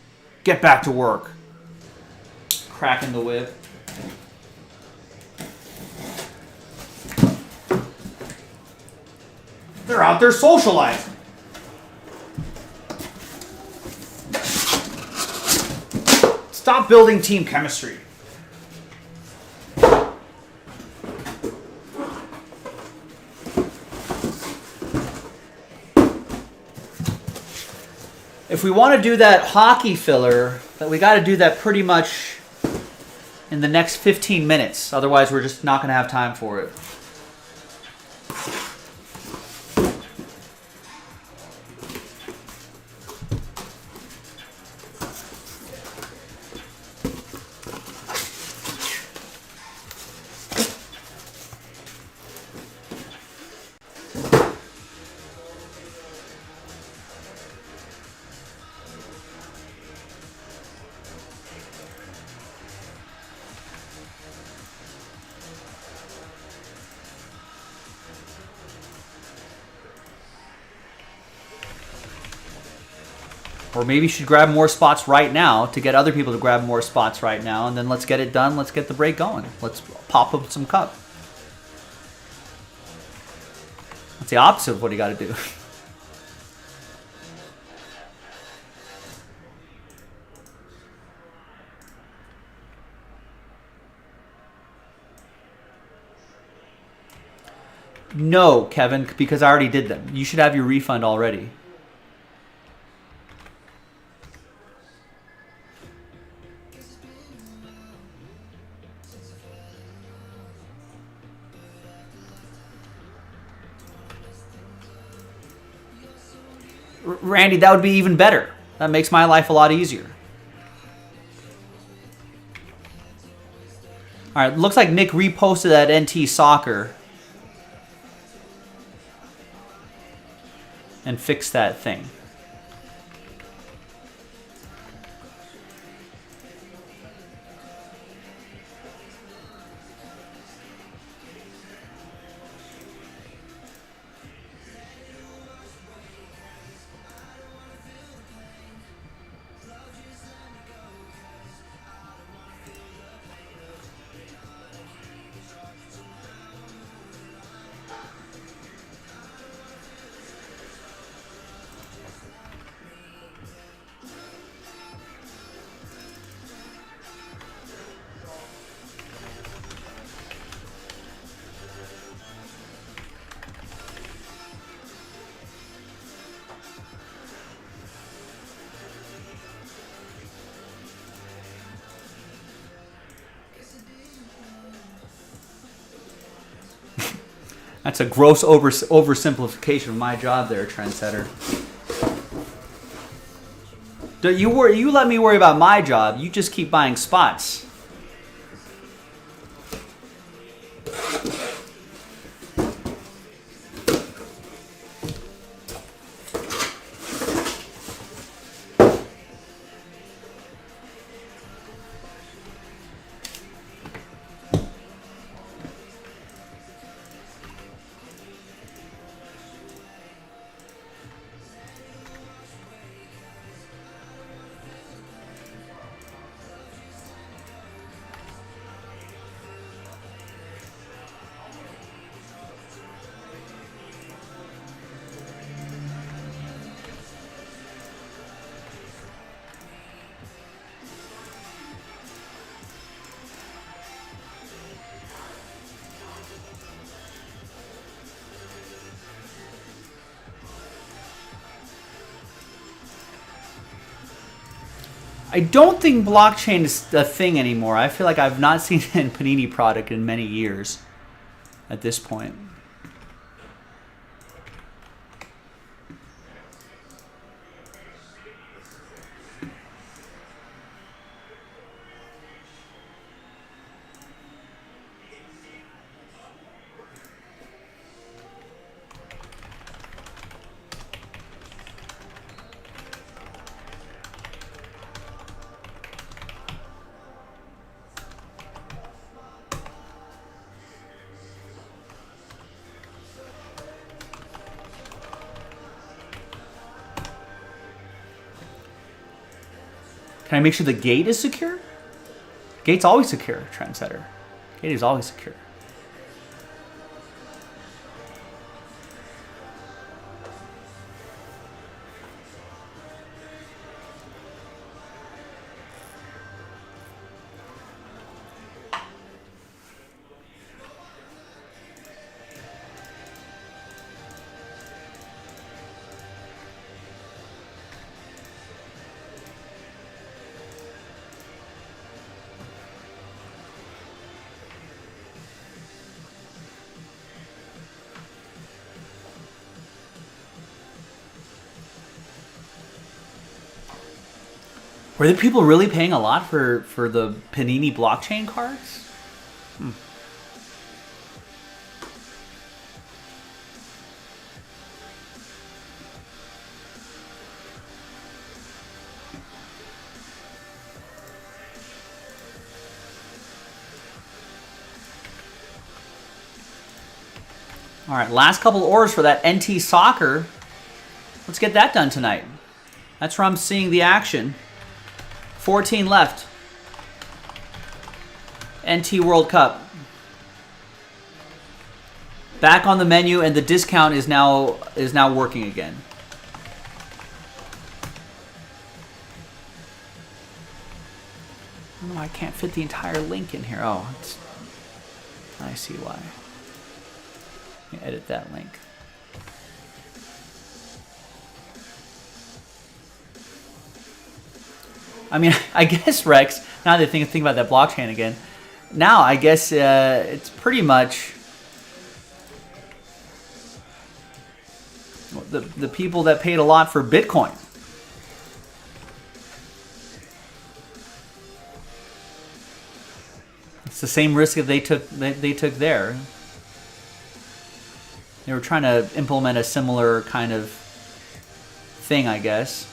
Get back to work. Cracking the whip. They're out there socializing. Stop building team chemistry. If we want to do that hockey filler, then we got to do that pretty much in the next 15 minutes. Otherwise, we're just not going to have time for it. Or maybe you should grab more spots right now to get other people to grab more spots right now, and then let's get it done. Let's get the break going. Let's pop up some cup. That's the opposite of what you got to do. No, Kevin, because I already did them. You should have your refund already. Randy, that would be even better. That makes my life a lot easier. All right, looks like Nick reposted that NT Soccer and fixed that thing. That's a gross oversimplification of my job there, Trendsetter. You let me worry about my job. You just keep buying spots. I don't think blockchain is a thing anymore. I feel like I've not seen it in Panini product in many years at this point. Can I make sure the gate is secure? Gate's always secure, Trendsetter. Gate is always secure. Were the people really paying a lot for the Panini blockchain cards? All right, last couple orders for that NT Soccer. Let's get that done tonight. That's where I'm seeing the action. 14 left. NT World Cup. Back on the menu, and the discount is now working again. I don't know, I can't fit the entire link in here. Oh, I see why. Let me edit that link. I mean, I guess, Rex, now that I think about that blockchain again, now I guess it's pretty much the people that paid a lot for Bitcoin. It's the same risk that they took there. They were trying to implement a similar kind of thing, I guess.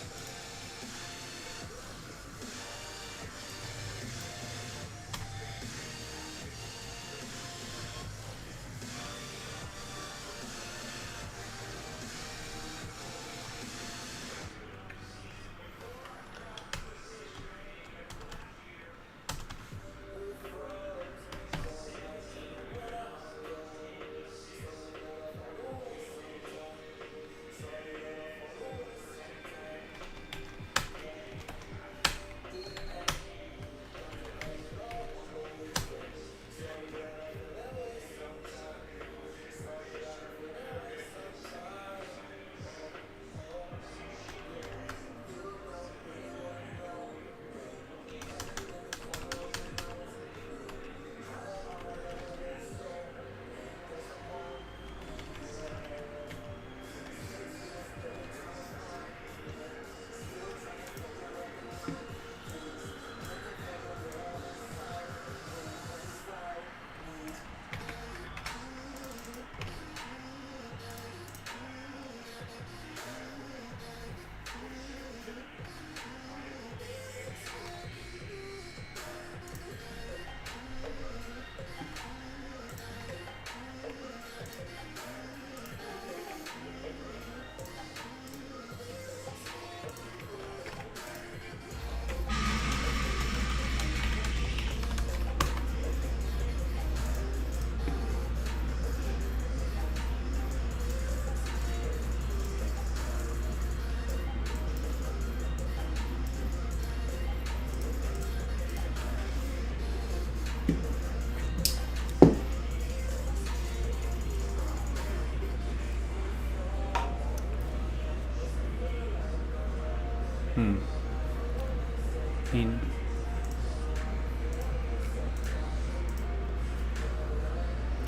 I mean,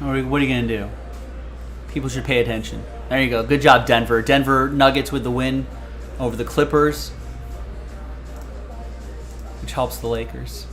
what are you going to do? People should pay attention. There you go. Good job, Denver. Denver Nuggets with the win over the Clippers, which helps the Lakers.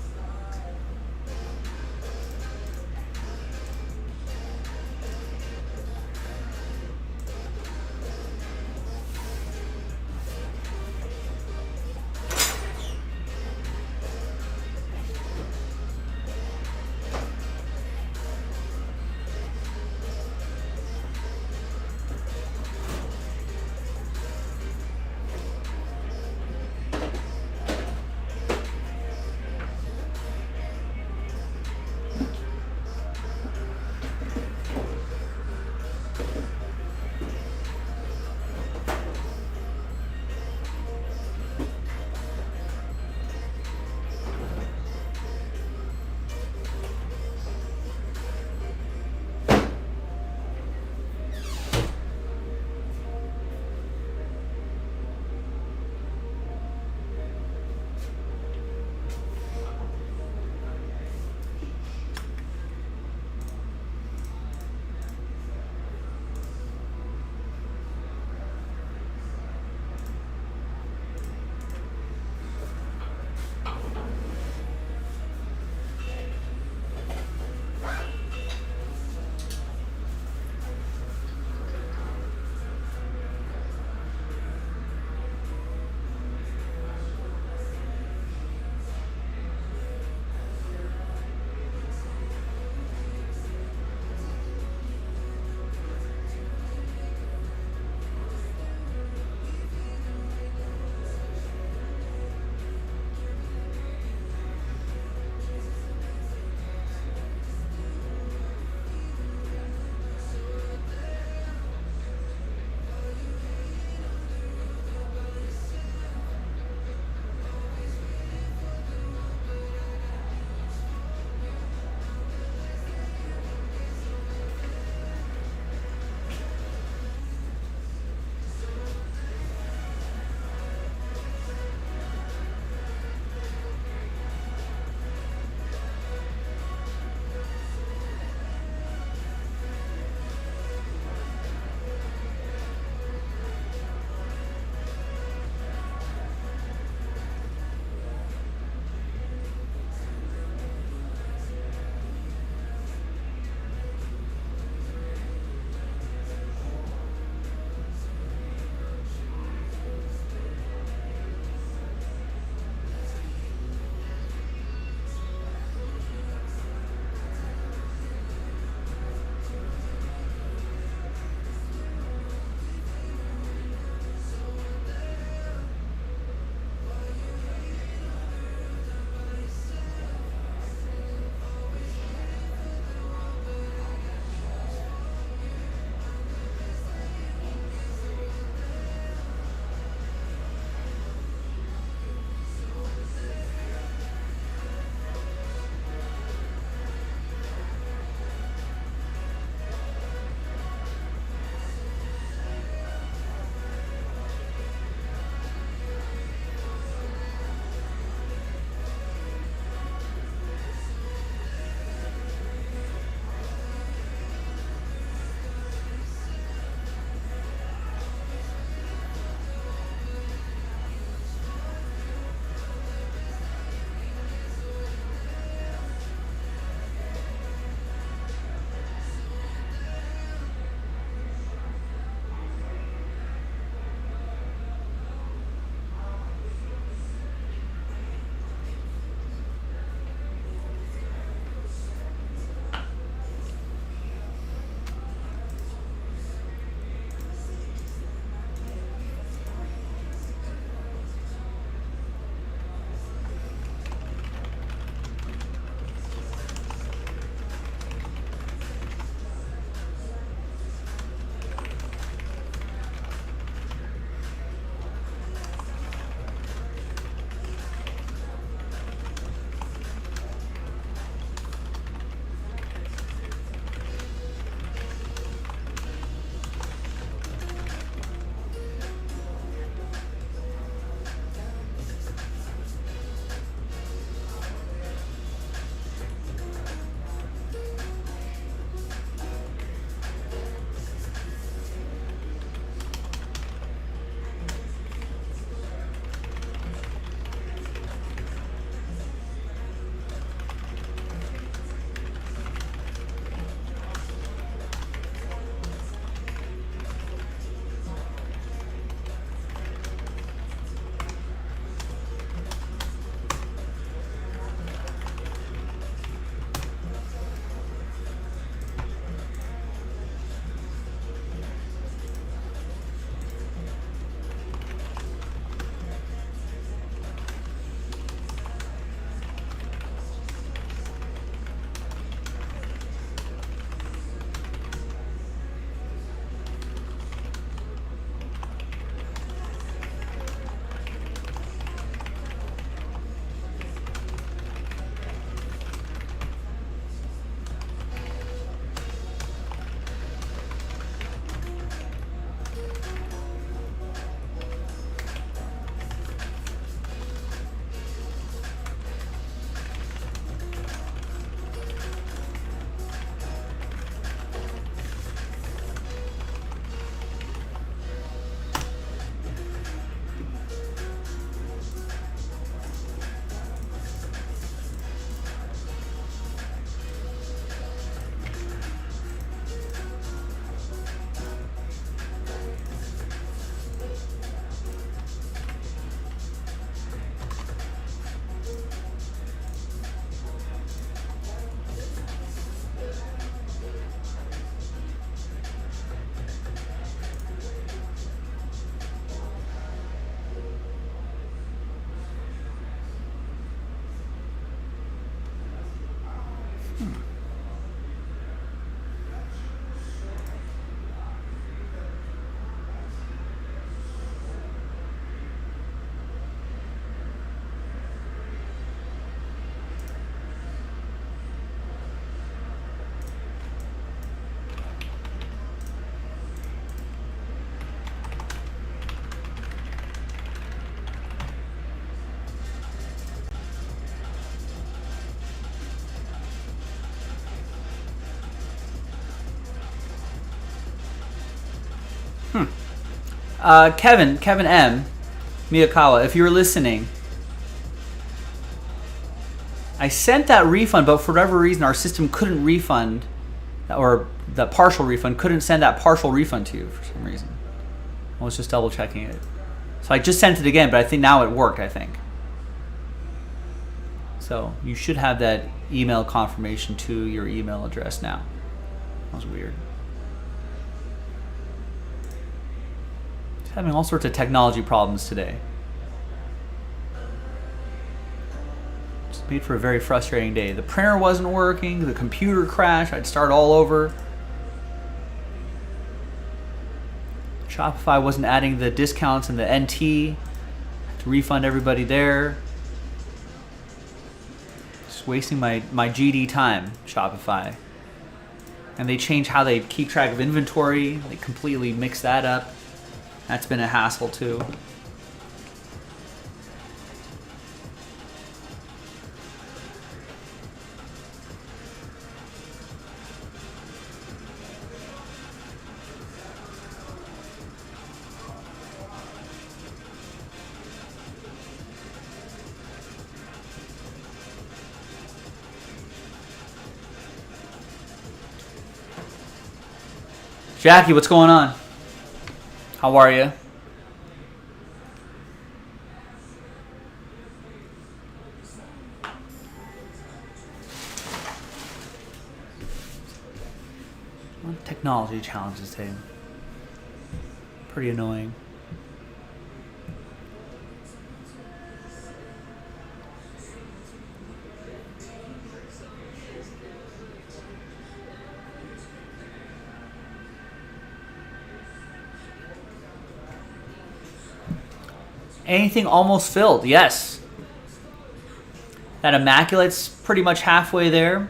Kevin M. Miyakawa, if you're listening, I sent that refund, but for whatever reason, our system couldn't refund, or the partial refund couldn't send that partial refund to you for some reason. I was just double checking it. So I just sent it again, but I think now it worked, I think. So you should have that email confirmation to your email address now. That was weird. Just having all sorts of technology problems today. Just made for a very frustrating day. The printer wasn't working, the computer crashed, I'd start all over. Shopify wasn't adding the discounts and the NT to refund everybody there. Just wasting my GD time, Shopify. And they changed how they keep track of inventory. They completely mixed that up. That's been a hassle too. Jackie, what's going on? How are you? Technology challenges today. Pretty annoying. Anything almost filled? Yes. That Immaculate's pretty much halfway there.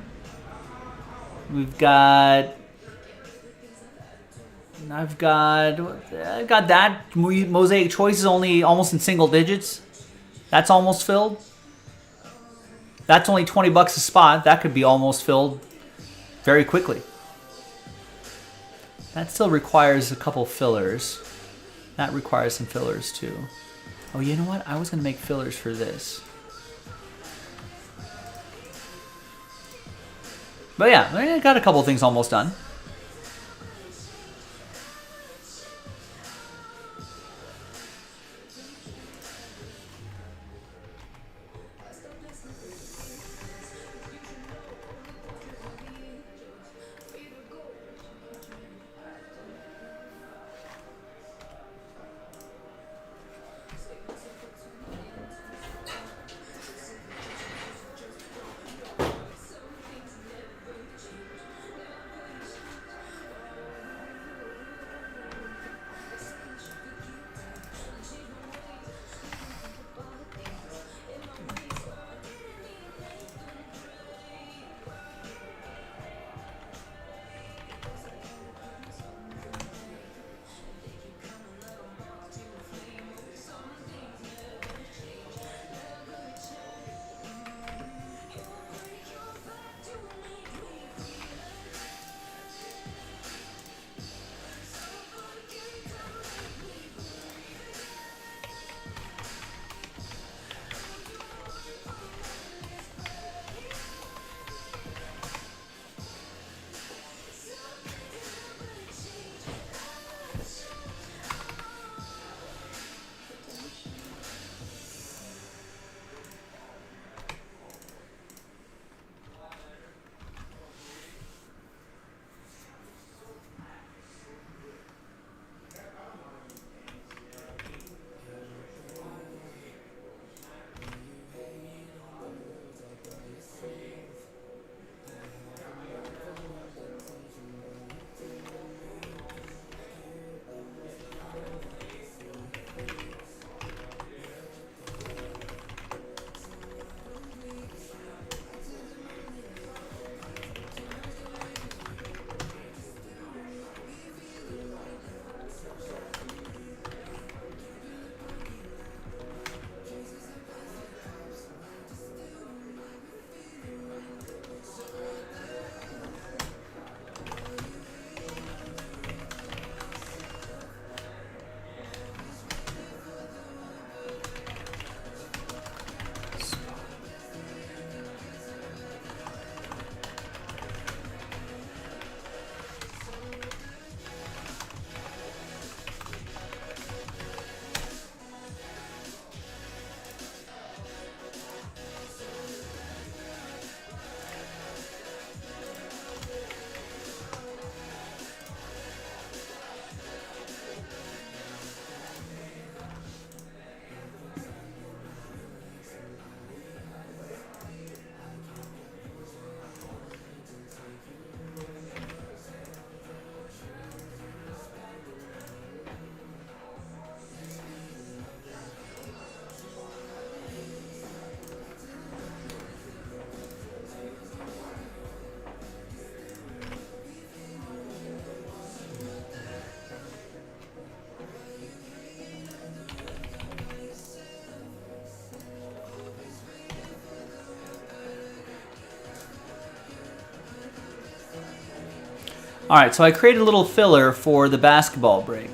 We've got... I've got that. Mosaic Choice is only almost in single digits. That's almost filled. That's only $20 a spot. That could be almost filled very quickly. That still requires a couple fillers. That requires some fillers too. Oh, you know what? I was going to make fillers for this. But yeah, I got a couple things almost done. All right, so I created a little filler for the basketball break.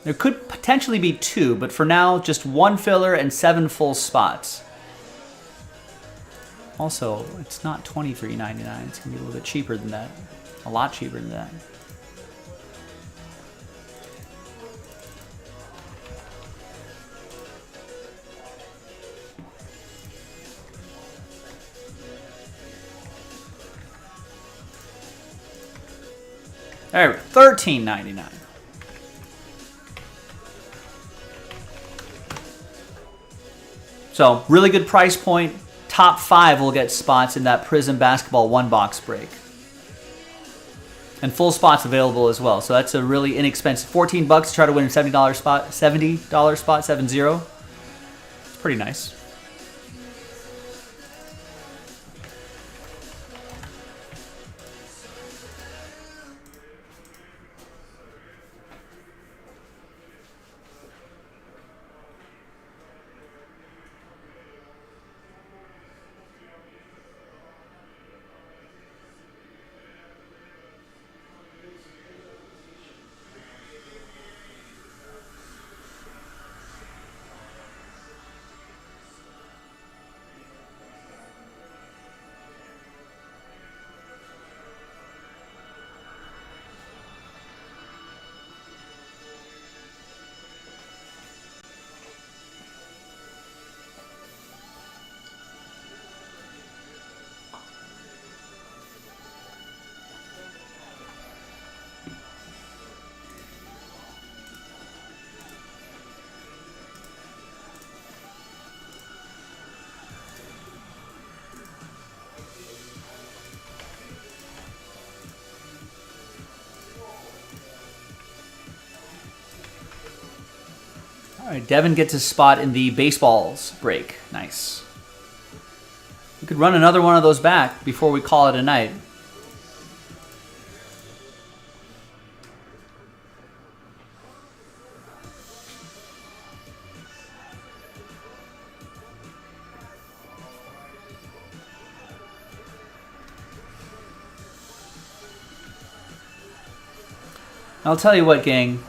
There could potentially be 2, but for now, just 1 filler and 7 full spots. Also, it's not $23.99. It's going to be a little bit cheaper than that. A lot cheaper than that. All right, $13.99. So, really good price point. Top 5 will get spots in that Prizm basketball 1-box break. And full spots available as well. So that's a really inexpensive $14 to try to win a $70 spot, $70 spot, 70. It's pretty nice. All right, Devin gets his spot in the baseballs break. Nice. We could run another one of those back before we call it a night. I'll tell you what, gang.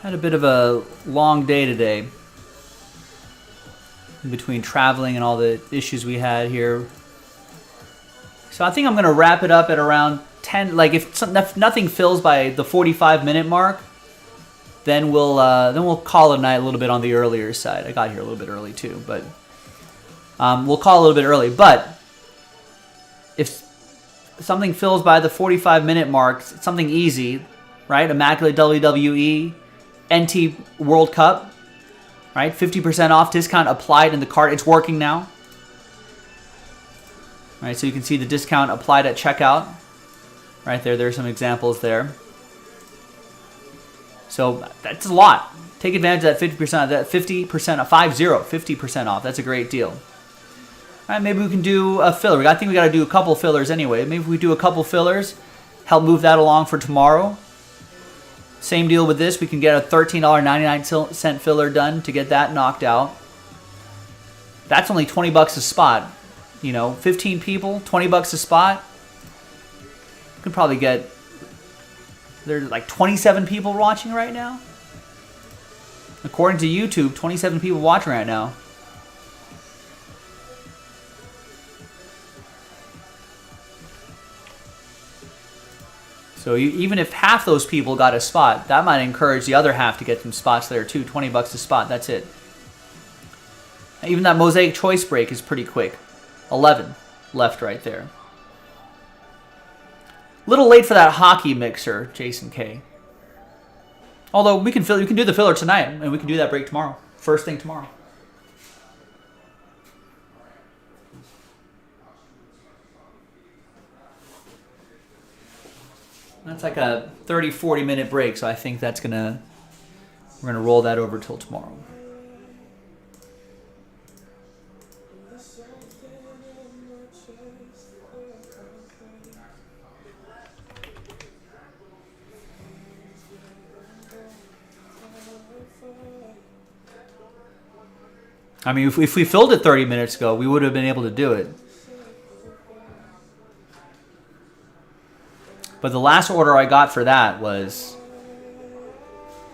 Had a bit of a long day today. In between traveling and all the issues we had here. So I think I'm going to wrap it up at around 10. Like if nothing fills by the 45-minute mark, then we'll call it a night a little bit on the earlier side. I got here a little bit early too, but we'll call it a little bit early. But if something fills by the 45-minute mark, something easy, right? Immaculate WWE, NT World Cup, right? 50% off discount applied in the cart. It's working now. Right, so you can see the discount applied at checkout. Right there, there's some examples there. So that's a lot. Take advantage of that 50%, that 50% off, 50% off. That's a great deal. All right, maybe we can do a filler. I think we got to do a couple fillers anyway. Maybe if we do a couple fillers, help move that along for tomorrow. Same deal with this. We can get a $13.99 filler done to get that knocked out. That's only $20 a spot. You know, 15 people, $20 a spot. You can probably get... There's like 27 people watching right now. According to YouTube, 27 people watching right now. So even if half those people got a spot, that might encourage the other half to get some spots there too. $20 a spot, that's it. Even that Mosaic Choice break is pretty quick. 11 left right there. Little late for that hockey mixer, Jason K. Although we can do the filler tonight, and we can do that break tomorrow. First thing tomorrow. That's like a 30-40 minute break, so I think we're gonna roll that over till tomorrow. I mean, if we filled it 30 minutes ago, we would have been able to do it. But the last order I got for that was...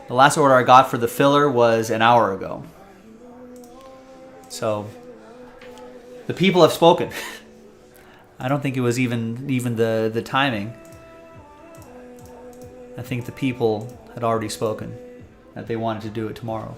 The last order I got for the filler was an hour ago. So, the people have spoken. I don't think it was even the timing. I think the people had already spoken that they wanted to do it tomorrow.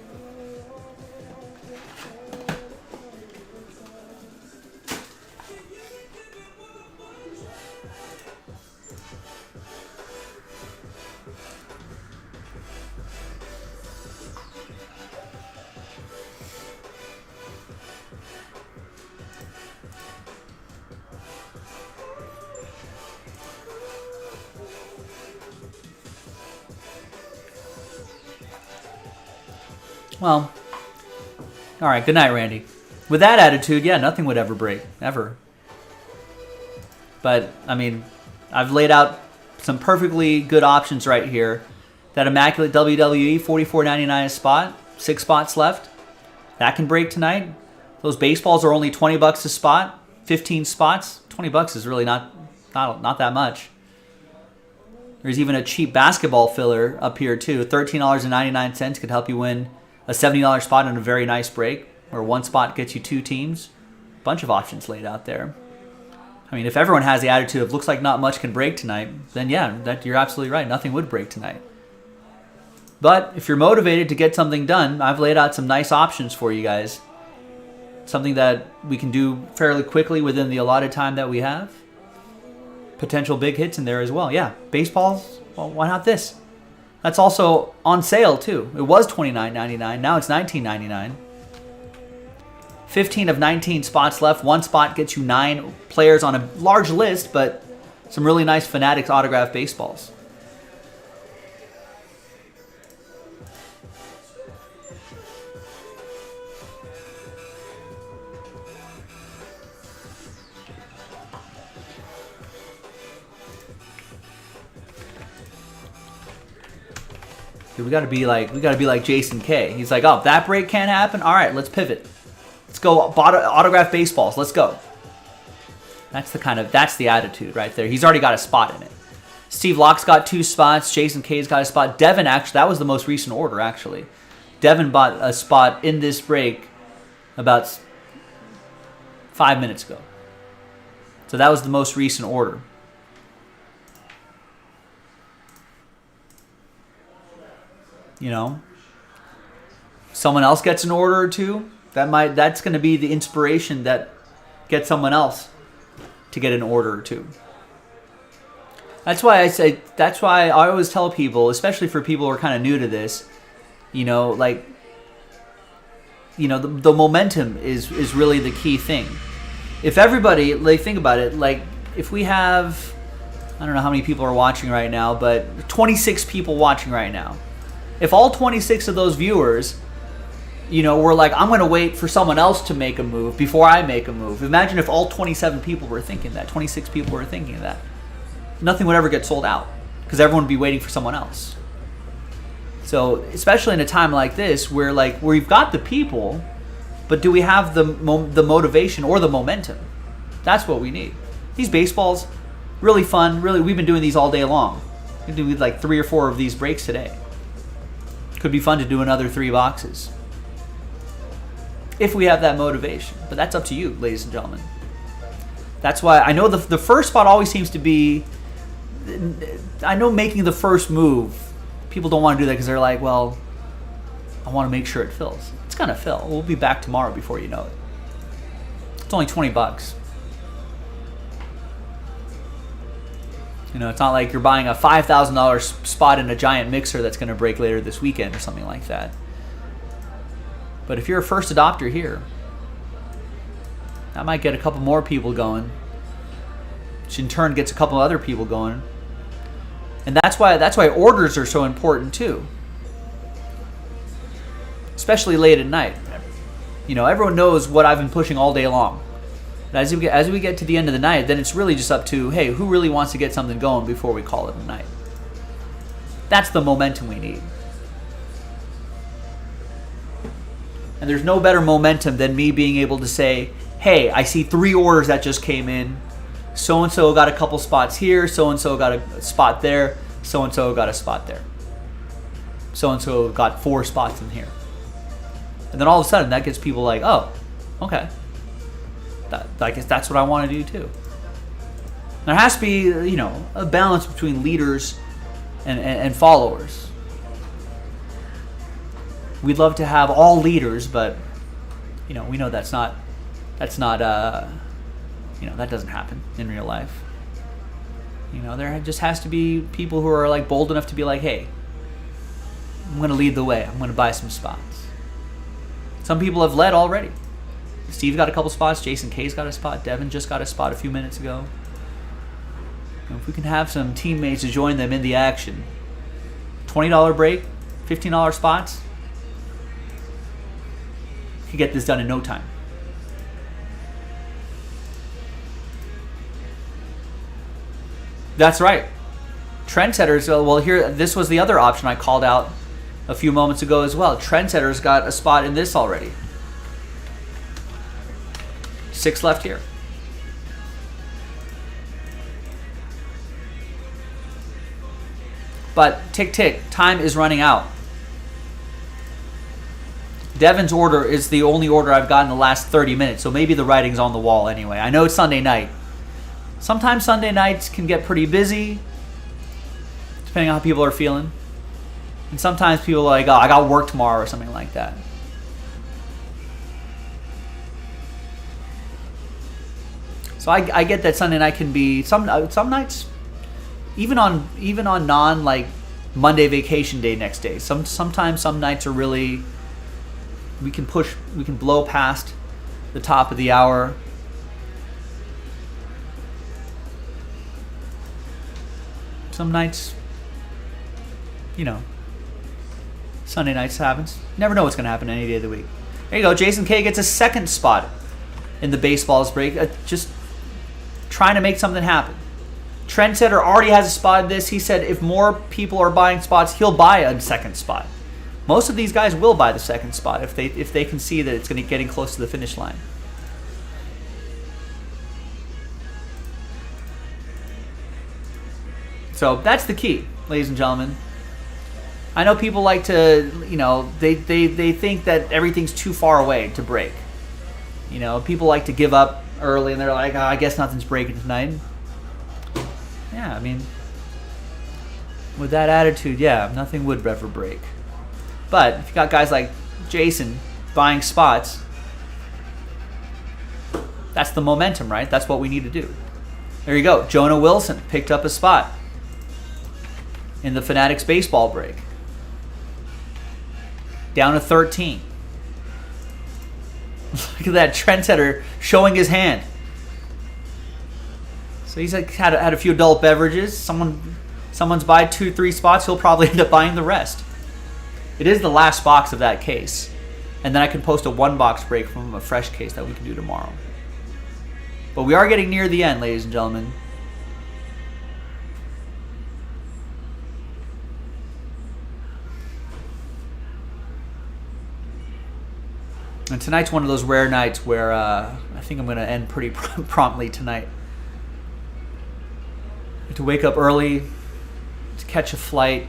Well, all right, good night, Randy. With that attitude, yeah, nothing would ever break, ever. But, I mean, I've laid out some perfectly good options right here. That Immaculate WWE, $44.99 a spot, 6 spots left. That can break tonight. Those baseballs are only $20 a spot, 15 spots. $20 is really not that much. There's even a cheap basketball filler up here, too. $13.99 could help you win a $70 spot in a very nice break, where one spot gets you 2 teams. Bunch of options laid out there. I mean, if everyone has the attitude of looks like not much can break tonight, then yeah, you're absolutely right. Nothing would break tonight. But if you're motivated to get something done, I've laid out some nice options for you guys. Something that we can do fairly quickly within the allotted time that we have. Potential big hits in there as well. Yeah, baseballs, well, why not this? That's also on sale, too. It was $29.99. Now it's $19.99. 15 of 19 spots left. One spot gets you 9 players on a large list, but some really nice Fanatics autographed baseballs. Dude, we gotta be like Jason K. He's like, oh, that break can't happen. All right, let's pivot. Let's go autograph baseballs. Let's go. That's the attitude right there. He's already got a spot in it. Steve Locke's got 2 spots. Jason K's got a spot. Devin, actually, that was the most recent order, actually. Devin bought a spot in this break about 5 minutes ago. So that was the most recent order. You know, someone else gets an order or two. That's going to be the inspiration that gets someone else to get an order or two. That's why I always tell people, especially for people who are kind of new to this, you know, like, you know, the momentum is really the key thing. If everybody, like, think about it, like, if we have, I don't know how many people are watching right now, but 26 people watching right now. If all 26 of those viewers, you know, were like, I'm going to wait for someone else to make a move before I make a move. Imagine if all 27 people were thinking that, 26 people were thinking that. Nothing would ever get sold out because everyone would be waiting for someone else. So, especially in a time like this where we've got the people, but do we have the motivation or the momentum? That's what we need. These baseballs, really fun. Really, we've been doing these all day long. We do like 3 or 4 of these breaks today. Could be fun to do another 3 boxes. If we have that motivation. But that's up to you, ladies and gentlemen. That's why I know the first spot always seems to be... I know making the first move, people don't want to do that because they're like, well, I want to make sure it fills. It's going to fill. We'll be back tomorrow before you know it. It's only $20. You know, it's not like you're buying a $5,000 spot in a giant mixer that's going to break later this weekend or something like that. But if you're a first adopter here, that might get a couple more people going, which in turn gets a couple other people going. And that's why orders are so important too. Especially late at night. You know, everyone knows what I've been pushing all day long. As we get to the end of the night, then it's really just up to, hey, who really wants to get something going before we call it a night? That's the momentum we need. And there's no better momentum than me being able to say, hey, I see 3 orders that just came in. So-and-so got a couple spots here, so-and-so got a spot there, so-and-so got a spot there. So-and-so got 4 spots in here. And then all of a sudden, that gets people like, oh, okay. I guess that's what I want to do too. There has to be, you know, a balance between leaders and followers. We'd love to have all leaders, but, you know, we know that's not, you know, that doesn't happen in real life. You know, there just has to be people who are like bold enough to be like, hey, I'm going to lead the way. I'm going to buy some spots. Some people have led already. Steve got a couple spots. Jason K's got a spot. Devin just got a spot a few minutes ago. You know, if we can have some teammates to join them in the action. $20 break, $15 spots. We could get this done in no time. That's right. Trendsetters, well, here, this was the other option I called out a few moments ago as well. Trendsetters got a spot in this already. 6 left here. But tick tick, time is running out. Devin's order is the only order I've got in the last 30 minutes, so maybe the writing's on the wall anyway. I know it's Sunday night. Sometimes Sunday nights can get pretty busy, depending on how people are feeling. And sometimes people are like, oh, I got work tomorrow or something like that. So I get that Sunday night can be some nights, even on non like Monday vacation day next day. Sometimes some nights are really, we can blow past the top of the hour. Some nights, you know, Sunday nights happens. Never know what's going to happen any day of the week. There you go. Jason K gets a second spot in the baseballs break. Just trying to make something happen. Trendsetter already has a spot in this. He said if more people are buying spots, he'll buy a second spot. Most of these guys will buy the second spot if they can see that it's going to getting close to the finish line. So that's the key, ladies and gentlemen. I know people like to, you know, they think that everything's too far away to break. You know, people like to give up early and they're like, oh, I guess nothing's breaking tonight. Yeah, I mean, with that attitude, yeah, nothing would ever break. But if you got guys like Jason buying spots, that's the momentum, right? That's what we need to do. There you go. Jonah Wilson picked up a spot in the Fanatics baseball break. Down to 13. Look at that trendsetter showing his hand. So he's like had a few adult beverages. Someone's buying 2-3 spots. He'll probably end up buying the rest. It is the last box of that case. And then I can post a 1-box break from a fresh case that we can do tomorrow. But we are getting near the end, ladies and gentlemen. And tonight's one of those rare nights where I think I'm going to end pretty promptly tonight. I have to wake up early to catch a flight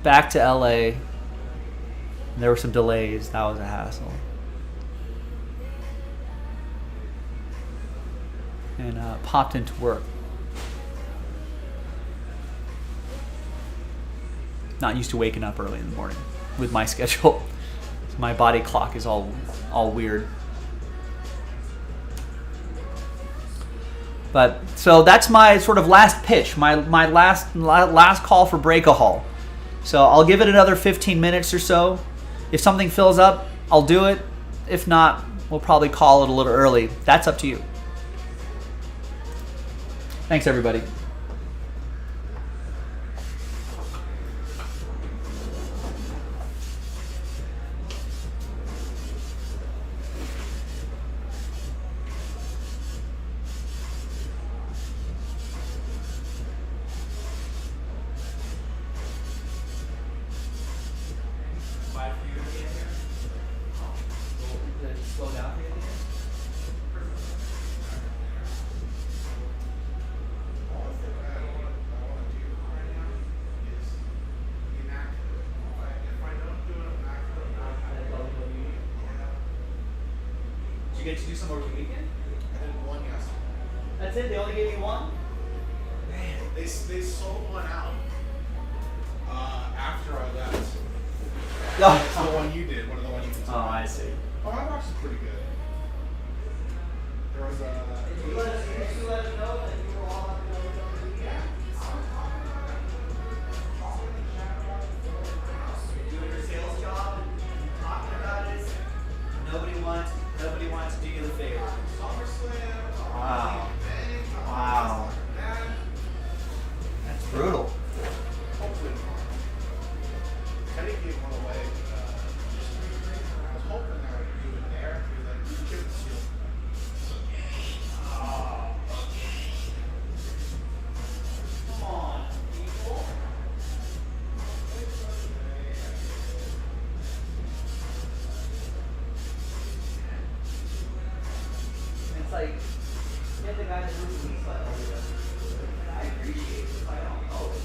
back to LA. And there were some delays. That was a hassle. And popped into work. Not used to waking up early in the morning with my schedule. My body clock is all weird. But so that's my sort of last pitch, my last call for break-a-haul. So I'll give it another 15 minutes or so. If something fills up, I'll do it. If not, we'll probably call it a little early. That's up to you. Thanks, everybody. get to do some over the weekend? I did one yesterday. That's it? They only gave you one? Man, they sold one out after I left. That's the one you did. One of the ones you did. Oh, I see. Oh, my box is pretty good. There was a. Did you let us know that you were all on the WWE? Yeah. Doing your sales job and talking about it. Nobody wants to do you the favor. SummerSlam. Wow. Wow. That's brutal. Hopefully tomorrow. Teddy gave one away, but I was hoping I would do it there because I give it to you. Come on, people. It's like, get the guy that moves the file. I appreciate it if I don't know it.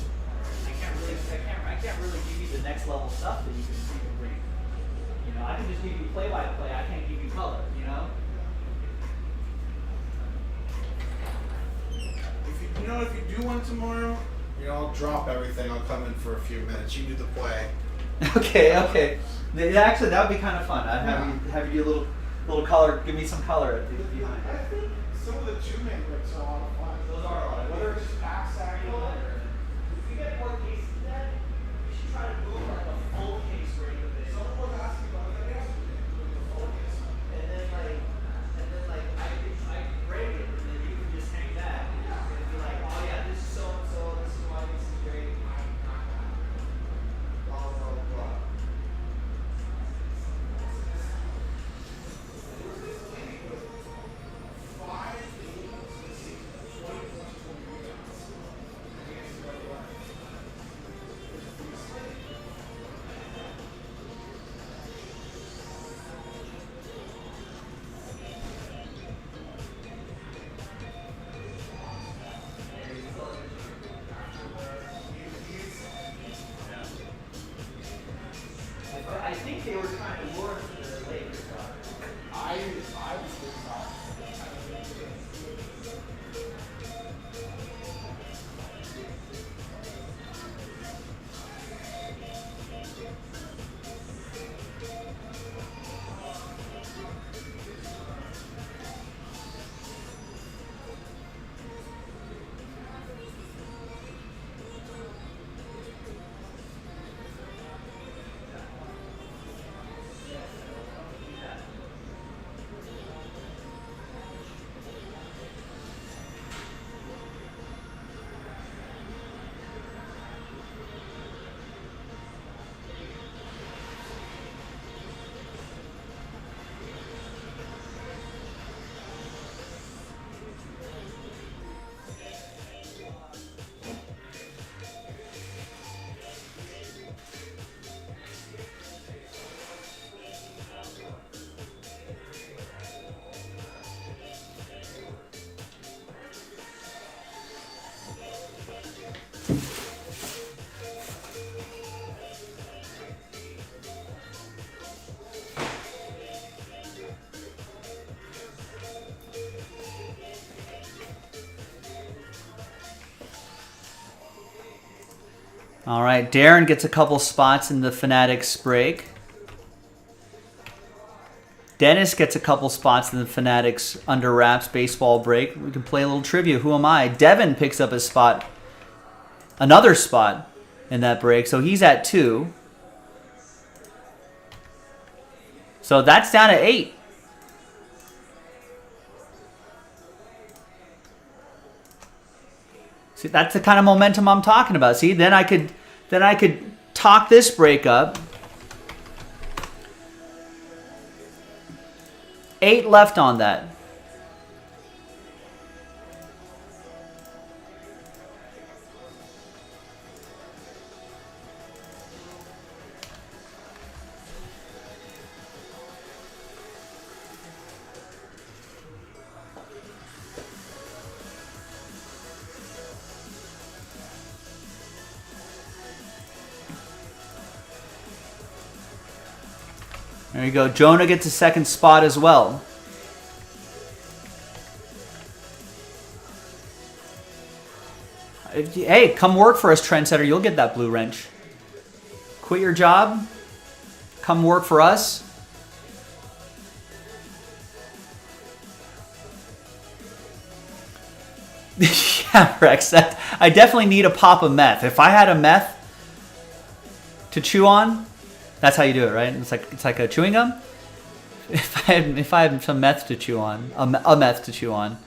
I can't really give you the next level stuff that you can bring. You know, I can just give you play by play. I can't give you color. You know. If you do one tomorrow, I'll drop everything. I'll come in for a few minutes. You do the play. Okay. Actually, that would be kind of fun. I'd have you do a little color. Give me some color at the behind. I think some of the two-man breaks are a lot of fun. Those are a lot of fun. Whether it's just pass sack or If we get more cases than that, we should try to move like a full case break of this. someone was asking about that yesterday. Doing the focus. And then I could break it, and then you can just hang that. And be like, oh yeah, this is so and so. This is why this is great. Blah blah blah. I think they were trying to lure us to the Lakers. I was thinking about All right, Darren gets a couple spots in the Fanatics break. Dennis gets a couple spots in the Fanatics Under Wraps baseball break. We can play a little trivia. Who am I? Devin picks up a spot, another spot in that break, so he's at 2. So that's down to 8. See, that's the kind of momentum I'm talking about. See, then I could talk this break up. 8 left on that. There you go. Jonah gets a second spot as well. Hey, come work for us, Trendsetter. You'll get that blue wrench. Quit your job. Come work for us. Yeah, Rex. I definitely need a pop of meth. If I had a meth to chew on, that's how you do it, right? It's like a chewing gum. If I had some meth to chew on, a meth to chew on,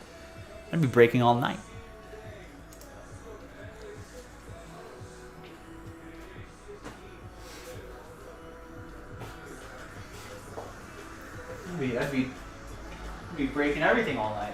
I'd be breaking all night. I'd be breaking everything all night.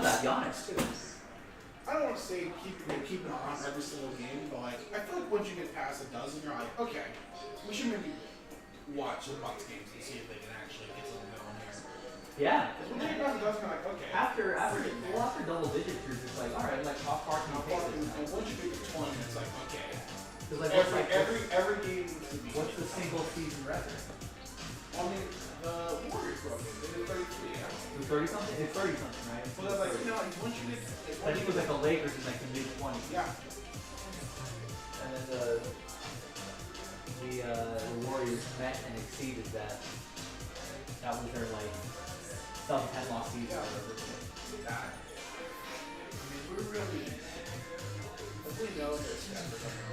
some of that, Giannis too. I don't want to say keep it on every single game, but like I feel like once you get past a dozen, you're like, okay, we should maybe watch the Bucks games and see if they can actually get something going here. Yeah. Because once you get past a dozen, you're like, okay. After double digits, you're just like, all right, like how far can you take this? And once you get to 20, it's like, okay. Like, Every game needs to be. What's the single season record? I mean, the Warriors broke it. They did 33, yeah. It was 30 something? It's 30 something, right? Well, that's like, you know, like once you get. I think it was like the Lakers in like the mid 20s. Yeah. And then the Warriors met and exceeded that. That was their like sub 10 loss season. Yeah. I mean, we're really. If we know this, yeah, we're talking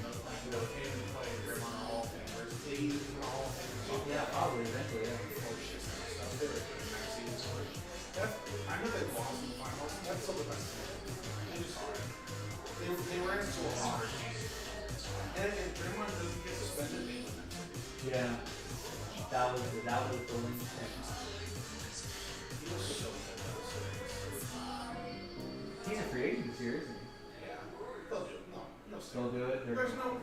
about like, you know, him playing Draymond Hall of Fame versus Dave Hall of Fame. Yeah, probably eventually, yeah. They were good in that season. I know they lost in the finals. That's still the best team. They just are. They ran into a harder team. And Draymond doesn't get suspended. Yeah. That was the linchpin. He was so good. He's a free agent this year, isn't he? Yeah. They'll do it. No. They'll do it. There's no.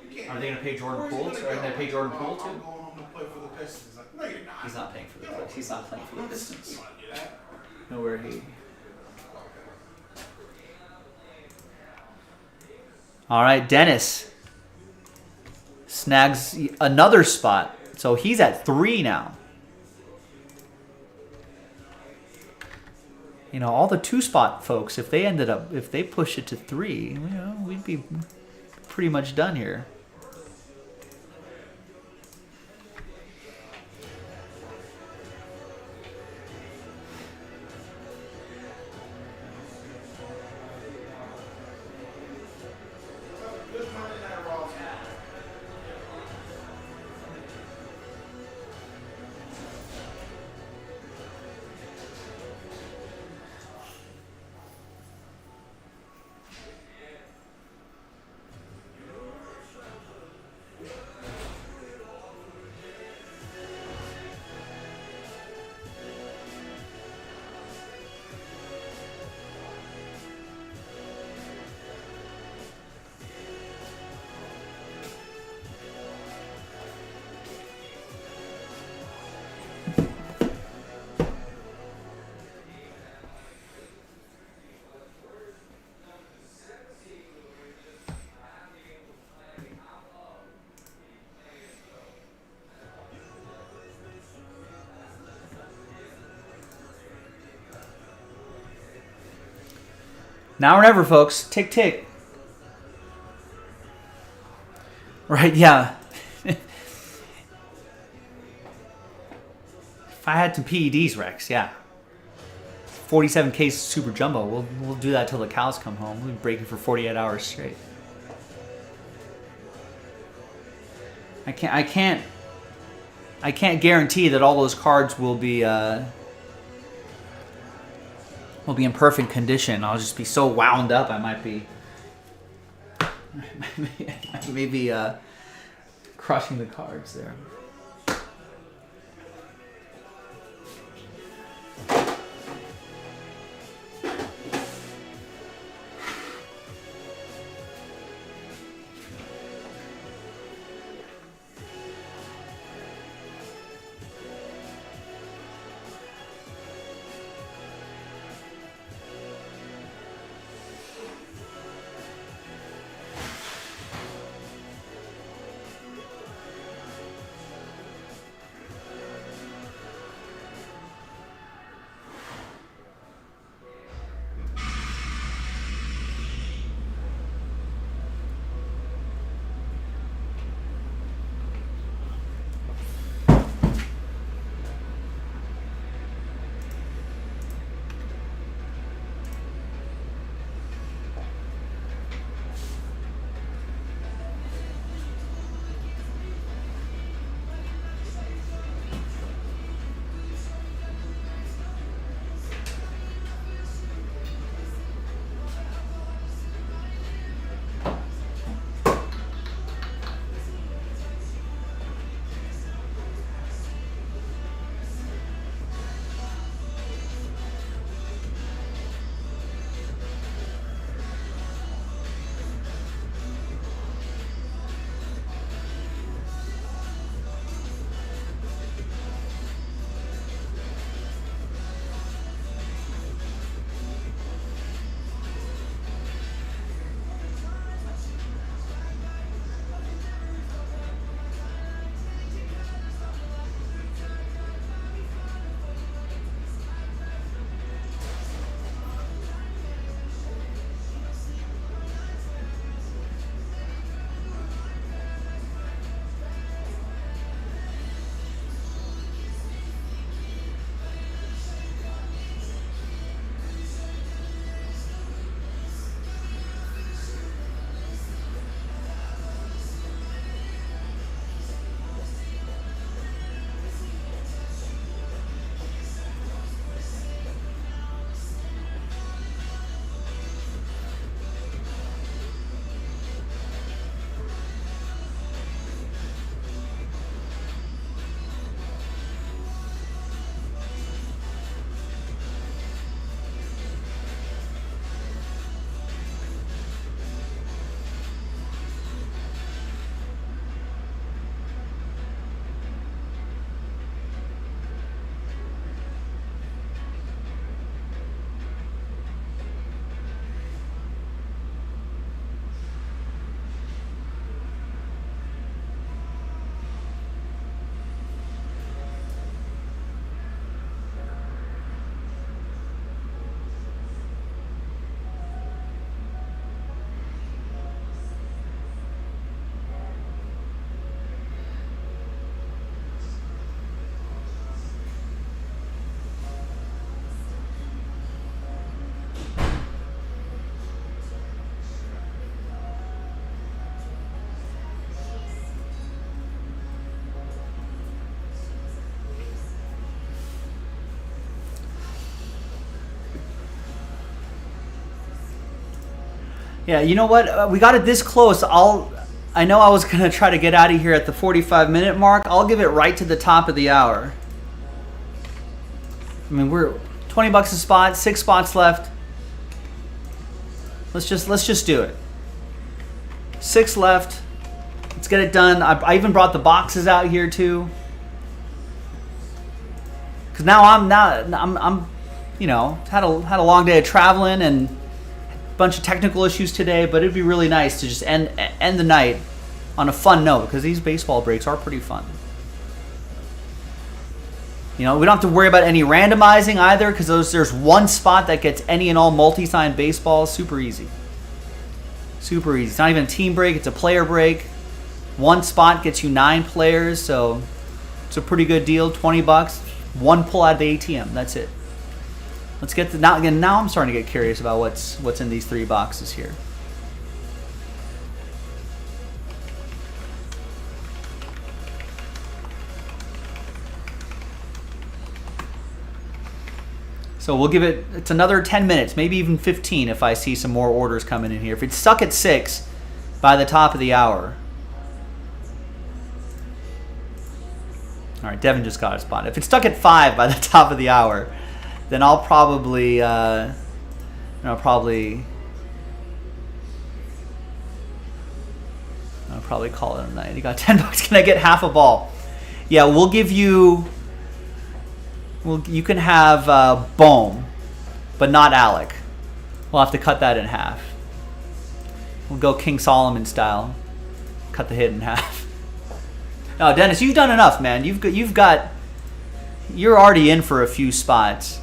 You can't. Are they going to pay Jordan Poole? Are they going to pay Jordan Poole too? I'm going home to play for the Pistons. Like, no, you're not. He's not paying for the Pistons. He's not playing for the Pistons. You want to do that? Nowhere he. All right, Dennis snags another spot. So he's at 3 now. You know, all the 2-spot folks, if they push it to 3, you know, we'd be pretty much done here. Now or never, folks. Tick, tick. Right, yeah. If I had some PEDs, Rex, yeah. 47K Super Jumbo. We'll do that till the cows come home. We'll be breaking for 48 hours straight. I can't guarantee that all those cards will be in perfect condition. I'll just be so wound up I might be crushing the cards there. Yeah, you know what? We got it this close. I know I was going to try to get out of here at the 45-minute mark. I'll give it right to the top of the hour. I mean, we're 20 bucks a spot, 6 spots left. Let's just do it. 6 left. Let's get it done. I even brought the boxes out here too. Cuz now I'm you know, had a long day of traveling and a bunch of technical issues today, but it'd be really nice to just end the night on a fun note, because these baseball breaks are pretty fun. You know, we don't have to worry about any randomizing either, because there's one spot that gets any and all multi-signed baseballs. Super easy. Super easy. It's not even a team break, it's a player break. One spot gets you 9 players, so it's a pretty good deal. 20 bucks, one pull out of the ATM. That's it. Let's get to now. Again, now I'm starting to get curious about what's in these 3 boxes here. So we'll give it's another 10 minutes, maybe even 15 if I see some more orders coming in here. If it's stuck at 6 by the top of the hour. All right, Devin just got a spot. If it's stuck at 5 by the top of the hour, then I'll probably call it a night. You got 10 bucks. Can I get half a ball? Yeah, we'll give you. Well, you can have Bohm, but not Alec. We'll have to cut that in half. We'll go King Solomon style. Cut the hit in half. No, Dennis, you've done enough, man. You're already in for a few spots.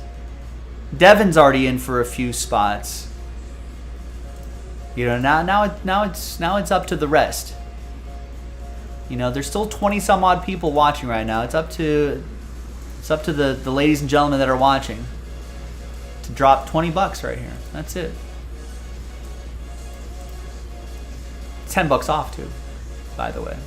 Devin's already in for a few spots. You know, now it's up to the rest. You know, there's still 20 some odd people watching right now. It's up to the ladies and gentlemen that are watching to drop 20 bucks right here. That's it. 10 bucks off too, by the way.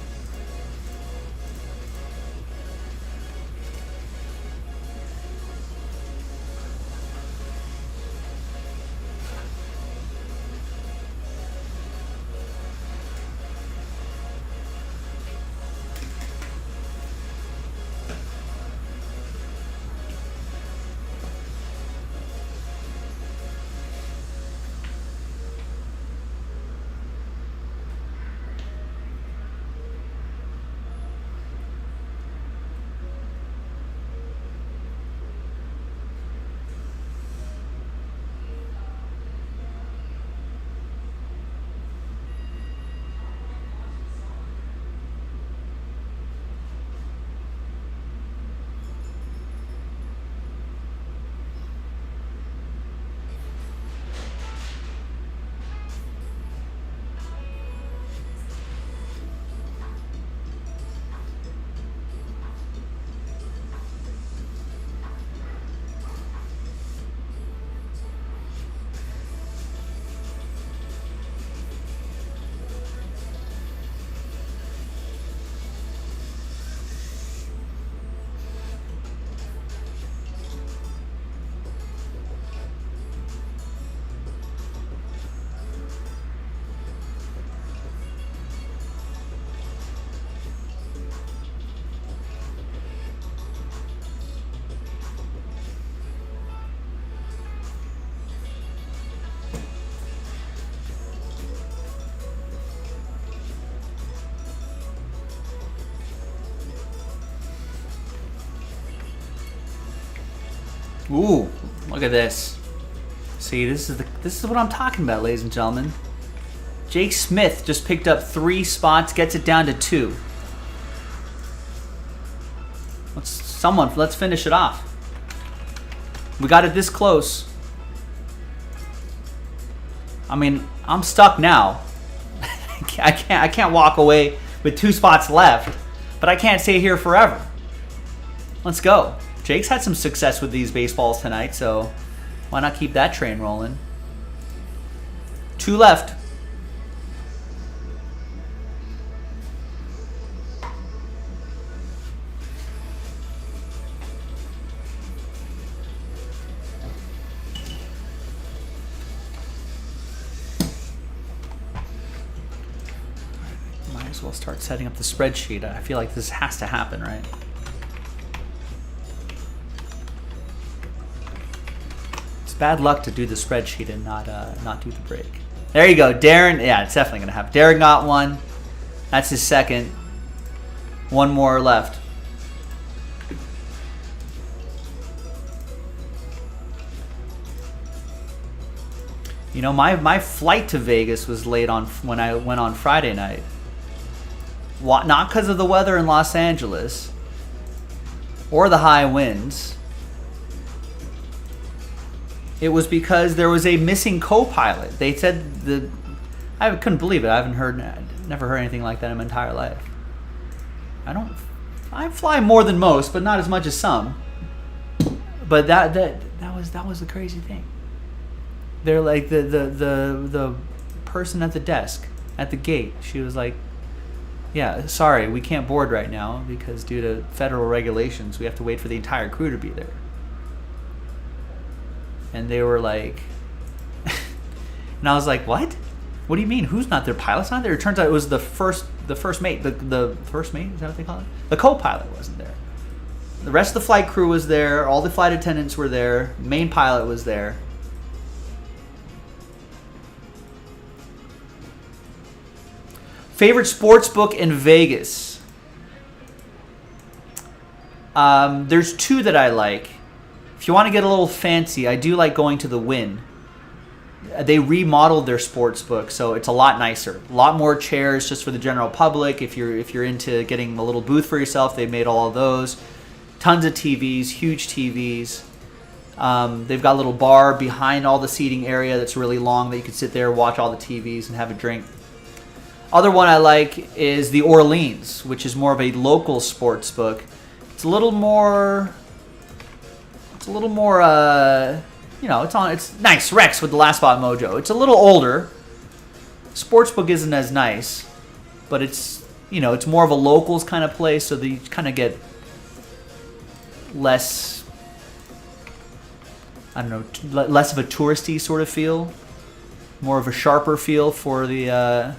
Ooh, look at this. See, this is what I'm talking about, ladies and gentlemen. Jake Smith just picked up 3 spots, gets it down to 2. Let's finish it off. We got it this close. I mean, I'm stuck now. I can't walk away with 2 spots left, but I can't stay here forever. Let's go. Jake's had some success with these baseballs tonight, so why not keep that train rolling? 2 left. as well start setting up the spreadsheet. I feel like this has to happen, right? It's bad luck to do the spreadsheet and not do the break. There you go, Darren. Yeah, it's definitely gonna happen. Darren got one. That's his second. One more left. You know, my flight to Vegas was late on when I went on Friday night. Not because of the weather in Los Angeles or the high winds. It was because there was a missing co-pilot. They said I couldn't believe it. Never heard anything like that in my entire life. I fly more than most, but not as much as some. But that was the crazy thing. They're like the person at the desk at the gate. She was like, "Yeah, sorry, we can't board right now because due to federal regulations, we have to wait for the entire crew to be there." And they were like, and I was like, "What? What do you mean? Who's not there? Pilot's not there?" It turns out it was the first mate. The first mate, is that what they call it? The co-pilot wasn't there. The rest of the flight crew was there. All the flight attendants were there. The main pilot was there. Favorite sports book in Vegas? There's two that I like. If you want to get a little fancy, I do like going to the Wynn. They remodeled their sports book, so it's a lot nicer. A lot more chairs just for the general public. If you're into getting a little booth for yourself, they made all of those. Tons of TVs, huge TVs. They've got a little bar behind all the seating area that's really long that you can sit there, watch all the TVs, and have a drink. Other one I like is the Orleans, which is more of a local sports book. It's a little more, it's nice. Rex with the Last Spot Mojo. It's a little older. Sportsbook isn't as nice, but it's more of a locals kind of place, so that you kind of get less, less of a touristy sort of feel, more of a sharper feel for the,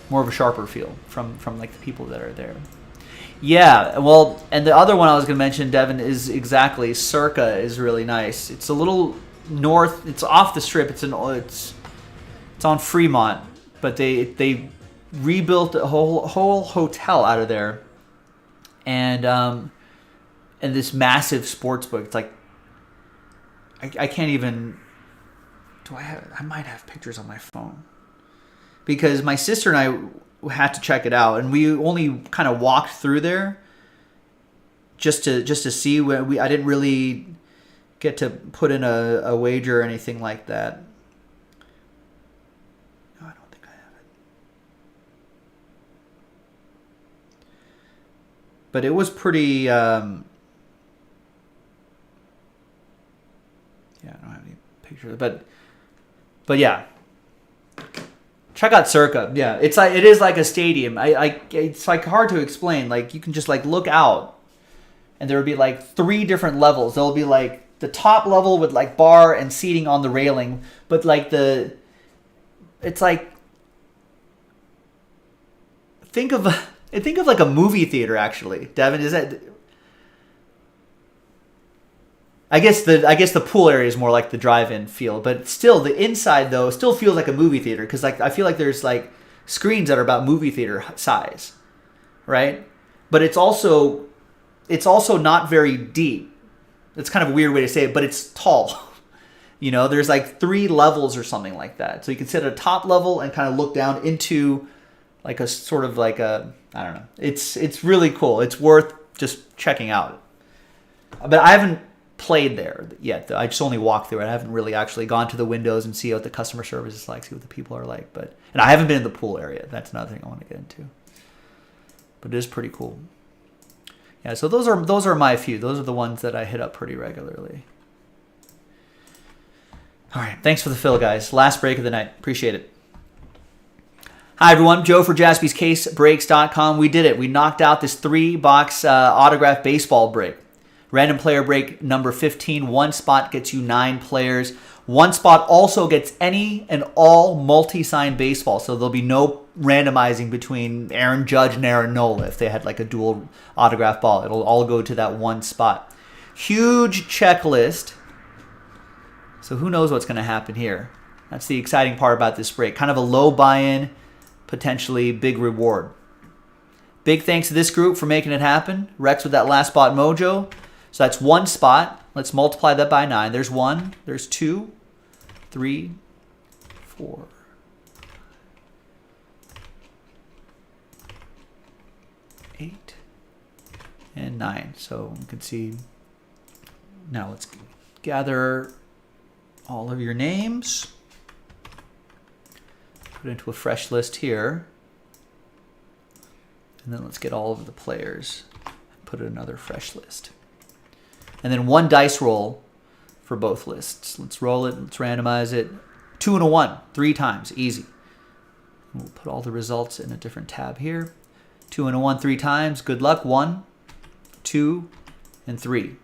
from like the people that are there. Yeah, well, and the other one I was going to mention, Devin, is exactly Circa is really nice. It's a little north. It's off the strip. It's on Fremont, but they rebuilt a whole hotel out of there, and this massive sports book. It's like I can't even. I might have pictures on my phone because my sister and I had to check it out, and we only kind of walked through there just to see. I didn't really get to put in a wager or anything like that. No, I don't think I have it. But it was pretty. Yeah, I don't have any pictures, but yeah. Check out Circa. Yeah, it is like a stadium. It's like hard to explain. Like you can just like look out, and there would be like 3 different levels. There'll be like the top level with like bar and seating on the railing, but like it's like think of like a movie theater actually. Devin, is that? I guess the pool area is more like the drive-in feel, but still the inside though still feels like a movie theater because like I feel like there's like screens that are about movie theater size, right? But it's also not very deep. It's kind of a weird way to say it, but it's tall. There's like 3 levels or something like that, so you can sit at a top level and kind of look down into like a sort of like a I don't know. It's really cool. It's worth just checking out. But I haven't played there yet. I just only walked through it. I haven't really actually gone to the windows and see what the customer service is like, see what the people are like. And I haven't been in the pool area. That's another thing I want to get into. But it is pretty cool. Yeah, so those are my few. Those are the ones that I hit up pretty regularly. All right, thanks for the fill, guys. Last break of the night. Appreciate it. Hi, everyone. Joe for JaspysCaseBreaks.com. We did it. We knocked out this 3-box autographed baseball break. Random player break number 15. 1 spot gets you 9 players. One spot also gets any and all multi-signed baseball, so there'll be no randomizing between Aaron Judge and Aaron Nola if they had like a dual autograph ball. It'll all go to that one spot. Huge checklist. So who knows what's going to happen here. That's the exciting part about this break. Kind of a low buy-in, potentially big reward. Big thanks to this group for making it happen. Rex with that last spot mojo. So that's one spot. Let's multiply that by 9. There's 1. There's 2. 3, 4, 8, and 9. So you can see. Now let's gather all of your names. Put it into a fresh list here. And then let's get all of the players. Put it in another fresh list. And then one dice roll for both lists. Let's roll it. Let's randomize it. 2 and a 1. 3 times. Easy. And we'll put all the results in a different tab here. 2 and a 1 3 times. Good luck. 1, 2, and 3.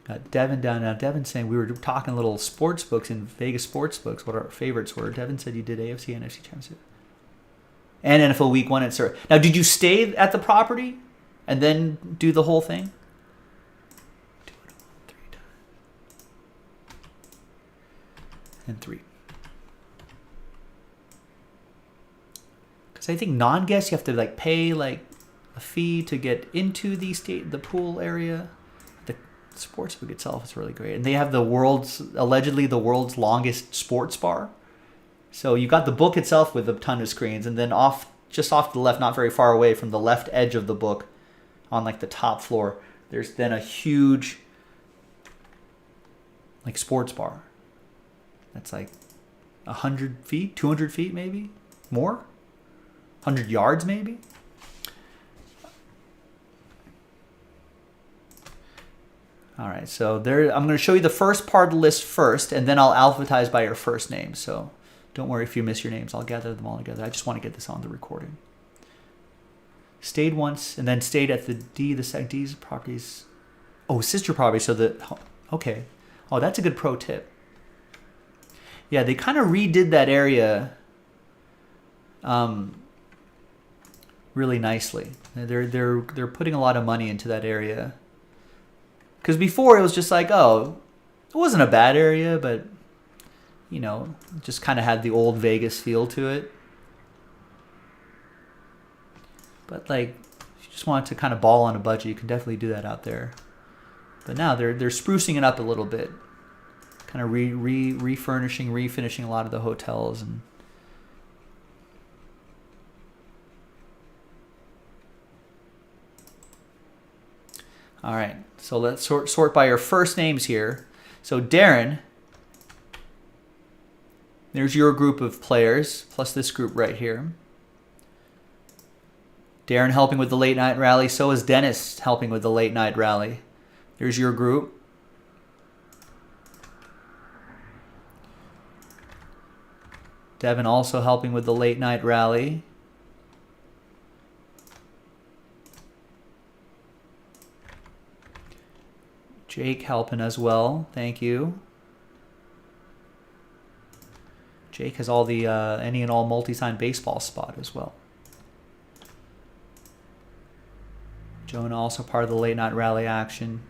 Got Devin down now. Devin's saying we were talking little sports books in Vegas sports books, what our favorites were. Devin said you did AFC, NFC Championship. And NFL Week 1 at Sir. Now, did you stay at the property and then do the whole thing? 2 and 1 3 times. And 3. Because I think non-guests, you have to like pay like a fee to get into the pool area. Sportsbook itself is really great, and they have allegedly the world's longest sports bar. So you got the book itself with a ton of screens, and then just off to the left, not very far away from the left edge of the book, on like the top floor, there's then a huge like sports bar. That's like 100 feet, 200 feet, maybe more, 100 yards maybe. All right, so there. I'm going to show you the first part of the list first, and then I'll alphabetize by your first name. So don't worry if you miss your names. I'll gather them all together. I just want to get this on the recording. Stayed once, and then stayed at the D. The second D's properties. Oh, sister property. So okay. Oh, that's a good pro tip. Yeah, they kind of redid that area really nicely. They're putting a lot of money into that area. Because before it was just like, oh, it wasn't a bad area, but, you know, just kind of had the old Vegas feel to it. But, like, if you just want to kind of ball on a budget, you can definitely do that out there. But now they're sprucing it up a little bit. Kind of refurnishing, refinishing a lot of the hotels. And all right, so let's sort by your first names here. So Darren, there's your group of players, plus this group right here. Darren helping with the late night rally. So is Dennis helping with the late night rally. There's your group. Devin also helping with the late night rally. Jake helping as well. Thank you. Jake has all the any and all multi-sign baseball spot as well. Jonah also part of the late night rally action.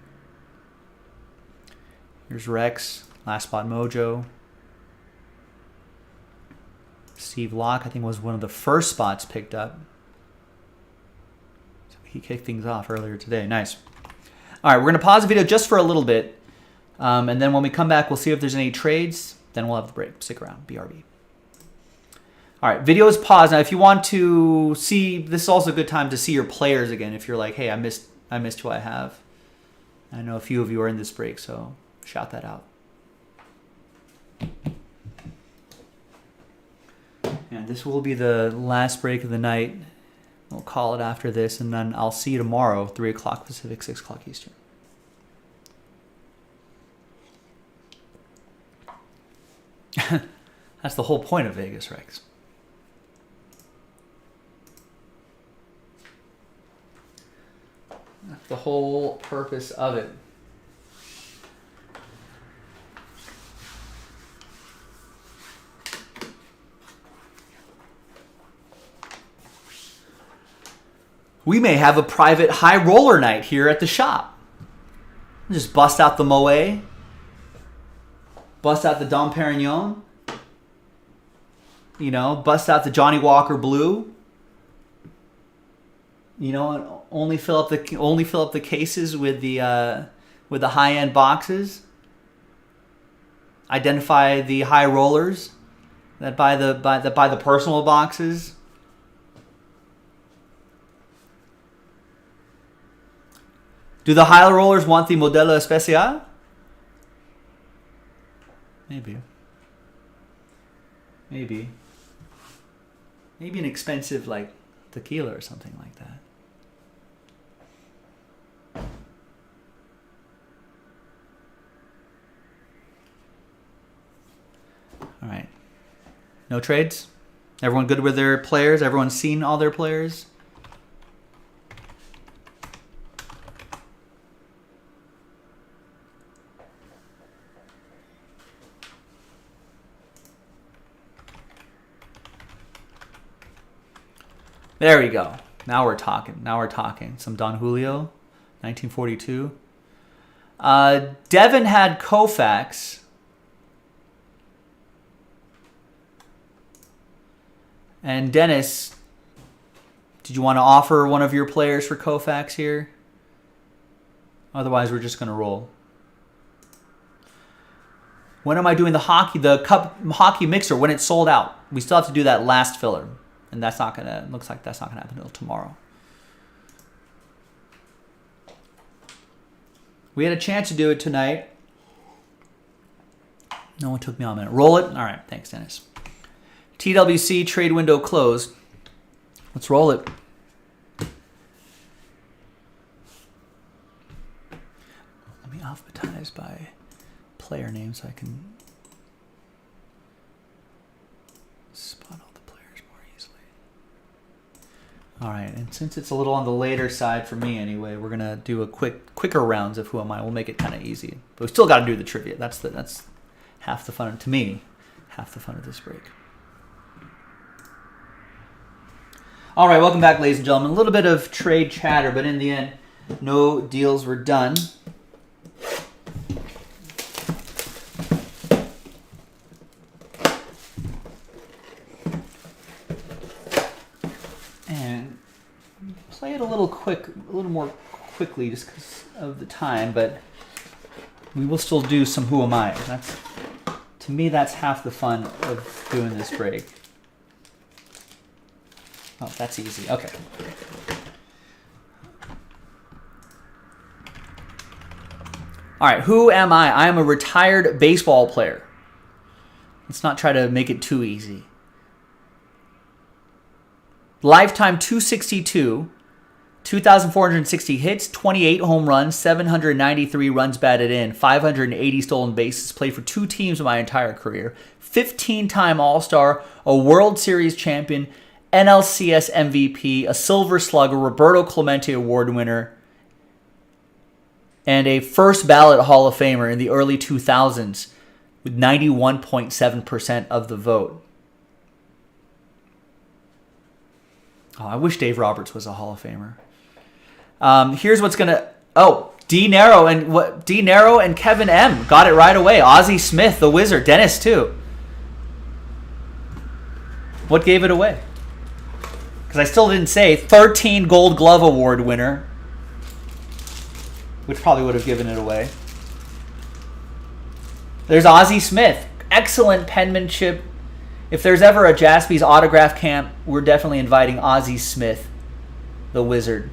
Here's Rex, last spot mojo. Steve Locke, I think, was one of the first spots picked up. So he kicked things off earlier today. Nice. All right, we're going to pause the video just for a little bit. And then when we come back, we'll see if there's any trades. Then we'll have the break. Stick around. BRB. All right, video is paused. Now, if you want to see, this is also a good time to see your players again. If you're like, hey, I missed who I have. I know a few of you are in this break, so shout that out. And this will be the last break of the night. We'll call it after this, and then I'll see you tomorrow, 3 o'clock Pacific, 6 o'clock Eastern. That's the whole point of Vegas, Rex. That's the whole purpose of it. We may have a private high roller night here at the shop. Just bust out the Moet. Bust out the Dom Perignon. You know, bust out the Johnny Walker Blue. You know, and only fill up the cases with the high end boxes. Identify the high rollers that buy the personal boxes. Do the high rollers want the Modelo Especial? Maybe. Maybe an expensive like tequila or something like that. All right. No trades? Everyone good with their players? Everyone's seen all their players? There we go. Now we're talking. Some Don Julio, 1942. Devin had Koufax. And Dennis, did you want to offer one of your players for Koufax here? Otherwise, we're just going to roll. When am I doing the cup hockey mixer? When it's sold out. We still have to do that last filler. And looks like that's not gonna happen until tomorrow. We had a chance to do it tonight. No one took me on a minute. Roll it. All right, thanks, Dennis. TWC trade window closed. Let's roll it. Let me alphabetize by player name so I can spot all the players more easily. All right, and since it's a little on the later side for me anyway, we're gonna do a quicker rounds of who am I. We'll make it kind of easy, but we still got to do the trivia. That's half the fun to me. Half the fun of this break. All right, welcome back, ladies and gentlemen. A little bit of trade chatter, but in the end, no deals were done. And play it a little more quickly just because of the time, but we will still do some Who Am I. To me, that's half the fun of doing this break. Oh, that's easy. Okay. All right, who am I? I am a retired baseball player. Let's not try to make it too easy. Lifetime 262, 2,460 hits, 28 home runs, 793 runs batted in, 580 stolen bases, played for 2 teams my entire career, 15-time All-Star, a World Series champion, NLCS MVP, a Silver Slugger, Roberto Clemente Award winner, and a first ballot Hall of Famer in the early 2000s with 91.7% of the vote. Oh, I wish Dave Roberts was a Hall of Famer. Here's what's gonna. Oh, D Nero and Kevin M got it right away. Ozzie Smith, the Wizard. Dennis too. What gave it away? Because I still didn't say 13 Gold Glove Award winner, which probably would have given it away. There's Ozzie Smith. Excellent penmanship. If there's ever a Jaspy's autograph camp, we're definitely inviting Ozzie Smith, the Wizard.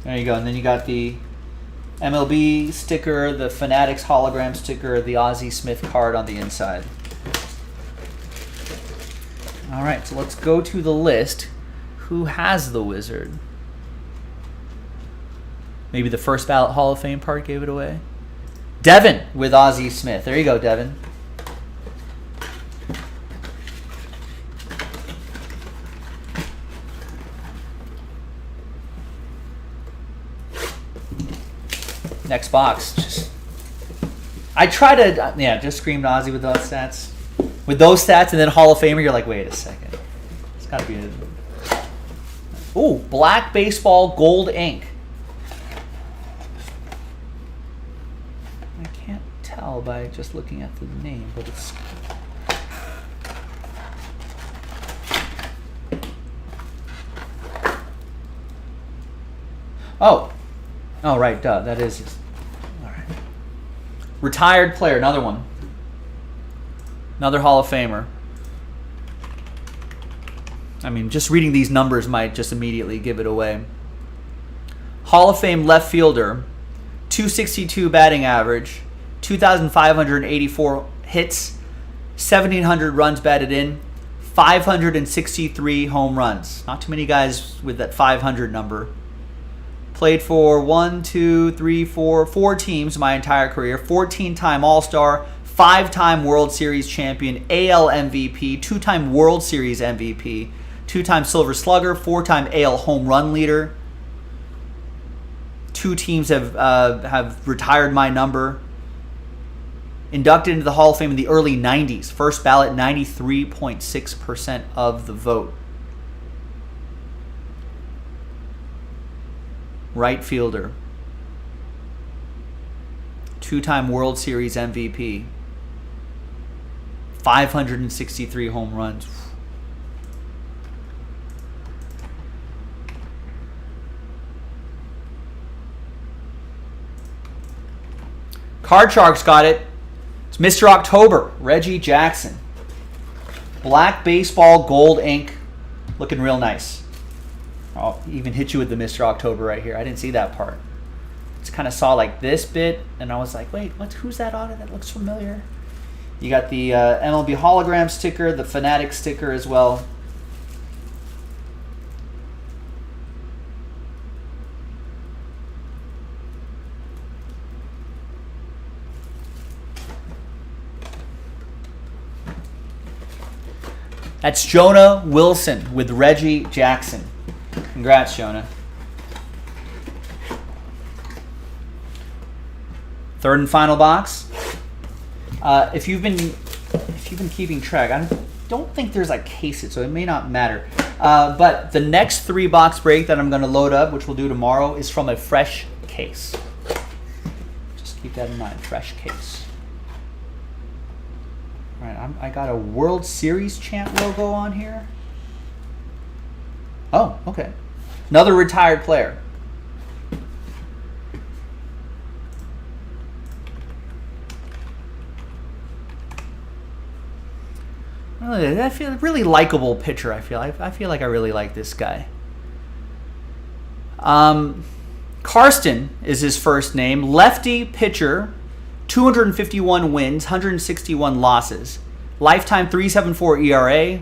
There you go. And then you got the MLB sticker, the Fanatics hologram sticker, the Ozzie Smith card on the inside. All right, so let's go to the list. Who has the Wizard? Maybe the first ballot Hall of Fame part gave it away. Devin with Ozzie Smith. There you go, Devin. Next box. I try to, just screamed Ozzie with those stats. With those stats and then Hall of Famer, you're like, wait a second. It's got to be a Oh, black baseball gold ink. I can't tell by just looking at the name, but it's... Oh, right, duh, that is... All right. Retired player, another one. Another Hall of Famer. I mean, just reading these numbers might just immediately give it away. Hall of Fame left fielder, 262 batting average, 2,584 hits, 1,700 runs batted in, 563 home runs. Not too many guys with that 500 number. Played for 4 teams my entire career. 14-time All-Star, 5-time World Series champion, AL MVP, 2-time World Series MVP, 2-time Silver Slugger, 4-time AL home run leader. 2 teams have retired my number. Inducted into the Hall of Fame in the early 90s. First ballot, 93.6% of the vote. Right fielder. 2-time World Series MVP. 563 home runs. Card Sharks got it. It's Mr. October, Reggie Jackson. Black baseball gold ink. Looking real nice. I'll even hit you with the Mr. October right here. I didn't see that part. Just kind of saw like this bit, and I was like, wait, who's that auto? That looks familiar. You got the MLB hologram sticker, the Fanatics sticker as well. That's Jonah Wilson with Reggie Jackson. Congrats, Jonah. Third and final box. If you've been keeping track, I don't think there's like cases, so it may not matter. But the next 3-box break that I'm going to load up, which we'll do tomorrow, is from a fresh case. Just keep that in mind, fresh case. All right, I got a World Series champ logo on here. Oh, okay. Another retired player. I feel really likable pitcher. I feel like I really like this guy. Karsten is his first name. Lefty pitcher, 251 wins, 161 losses, lifetime 3.74 ERA,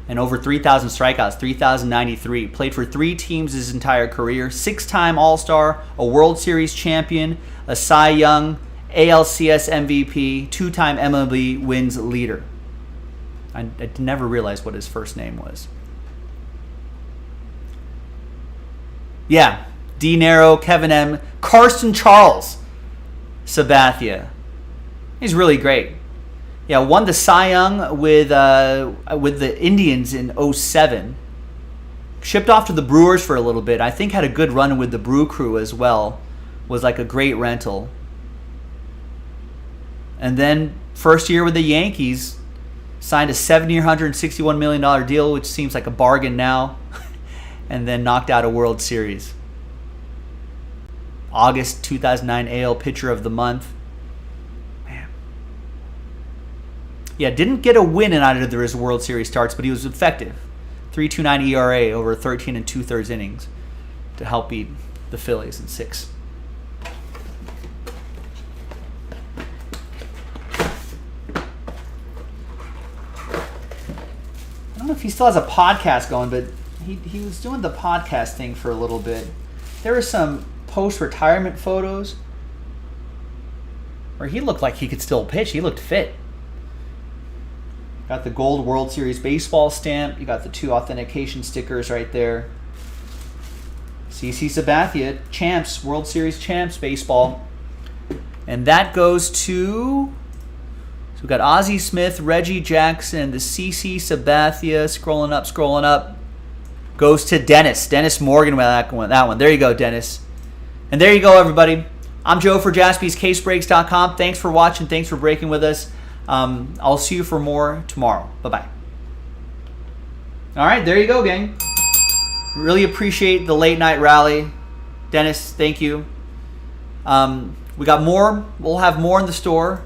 and over 3,000 strikeouts, 3,093. Played for 3 teams his entire career. 6-time All-Star, a World Series champion, a Cy Young, ALCS MVP, 2-time MLB wins leader. I never realized what his first name was. Yeah, D. Nero, Kevin M., Carson Charles, Sabathia. He's really great. Yeah, won the Cy Young with the Indians in 2007. Shipped off to the Brewers for a little bit. I think had a good run with the Brew Crew as well. Was like a great rental. And then first year with the Yankees, signed a 7-year, $161 million deal, which seems like a bargain now. And then knocked out a World Series. August 2009 AL Pitcher of the Month. Man. Yeah, didn't get a win in either of his World Series starts, but he was effective. 3.29 ERA over 13 2/3 innings to help beat the Phillies in 6. I don't know if he still has a podcast going, but he was doing the podcast thing for a little bit. There were some post-retirement photos where he looked like he could still pitch. He looked fit. Got the gold World Series baseball stamp. You got the 2 authentication stickers right there. CC Sabathia, champs, World Series champs baseball. And that goes to... So we've got Ozzie Smith, Reggie Jackson, the CC Sabathia, scrolling up. goes to Dennis. Dennis Morgan with that one. There you go, Dennis. And there you go, everybody. I'm Joe for JaspysCaseBreaks.com. Thanks for watching. Thanks for breaking with us. I'll see you for more tomorrow. Bye-bye. All right, there you go, gang. Really appreciate the late night rally. Dennis, thank you. We got more. We'll have more in the store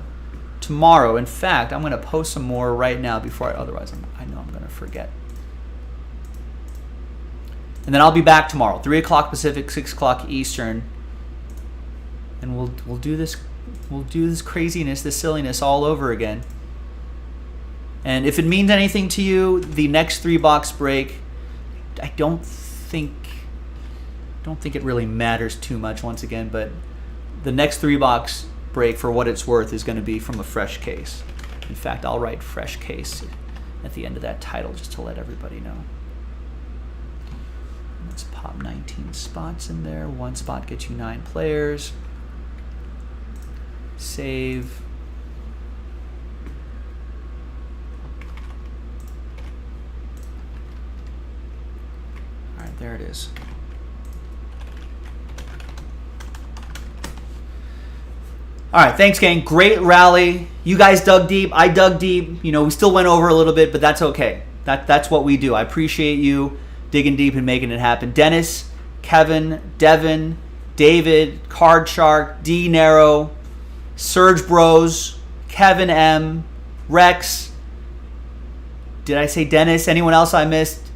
tomorrow. In fact, I'm going to post some more right now before otherwise I know I'm going to forget. And then I'll be back tomorrow, 3 o'clock Pacific, 6 o'clock Eastern. And we'll do this craziness, this silliness all over again. And if it means anything to you, the next 3-box break, I don't think it really matters too much once again, but the next 3-box break, for what it's worth, is going to be from a fresh case. In fact, I'll write fresh case at the end of that title just to let everybody know. Let's pop 19 spots in there. 1 spot gets you 9 players. Save. All right, there it is. All right, thanks, gang. Great rally. You guys dug deep. I dug deep. You know, we still went over a little bit, but that's okay. That's what we do. I appreciate you digging deep and making it happen. Dennis, Kevin, Devin, David, Card Shark, D Narrow, Surge Bros, Kevin M, Rex. Did I say Dennis? Anyone else I missed?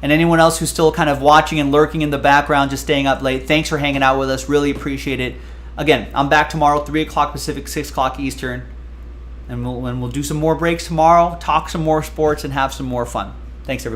And anyone else who's still kind of watching and lurking in the background, just staying up late. Thanks for hanging out with us. Really appreciate it. Again, I'm back tomorrow, 3 o'clock Pacific, 6 o'clock Eastern. And we'll do some more breaks tomorrow, talk some more sports, and have some more fun. Thanks, everybody.